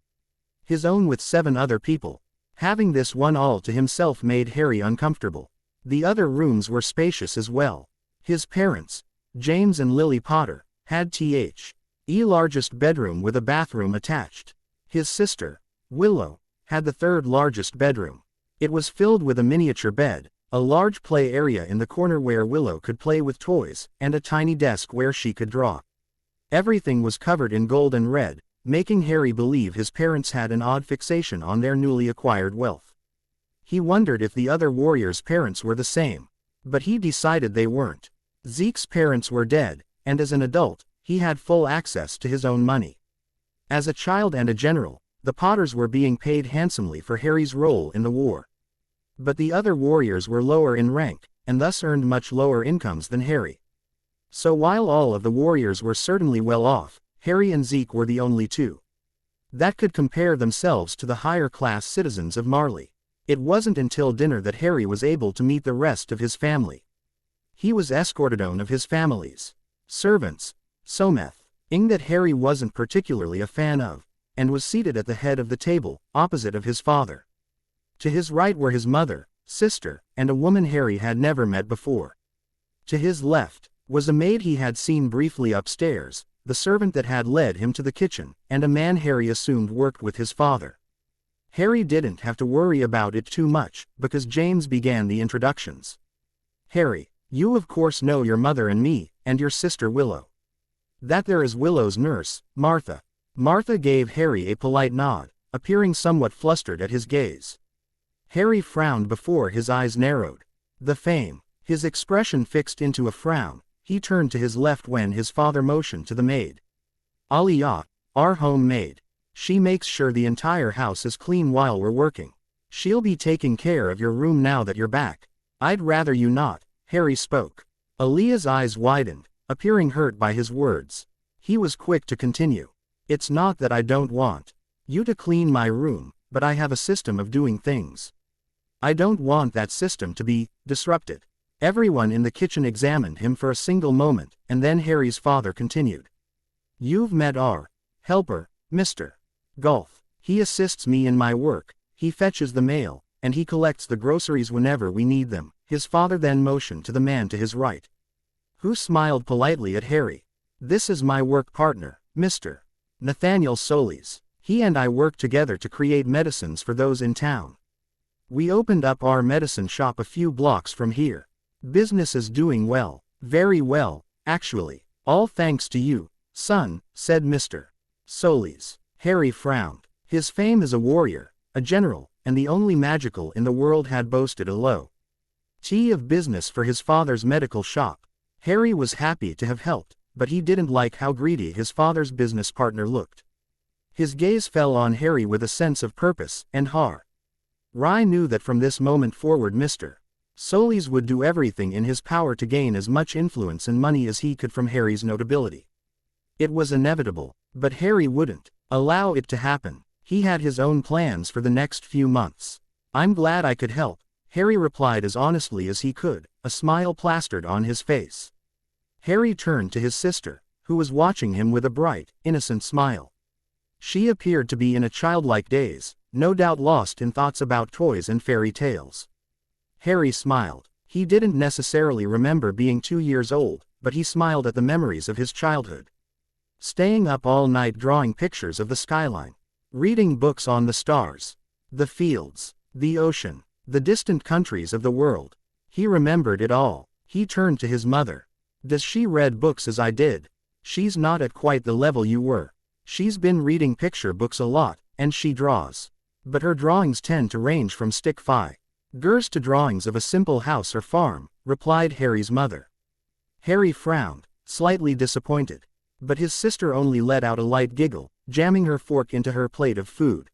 A: his own with 7 other people. Having this one all to himself made Harry uncomfortable. The other rooms were spacious as well. His parents, James and Lily Potter, had the largest bedroom with a bathroom attached. His sister, Willow, had the 3rd largest bedroom. It was filled with a miniature bed, a large play area in the corner where Willow could play with toys, and a tiny desk where she could draw. Everything was covered in gold and red, making Harry believe his parents had an odd fixation on their newly acquired wealth. He wondered if the other warriors' parents were the same, but he decided they weren't. Zeke's parents were dead, and as an adult, he had full access to his own money. As a child and a general, the Potters were being paid handsomely for Harry's role in the war. But the other warriors were lower in rank, and thus earned much lower incomes than Harry. So while all of the warriors were certainly well off, Harry and Zeke were the only 2 that could compare themselves to the higher-class citizens of Marley. It wasn't until dinner that Harry was able to meet the rest of his family. He was escorted on of his family's servants, Someth, that Harry wasn't particularly a fan of, and was seated at the head of the table, opposite of his father. To his right were his mother, sister, and a woman Harry had never met before. To his left was a maid he had seen briefly upstairs, the servant that had led him to the kitchen, and a man Harry assumed worked with his father. Harry didn't have to worry about it too much, because James began the introductions. "Harry, you of course know your mother and me, and your sister Willow. That there is Willow's nurse, Martha." Martha gave Harry a polite nod, appearing somewhat flustered at his gaze. Harry frowned before his eyes narrowed. The fame. His expression fixed into a frown. He turned to his left when his father motioned to the maid. "Aliyah, our home maid. She makes sure the entire house is clean while we're working. She'll be taking care of your room now that you're back." "I'd rather you not," Harry spoke. Aliyah's eyes widened, appearing hurt by his words. He was quick to continue. "It's not that I don't want you to clean my room, but I have a system of doing things. I don't want that system to be disrupted." Everyone in the kitchen examined him for a single moment, and then Harry's father continued. "You've met our helper, Mr. Gulf. He assists me in my work, he fetches the mail, and he collects the groceries whenever we need them." His father then motioned to the man to his right, who smiled politely at Harry. "This is my work partner, Mr. Nathaniel Solis. He and I work together to create medicines for those in town. We opened up our medicine shop a few blocks from here. Business is doing well, very well, actually. All thanks to you, son," said Mr. Solis. Harry frowned. His fame as a warrior, a general, and the only magical in the world had boasted a low T of business for his father's medical shop. Harry was happy to have helped, but he didn't like how greedy his father's business partner looked. His gaze fell on Harry with a sense of purpose, and Harry knew that from this moment forward Mr. Solis would do everything in his power to gain as much influence and money as he could from Harry's notability. It was inevitable, but Harry wouldn't allow it to happen. He had his own plans for the next few months. "I'm glad I could help," Harry replied as honestly as he could, a smile plastered on his face. Harry turned to his sister, who was watching him with a bright, innocent smile. She appeared to be in a childlike daze, no doubt lost in thoughts about toys and fairy tales. Harry smiled. He didn't necessarily remember being 2 years old, but he smiled at the memories of his childhood. Staying up all night drawing pictures of the skyline. Reading books on the stars. The fields. The ocean. The distant countries of the world. He remembered it all. He turned to his mother. Does she read books as I did? She's not at quite the level you were. She's been reading picture books a lot, and she draws. But her drawings tend to range from stick figures to drawings of a simple house or farm, replied Harry's mother. Harry frowned, slightly disappointed. But his sister only let out a light giggle, jamming her fork into her plate of food.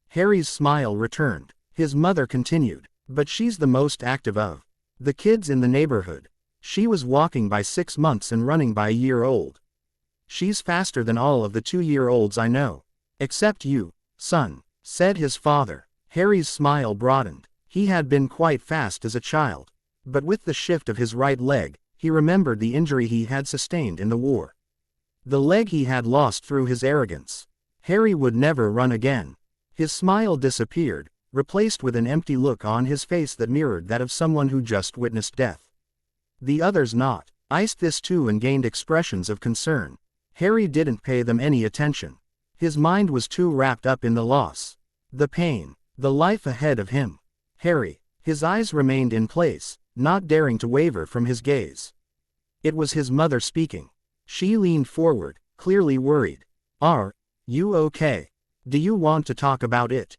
A: Harry's smile returned. His mother continued, but she's the most active of the kids in the neighborhood. She was walking by 6 months and running by a year old. She's faster than all of the 2-year-olds I know. Except you, son, said his father. Harry's smile broadened. He had been quite fast as a child. But with the shift of his right leg, he remembered the injury he had sustained in the war. The leg he had lost through his arrogance. Harry would never run again. His smile disappeared, replaced with an empty look on his face that mirrored that of someone who just witnessed death. The others iced this too and gained expressions of concern. Harry didn't pay them any attention. His mind was too wrapped up in the loss, the pain, the life ahead of him. Harry, his eyes remained in place, not daring to waver from his gaze. It was his mother speaking. She leaned forward, clearly worried. Are you okay? Do you want to talk about it?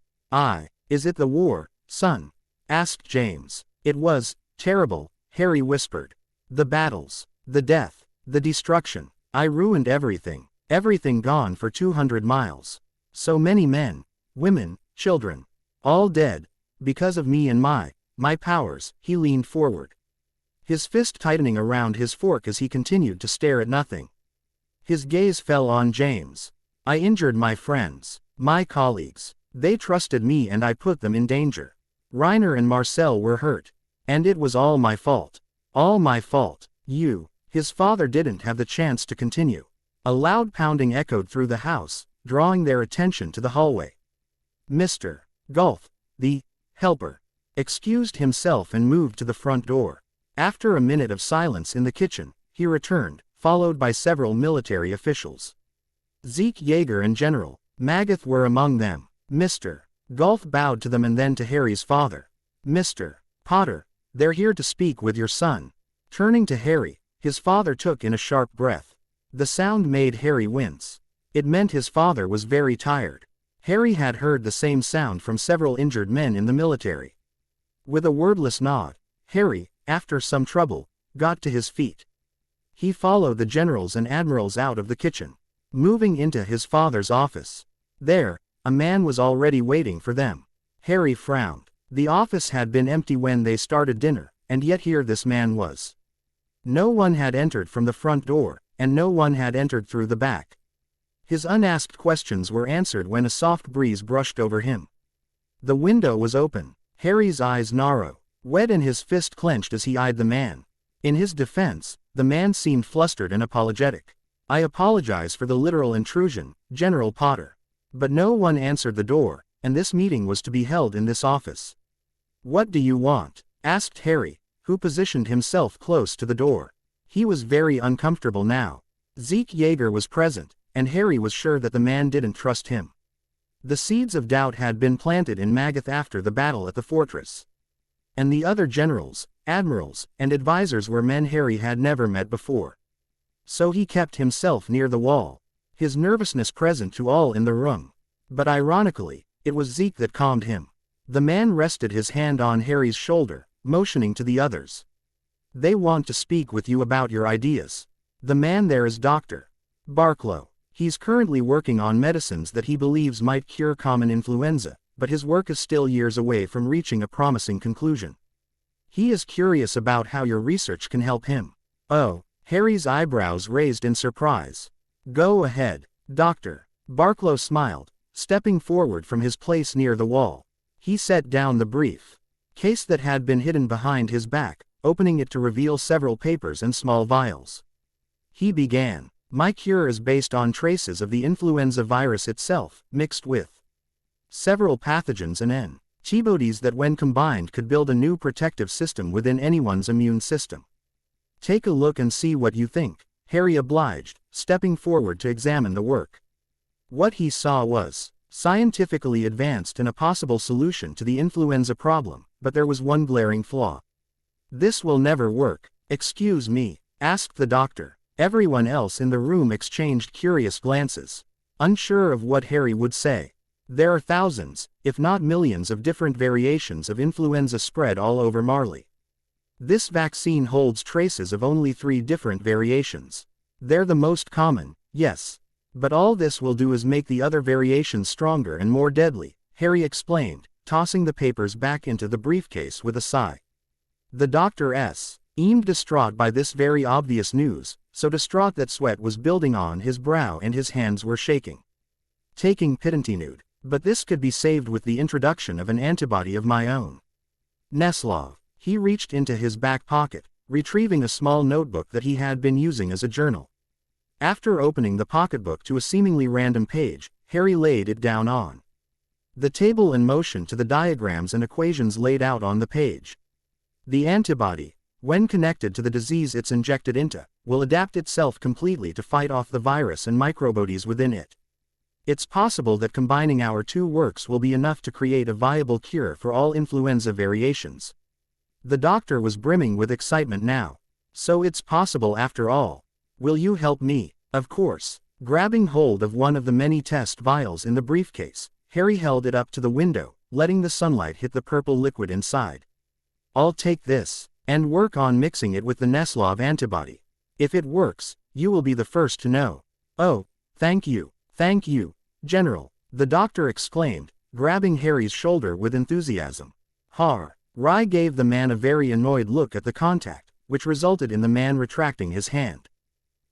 A: Is it the war, son? Asked James. It was terrible, Harry whispered. The battles, the death, the destruction. I ruined everything. Everything gone for 200 miles. So many men, women, children. All dead. Because of me and my powers. He leaned forward. His fist tightening around his fork as he continued to stare at nothing. His gaze fell on James. I injured my friends, my colleagues. They trusted me and I put them in danger. Reiner and Marcel were hurt. And it was all my fault. All my fault. His father didn't have the chance to continue. A loud pounding echoed through the house, drawing their attention to the hallway. Mr. Gulf, the helper, excused himself and moved to the front door. After a minute of silence in the kitchen, he returned, followed by several military officials. Zeke Yeager and General Magath were among them. Mr. Gulf bowed to them and then to Harry's father. Mr. Potter, they're here to speak with your son. Turning to Harry, his father took in a sharp breath. The sound made Harry wince. It meant his father was very tired. Harry had heard the same sound from several injured men in the military. With a wordless nod, Harry, after some trouble, got to his feet. He followed the generals and admirals out of the kitchen, moving into his father's office. There, a man was already waiting for them. Harry frowned. The office had been empty when they started dinner, and yet here this man was. No one had entered from the front door, and no one had entered through the back. His unasked questions were answered when a soft breeze brushed over him. The window was open. Harry's eyes narrowed, wet and his fist clenched as he eyed the man. In his defense, the man seemed flustered and apologetic. I apologize for the literal intrusion, General Potter. But no one answered the door, and this meeting was to be held in this office. What do you want? Asked Harry, who positioned himself close to the door. He was very uncomfortable now. Zeke Yeager was present, and Harry was sure that the man didn't trust him. The seeds of doubt had been planted in Magath after the battle at the fortress. And the other generals, admirals, and advisors were men Harry had never met before. So he kept himself near the wall, his nervousness present to all in the room. But ironically, it was Zeke that calmed him. The man rested his hand on Harry's shoulder, motioning to the others. They want to speak with you about your ideas. The man there is Dr. Barklow. He's currently working on medicines that he believes might cure common influenza, but his work is still years away from reaching a promising conclusion. He is curious about how your research can help him. Oh, Harry's eyebrows raised in surprise. Go ahead, Doctor. Barklow smiled, stepping forward from his place near the wall. He set down the brief case that had been hidden behind his back, opening it to reveal several papers and small vials. He began. My cure is based on traces of the influenza virus itself, mixed with several pathogens and antibodies that when combined could build a new protective system within anyone's immune system. Take a look and see what you think, Harry obliged, stepping forward to examine the work. What he saw was scientifically advanced and a possible solution to the influenza problem, but there was one glaring flaw. This will never work. "Excuse me?" asked the doctor. Everyone else in the room exchanged curious glances, unsure of what Harry would say. There are thousands, if not millions of different variations of influenza spread all over Marley. This vaccine holds traces of only 3 different variations. They're the most common, yes. But all this will do is make the other variations stronger and more deadly, Harry explained, tossing the papers back into the briefcase with a sigh. The doctor seemed distraught by this very obvious news, so distraught that sweat was building on his brow and his hands were shaking. Taking Pitentinude. But this could be saved with the introduction of an antibody of my own. Neslov. He reached into his back pocket, retrieving a small notebook that he had been using as a journal. After opening the pocketbook to a seemingly random page, Harry laid it down on the table and motioned to the diagrams and equations laid out on the page. The antibody, when connected to the disease it's injected into, will adapt itself completely to fight off the virus and microbodies within it. It's possible that combining our 2 works will be enough to create a viable cure for all influenza variations. The doctor was brimming with excitement now. So it's possible after all. Will you help me? Of course. Grabbing hold of one of the many test vials in the briefcase, Harry held it up to the window, letting the sunlight hit the purple liquid inside. I'll take this, and work on mixing it with the Neslov antibody. If it works, you will be the first to know. Oh, thank you, General, the doctor exclaimed, grabbing Harry's shoulder with enthusiasm. Rai gave the man a very annoyed look at the contact, which resulted in the man retracting his hand.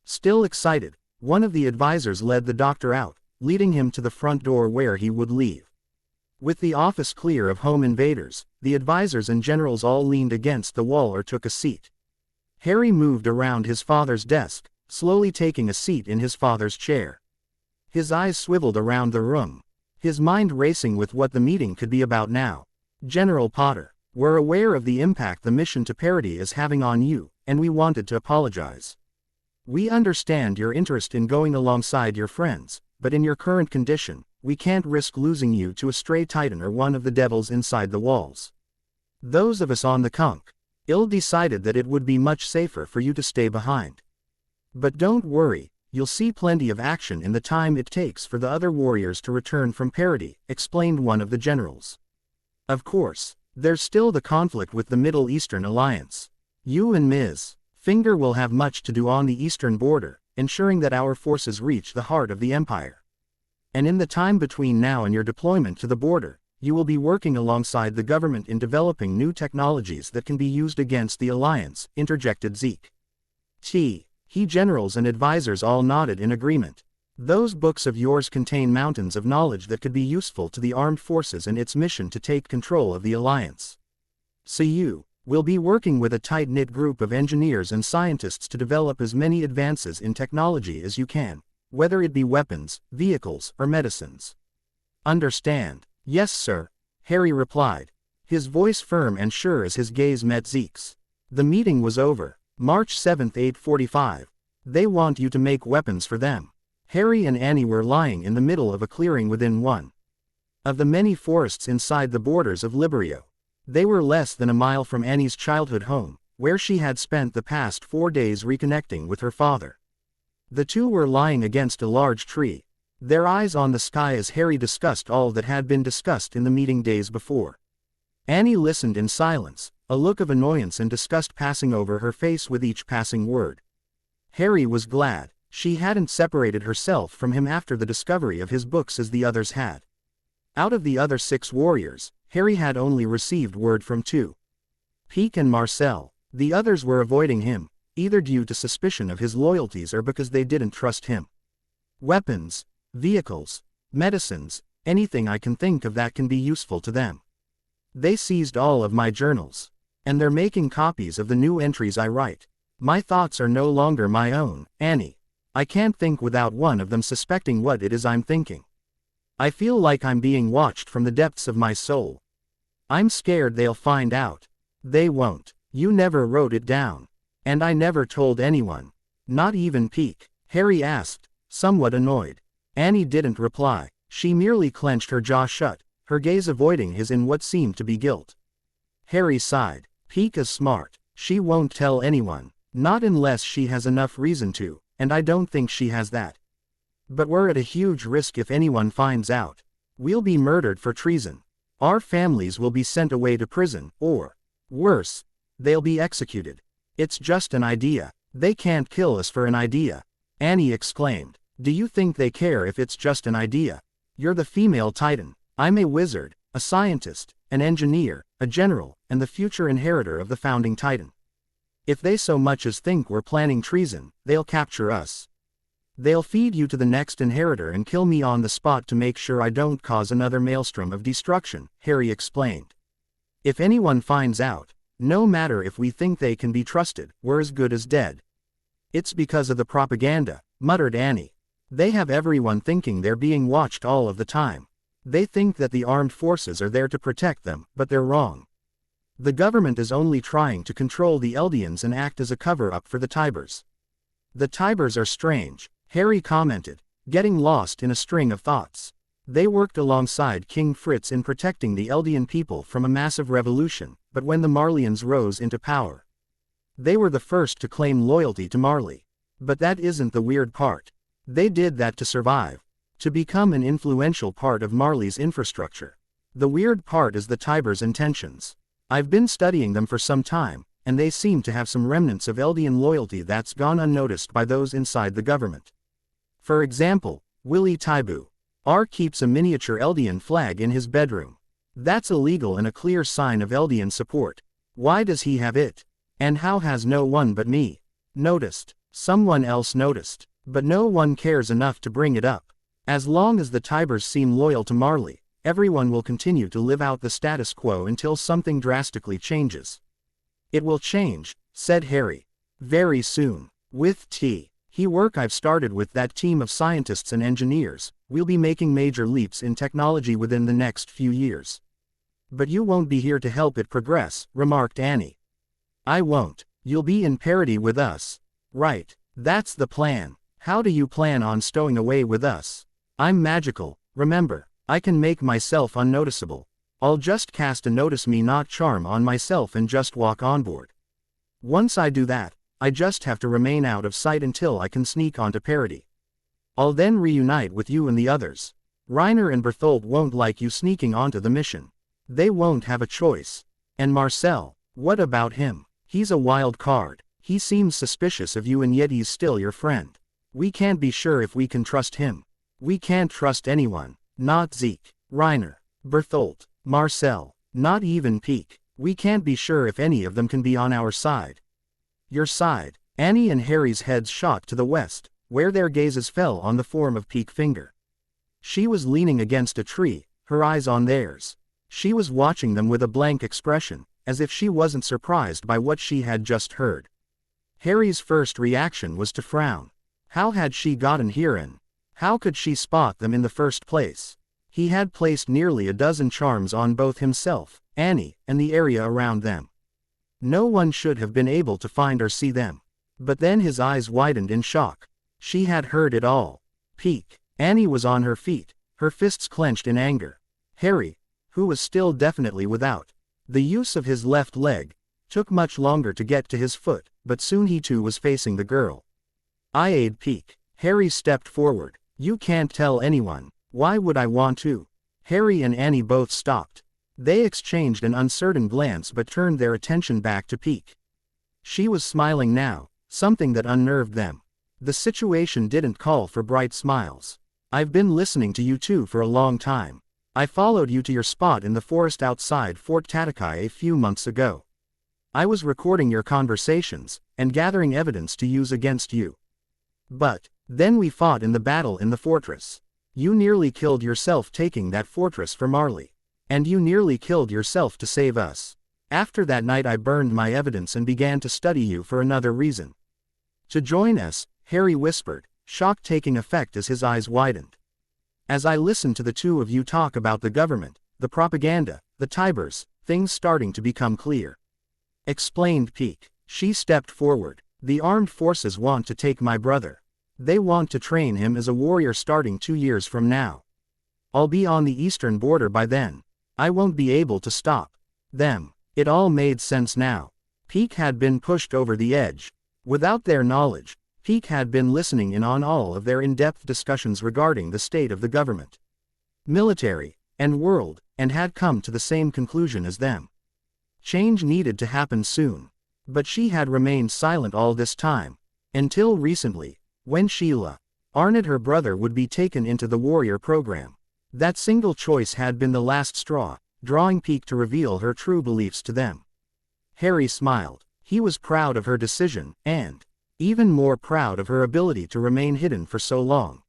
A: Still excited, one of the advisors led the doctor out, leading him to the front door where he would leave. With the office clear of home invaders, the advisors and generals all leaned against the wall or took a seat. Harry moved around his father's desk, slowly taking a seat in his father's chair. His eyes swiveled around the room, his mind racing with what the meeting could be about now. General Potter, we're aware of the impact the mission to Parody is having on you, and we wanted to apologize. We understand your interest in going alongside your friends, but in your current condition, we can't risk losing you to a stray Titan or one of the devils inside the walls. Those of us on the Conch decided that it would be much safer for you to stay behind. But don't worry, you'll see plenty of action in the time it takes for the other warriors to return from Parody, explained one of the generals. Of course, there's still the conflict with the Middle Eastern Alliance. You and Ms. Finger will have much to do on the eastern border, ensuring that our forces reach the heart of the Empire. And in the time between now and your deployment to the border, you will be working alongside the government in developing new technologies that can be used against the Alliance, interjected Zeke. He generals and advisors all nodded in agreement. Those books of yours contain mountains of knowledge that could be useful to the armed forces in its mission to take control of the Alliance. So you will be working with a tight-knit group of engineers and scientists to develop as many advances in technology as you can, whether it be weapons, vehicles, or medicines. Understand? Yes, sir, Harry replied, his voice firm and sure as his gaze met Zeke's. The meeting was over. March 7, 8:45. They want you to make weapons for them. Harry and Annie were lying in the middle of a clearing within one of the many forests inside the borders of Librio. They were less than a mile from Annie's childhood home, where she had spent the past 4 days reconnecting with her father. The two were lying against a large tree, their eyes on the sky as Harry discussed all that had been discussed in the meeting days before. Annie listened in silence, a look of annoyance and disgust passing over her face with each passing word. Harry was glad she hadn't separated herself from him after the discovery of his books as the others had. Out of the other 6 warriors, Harry had only received word from 2. Peek and Marcel. The others were avoiding him, either due to suspicion of his loyalties or because they didn't trust him. Weapons, vehicles, medicines, anything I can think of that can be useful to them. They seized all of my journals. And they're making copies of the new entries I write. My thoughts are no longer my own, Annie. I can't think without one of them suspecting what it is I'm thinking. I feel like I'm being watched from the depths of my soul. I'm scared they'll find out. They won't. You never wrote it down. And I never told anyone. Not even Peek, Harry asked, somewhat annoyed. Annie didn't reply. She merely clenched her jaw shut, her gaze avoiding his in what seemed to be guilt. Harry sighed. Peek is smart. She won't tell anyone. Not unless she has enough reason to, and I don't think she has that. But we're at a huge risk if anyone finds out. We'll be murdered for treason. Our families will be sent away to prison, or, worse, they'll be executed. It's just an idea. They can't kill us for an idea. Annie exclaimed. Do you think they care if it's just an idea? You're the female Titan. I'm a wizard, a scientist, an engineer, a general, and the future inheritor of the founding Titan. If they so much as think we're planning treason, they'll capture us. They'll feed you to the next inheritor and kill me on the spot to make sure I don't cause another maelstrom of destruction, Harry explained. If anyone finds out, no matter if we think they can be trusted, we're as good as dead. It's because of the propaganda, muttered Annie. They have everyone thinking they're being watched all of the time. They think that the armed forces are there to protect them, but they're wrong. The government is only trying to control the Eldians and act as a cover-up for the Tybers. The Tybers are strange, Harry commented, getting lost in a string of thoughts. They worked alongside King Fritz in protecting the Eldian people from a massive revolution, but when the Marleyans rose into power, they were the first to claim loyalty to Marley. But that isn't the weird part. They did that to survive, to become an influential part of Marley's infrastructure. The weird part is the Tybers' intentions. I've been studying them for some time, and they seem to have some remnants of Eldian loyalty that's gone unnoticed by those inside the government. For example, Willie Tybu R keeps a miniature Eldian flag in his bedroom. That's illegal and a clear sign of Eldian support. Why does he have it? And how has no one but me noticed? Someone else noticed, but no one cares enough to bring it up. As long as the Tybers seem loyal to Marley, everyone will continue to live out the status quo until something drastically changes. It will change, said Harry. Very soon. With work I've started with that team of scientists and engineers, we'll be making major leaps in technology within the next few years. But you won't be here to help it progress, remarked Annie. I won't. You'll be in Parody with us. Right. That's the plan. How do you plan on stowing away with us? I'm magical, remember. I can make myself unnoticeable. I'll just cast a notice me not charm on myself and just walk on board. Once I do that, I just have to remain out of sight until I can sneak onto Parody. I'll then reunite with you and the others. Reiner and Berthold won't like you sneaking onto the mission. They won't have a choice. And Marcel, what about him? He's a wild card. He seems suspicious of you and yet he's still your friend. We can't be sure if we can trust him. We can't trust anyone. Not Zeke, Reiner, Berthold, Marcel, not even Peek. We can't be sure if any of them can be on our side. Your side. Annie and Harry's heads shot to the west, where their gazes fell on the form of Peek Finger. She was leaning against a tree, her eyes on theirs. She was watching them with a blank expression, as if she wasn't surprised by what she had just heard. Harry's first reaction was to frown. How had she gotten here and how could she spot them in the first place? He had placed nearly a dozen charms on both himself, Annie, and the area around them. No one should have been able to find or see them. But then his eyes widened in shock. She had heard it all. Peek. Annie was on her feet, her fists clenched in anger. Harry, who was still definitely without the use of his left leg, took much longer to get to his foot, but soon he too was facing the girl. I aid Peek. Harry stepped forward. You can't tell anyone. Why would I want to? Harry and Annie both stopped. They exchanged an uncertain glance but turned their attention back to Peek. She was smiling now, something that unnerved them. The situation didn't call for bright smiles. I've been listening to you two for a long time. I followed you to your spot in the forest outside Fort Tatakai a few months ago. I was recording your conversations, and gathering evidence to use against you. But then we fought in the battle in the fortress. You nearly killed yourself taking that fortress for Marley. And you nearly killed yourself to save us. After that night I burned my evidence and began to study you for another reason. To join us, Harry whispered, shock taking effect as his eyes widened. As I listened to the two of you talk about the government, the propaganda, the Tybers, things starting to become clear. Explained Peek. She stepped forward. The armed forces want to take my brother. They want to train him as a warrior starting 2 years from now. I'll be on the eastern border by then. I won't be able to stop them. It all made sense now. Peak had been pushed over the edge. Without their knowledge, Peak had been listening in on all of their in-depth discussions regarding the state of the government, military, and world, and had come to the same conclusion as them. Change needed to happen soon. But she had remained silent all this time, until recently, when Sheila, Arnett her brother would be taken into the warrior program. That single choice had been the last straw, drawing Peak to reveal her true beliefs to them. Harry smiled. He was proud of her decision, and even more proud of her ability to remain hidden for so long.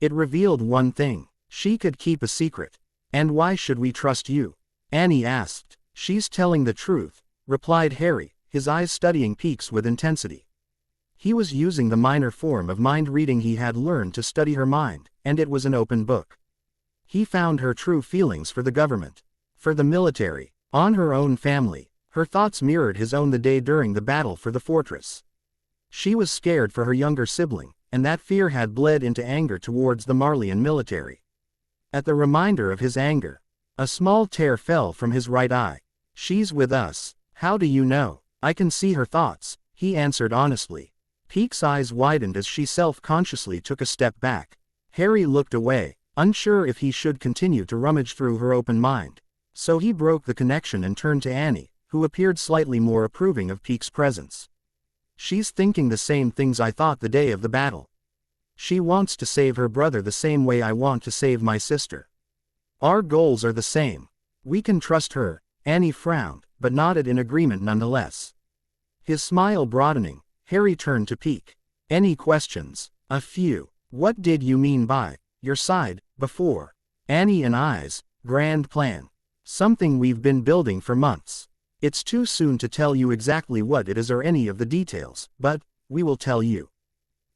A: It revealed one thing: she could keep a secret. And why should we trust you? Annie asked. She's telling the truth, replied Harry, his eyes studying Peak's with intensity. He was using the minor form of mind reading he had learned to study her mind, and it was an open book. He found her true feelings for the government, for the military, on her own family. Her thoughts mirrored his own the day during the battle for the fortress. She was scared for her younger sibling, and that fear had bled into anger towards the Marleyan military. At the reminder of his anger, a small tear fell from his right eye. She's with us. How do you know? I can see her thoughts, he answered honestly. Peak's eyes widened as she self-consciously took a step back. Harry looked away, unsure if he should continue to rummage through her open mind. So he broke the connection and turned to Annie, who appeared slightly more approving of Peak's presence. She's thinking the same things I thought the day of the battle. She wants to save her brother the same way I want to save my sister. Our goals are the same. We can trust her. Annie frowned, but nodded in agreement nonetheless. His smile broadening, Harry turned to Peak. Any questions? A few. What did you mean by your side before? Annie and I's grand plan. Something we've been building for months. It's too soon to tell you exactly what it is or any of the details, but we will tell you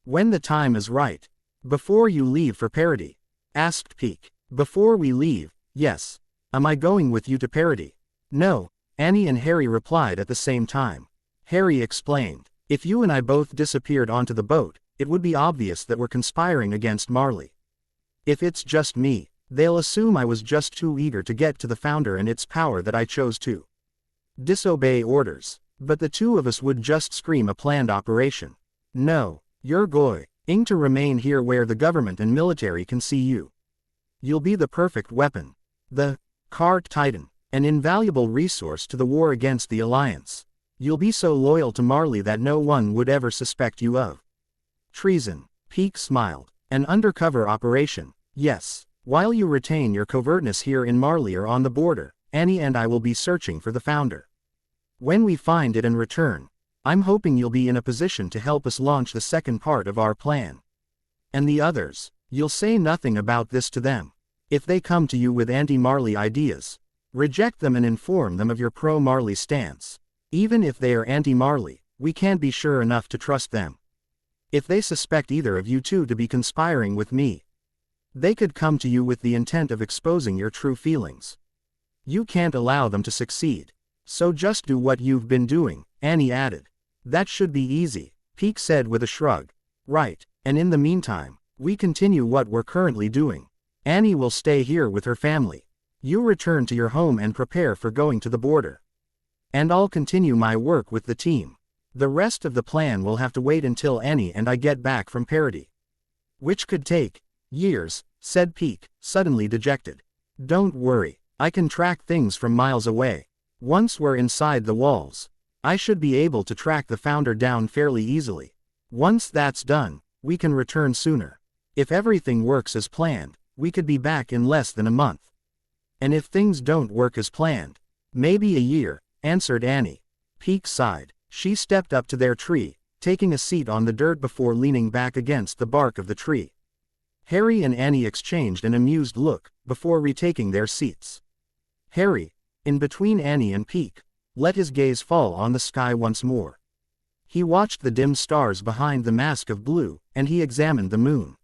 A: when the time is right. Before you leave for Parody? Asked Peak. Before we leave, yes. Am I going with you to Parody? No, Annie and Harry replied at the same time. Harry explained. If you and I both disappeared onto the boat, it would be obvious that we're conspiring against Marley. If it's just me, they'll assume I was just too eager to get to the founder and its power that I chose to disobey orders. But the two of us would just scream a planned operation. No, you're going to remain here where the government and military can see you. You'll be the perfect weapon. The Cart Titan, an invaluable resource to the war against the Alliance. You'll be so loyal to Marley that no one would ever suspect you of treason. Peak smiled. An undercover operation, yes. While you retain your covertness here in Marley or on the border, Annie and I will be searching for the founder. When we find it and return, I'm hoping you'll be in a position to help us launch the second part of our plan. And the others, you'll say nothing about this to them. If they come to you with anti-Marley ideas, reject them and inform them of your pro-Marley stance. Even if they are anti-Marley, we can't be sure enough to trust them. If they suspect either of you two to be conspiring with me, they could come to you with the intent of exposing your true feelings. You can't allow them to succeed. So just do what you've been doing, Annie added. That should be easy, Peak said with a shrug. Right, and in the meantime, we continue what we're currently doing. Annie will stay here with her family. You return to your home and prepare for going to the border. And I'll continue my work with the team. The rest of the plan will have to wait until Annie and I get back from Parody. Which could take years, said Peak, suddenly dejected. Don't worry, I can track things from miles away. Once we're inside the walls, I should be able to track the founder down fairly easily. Once that's done, we can return sooner. If everything works as planned, we could be back in less than a month. And if things don't work as planned, maybe a year, answered Annie. Peak sighed. She stepped up to their tree, taking a seat on the dirt before leaning back against the bark of the tree. Harry and Annie exchanged an amused look, before retaking their seats. Harry, in between Annie and Peak, let his gaze fall on the sky once more. He watched the dim stars behind the mask of blue, and he examined the moon,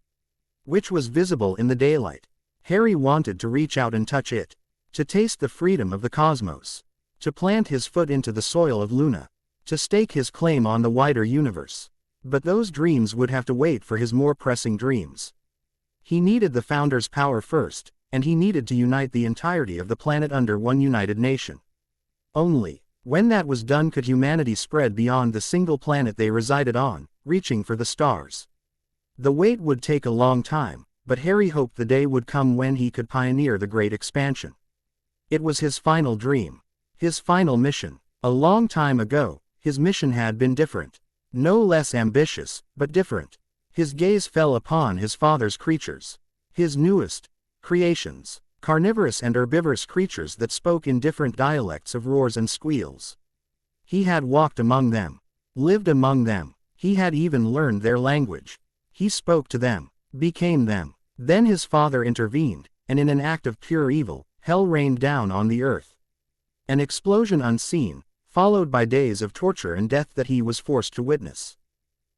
A: which was visible in the daylight. Harry wanted to reach out and touch it, to taste the freedom of the cosmos, to plant his foot into the soil of Luna, to stake his claim on the wider universe. But those dreams would have to wait for his more pressing dreams. He needed the Founder's power first, and he needed to unite the entirety of the planet under one united nation. Only When that was done, could humanity spread beyond the single planet they resided on, reaching for the stars? The wait would take a long time, but Harry hoped the day would come when he could pioneer the great expansion. It was his final dream. His final mission. A long time ago, his mission had been different. No less ambitious, but different. His gaze fell upon his father's creatures. His newest creations. Carnivorous and herbivorous creatures that spoke in different dialects of roars and squeals. He had walked among them. Lived among them. He had even learned their language. He spoke to them. Became them. Then his father intervened, and in an act of pure evil, hell rained down on the earth. An explosion unseen, followed by days of torture and death that he was forced to witness.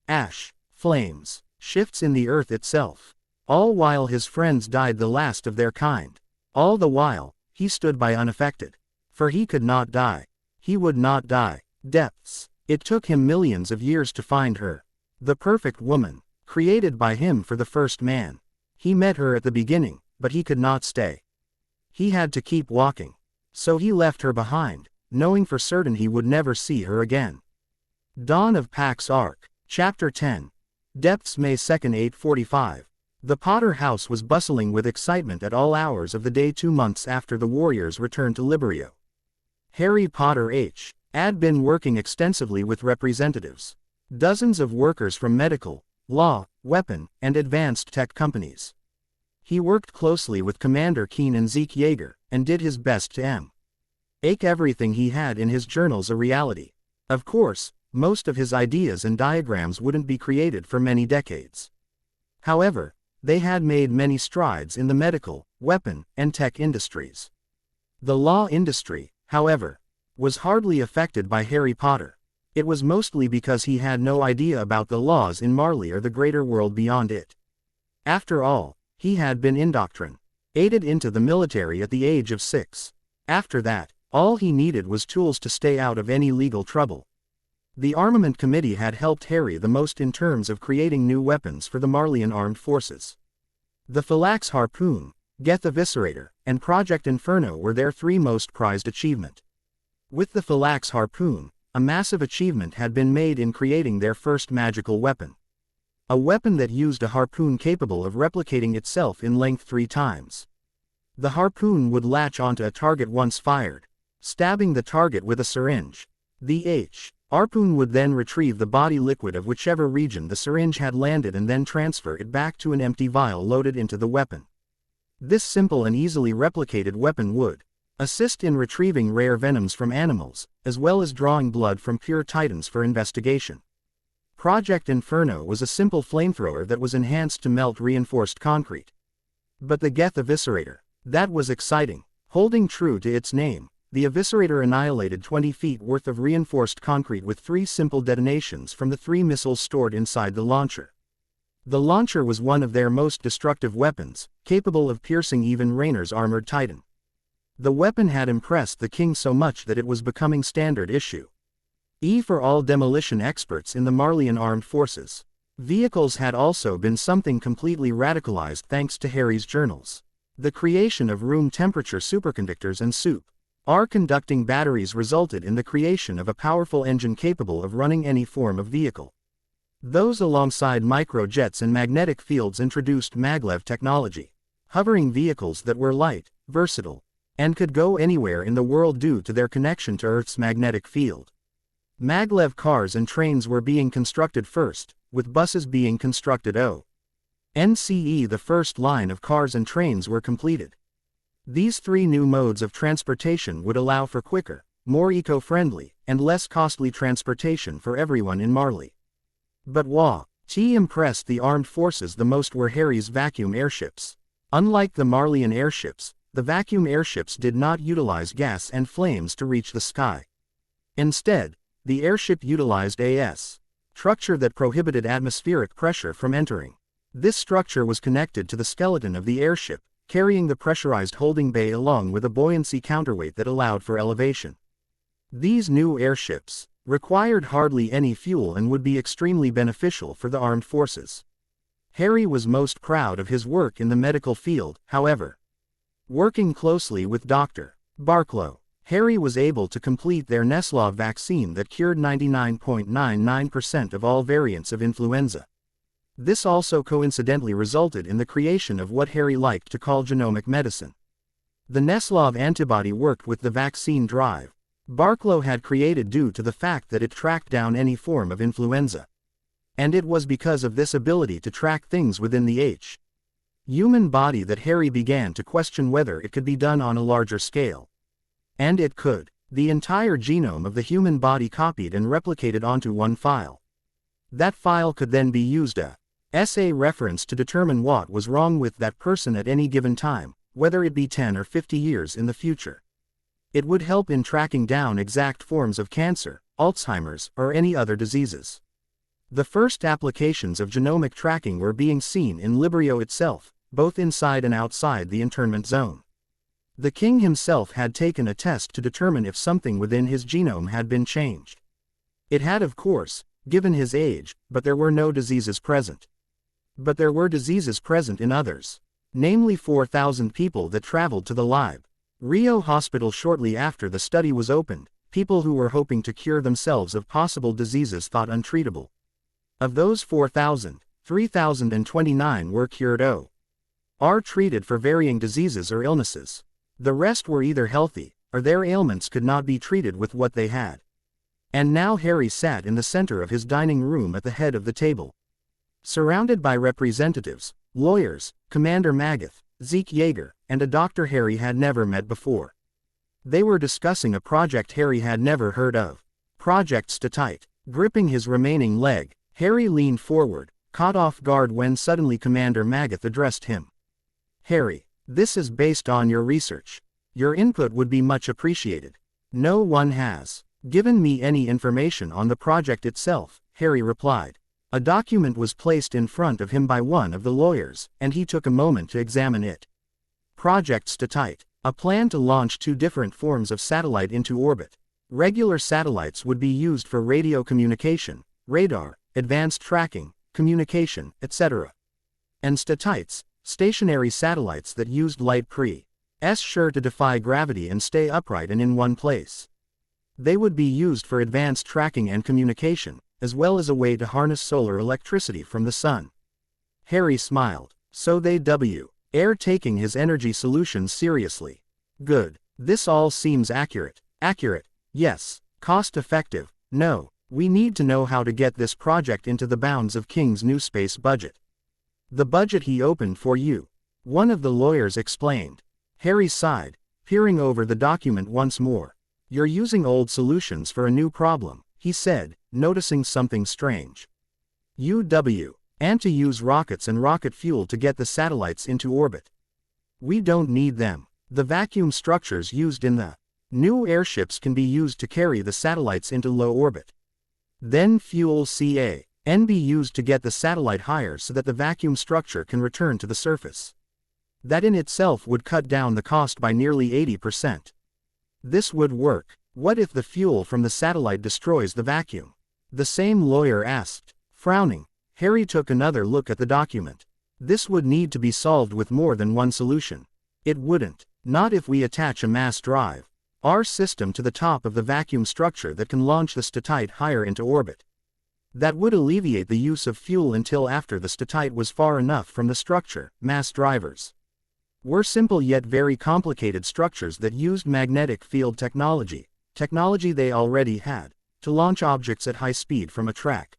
A: Ash, flames, shifts in the earth itself. All while his friends died the last of their kind. All the while, he stood by unaffected. For he could not die. He would not die. Depths. It took him millions of years to find her. The perfect woman, created by him for the first man. He met her at the beginning, but he could not stay. He had to keep walking. So he left her behind, knowing for certain he would never see her again. Dawn of Pax Arc. Chapter 10. Depths, May 2nd, 8:45. The Potter house was bustling with excitement at all hours of the day 2 months after the warriors returned to Librio. Harry Potter had been working extensively with representatives. Dozens of workers from medical, law, weapon, and advanced tech companies. He worked closely with Commander Keen and Zeke Yeager, and did his best to make everything he had in his journals a reality. Of course, most of his ideas and diagrams wouldn't be created for many decades. However, they had made many strides in the medical, weapon, and tech industries. The law industry, however, was hardly affected by Harry Potter. It was mostly because he had no idea about the laws in Marley or the greater world beyond it. After all, he had been indoctrinated into the military at the age of 6. After that, all he needed was tools to stay out of any legal trouble. The Armament Committee had helped Harry the most in terms of creating new weapons for the Marleyan armed forces. The Phalanx Harpoon, Geth Eviscerator, and Project Inferno were their 3 most prized achievements. With the Phalanx Harpoon, a massive achievement had been made in creating their first magical weapon. A weapon that used a harpoon capable of replicating itself in length 3 times. The harpoon would latch onto a target once fired, stabbing the target with a syringe. The harpoon would then retrieve the body liquid of whichever region the syringe had landed and then transfer it back to an empty vial loaded into the weapon. This simple and easily replicated weapon would assist in retrieving rare venoms from animals, as well as drawing blood from pure titans for investigation. Project Inferno was a simple flamethrower that was enhanced to melt reinforced concrete. But the Geth Eviscerator, that was exciting. Holding true to its name, the Eviscerator annihilated 20 feet worth of reinforced concrete with 3 simple detonations from the 3 missiles stored inside the launcher. The launcher was one of their most destructive weapons, capable of piercing even Raynor's armored titan. The weapon had impressed the king so much that it was becoming standard issue. For all demolition experts in the Marleyan armed forces. Vehicles had also been something completely radicalized thanks to Harry's journals. The creation of room temperature superconductors and conducting batteries resulted in the creation of a powerful engine capable of running any form of vehicle. Those alongside microjets and magnetic fields introduced maglev technology. Hovering vehicles that were light, versatile, and could go anywhere in the world due to their connection to Earth's magnetic field. Maglev cars and trains were being constructed first, with buses being constructed NCE. The first line of cars and trains were completed. These 3 new modes of transportation would allow for quicker, more eco-friendly, and less costly transportation for everyone in Marley. But what impressed the armed forces the most were Harry's vacuum airships. Unlike the Marleyan airships, the vacuum airships did not utilize gas and flames to reach the sky. Instead, the airship utilized a structure that prohibited atmospheric pressure from entering. This structure was connected to the skeleton of the airship, carrying the pressurized holding bay along with a buoyancy counterweight that allowed for elevation. These new airships required hardly any fuel and would be extremely beneficial for the armed forces. Harry was most proud of his work in the medical field, however. Working closely with Dr. Barklow, Harry was able to complete their Neslov vaccine that cured 99.99% of all variants of influenza. This also coincidentally resulted in the creation of what Harry liked to call genomic medicine. The Neslov antibody worked with the vaccine drive Barklow had created due to the fact that it tracked down any form of influenza. And it was because of this ability to track things within the human body that Harry began to question whether it could be done on a larger scale. And it could. The entire genome of the human body copied and replicated onto one file. That file could then be used as a reference to determine what was wrong with that person at any given time, whether it be 10 or 50 years in the future. It would help in tracking down exact forms of cancer, Alzheimer's, or any other diseases. The first applications of genomic tracking were being seen in Librio itself, both inside and outside the internment zone. The king himself had taken a test to determine if something within his genome had been changed. It had, of course, given his age, but there were no diseases present. But there were diseases present in others. Namely 4,000 people that traveled to the Librio hospital shortly after the study was opened, people who were hoping to cure themselves of possible diseases thought untreatable. Of those 4,000, 3,029 were cured or treated for varying diseases or illnesses. The rest were either healthy, or their ailments could not be treated with what they had. And now Harry sat in the center of his dining room at the head of the table. Surrounded by representatives, lawyers, Commander Magath, Zeke Yeager, and a doctor Harry had never met before. They were discussing a project Harry had never heard of. Project Statite. Gripping his remaining leg, Harry leaned forward, caught off guard when suddenly Commander Magath addressed him. Harry, this is based on your research. Your input would be much appreciated. No one has given me any information on the project itself, Harry replied. A document was placed in front of him by one of the lawyers, and he took a moment to examine it. Project Statite. A plan to launch 2 different forms of satellite into orbit. Regular satellites would be used for radio communication, radar, advanced tracking, communication, etc. And statites, stationary satellites that used light sure to defy gravity and stay upright and in one place. They would be used for advanced tracking and communication, as well as a way to harness solar electricity from the sun. Harry smiled. So they are taking his energy solutions seriously. Good. This all seems accurate. Accurate, yes. Cost effective, no. We need to know how to get this project into the bounds of King's new space budget. The budget he opened for you, one of the lawyers explained. Harry sighed, peering over the document once more. You're using old solutions for a new problem, he said, noticing something strange. And to use rockets and rocket fuel to get the satellites into orbit. We don't need them. The vacuum structures used in the new airships can be used to carry the satellites into low orbit. Then fuel can be used to get the satellite higher so that the vacuum structure can return to the surface. That in itself would cut down the cost by nearly 80%. This would work. What if the fuel from the satellite destroys the vacuum? The same lawyer asked. Frowning, Harry took another look at the document. This would need to be solved with more than one solution. It wouldn't. Not if we attach a mass drive system to the top of the vacuum structure that can launch the statite higher into orbit. That would alleviate the use of fuel until after the statite was far enough from the structure. Mass drivers were simple yet very complicated structures that used magnetic field technology they already had, to launch objects at high speed from a track.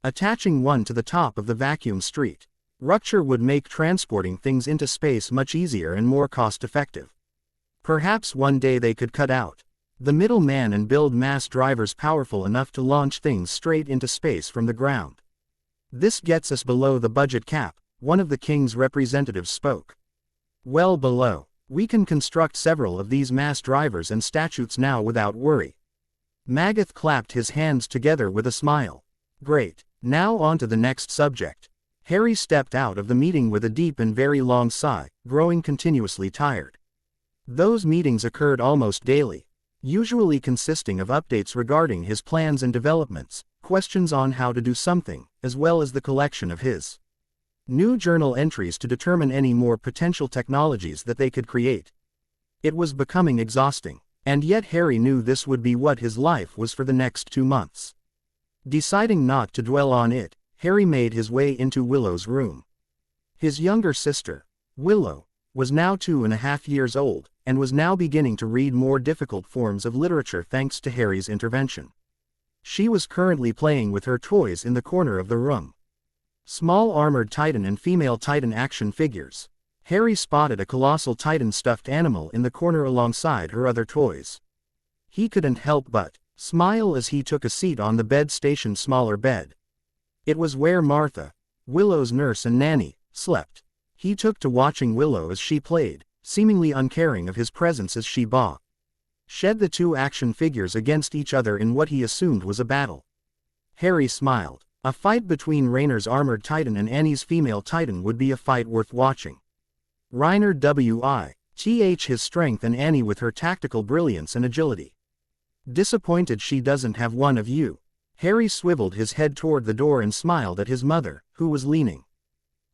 A: Attaching one to the top of the vacuum structure would make transporting things into space much easier and more cost-effective. Perhaps one day they could cut out the middleman and build mass drivers powerful enough to launch things straight into space from the ground. This gets us below the budget cap, one of the king's representatives spoke. Well below. We can construct several of these mass drivers and statutes now without worry. Magath clapped his hands together with a smile. Great. Now on to the next subject. Harry stepped out of the meeting with a deep and very long sigh, growing continuously tired. Those meetings occurred almost daily, usually consisting of updates regarding his plans and developments, questions on how to do something, as well as the collection of his new journal entries to determine any more potential technologies that they could create. It was becoming exhausting. And yet Harry knew this would be what his life was for the next 2 months. Deciding not to dwell on it, Harry made his way into Willow's room. His younger sister, Willow, was now 2.5 years old, and was now beginning to read more difficult forms of literature thanks to Harry's intervention. She was currently playing with her toys in the corner of the room. Small armored Titan and female Titan action figures. Harry spotted a colossal Titan stuffed animal in the corner alongside her other toys. He couldn't help but smile as he took a seat on the bed-stationed smaller bed. It was where Martha, Willow's nurse and nanny, slept. He took to watching Willow as she played, seemingly uncaring of his presence as she shed the 2 action figures against each other in what he assumed was a battle. Harry smiled. A fight between Rainer's armored Titan and Annie's female Titan would be a fight worth watching. Rainer with his strength and Annie with her tactical brilliance and agility. Disappointed she doesn't have one of you. Harry swiveled his head toward the door and smiled at his mother, who was leaning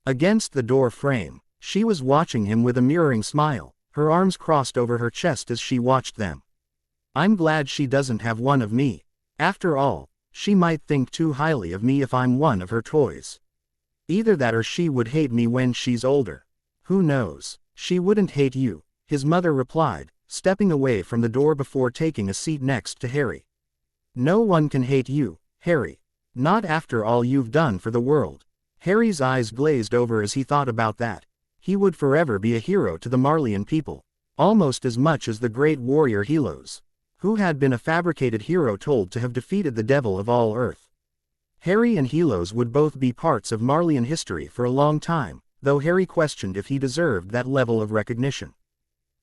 A: against the door frame. She was watching him with a mirroring smile, her arms crossed over her chest as she watched them. I'm glad she doesn't have one of me. After all, she might think too highly of me if I'm one of her toys. Either that or she would hate me when she's older. Who knows? She wouldn't hate you, his mother replied, stepping away from the door before taking a seat next to Harry. No one can hate you, Harry. Not after all you've done for the world. Harry's eyes glazed over as he thought about that. He would forever be a hero to the Marleyan people, almost as much as the great warrior Helos, who had been a fabricated hero told to have defeated the devil of all Earth. Harry and Helos would both be parts of Marleyan history for a long time, though Harry questioned if he deserved that level of recognition.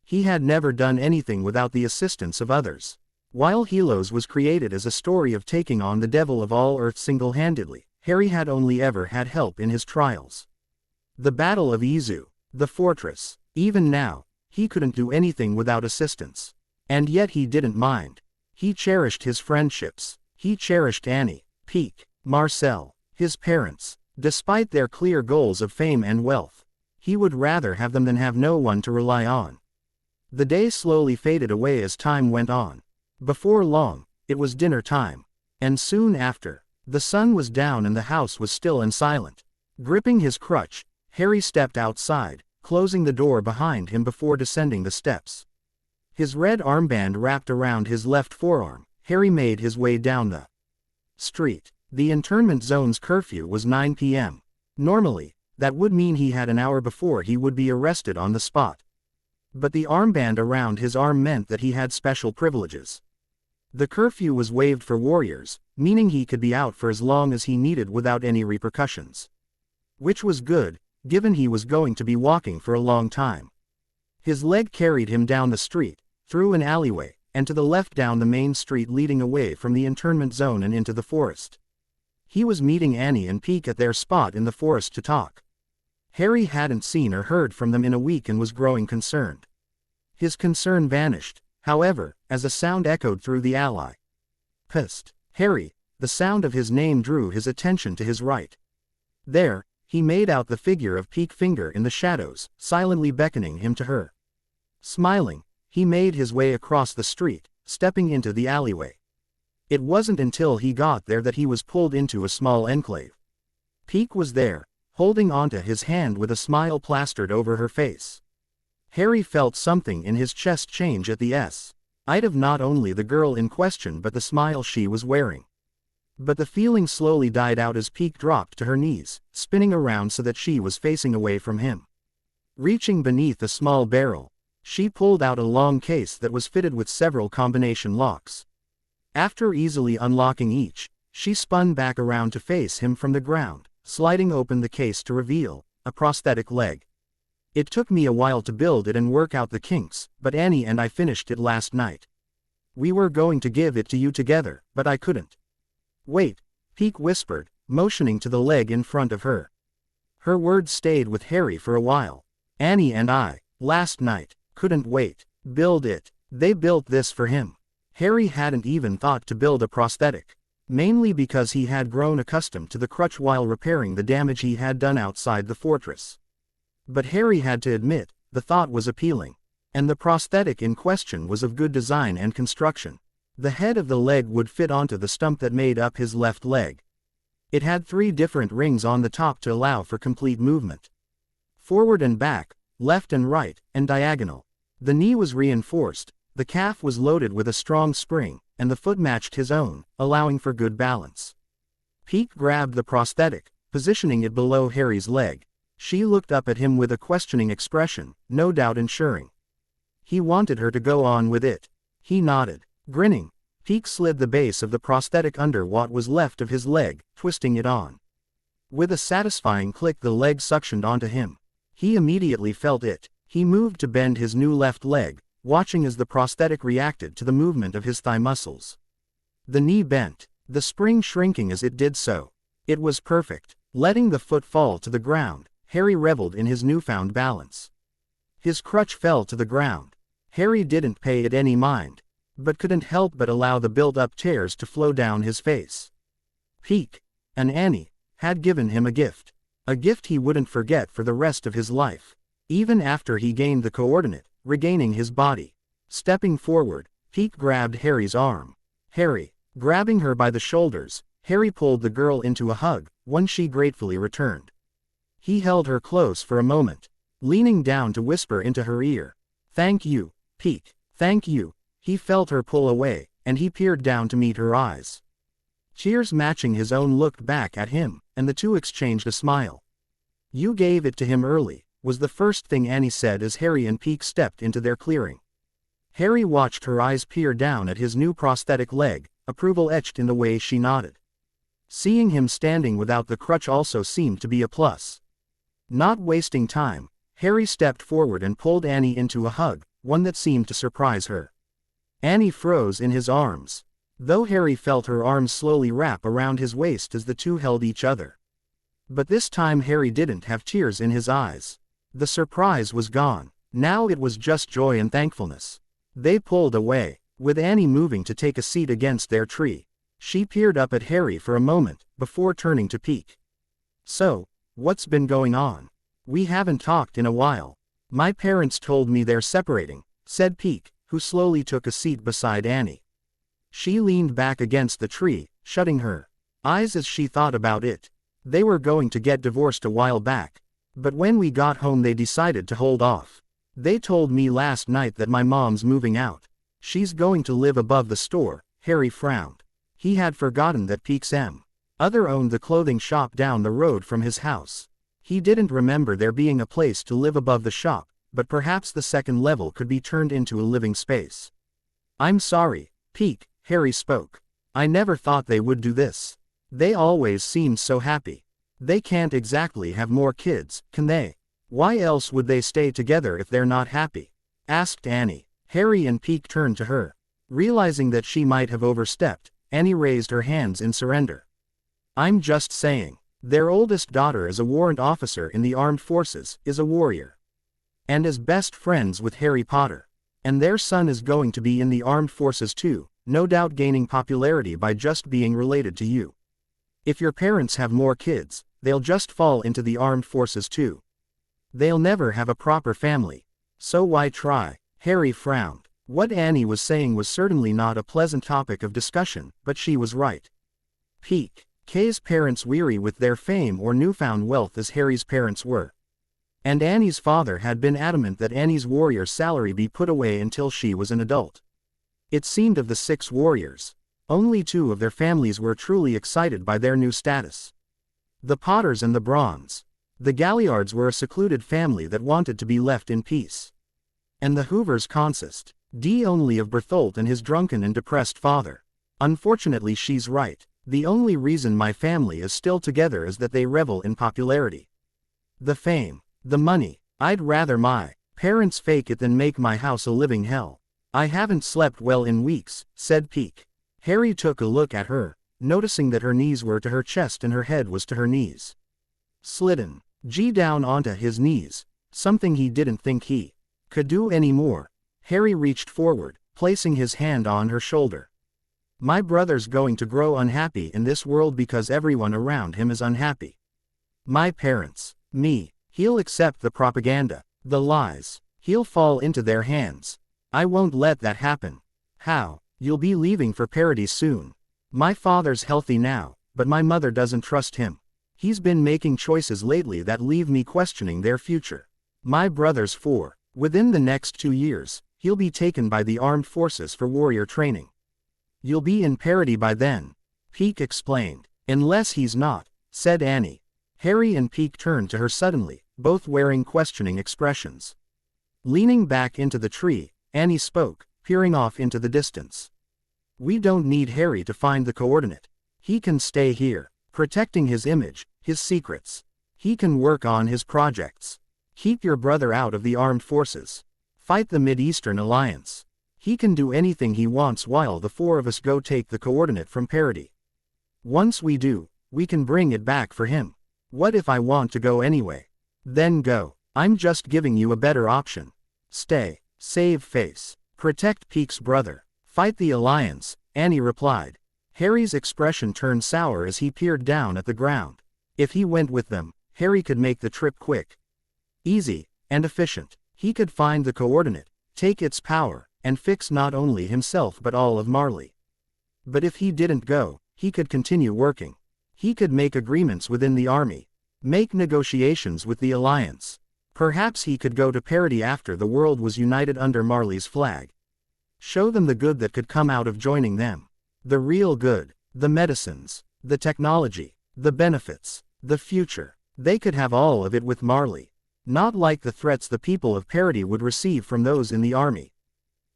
A: He had never done anything without the assistance of others. While Helos was created as a story of taking on the devil of all Earth single-handedly, Harry had only ever had help in his trials. The Battle of Izu, the fortress. Even now, he couldn't do anything without assistance. And yet he didn't mind. He cherished his friendships. He cherished Annie, Peek, Marcel, his parents. Despite their clear goals of fame and wealth, he would rather have them than have no one to rely on. The day slowly faded away as time went on. Before long, it was dinner time. And soon after, the sun was down and the house was still and silent. Gripping his crutch, Harry stepped outside, closing the door behind him before descending the steps. His red armband wrapped around his left forearm, Harry made his way down the street. The internment zone's curfew was 9 p.m. Normally, that would mean he had an hour before he would be arrested on the spot. But the armband around his arm meant that he had special privileges. The curfew was waived for warriors, meaning he could be out for as long as he needed without any repercussions. Which was good, given he was going to be walking for a long time. His leg carried him down the street, through an alleyway, and to the left down the main street leading away from the internment zone and into the forest. He was meeting Annie and Peek at their spot in the forest to talk. Harry hadn't seen or heard from them in a week and was growing concerned. His concern vanished, however, as a sound echoed through the alley. Psst, Harry, the sound of his name drew his attention to his right. There, he made out the figure of Peek Finger in the shadows, silently beckoning him to her. Smiling, he made his way across the street, stepping into the alleyway. It wasn't until he got there that he was pulled into a small enclave. Peek was there, holding onto his hand with a smile plastered over her face. Harry felt something in his chest change at the sight of not only the girl in question but the smile she was wearing. But the feeling slowly died out as Peek dropped to her knees, spinning around so that she was facing away from him. Reaching beneath a small barrel, she pulled out a long case that was fitted with several combination locks. After easily unlocking each, she spun back around to face him from the ground, sliding open the case to reveal a prosthetic leg. It took me a while to build it and work out the kinks, but Annie and I finished it last night. We were going to give it to you together, but I couldn't. Wait, Peek whispered, motioning to the leg in front of her. Her words stayed with Harry for a while. Annie and I, last night, couldn't wait. Build it. They built this for him. Harry hadn't even thought to build a prosthetic, mainly because he had grown accustomed to the crutch while repairing the damage he had done outside the fortress. But Harry had to admit, the thought was appealing. And the prosthetic in question was of good design and construction. The head of the leg would fit onto the stump that made up his left leg. It had 3 different rings on the top to allow for complete movement. Forward and back, left and right, and diagonal. The knee was reinforced, the calf was loaded with a strong spring, and the foot matched his own, allowing for good balance. Pete grabbed the prosthetic, positioning it below Harry's leg. She looked up at him with a questioning expression, no doubt ensuring he wanted her to go on with it. He nodded. Grinning, Pete slid the base of the prosthetic under what was left of his leg, twisting it on. With a satisfying click, the leg suctioned onto him. He immediately felt it. He moved to bend his new left leg, watching as the prosthetic reacted to the movement of his thigh muscles. The knee bent, the spring shrinking as it did so. It was perfect. Letting the foot fall to the ground, Harry reveled in his newfound balance. His crutch fell to the ground. Harry didn't pay it any mind, but couldn't help but allow the built-up tears to flow down his face. Pete, and Annie, had given him a gift he wouldn't forget for the rest of his life, even after he gained the coordinate, regaining his body. Stepping forward, Pete grabbed Harry's arm. Harry, grabbing her by the shoulders, Harry pulled the girl into a hug, one she gratefully returned. He held her close for a moment, leaning down to whisper into her ear, "Thank you, Pete, thank you." He felt her pull away, and he peered down to meet her eyes. Tears matching his own looked back at him, and the two exchanged a smile. "You gave it to him early," was the first thing Annie said as Harry and Pete stepped into their clearing. Harry watched her eyes peer down at his new prosthetic leg, approval etched in the way she nodded. Seeing him standing without the crutch also seemed to be a plus. Not wasting time, Harry stepped forward and pulled Annie into a hug, one that seemed to surprise her. Annie froze in his arms, though Harry felt her arms slowly wrap around his waist as the two held each other. But this time Harry didn't have tears in his eyes. The surprise was gone. Now it was just joy and thankfulness. They pulled away, with Annie moving to take a seat against their tree. She peered up at Harry for a moment, before turning to Pete. "So, what's been going on? We haven't talked in a while." "My parents told me they're separating," said Pete, who slowly took a seat beside Annie. She leaned back against the tree, shutting her eyes as she thought about it. "They were going to get divorced a while back, but when we got home they decided to hold off. They told me last night that my mom's moving out. She's going to live above the store." Harry frowned. He had forgotten that Pete's other owned the clothing shop down the road from his house. He didn't remember there being a place to live above the shop, but perhaps the second level could be turned into a living space. "I'm sorry, Pete," Harry spoke. "I never thought they would do this. They always seemed so happy. They can't exactly have more kids, can they? Why else would they stay together if they're not happy?" asked Annie. Harry and Pete turned to her. Realizing that she might have overstepped, Annie raised her hands in surrender. "I'm just saying. Their oldest daughter is a warrant officer in the armed forces, is a warrior, and is best friends with Harry Potter. And their son is going to be in the armed forces too, no doubt gaining popularity by just being related to you. If your parents have more kids, they'll just fall into the armed forces too. They'll never have a proper family. So why try?" Harry frowned. What Annie was saying was certainly not a pleasant topic of discussion, but she was right. Pete K's parents weary with their fame or newfound wealth as Harry's parents were. And Annie's father had been adamant that Annie's warrior salary be put away until she was an adult. It seemed of the 6 warriors, only 2 of their families were truly excited by their new status. The Potters and the Bronze. The Galliards were a secluded family that wanted to be left in peace. And the Hoovers consist only of Bertholt and his drunken and depressed father. Unfortunately she's right. The only reason my family is still together is that they revel in popularity. The fame, the money. I'd rather my parents fake it than make my house a living hell. I haven't slept well in weeks," said Pete. Harry took a look at her, noticing that her knees were to her chest and her head was to her knees. Slidden down onto his knees, something he didn't think he could do anymore. Harry reached forward, placing his hand on her shoulder. "My brother's going to grow unhappy in this world because everyone around him is unhappy. My parents, me, he'll accept the propaganda, the lies, He'll fall into their hands. I won't let that happen. How? You'll be leaving for Parody soon. My father's healthy now, but my mother doesn't trust him. He's been making choices lately that leave me questioning their future. My brother's 4. Within the next 2 years, he'll be taken by the armed forces for warrior training. You'll be in Parody by then, Peek explained. Unless he's not, said Annie. Harry and Peek turned to her suddenly, both wearing questioning expressions. Leaning back into the tree, Annie spoke, peering off into the distance. We don't need Harry to find the coordinate. He can stay here, protecting his image, his secrets. He can work on his projects. Keep your brother out of the armed forces. Fight the Mid-Eastern Alliance. He can do anything he wants while the 4 of us go take the coordinate from Parody. Once we do, we can bring it back for him. What if I want to go anyway? Then go. I'm just giving you a better option. Stay. Save face. Protect Peek's brother. Fight the Alliance, Annie replied. Harry's expression turned sour as he peered down at the ground. If he went with them, Harry could make the trip quick, easy, and efficient. He could find the coordinate, take its power, and fix not only himself but all of Marley. But if he didn't go, he could continue working. He could make agreements within the army, make negotiations with the Alliance. Perhaps he could go to Parody after the world was united under Marley's flag. Show them the good that could come out of joining them. The real good, the medicines, the technology, the benefits, the future. They could have all of it with Marley. Not like the threats the people of Parody would receive from those in the army.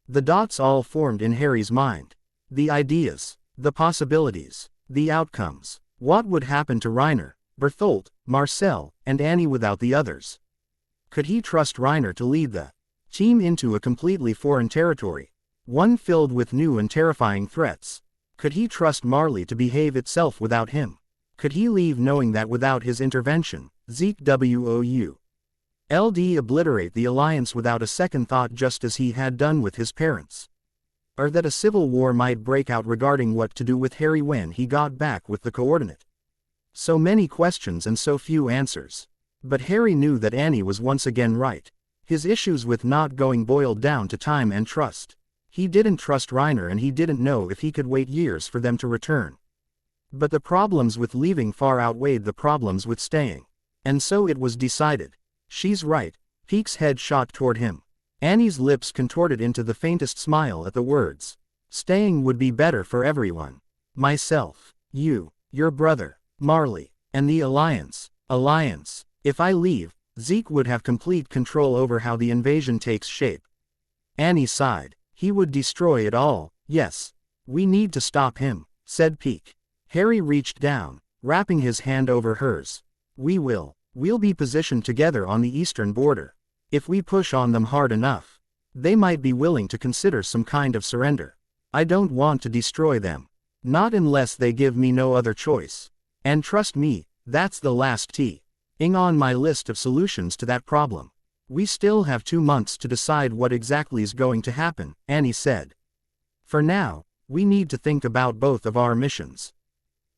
A: The dots all formed in Harry's mind. The ideas, the possibilities, the outcomes. What would happen to Reiner, Bertholdt, Marcel, and Annie without the others? Could he trust Reiner to lead the team into a completely foreign territory, one filled with new and terrifying threats? Could he trust Marley to behave itself without him? Could he leave knowing that without his intervention, Zeke would obliterate the Alliance without a second thought, just as he had done with his parents? Or that a civil war might break out regarding what to do with Harry when he got back with the coordinate? So many questions and so few answers. But Harry knew that Annie was once again right. His issues with not going boiled down to time and trust. He didn't trust Reiner, and he didn't know if he could wait years for them to return. But the problems with leaving far outweighed the problems with staying. And so it was decided. She's right. Peek's head shot toward him. Annie's lips contorted into the faintest smile at the words. Staying would be better for everyone. Myself, you, your brother, Marley, and the Alliance. Alliance. If I leave, Zeke would have complete control over how the invasion takes shape. Annie sighed. He would destroy it all. Yes. We need to stop him, said Peek. Harry reached down, wrapping his hand over hers. We will. We'll be positioned together on the eastern border. If we push on them hard enough, they might be willing to consider some kind of surrender. I don't want to destroy them. Not unless they give me no other choice. And trust me, that's the last T-ing on my list of solutions to that problem. We still have 2 months to decide what exactly is going to happen, Annie said. For now, we need to think about both of our missions.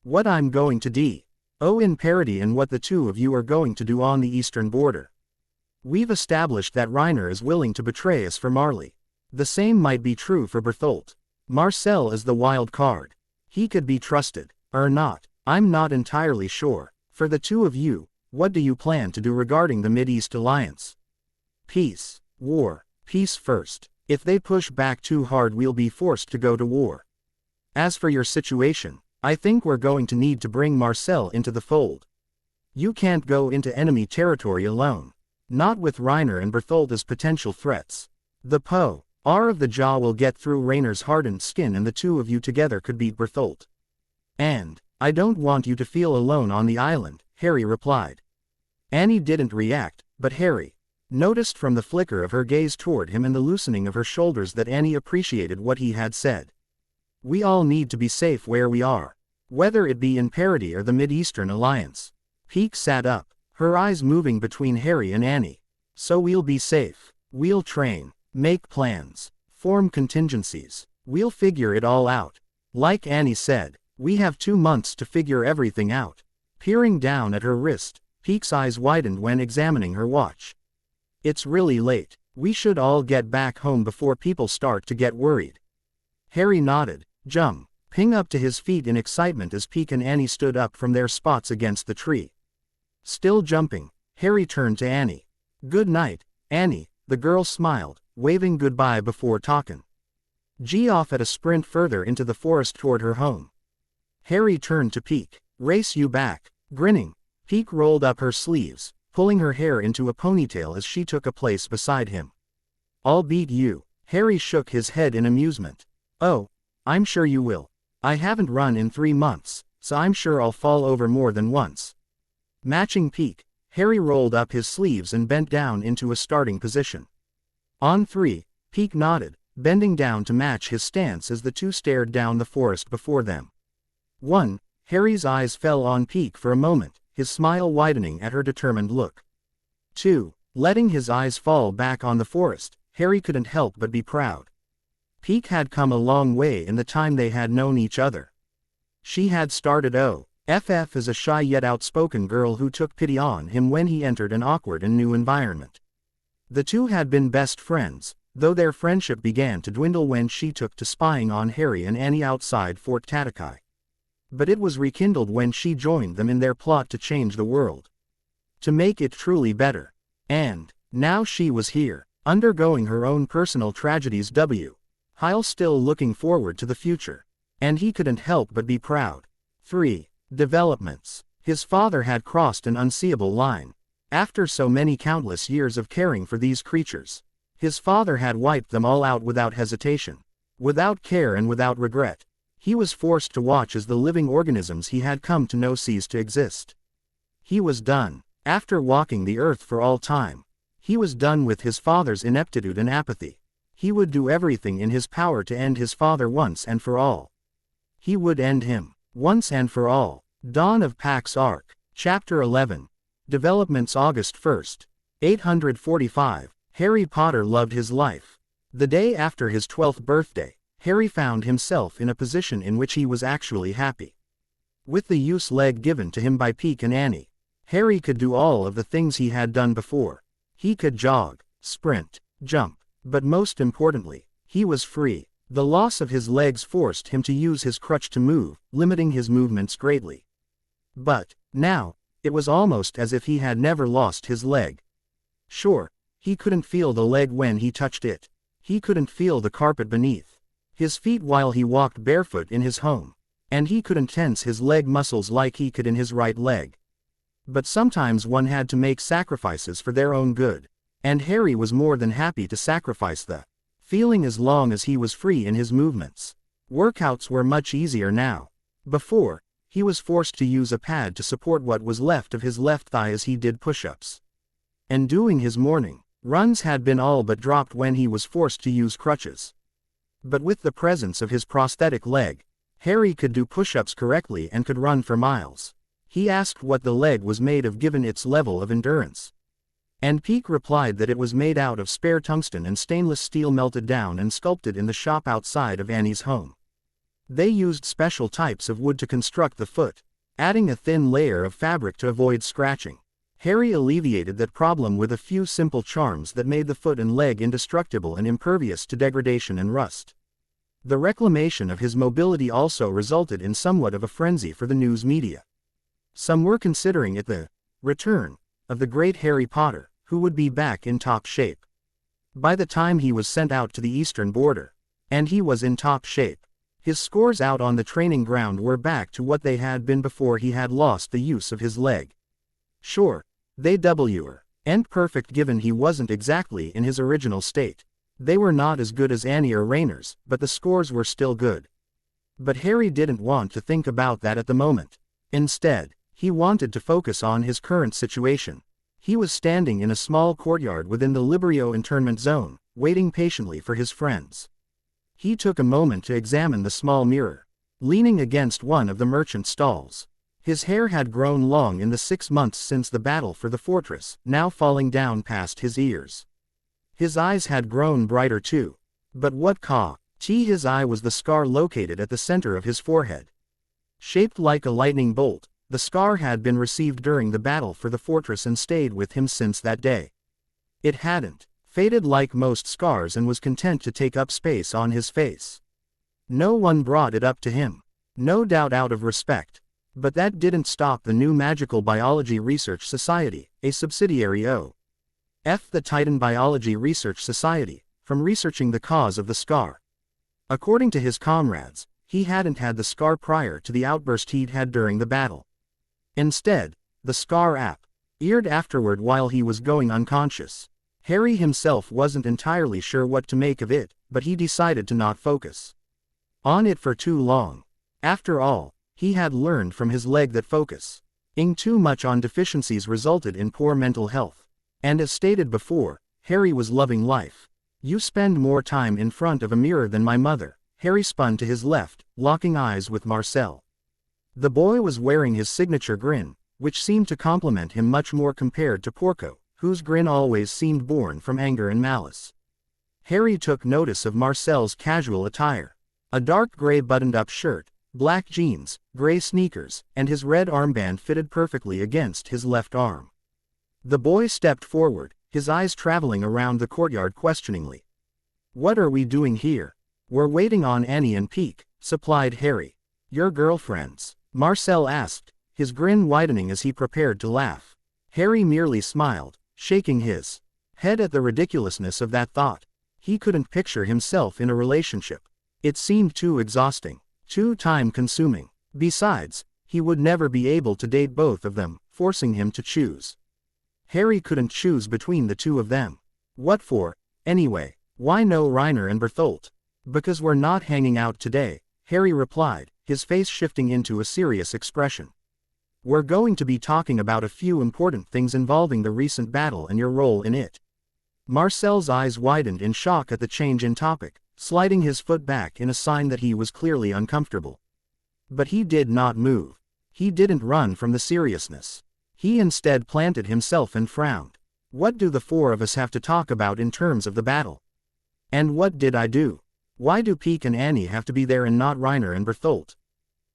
A: What I'm going to do in Parody and what the 2 of you are going to do on the eastern border. We've established that Reiner is willing to betray us for Marley. The same might be true for Bertholdt. Marcel is the wild card. He could be trusted, or not. I'm not entirely sure. For the 2 of you, what do you plan to do regarding the Mid-East Alliance? Peace. War. Peace first. If they push back too hard, we'll be forced to go to war. As for your situation, I think we're going to need to bring Marcel into the fold. You can't go into enemy territory alone. Not with Reiner and Bertholdt as potential threats. The power of the jaw will get through Reiner's hardened skin, and the 2 of you together could beat Bertholdt. And I don't want you to feel alone on the island, Harry replied. Annie didn't react, but Harry noticed from the flicker of her gaze toward him and the loosening of her shoulders that Annie appreciated what he had said. We all need to be safe where we are. Whether it be in Parody or the Mid-Eastern Alliance. Peek sat up, her eyes moving between Harry and Annie. So we'll be safe. We'll train, make plans, form contingencies. We'll figure it all out. Like Annie said, we have 2 months to figure everything out. Peering down at her wrist, Peek's eyes widened when examining her watch. It's really late. We should all get back home before people start to get worried. Harry nodded, jumping up to his feet in excitement as Peek and Annie stood up from their spots against the tree. Still jumping, Harry turned to Annie. Good night, Annie, the girl smiled, waving goodbye before talking. G off at a sprint further into the forest toward her home. Harry turned to Peek. Race you back. Grinning, Peek rolled up her sleeves, pulling her hair into a ponytail as she took a place beside him. I'll beat you. Harry shook his head in amusement. Oh, I'm sure you will. I haven't run in 3 months, so I'm sure I'll fall over more than once. Matching Peek, Harry rolled up his sleeves and bent down into a starting position. On 3, Peek nodded, bending down to match his stance as the two stared down the forest before them. 1. Harry's eyes fell on Peek for a moment, his smile widening at her determined look. 2. Letting his eyes fall back on the forest, Harry couldn't help but be proud. Peek had come a long way in the time they had known each other. She had started off as a shy yet outspoken girl who took pity on him when he entered an awkward and new environment. The two had been best friends, though their friendship began to dwindle when she took to spying on Harry and Annie outside Fort Tatakai. But it was rekindled when she joined them in their plot to change the world. To make it truly better. And now she was here, undergoing her own personal tragedies. While still looking forward to the future. And he couldn't help but be proud. 3. Developments. His father had crossed an unseeable line. After so many countless years of caring for these creatures, his father had wiped them all out without hesitation, without care and without regret. He was forced to watch as the living organisms he had come to know ceased to exist. He was done. After walking the earth for all time, he was done with his father's ineptitude and apathy. He would do everything in his power to end his father once and for all. He would end him, once and for all. Dawn of Pax Arc. Chapter 11. Developments August 1st. 845. Harry Potter loved his life. The day after his 12th birthday, Harry found himself in a position in which he was actually happy. With the use leg given to him by Peek and Annie, Harry could do all of the things he had done before. He could jog, sprint, jump, but most importantly, he was free. The loss of his legs forced him to use his crutch to move, limiting his movements greatly. But now, it was almost as if he had never lost his leg. Sure, he couldn't feel the leg when he touched it. He couldn't feel the carpet beneath his feet while he walked barefoot in his home. And he couldn't tense his leg muscles like he could in his right leg. But sometimes one had to make sacrifices for their own good. And Harry was more than happy to sacrifice the feeling as long as he was free in his movements. Workouts were much easier now. Before, he was forced to use a pad to support what was left of his left thigh as he did push-ups. And doing his morning runs had been all but dropped when he was forced to use crutches. But with the presence of his prosthetic leg, Harry could do push-ups correctly and could run for miles. He asked what the leg was made of given its level of endurance. And Peek replied that it was made out of spare tungsten and stainless steel melted down and sculpted in the shop outside of Annie's home. They used special types of wood to construct the foot, adding a thin layer of fabric to avoid scratching. Harry alleviated that problem with a few simple charms that made the foot and leg indestructible and impervious to degradation and rust. The reclamation of his mobility also resulted in somewhat of a frenzy for the news media. Some were considering it the return of the great Harry Potter, who would be back in top shape. By the time he was sent out to the eastern border, and he was in top shape, his scores out on the training ground were back to what they had been before he had lost the use of his leg. Sure, they weren't perfect given he wasn't exactly in his original state. They were not as good as Annie or Rainer's, but the scores were still good. But Harry didn't want to think about that at the moment. Instead, he wanted to focus on his current situation. He was standing in a small courtyard within the Librio internment zone, waiting patiently for his friends. He took a moment to examine the small mirror, leaning against one of the merchant stalls. His hair had grown long in the 6 months since the battle for the fortress, now falling down past his ears. His eyes had grown brighter too. But what caught his eye was the scar located at the center of his forehead. Shaped like a lightning bolt, the scar had been received during the battle for the fortress and stayed with him since that day. It hadn't faded like most scars and was content to take up space on his face. No one brought it up to him. No doubt out of respect. But that didn't stop the new Magical Biology Research Society, a subsidiary of the Titan Biology Research Society, from researching the cause of the scar. According to his comrades, he hadn't had the scar prior to the outburst he'd had during the battle. Instead, the scar appeared afterward while he was going unconscious. Harry himself wasn't entirely sure what to make of it, but he decided to not focus on it for too long. After all, he had learned from his leg that focusing too much on deficiencies resulted in poor mental health. And as stated before, Harry was loving life. You spend more time in front of a mirror than my mother. Harry spun to his left, locking eyes with Marcel. The boy was wearing his signature grin, which seemed to compliment him much more compared to Porco, whose grin always seemed born from anger and malice. Harry took notice of Marcel's casual attire. A dark gray buttoned-up shirt, black jeans, gray sneakers, and his red armband fitted perfectly against his left arm. The boy stepped forward, his eyes traveling around the courtyard questioningly. "What are we doing here?" "We're waiting on Annie and Peek," supplied Harry. "Your girlfriends?" Marcel asked, his grin widening as he prepared to laugh. Harry merely smiled, shaking his head at the ridiculousness of that thought. He couldn't picture himself in a relationship. It seemed too exhausting, too time-consuming. Besides, he would never be able to date both of them, forcing him to choose. Harry couldn't choose between the two of them. What for, anyway? Why no Reiner and Bertholdt? "Because we're not hanging out today," Harry replied, his face shifting into a serious expression. "We're going to be talking about a few important things involving the recent battle and your role in it." Marcel's eyes widened in shock at the change in topic, sliding his foot back in a sign that he was clearly uncomfortable. But he did not move. He didn't run from the seriousness. He instead planted himself and frowned. "What do the four of us have to talk about in terms of the battle? And what did I do? Why do Peek and Annie have to be there and not Reiner and Bertholdt?"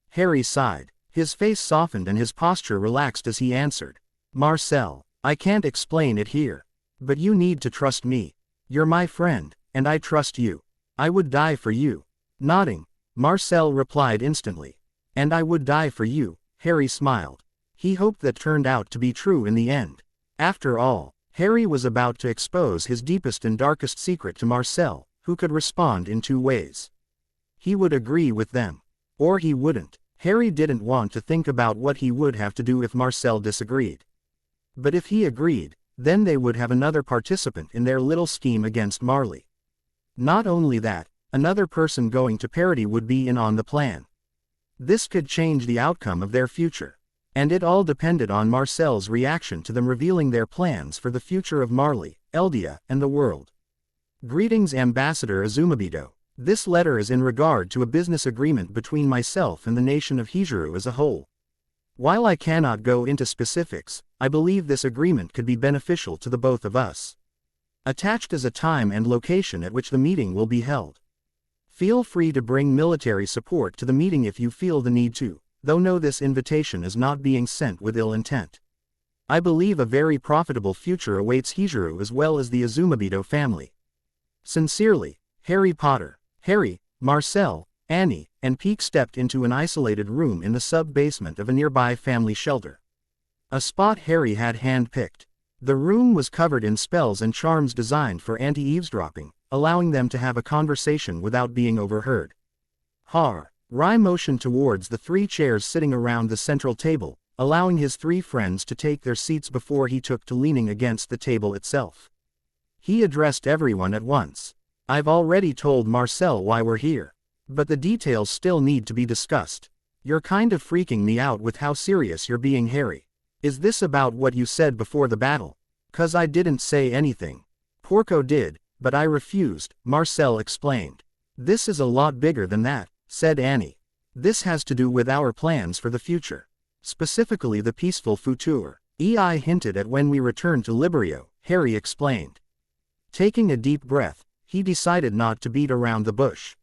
A: Harry sighed. His face softened and his posture relaxed as he answered. "Marcel, I can't explain it here. But you need to trust me. You're my friend, and I trust you. I would die for you." Nodding, Marcel replied instantly. "And I would die for you," Harry smiled. He hoped that turned out to be true in the end. After all, Harry was about to expose his deepest and darkest secret to Marcel, who could respond in two ways. He would agree with them. Or he wouldn't. Harry didn't want to think about what he would have to do if Marcel disagreed. But if he agreed, then they would have another participant in their little scheme against Marley. Not only that, another person going to Parody would be in on the plan. This could change the outcome of their future. And it all depended on Marcel's reaction to them revealing their plans for the future of Marley, Eldia, and the world. "Greetings, Ambassador Azumabito. This letter is in regard to a business agreement between myself and the nation of Hijuru as a whole. While I cannot go into specifics, I believe this agreement could be beneficial to the both of us. Attached is a time and location at which the meeting will be held. Feel free to bring military support to the meeting if you feel the need to. Though know this invitation is not being sent with ill intent. I believe a very profitable future awaits Hijuru as well as the Azumabito family. Sincerely, Harry Potter." Harry, Marcel, Annie, and Peek stepped into an isolated room in the sub-basement of a nearby family shelter. A spot Harry had hand-picked. The room was covered in spells and charms designed for anti-eavesdropping, allowing them to have a conversation without being overheard. Rai motioned towards the three chairs sitting around the central table, allowing his three friends to take their seats before he took to leaning against the table itself. He addressed everyone at once. "I've already told Marcel why we're here. But the details still need to be discussed. You're kind of freaking me out with how serious you're being, Harry. Is this about what you said before the battle?" "'Cause I didn't say anything. Porco did, but I refused," Marcel explained. "This is a lot bigger than that," said Annie. "This has to do with our plans for the future. Specifically the peaceful future. I hinted at when we return to Librio," Harry explained. Taking a deep breath, he decided not to beat around the bush.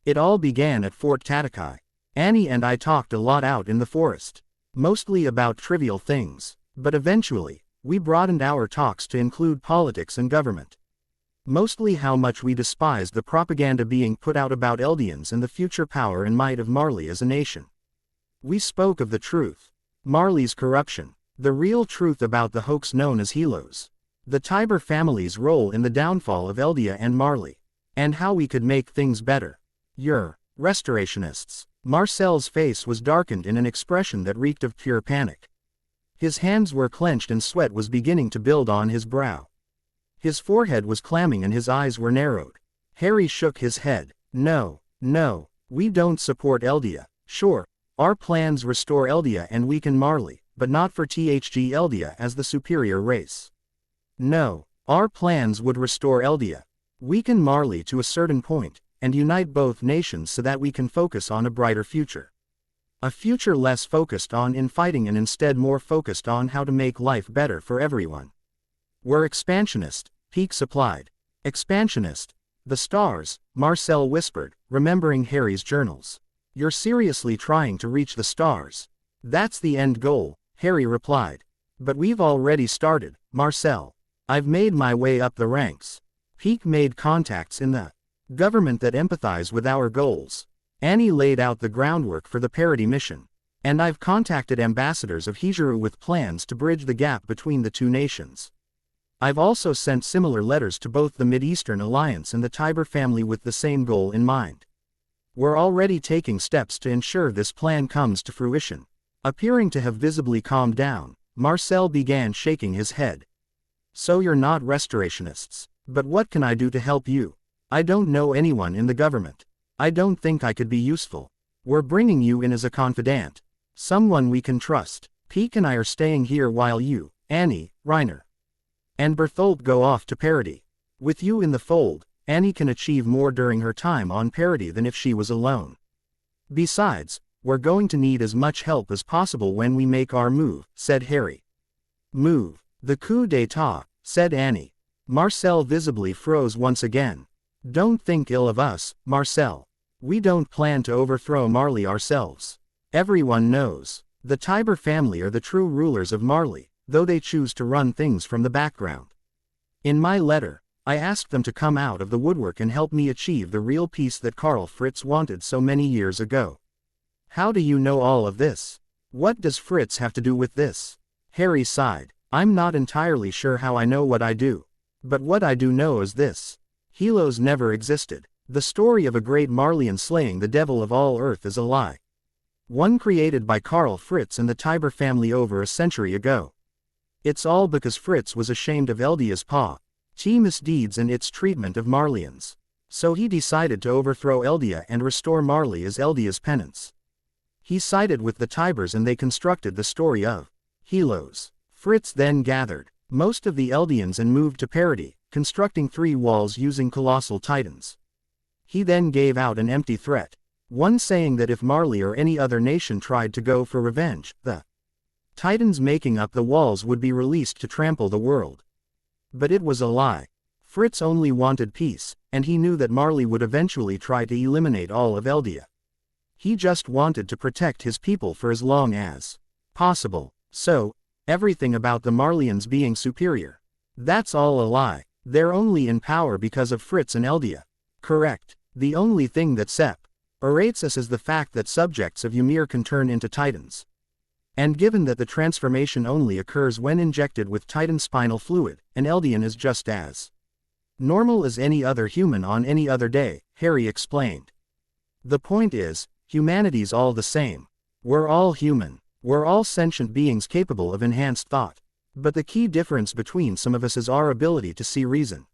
A: "It all began at Fort Tatakai. Annie and I talked a lot out in the forest. Mostly about trivial things. But eventually, we broadened our talks to include politics and government. Mostly how much we despised the propaganda being put out about Eldians and the future power and might of Marley as a nation. We spoke of the truth. Marley's corruption. The real truth about the hoax known as Helos. The Tiber family's role in the downfall of Eldia and Marley. And how we could make things better. You're restorationists. Marcel's face was darkened in an expression that reeked of pure panic. His hands were clenched and sweat was beginning to build on his brow. His forehead was clamming and his eyes were narrowed. Harry shook his head. No, we don't support Eldia. Sure, our plans restore Eldia and weaken Marley, but not for THG Eldia as the superior race. No, our plans would restore Eldia, weaken Marley to a certain point, and unite both nations so that we can focus on a brighter future. A future less focused on infighting and instead more focused on how to make life better for everyone. We're expansionist, Peak supplied. Expansionist. The stars, Marcel whispered, remembering Harry's journals. You're seriously trying to reach the stars. That's the end goal, Harry replied. But we've already started, Marcel. I've made my way up the ranks. Peak made contacts in the government that empathize with our goals. Annie laid out the groundwork for the Parody mission. And I've contacted ambassadors of Hijiru with plans to bridge the gap between the two nations. I've also sent similar letters to both the Mid-Eastern Alliance and the Tiber family with the same goal in mind. We're already taking steps to ensure this plan comes to fruition. Appearing to have visibly calmed down, Marcel began shaking his head. So you're not restorationists. But what can I do to help you? I don't know anyone in the government. I don't think I could be useful. We're bringing you in as a confidant. Someone we can trust. Peak and I are staying here while you, Annie, Reiner, and Berthold go off to Parody. With you in the fold, Annie can achieve more during her time on Parody than if she was alone. Besides, we're going to need as much help as possible when we make our move, said Harry. Move. The coup d'état, said Annie. Marcel visibly froze once again. Don't think ill of us, Marcel. We don't plan to overthrow Marley ourselves. Everyone knows. The Tiber family are the true rulers of Marley, though they choose to run things from the background. In my letter, I asked them to come out of the woodwork and help me achieve the real peace that Karl Fritz wanted so many years ago. How do you know all of this? What does Fritz have to do with this? Harry sighed. I'm not entirely sure how I know what I do. But what I do know is this. Helos never existed. The story of a great Marleyan slaying the devil of all Earth is a lie. One created by Karl Fritz and the Tiber family over a century ago. It's all because Fritz was ashamed of Eldia's misdeeds and its treatment of Marleyans. So he decided to overthrow Eldia and restore Marley as Eldia's penance. He sided with the Tibers and they constructed the story of Helos. Fritz then gathered most of the Eldians and moved to Parody, constructing 3 walls using colossal titans. He then gave out an empty threat. One saying that if Marley or any other nation tried to go for revenge, the titans making up the walls would be released to trample the world. But it was a lie. Fritz only wanted peace, and he knew that Marley would eventually try to eliminate all of Eldia. He just wanted to protect his people for as long as possible. So, everything about the Marleyans being superior. That's all a lie. They're only in power because of Fritz and Eldia. Correct. The only thing that separates us is the fact that subjects of Ymir can turn into titans. And given that the transformation only occurs when injected with titan spinal fluid, an Eldian is just as normal as any other human on any other day, Harry explained. The point is, humanity's all the same. We're all human. We're all sentient beings capable of enhanced thought. But the key difference between some of us is our ability to see reason.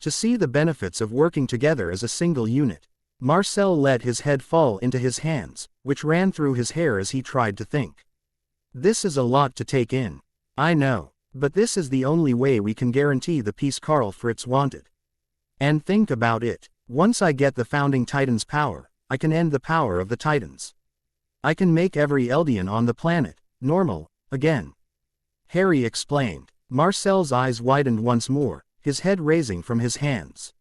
A: To see the benefits of working together as a single unit. Marcel let his head fall into his hands, which ran through his hair as he tried to think. This is a lot to take in. I know. But this is the only way we can guarantee the peace Karl Fritz wanted. And think about it. Once I get the founding Titan's power, I can end the power of the Titans. I can make every Eldian on the planet normal again. Harry explained. Marcel's eyes widened once more, his head raising from his hands.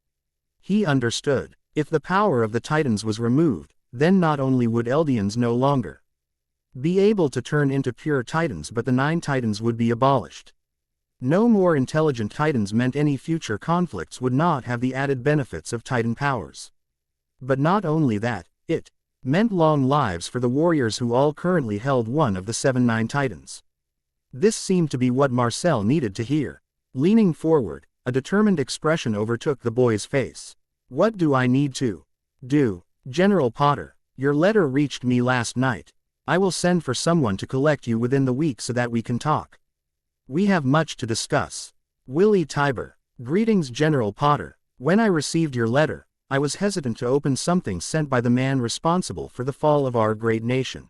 A: He understood. If the power of the Titans was removed, then not only would Eldians no longer be able to turn into pure Titans, but the 9 Titans would be abolished. No more intelligent Titans meant any future conflicts would not have the added benefits of Titan powers. But not only that, it meant long lives for the warriors who all currently held one of the 7-9 Titans. This seemed to be what Marcel needed to hear. Leaning forward, a determined expression overtook the boy's face. What do I need to do? General Potter, your letter reached me last night. I will send for someone to collect you within the week so that we can talk. We have much to discuss. Willie Tiber. Greetings, General Potter. When I received your letter, I was hesitant to open something sent by the man responsible for the fall of our great nation.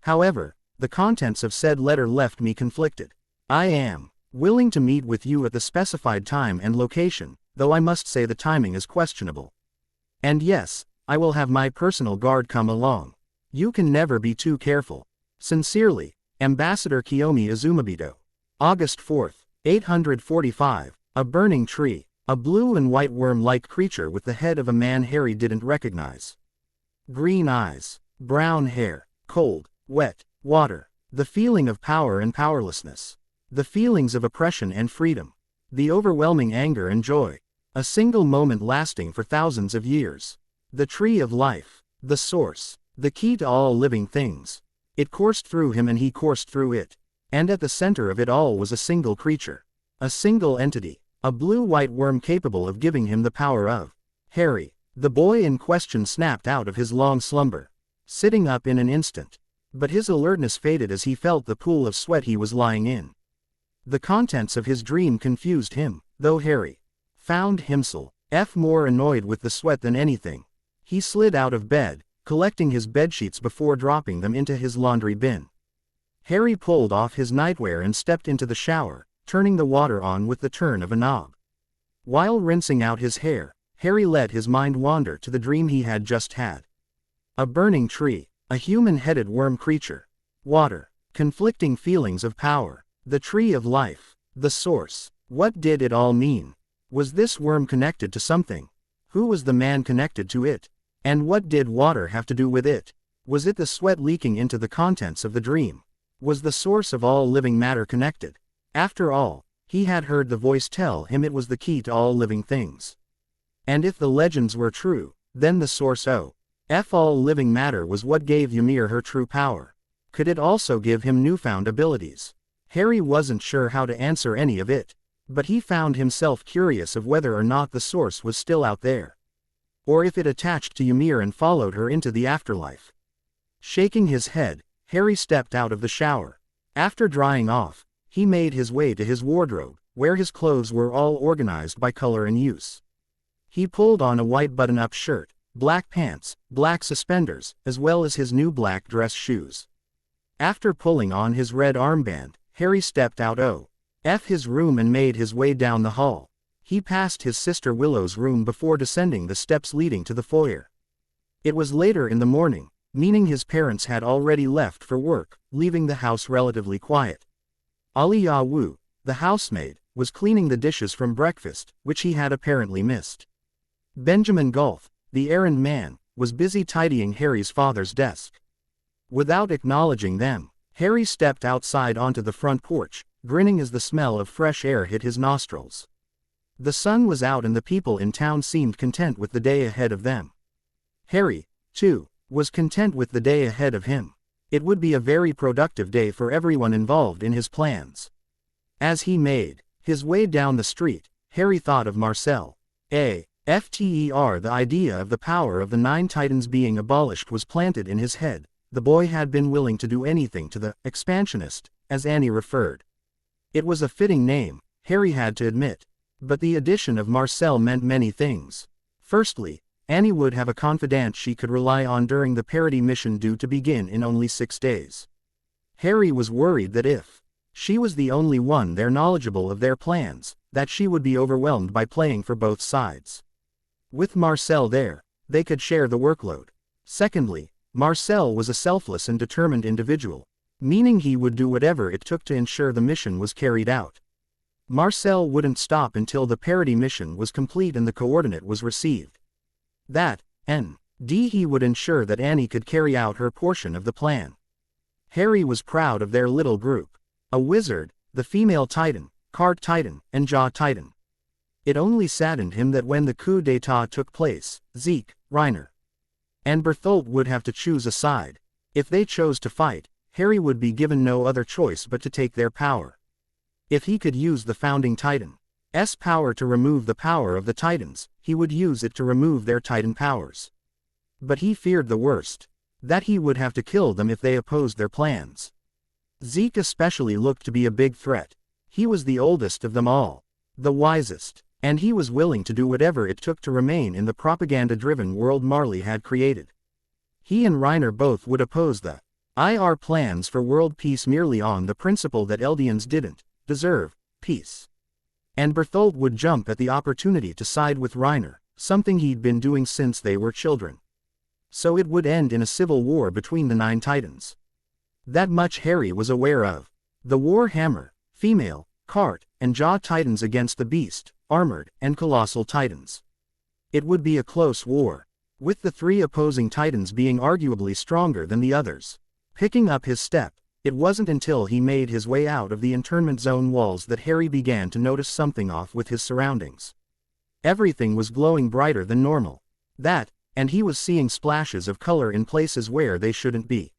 A: However, the contents of said letter left me conflicted. I am willing to meet with you at the specified time and location, though I must say the timing is questionable. And yes, I will have my personal guard come along. You can never be too careful. Sincerely, Ambassador Kiyomi Izumabito. August 4, 845, a burning tree, a blue and white worm-like creature with the head of a man Harry didn't recognize. Green eyes, brown hair, cold, wet, water, the feeling of power and powerlessness, the feelings of oppression and freedom, the overwhelming anger and joy, a single moment lasting for thousands of years. The tree of life, the source, the key to all living things. It coursed through him and he coursed through it. And at the center of it all was a single creature. A single entity. A blue-white worm capable of giving him the power of Harry. The boy in question snapped out of his long slumber, sitting up in an instant. But his alertness faded as he felt the pool of sweat he was lying in. The contents of his dream confused him, though Harry found himself more annoyed with the sweat than anything. He slid out of bed, collecting his bedsheets before dropping them into his laundry bin. Harry pulled off his nightwear and stepped into the shower, turning the water on with the turn of a knob. While rinsing out his hair, Harry let his mind wander to the dream he had just had. A burning tree, a human-headed worm creature, water, conflicting feelings of power, the tree of life, the source. What did it all mean? Was this worm connected to something? Who was the man connected to it? And what did water have to do with it? Was it the sweat leaking into the contents of the dream? Was the source of all living matter connected? After all, he had heard the voice tell him it was the key to all living things. And if the legends were true, then the source of all living matter was what gave Ymir her true power. Could it also give him newfound abilities? Harry wasn't sure how to answer any of it, but he found himself curious of whether or not the source was still out there, or if it attached to Ymir and followed her into the afterlife. Shaking his head, Harry stepped out of the shower. After drying off, he made his way to his wardrobe, where his clothes were all organized by color and use. He pulled on a white button-up shirt, black pants, black suspenders, as well as his new black dress shoes. After pulling on his red armband, Harry stepped out of his room and made his way down the hall. He passed his sister Willow's room before descending the steps leading to the foyer. It was later in the morning, meaning his parents had already left for work, leaving the house relatively quiet. Aliya Wu, the housemaid, was cleaning the dishes from breakfast, which he had apparently missed. Benjamin Gulf, the errand man, was busy tidying Harry's father's desk. Without acknowledging them, Harry stepped outside onto the front porch, grinning as the smell of fresh air hit his nostrils. The sun was out and the people in town seemed content with the day ahead of them. Harry, too, was content with the day ahead of him. It would be a very productive day for everyone involved in his plans. As he made his way down the street, Harry thought of Marcel. The idea of the power of the 9 Titans being abolished was planted in his head. The boy had been willing to do anything to the expansionist, as Annie referred. It was a fitting name, Harry had to admit. But the addition of Marcel meant many things. Firstly, Annie would have a confidant she could rely on during the Parody mission due to begin in only 6 days. Harry was worried that if she was the only one there knowledgeable of their plans, that she would be overwhelmed by playing for both sides. With Marcel there, they could share the workload. Secondly, Marcel was a selfless and determined individual, meaning he would do whatever it took to ensure the mission was carried out. Marcel wouldn't stop until the Parody mission was complete and the coordinate was received. He would ensure that Annie could carry out her portion of the plan. Harry was proud of their little group. A wizard, the female Titan, Cart Titan, and Jaw Titan. It only saddened him that when the coup d'état took place, Zeke, Reiner, and Bertholdt would have to choose a side. If they chose to fight, Harry would be given no other choice but to take their power. If he could use the founding Titan's power to remove the power of the Titans, he would use it to remove their Titan powers. But he feared the worst, that he would have to kill them if they opposed their plans. Zeke especially looked to be a big threat. He was the oldest of them all, the wisest, and he was willing to do whatever it took to remain in the propaganda-driven world Marley had created. He and Reiner both would oppose the IR plans for world peace merely on the principle that Eldians didn't deserve peace. And Bertholdt would jump at the opportunity to side with Reiner, something he'd been doing since they were children. So it would end in a civil war between the 9 Titans. That much Harry was aware of. The War Hammer, Female, Cart, and Jaw Titans against the Beast, Armored, and Colossal Titans. It would be a close war, with the 3 opposing Titans being arguably stronger than the others. Picking up his step, it wasn't until he made his way out of the internment zone walls that Harry began to notice something off with his surroundings. Everything was glowing brighter than normal. And he was seeing splashes of color in places where they shouldn't be.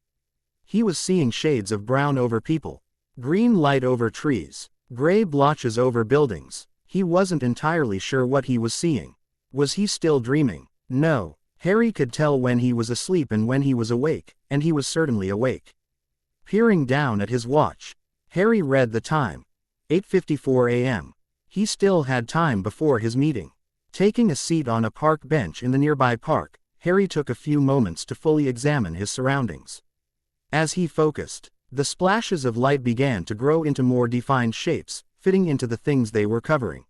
A: He was seeing shades of brown over people, green light over trees, gray blotches over buildings. He wasn't entirely sure what he was seeing. Was he still dreaming? No. Harry could tell when he was asleep and when he was awake, and he was certainly awake. Peering down at his watch, Harry read the time. 8:54 a.m. He still had time before his meeting. Taking a seat on a park bench in the nearby park, Harry took a few moments to fully examine his surroundings. As he focused, the splashes of light began to grow into more defined shapes, fitting into the things they were covering.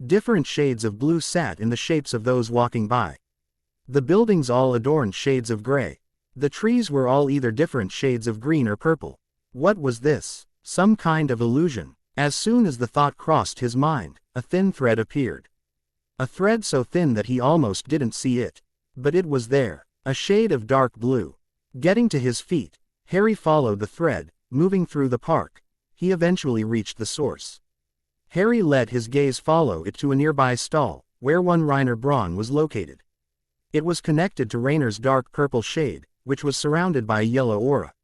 A: Different shades of blue sat in the shapes of those walking by. The buildings all adorned shades of gray. The trees were all either different shades of green or purple. What was this? Some kind of illusion? As soon as the thought crossed his mind, a thin thread appeared. A thread so thin that he almost didn't see it. But it was there, a shade of dark blue. Getting to his feet, Harry followed the thread, moving through the park. He eventually reached the source. Harry let his gaze follow it to a nearby stall, where one Reiner Braun was located. It was connected to Rainer's dark purple shade, which was surrounded by a yellow aura.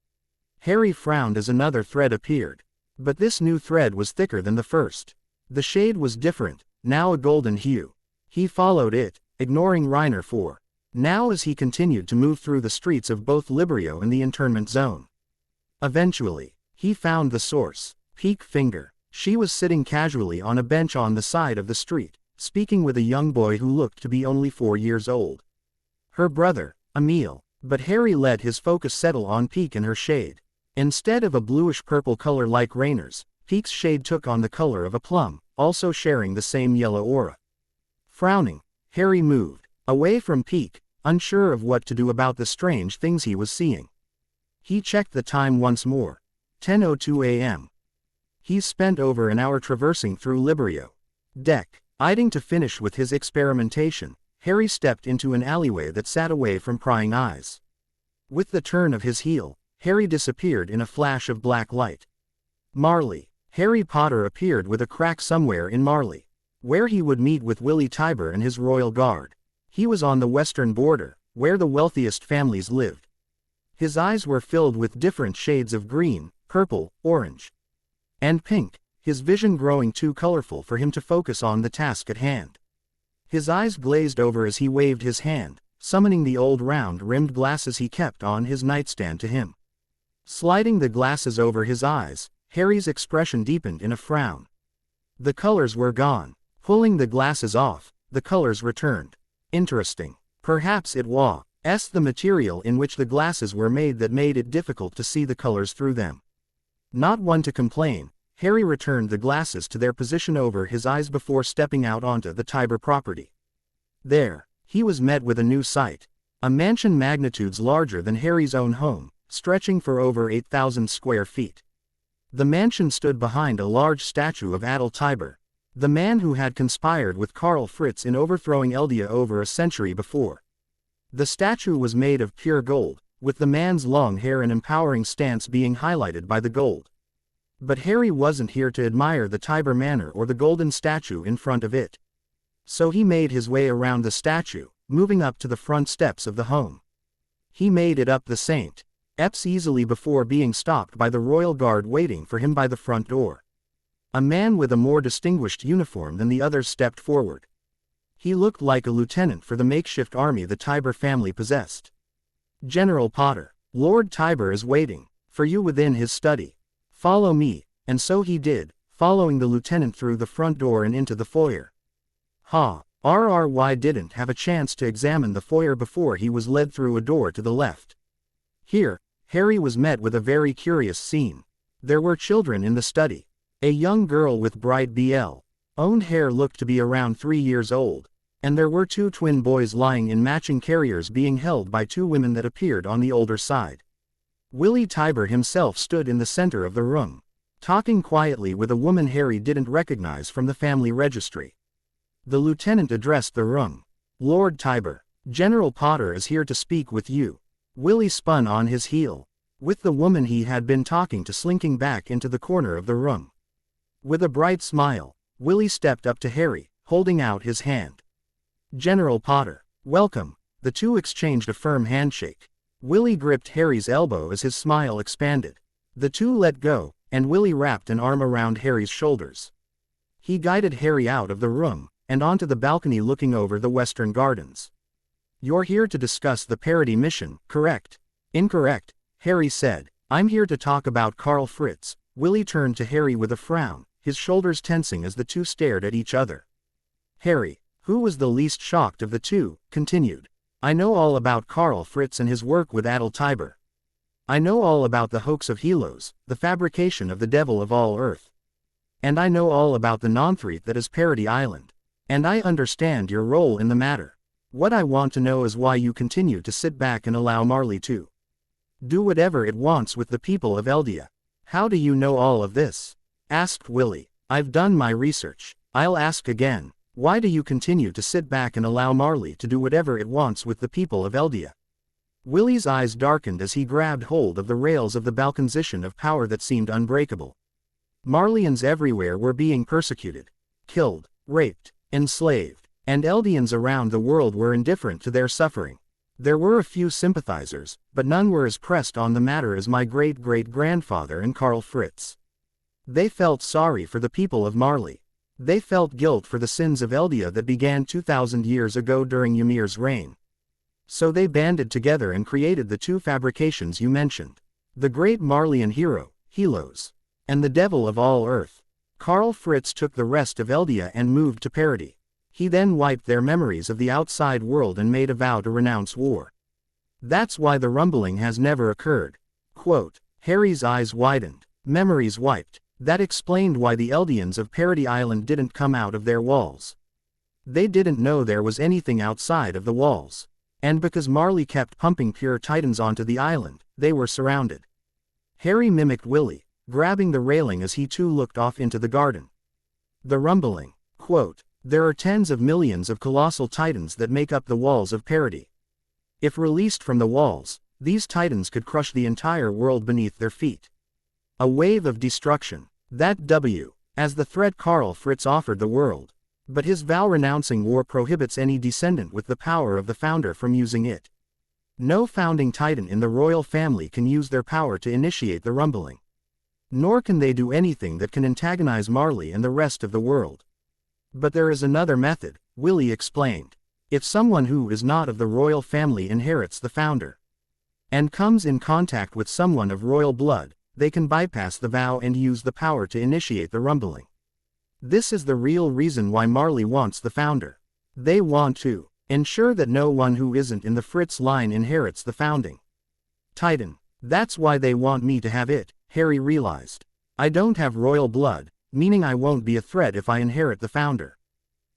A: Harry frowned as another thread appeared. But this new thread was thicker than the first. The shade was different, now a golden hue. He followed it, ignoring Reiner for now as he continued to move through the streets of both Librio and the internment zone. Eventually, he found the source, Peak Finger. She was sitting casually on a bench on the side of the street, speaking with a young boy who looked to be only 4 years old. Her brother, Emil. But Harry let his focus settle on Peak and her shade. Instead of a bluish-purple color like Rainer's, Peak's shade took on the color of a plum, also sharing the same yellow aura. Frowning, Harry moved away from Peak, unsure of what to do about the strange things he was seeing. He checked the time once more. 10:02 a.m. He spent over an hour traversing through Librio. Eyeing to finish with his experimentation, Harry stepped into an alleyway that sat away from prying eyes. With the turn of his heel, Harry disappeared in a flash of black light. Marley. Harry Potter appeared with a crack somewhere in Marley, where he would meet with Willie Tiber and his royal guard. He was on the western border, where the wealthiest families lived. His eyes were filled with different shades of green, purple, orange, and pink, his vision growing too colorful for him to focus on the task at hand. His eyes glazed over as he waved his hand, summoning the old round-rimmed glasses he kept on his nightstand to him. Sliding the glasses over his eyes, Harry's expression deepened in a frown. The colors were gone. Pulling the glasses off, the colors returned. Interesting. Perhaps it was the material in which the glasses were made that made it difficult to see the colors through them. Not one to complain, Harry returned the glasses to their position over his eyes before stepping out onto the Tiber property. There, he was met with a new sight. A mansion magnitudes larger than Harry's own home, stretching for over 8,000 square feet. The mansion stood behind a large statue of Adel Tiber, the man who had conspired with Karl Fritz in overthrowing Eldia over a century before. The statue was made of pure gold, with the man's long hair and empowering stance being highlighted by the gold. But Harry wasn't here to admire the Tiber Manor or the golden statue in front of it. So he made his way around the statue, moving up to the front steps of the home. He made it up the St. Eps easily before being stopped by the royal guard waiting for him by the front door. A man with a more distinguished uniform than the others stepped forward. He looked like a lieutenant for the makeshift army the Tiber family possessed. "General Potter, Lord Tiber is waiting for you within his study. Follow me," and so he did, following the lieutenant through the front door and into the foyer. RRY didn't have a chance to examine the foyer before he was led through a door to the left. Here, Harry was met with a very curious scene. There were children in the study. A young girl with bright blonde hair looked to be around 3 years old, and there were 2 twin boys lying in matching carriers being held by 2 women that appeared on the older side. Willie Tiber himself stood in the center of the room, talking quietly with a woman Harry didn't recognize from the family registry. The lieutenant addressed the room. "Lord Tiber, General Potter is here to speak with you." Willie spun on his heel, with the woman he had been talking to slinking back into the corner of the room. With a bright smile, Willie stepped up to Harry, holding out his hand. "General Potter, welcome." The two exchanged a firm handshake. Willie gripped Harry's elbow as his smile expanded. The two let go, and Willie wrapped an arm around Harry's shoulders. He guided Harry out of the room, and onto the balcony looking over the western gardens. "You're here to discuss the Parody mission, correct?" "Incorrect," Harry said. "I'm here to talk about Karl Fritz." Willie turned to Harry with a frown, his shoulders tensing as the two stared at each other. Harry, who was the least shocked of the two, continued. "I know all about Karl Fritz and his work with Adel Tiber. I know all about the hoax of Helos, the fabrication of the devil of all Earth. And I know all about the non-threat that is Parody Island. And I understand your role in the matter. What I want to know is why you continue to sit back and allow Marley to do whatever it wants with the people of Eldia." "How do you know all of this?" asked Willie. "I've done my research. I'll ask again. Why do you continue to sit back and allow Marley to do whatever it wants with the people of Eldia?" Willie's eyes darkened as he grabbed hold of the rails of the balconization of power that seemed unbreakable. Marleyans everywhere were being persecuted, killed, raped, enslaved, and Eldians around the world were indifferent to their suffering. There were a few sympathizers, but none were as pressed on the matter as my great-great-grandfather and Karl Fritz. They felt sorry for the people of Marley. They felt guilt for the sins of Eldia that began 2,000 years ago during Ymir's reign. So they banded together and created the two fabrications you mentioned. The great Marleyan hero, Helos, and the devil of all Earth. Karl Fritz took the rest of Eldia and moved to Parody. He then wiped their memories of the outside world and made a vow to renounce war. That's why the rumbling has never occurred. Quote, Harry's eyes widened. Memories wiped. That explained why the Eldians of Parody Island didn't come out of their walls. They didn't know there was anything outside of the walls. And because Marley kept pumping pure titans onto the island, they were surrounded. Harry mimicked Willie, grabbing the railing as he too looked off into the garden. The rumbling. Quote, there are tens of millions of colossal titans that make up the walls of Parody. If released from the walls, these titans could crush the entire world beneath their feet. A wave of destruction. That W, as the threat Karl Fritz offered the world. But his vow renouncing war prohibits any descendant with the power of the founder from using it. No founding titan in the royal family can use their power to initiate the rumbling. Nor can they do anything that can antagonize Marley and the rest of the world. But there is another method, Willie explained. If someone who is not of the royal family inherits the founder and comes in contact with someone of royal blood, they can bypass the vow and use the power to initiate the rumbling. This is the real reason why Marley wants the founder. They want to ensure that no one who isn't in the Fritz line inherits the founding titan. That's why they want me to have it, Harry realized. I don't have royal blood, meaning I won't be a threat if I inherit the founder.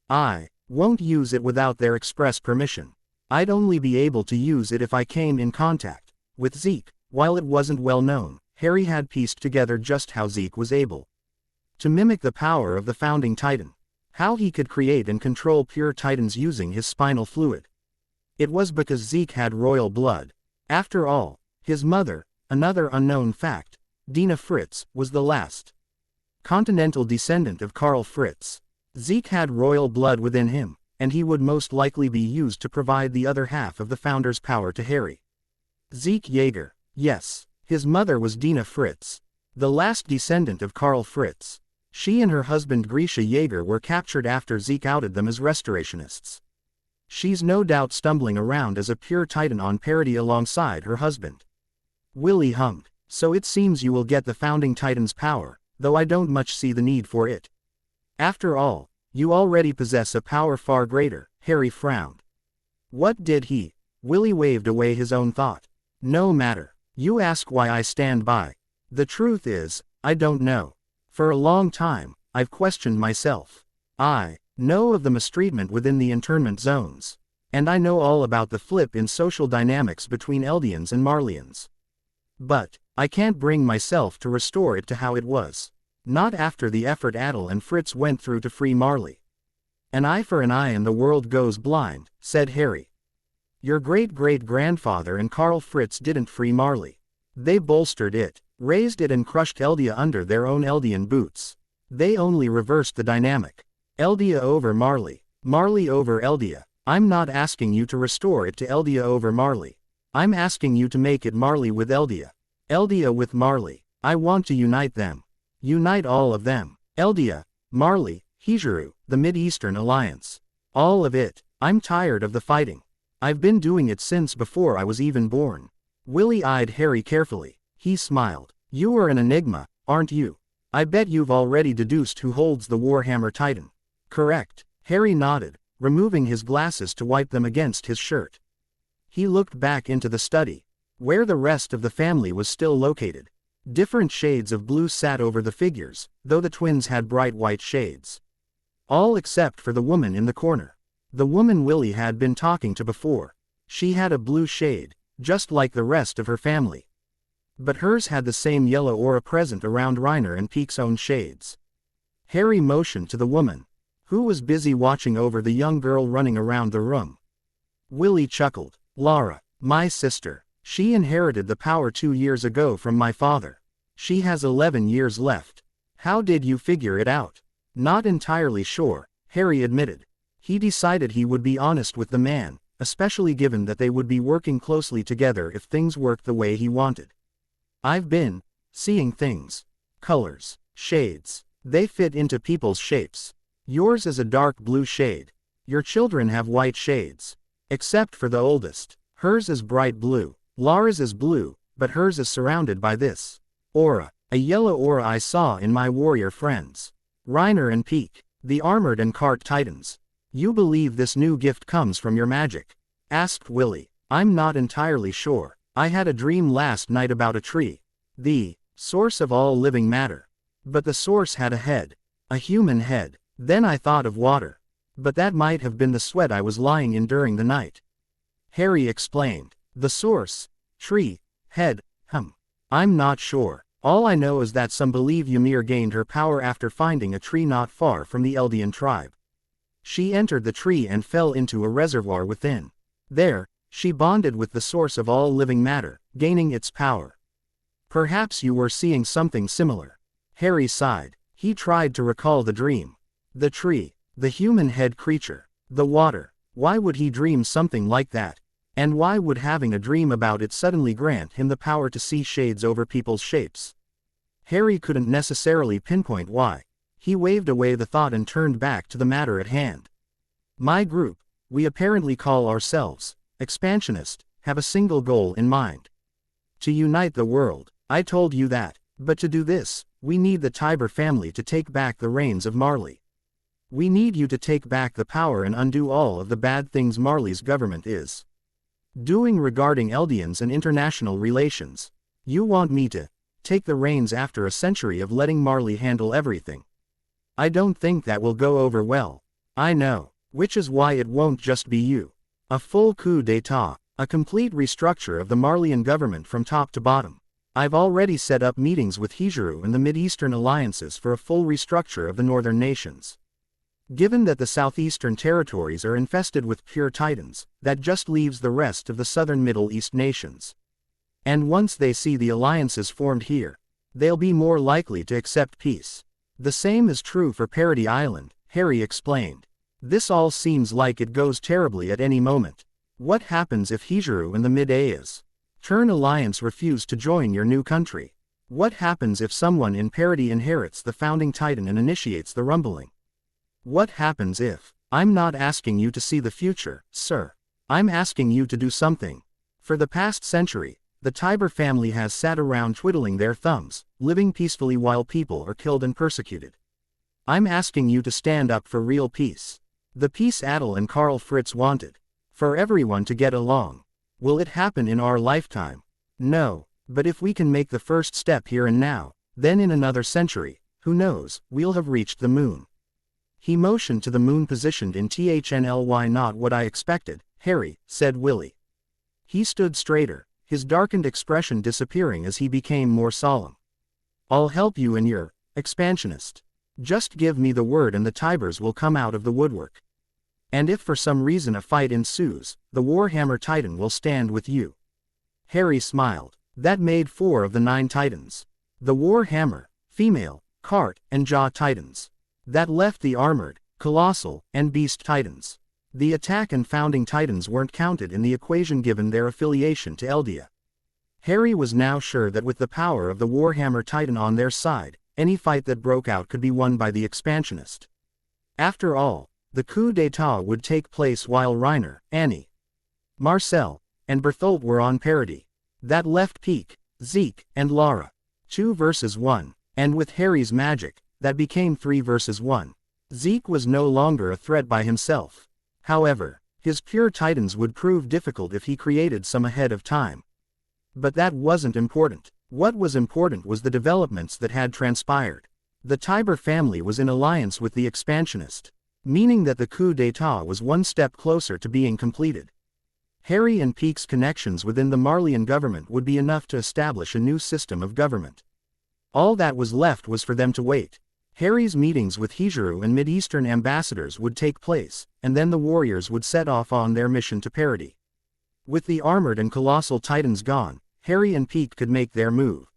A: I won't use it without their express permission. I'd only be able to use it if I came in contact with Zeke. While it wasn't well known, Harry had pieced together just how Zeke was able to mimic the power of the founding titan. How he could create and control pure titans using his spinal fluid. It was because Zeke had royal blood. After all, his mother, another unknown fact, Dina Fritz, was the last continental descendant of Karl Fritz. Zeke had royal blood within him, and he would most likely be used to provide the other half of the Founder's power to Harry. Zeke Yeager. Yes, his mother was Dina Fritz, the last descendant of Karl Fritz. She and her husband Grisha Yeager were captured after Zeke outed them as restorationists. She's no doubt stumbling around as a pure titan on Parody alongside her husband. Willie hummed. So it seems you will get the founding titan's power, though I don't much see the need for it. After all, you already possess a power far greater. Harry frowned. What did he? Willie waved away his own thought. No matter. You ask why I stand by. The truth is, I don't know. For a long time, I've questioned myself. I know of the mistreatment within the internment zones. And I know all about the flip in social dynamics between Eldians and Marleyans. But I can't bring myself to restore it to how it was. Not after the effort Adel and Fritz went through to free Marley. An eye for an eye and the world goes blind, said Harry. Your great-great-grandfather and Karl Fritz didn't free Marley. They bolstered it, raised it and crushed Eldia under their own Eldian boots. They only reversed the dynamic. Eldia over Marley, Marley over Eldia. I'm not asking you to restore it to Eldia over Marley. I'm asking you to make it Marley with Eldia. Eldia with Marley. I want to unite them. Unite all of them. Eldia, Marley, Hijuru, the Mid-Eastern Alliance. All of it. I'm tired of the fighting. I've been doing it since before I was even born. Willie eyed Harry carefully. He smiled. You are an enigma, aren't you? I bet you've already deduced who holds the Warhammer Titan. Correct. Harry nodded, removing his glasses to wipe them against his shirt. He looked back into the study, where the rest of the family was still located. Different shades of blue sat over the figures, though the twins had bright white shades. All except for the woman in the corner. The woman Willie had been talking to before. She had a blue shade, just like the rest of her family. But hers had the same yellow aura present around Reiner and Peake's own shades. Harry motioned to the woman, who was busy watching over the young girl running around the room. Willie chuckled. Lara, my sister. She inherited the power 2 years ago from my father. She has 11 years left. How did you figure it out? Not entirely sure, Harry admitted. He decided he would be honest with the man, especially given that they would be working closely together if things worked the way he wanted. I've been seeing things. Colors, shades. They fit into people's shapes. Yours is a dark blue shade. Your children have white shades. Except for the oldest. Hers is bright blue. Lara's is blue, but hers is surrounded by this aura. A yellow aura I saw in my warrior friends. Reiner and Peake, the armored and cart titans. You believe this new gift comes from your magic? Asked Willie. I'm not entirely sure. I had a dream last night about a tree. The source of all living matter. But the source had a head. A human head. Then I thought of water. But that might have been the sweat I was lying in during the night. Harry explained. The source. Tree. Head. I'm not sure. All I know is that some believe Ymir gained her power after finding a tree not far from the Eldian tribe. She entered the tree and fell into a reservoir within. There, she bonded with the source of all living matter, gaining its power. Perhaps you were seeing something similar. Harry sighed. He tried to recall the dream. The tree, the human head creature, the water. Why would he dream something like that? And why would having a dream about it suddenly grant him the power to see shades over people's shapes? Harry couldn't necessarily pinpoint why. He waved away the thought and turned back to the matter at hand. My group, we apparently call ourselves Expansionist, have a single goal in mind. To unite the world. I told you that. But to do this, we need the Tiber family to take back the reins of Marley. We need you to take back the power and undo all of the bad things Marley's government is doing regarding Eldians and international relations. You want me to take the reins after a century of letting Marley handle everything. I don't think that will go over well. I know, which is why it won't just be you. A full coup d'état, a complete restructure of the Marleyan government from top to bottom. I've already set up meetings with Hijuru and the Mid-Eastern alliances for a full restructure of the northern nations. Given that the southeastern territories are infested with pure titans, that just leaves the rest of the southern Middle East nations. And once they see the alliances formed here, they'll be more likely to accept peace. The same is true for Parody Island, Harry explained. This all seems like it goes terribly at any moment. What happens if Hijuru and the Mid-Ayas Turn Alliance refuse to join your new country? What happens if someone in Parody inherits the founding titan and initiates the rumbling? What happens if... I'm not asking you to see the future, sir. I'm asking you to do something. For the past century, the Tiber family has sat around twiddling their thumbs, living peacefully while people are killed and persecuted. I'm asking you to stand up for real peace. The peace Adel and Karl Fritz wanted. For everyone to get along. Will it happen in our lifetime? No, but if we can make the first step here and now, then in another century, who knows, we'll have reached the moon. He motioned to the moon positioned in THNLY. Not what I expected, Harry, said Willie. He stood straighter, his darkened expression disappearing as he became more solemn. I'll help you in your expansionist. Just give me the word and the Tibers will come out of the woodwork. And if for some reason a fight ensues, the Warhammer Titan will stand with you. Harry smiled. That made 4 of the 9 Titans. The Warhammer, Female, Cart, and Jaw Titans. That left the Armored, Colossal, and Beast Titans. The Attack and Founding Titans weren't counted in the equation given their affiliation to Eldia. Harry was now sure that with the power of the Warhammer Titan on their side, any fight that broke out could be won by the Expansionist. After all, the coup d'état would take place while Reiner, Annie, Marcel, and Berthold were on Parody. That left Peek, Zeke, and Lara. 2 versus 1, and with Harry's magic, that became 3 versus 1. Zeke was no longer a threat by himself. However, his pure titans would prove difficult if he created some ahead of time. But that wasn't important. What was important was the developments that had transpired. The Tiber family was in alliance with the Expansionist, meaning that the coup d'état was one step closer to being completed. Harry and Peek's connections within the Marleyan government would be enough to establish a new system of government. All that was left was for them to wait. Harry's meetings with Hijuru and Mid-Eastern ambassadors would take place, and then the warriors would set off on their mission to Parody. With the Armored and Colossal Titans gone, Harry and Peek could make their move.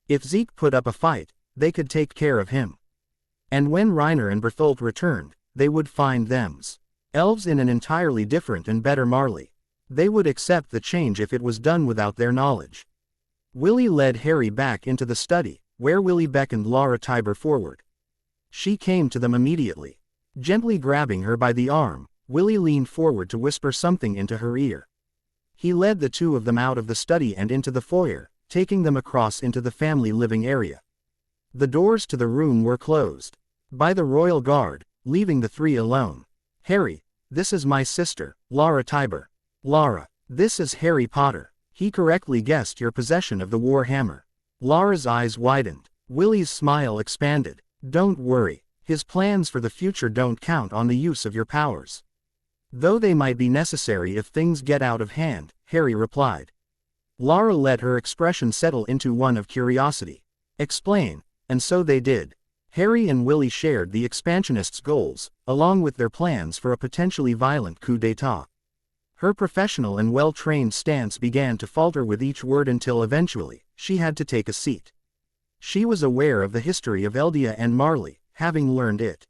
A: If Zeke put up a fight, they could take care of him. And when Reiner and Berthold returned, they would find them's elves in an entirely different and better Marley. They would accept the change if it was done without their knowledge. Willie led Harry back into the study, where Willie beckoned Lara Tiber forward. She came to them immediately. Gently grabbing her by the arm, Willie leaned forward to whisper something into her ear. He led the 2 of them out of the study and into the foyer, taking them across into the family living area. The doors to the room were closed by the royal guard, leaving the 3 alone. Harry, this is my sister, Lara Tiber. Lara, this is Harry Potter. He correctly guessed your possession of the Warhammer. Lara's eyes widened. Willie's smile expanded. Don't worry, his plans for the future don't count on the use of your powers. Though they might be necessary if things get out of hand, Harry replied. Lara let her expression settle into one of curiosity. Explain, and so they did. Harry and Willie shared the Expansionists' goals, along with their plans for a potentially violent coup d'état. Her professional and well-trained stance began to falter with each word until eventually, she had to take a seat. She was aware of the history of Eldia and Marley, having learned it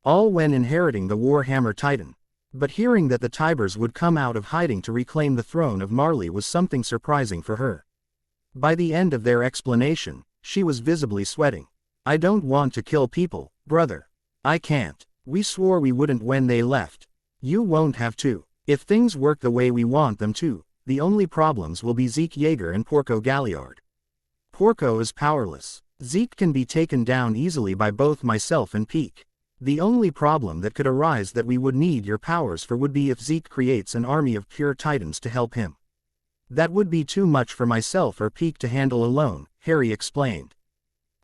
A: all when inheriting the Warhammer Titan. But hearing that the Tibers would come out of hiding to reclaim the throne of Marley was something surprising for her. By the end of their explanation, she was visibly sweating. I don't want to kill people, brother. I can't. We swore we wouldn't when they left. You won't have to. If things work the way we want them to, the only problems will be Zeke Yeager and Porco Galliard. Porco is powerless. Zeke can be taken down easily by both myself and Peek. The only problem that could arise that we would need your powers for would be if Zeke creates an army of pure titans to help him. That would be too much for myself or Peek to handle alone, Harry explained.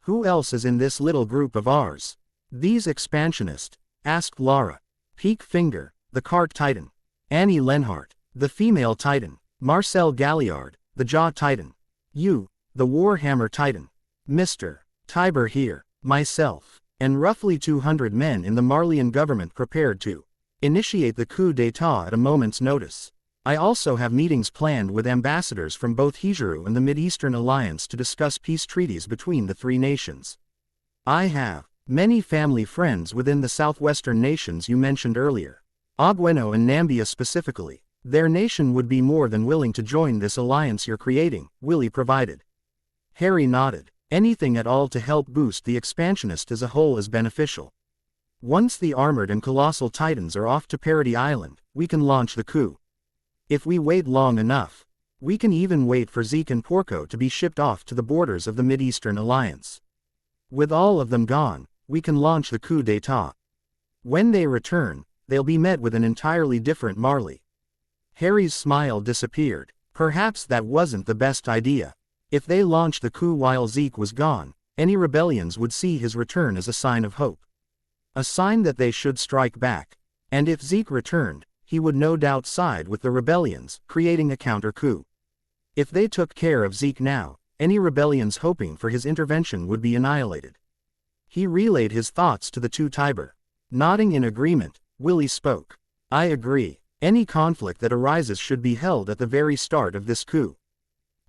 A: Who else is in this little group of ours? These Expansionists? Asked Lara. Peek Finger, the Cart Titan. Annie Lenhart, the Female Titan. Marcel Galliard, the Jaw Titan. You, the Warhammer Titan. Mr. Tiber here, myself, and roughly 200 men in the Marleyan government prepared to initiate the coup d'état at a moment's notice. I also have meetings planned with ambassadors from both Hijuru and the Mid-Eastern Alliance to discuss peace treaties between the three nations. I have many family friends within the southwestern nations you mentioned earlier. Agueno and Nambia specifically. Their nation would be more than willing to join this alliance you're creating, Willie provided. Harry nodded. Anything at all to help boost the expansionist as a whole is beneficial. Once the armored and colossal titans are off to Parody Island, we can launch the coup. If we wait long enough, we can even wait for Zeke and Porco to be shipped off to the borders of the Mid-Eastern Alliance. With all of them gone, we can launch the coup d'état. When they return, they'll be met with an entirely different Marley. Harry's smile disappeared. Perhaps that wasn't the best idea. If they launched the coup while Zeke was gone, any rebellions would see his return as a sign of hope. A sign that they should strike back. And if Zeke returned, he would no doubt side with the rebellions, creating a counter-coup. If they took care of Zeke now, any rebellions hoping for his intervention would be annihilated. He relayed his thoughts to the two Tiber. Nodding in agreement, Willie spoke. I agree. Any conflict that arises should be held at the very start of this coup.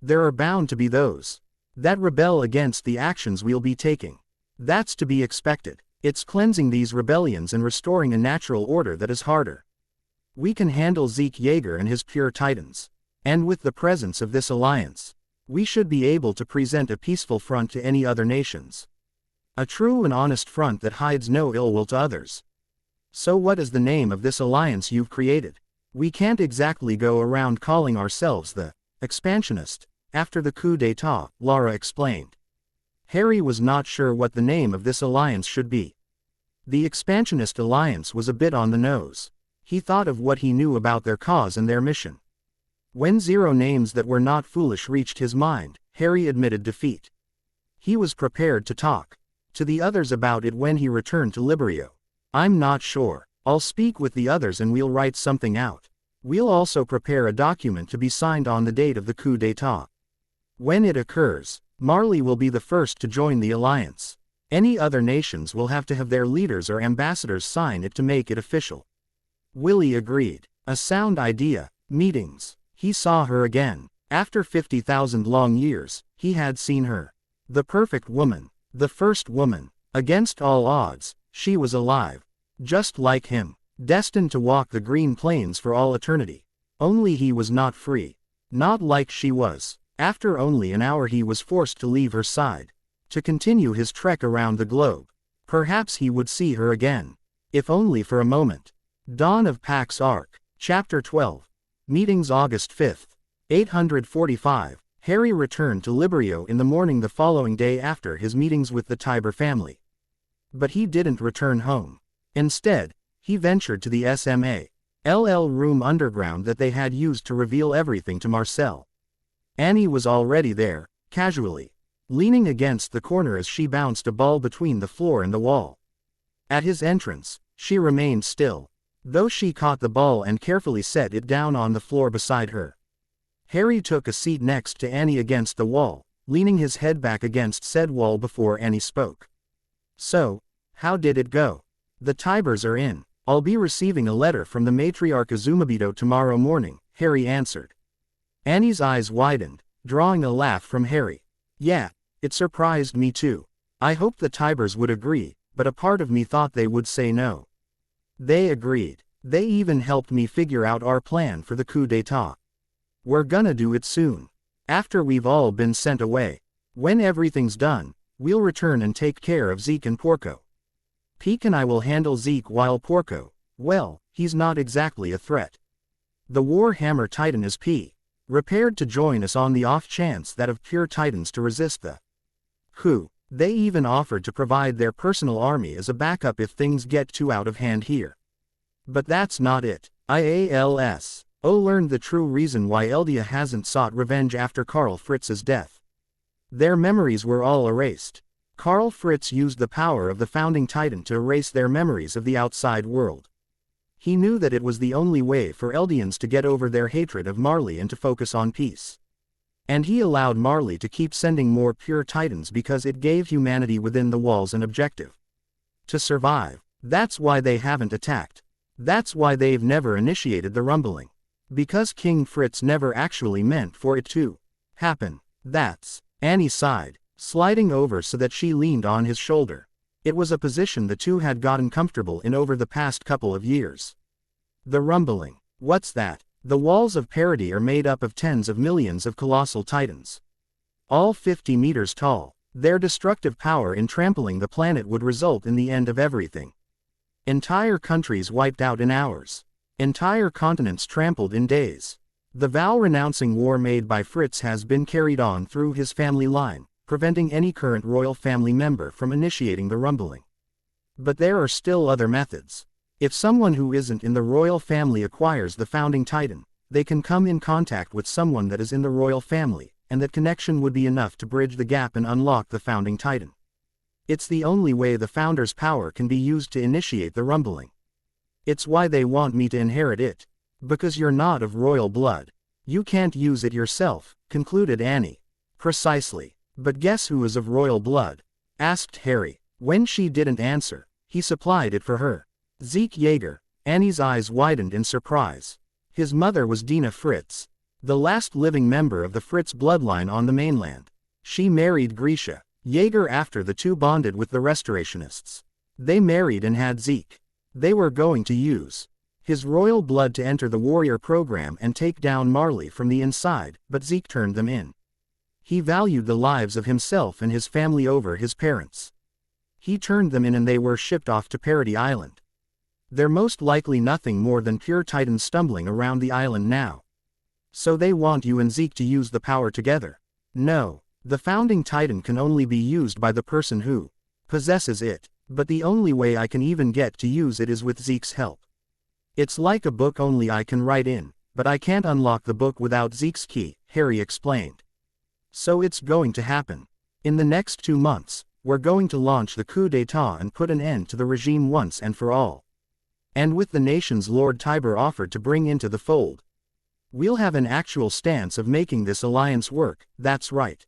A: There are bound to be those that rebel against the actions we'll be taking. That's to be expected. It's cleansing these rebellions and restoring a natural order that is harder. We can handle Zeke Yeager and his pure titans. And with the presence of this alliance, we should be able to present a peaceful front to any other nations. A true and honest front that hides no ill will to others. So what is the name of this alliance you've created? We can't exactly go around calling ourselves the expansionist after the coup d'état, Lara explained. Harry was not sure what the name of this alliance should be. The expansionist alliance was a bit on the nose. He thought of what he knew about their cause and their mission. When 0 names that were not foolish reached his mind, Harry admitted defeat. He was prepared to talk to the others about it when he returned to Librio. I'm not sure. I'll speak with the others and we'll write something out. We'll also prepare a document to be signed on the date of the coup d'état. When it occurs, Marley will be the first to join the alliance. Any other nations will have to have their leaders or ambassadors sign it to make it official. Willie agreed. A sound idea. Meetings. He saw her again. After 50,000 long years, he had seen her. The perfect woman. The first woman. Against all odds, she was alive. Just like him. Destined to walk the green plains for all eternity. Only he was not free. Not like she was. After only an hour he was forced to leave her side. To continue his trek around the globe. Perhaps he would see her again. If only for a moment. Dawn of Pax Arc. Chapter 12. Meetings August 5th. 845. Harry returned to Librio in the morning the following day after his meetings with the Tiber family. But he didn't return home. Instead, he ventured to the SMA room underground that they had used to reveal everything to Marcel. Annie was already there, casually, leaning against the corner as she bounced a ball between the floor and the wall. At his entrance, she remained still, though she caught the ball and carefully set it down on the floor beside her. Harry took a seat next to Annie against the wall, leaning his head back against said wall before Annie spoke. So, how did it go? The Tibers are in. I'll be receiving a letter from the matriarch Azumabito tomorrow morning, Harry answered. Annie's eyes widened, drawing a laugh from Harry. Yeah, it surprised me too. I hoped the Tibers would agree, but a part of me thought they would say no. They agreed. They even helped me figure out our plan for the coup d'état. We're gonna do it soon. After we've all been sent away. When everything's done, we'll return and take care of Zeke and Porco. Peek and I will handle Zeke while Porco, well, he's not exactly a threat. The Warhammer Titan is prepared to join us on the off chance that of pure Titans to resist the coup. They even offered to provide their personal army as a backup if things get too out of hand here. But that's not it. IALS. Learned the true reason why Eldia hasn't sought revenge after Karl Fritz's death. Their memories were all erased. Karl Fritz used the power of the founding Titan to erase their memories of the outside world. He knew that it was the only way for Eldians to get over their hatred of Marley and to focus on peace. And he allowed Marley to keep sending more pure Titans because it gave humanity within the walls an objective. To survive. That's why they haven't attacked. That's why they've never initiated the rumbling. Because King Fritz never actually meant for it to happen. That's. Annie sighed, sliding over so that she leaned on his shoulder. It was a position the two had gotten comfortable in over the past couple of years. The rumbling. What's that? The walls of Parody are made up of tens of millions of colossal titans. All 50 meters tall. Their destructive power in trampling the planet would result in the end of everything. Entire countries wiped out in hours. Entire continents trampled in days. The vow-renouncing war made by Fritz has been carried on through his family line, preventing any current royal family member from initiating the rumbling. But there are still other methods. If someone who isn't in the royal family acquires the founding titan, they can come in contact with someone that is in the royal family, and that connection would be enough to bridge the gap and unlock the founding titan. It's the only way the founder's power can be used to initiate the rumbling. It's why they want me to inherit it. Because you're not of royal blood. You can't use it yourself, concluded Annie. Precisely. But guess who is of royal blood? Asked Harry. When she didn't answer, he supplied it for her. Zeke Yeager. Annie's eyes widened in surprise. His mother was Dina Fritz, the last living member of the Fritz bloodline on the mainland. She married Grisha Yeager after the two bonded with the Restorationists. They married and had Zeke. They were going to use his royal blood to enter the warrior program and take down Marley from the inside, but Zeke turned them in. He valued the lives of himself and his family over his parents. He turned them in and they were shipped off to Parody Island. They're most likely nothing more than pure titans stumbling around the island now. So they want you and Zeke to use the power together. No, the founding titan can only be used by the person who possesses it, but the only way I can even get to use it is with Zeke's help. It's like a book only I can write in, but I can't unlock the book without Zeke's key, Harry explained. So it's going to happen. In the next 2 months, we're going to launch the coup d'état and put an end to the regime once and for all. And with the nations Lord Tiber offered to bring into the fold, we'll have an actual stance of making this alliance work. That's right.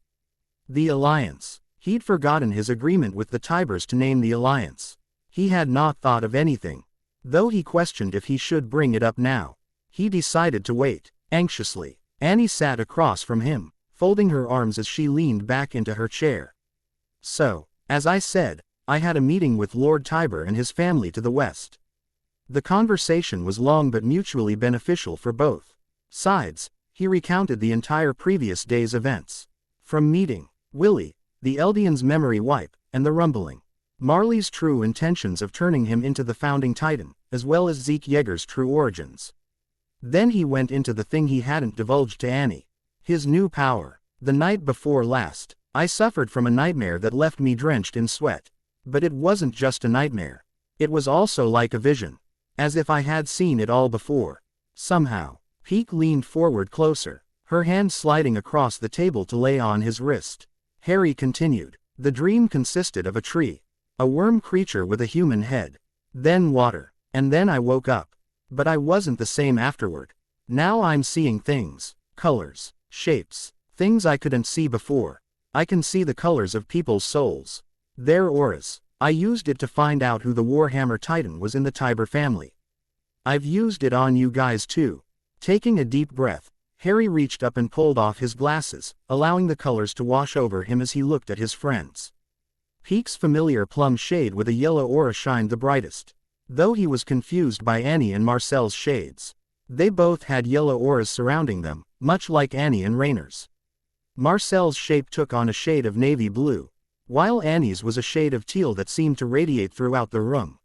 A: The alliance. He'd forgotten his agreement with the Tibers to name the alliance. He had not thought of anything. Though he questioned if he should bring it up now. He decided to wait, anxiously. Annie sat across from him, folding her arms as she leaned back into her chair. So, as I said, I had a meeting with Lord Tiber and his family to the west. The conversation was long but mutually beneficial for both sides. He recounted the entire previous day's events. From meeting Willie, the Eldian's memory wipe, and the rumbling. Marley's true intentions of turning him into the founding titan, as well as Zeke Yeager's true origins. Then he went into the thing he hadn't divulged to Annie. His new power. The night before last, I suffered from a nightmare that left me drenched in sweat. But it wasn't just a nightmare. It was also like a vision. As if I had seen it all before. Somehow. Peek leaned forward closer, her hand sliding across the table to lay on his wrist. Harry continued. The dream consisted of a tree. A worm creature with a human head. Then water. And then I woke up. But I wasn't the same afterward. Now I'm seeing things. Colors. Shapes. Things I couldn't see before. I can see the colors of people's souls. Their auras. I used it to find out who the Warhammer Titan was in the Tiber family. I've used it on you guys too. Taking a deep breath, Harry reached up and pulled off his glasses, allowing the colors to wash over him as he looked at his friends. Peek's familiar plum shade with a yellow aura shined the brightest. Though he was confused by Annie and Marcel's shades. They both had yellow auras surrounding them, much like Annie and Rainer's. Marcel's shape took on a shade of navy blue, while Annie's was a shade of teal that seemed to radiate throughout the room.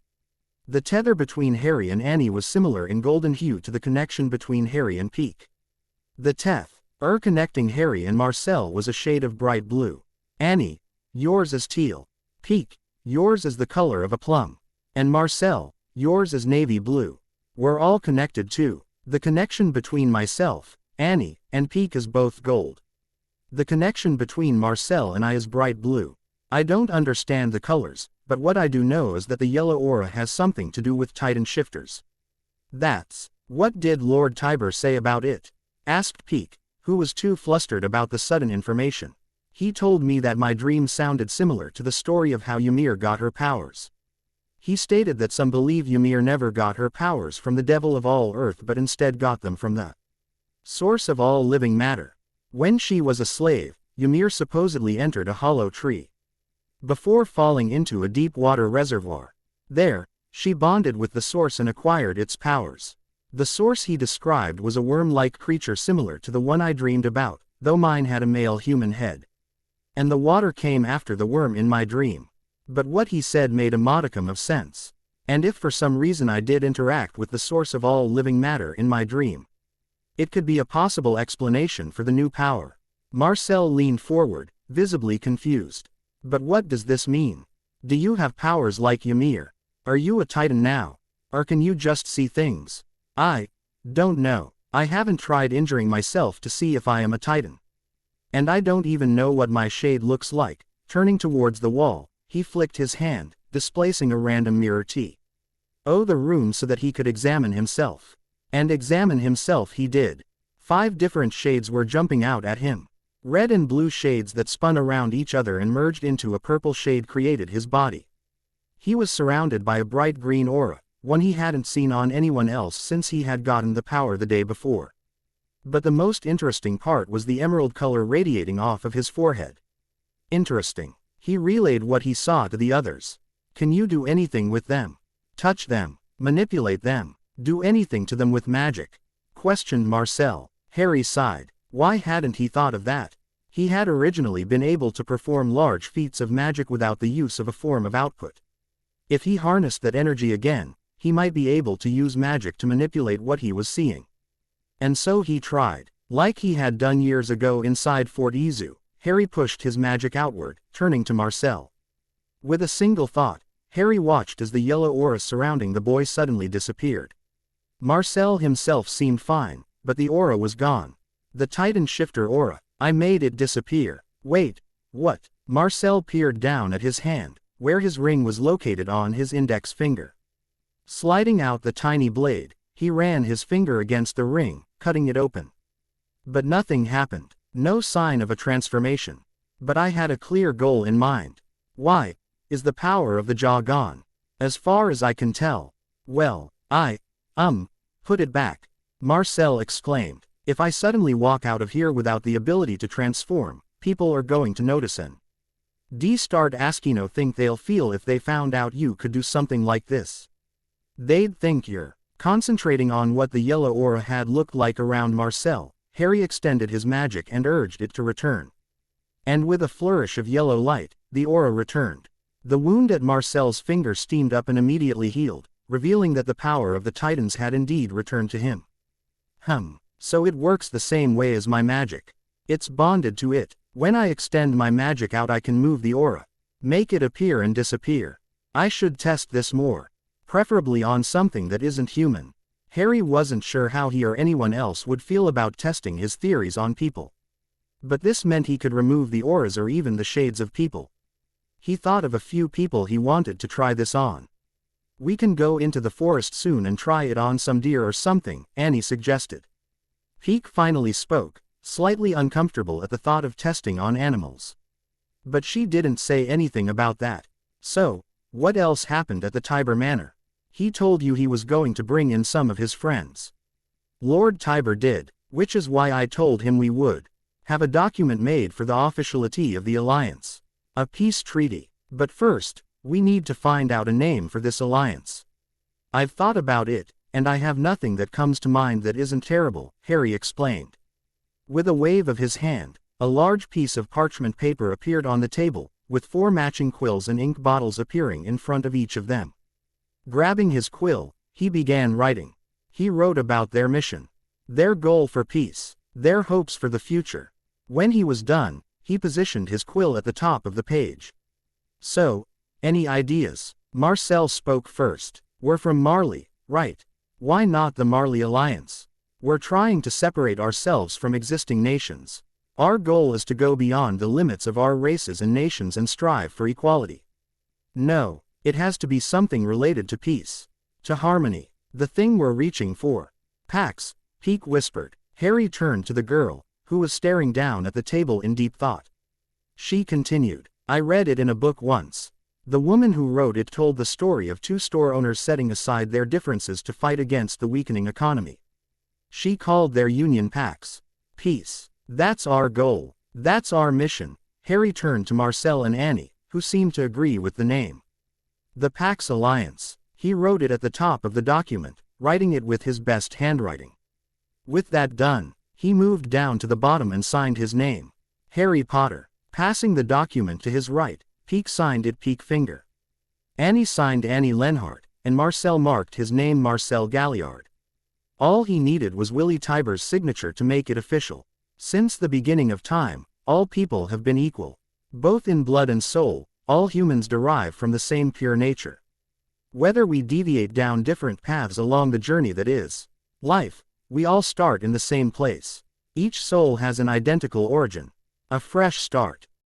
A: The tether between Harry and Annie was similar in golden hue to the connection between Harry and Peek. The connecting Harry and Marcel was a shade of bright blue. Annie, yours is teal. Peek, yours is the color of a plum. And Marcel, yours is navy blue. We're all connected too. The connection between myself, Annie, and Peek is both gold. The connection between Marcel and I is bright blue. I don't understand the colors, but what I do know is that the yellow aura has something to do with Titan shifters. That's. What did Lord Tiber say about it? Asked Peek, who was too flustered about the sudden information. He told me that my dream sounded similar to the story of how Ymir got her powers. He stated that some believe Ymir never got her powers from the devil of all earth but instead got them from the Source of all living matter. When she was a slave, Ymir supposedly entered a hollow tree. Before falling into a deep water reservoir. There, she bonded with the source and acquired its powers. The source he described was a worm-like creature similar to the one I dreamed about, though mine had a male human head. And the water came after the worm in my dream. But what he said made a modicum of sense. And if for some reason I did interact with the source of all living matter in my dream, it could be a possible explanation for the new power. Marcel leaned forward, visibly confused. But what does this mean? Do you have powers like Ymir? Are you a Titan now? Or can you just see things? I don't know. I haven't tried injuring myself to see if I am a Titan. And I don't even know what my shade looks like. Turning towards the wall, he flicked his hand, displacing a random mirror the room so that he could examine himself. And examine himself he did. 5 different shades were jumping out at him. Red and blue shades that spun around each other and merged into a purple shade created his body. He was surrounded by a bright green aura, one he hadn't seen on anyone else since he had gotten the power the day before. But the most interesting part was the emerald color radiating off of his forehead. Interesting. He relayed what he saw to the others. Can you do anything with them? Touch them? Manipulate them? Do anything to them with magic? Questioned Marcel. Harry sighed. Why hadn't he thought of that? He had originally been able to perform large feats of magic without the use of a form of output. If he harnessed that energy again, he might be able to use magic to manipulate what he was seeing. And so he tried. Like he had done years ago inside Fort Izu, Harry pushed his magic outward, turning to Marcel. With a single thought, Harry watched as the yellow aura surrounding the boy suddenly disappeared. Marcel himself seemed fine, but the aura was gone. The Titan Shifter aura. I made it disappear. Wait, what? Marcel peered down at his hand, where his ring was located on his index finger. Sliding out the tiny blade, he ran his finger against the ring, cutting it open. But nothing happened. No sign of a transformation. But I had a clear goal in mind. Why? Is the power of the jaw gone? As far as I can tell. Well, put it back. Marcel exclaimed. If I suddenly walk out of here without the ability to transform, people are going to notice and start asking think they'll feel if they found out you could do something like this. They'd think you're concentrating on what the yellow aura had looked like around Marcel. Harry extended his magic and urged it to return. And with a flourish of yellow light, the aura returned. The wound at Marcel's finger steamed up and immediately healed, revealing that the power of the Titans had indeed returned to him. So it works the same way as my magic. It's bonded to it. When I extend my magic out I can move the aura. Make it appear and disappear. I should test this more. Preferably on something that isn't human. Harry wasn't sure how he or anyone else would feel about testing his theories on people. But this meant he could remove the auras or even the shades of people. He thought of a few people he wanted to try this on. We can go into the forest soon and try it on some deer or something, Annie suggested. Peek finally spoke, slightly uncomfortable at the thought of testing on animals. But she didn't say anything about that. So, what else happened at the Tiber Manor? He told you he was going to bring in some of his friends. Lord Tiber did, which is why I told him we would have a document made for the officiality of the alliance. A peace treaty. But first, we need to find out a name for this alliance. I've thought about it, and I have nothing that comes to mind that isn't terrible, Harry explained. With a wave of his hand, a large piece of parchment paper appeared on the table, with 4 matching quills and ink bottles appearing in front of each of them. Grabbing his quill, he began writing. He wrote about their mission, their goal for peace, their hopes for the future. When he was done, he positioned his quill at the top of the page. So, any ideas? Marcel spoke first. We're from Marley, right? Why not the Marley Alliance? We're trying to separate ourselves from existing nations. Our goal is to go beyond the limits of our races and nations and strive for equality. No, it has to be something related to peace, to harmony, the thing we're reaching for. Pax, Peek whispered. Harry turned to the girl, who was staring down at the table in deep thought. She continued, I read it in a book once. The woman who wrote it told the story of 2 store owners setting aside their differences to fight against the weakening economy. She called their union pacts. Peace. That's our goal. That's our mission. Harry turned to Marcel and Annie, who seemed to agree with the name. The Pax Alliance. He wrote it at the top of the document, writing it with his best handwriting. With that done, he moved down to the bottom and signed his name. Harry Potter. Passing the document to his right, Peek signed it Peek Finger. Annie signed Annie Lenhart, and Marcel marked his name Marcel Galliard. All he needed was Willie Tiber's signature to make it official. Since the beginning of time, all people have been equal. Both in blood and soul, all humans derive from the same pure nature. Whether we deviate down different paths along the journey that is life, we all start in the same place. Each soul has an identical origin. A fresh start.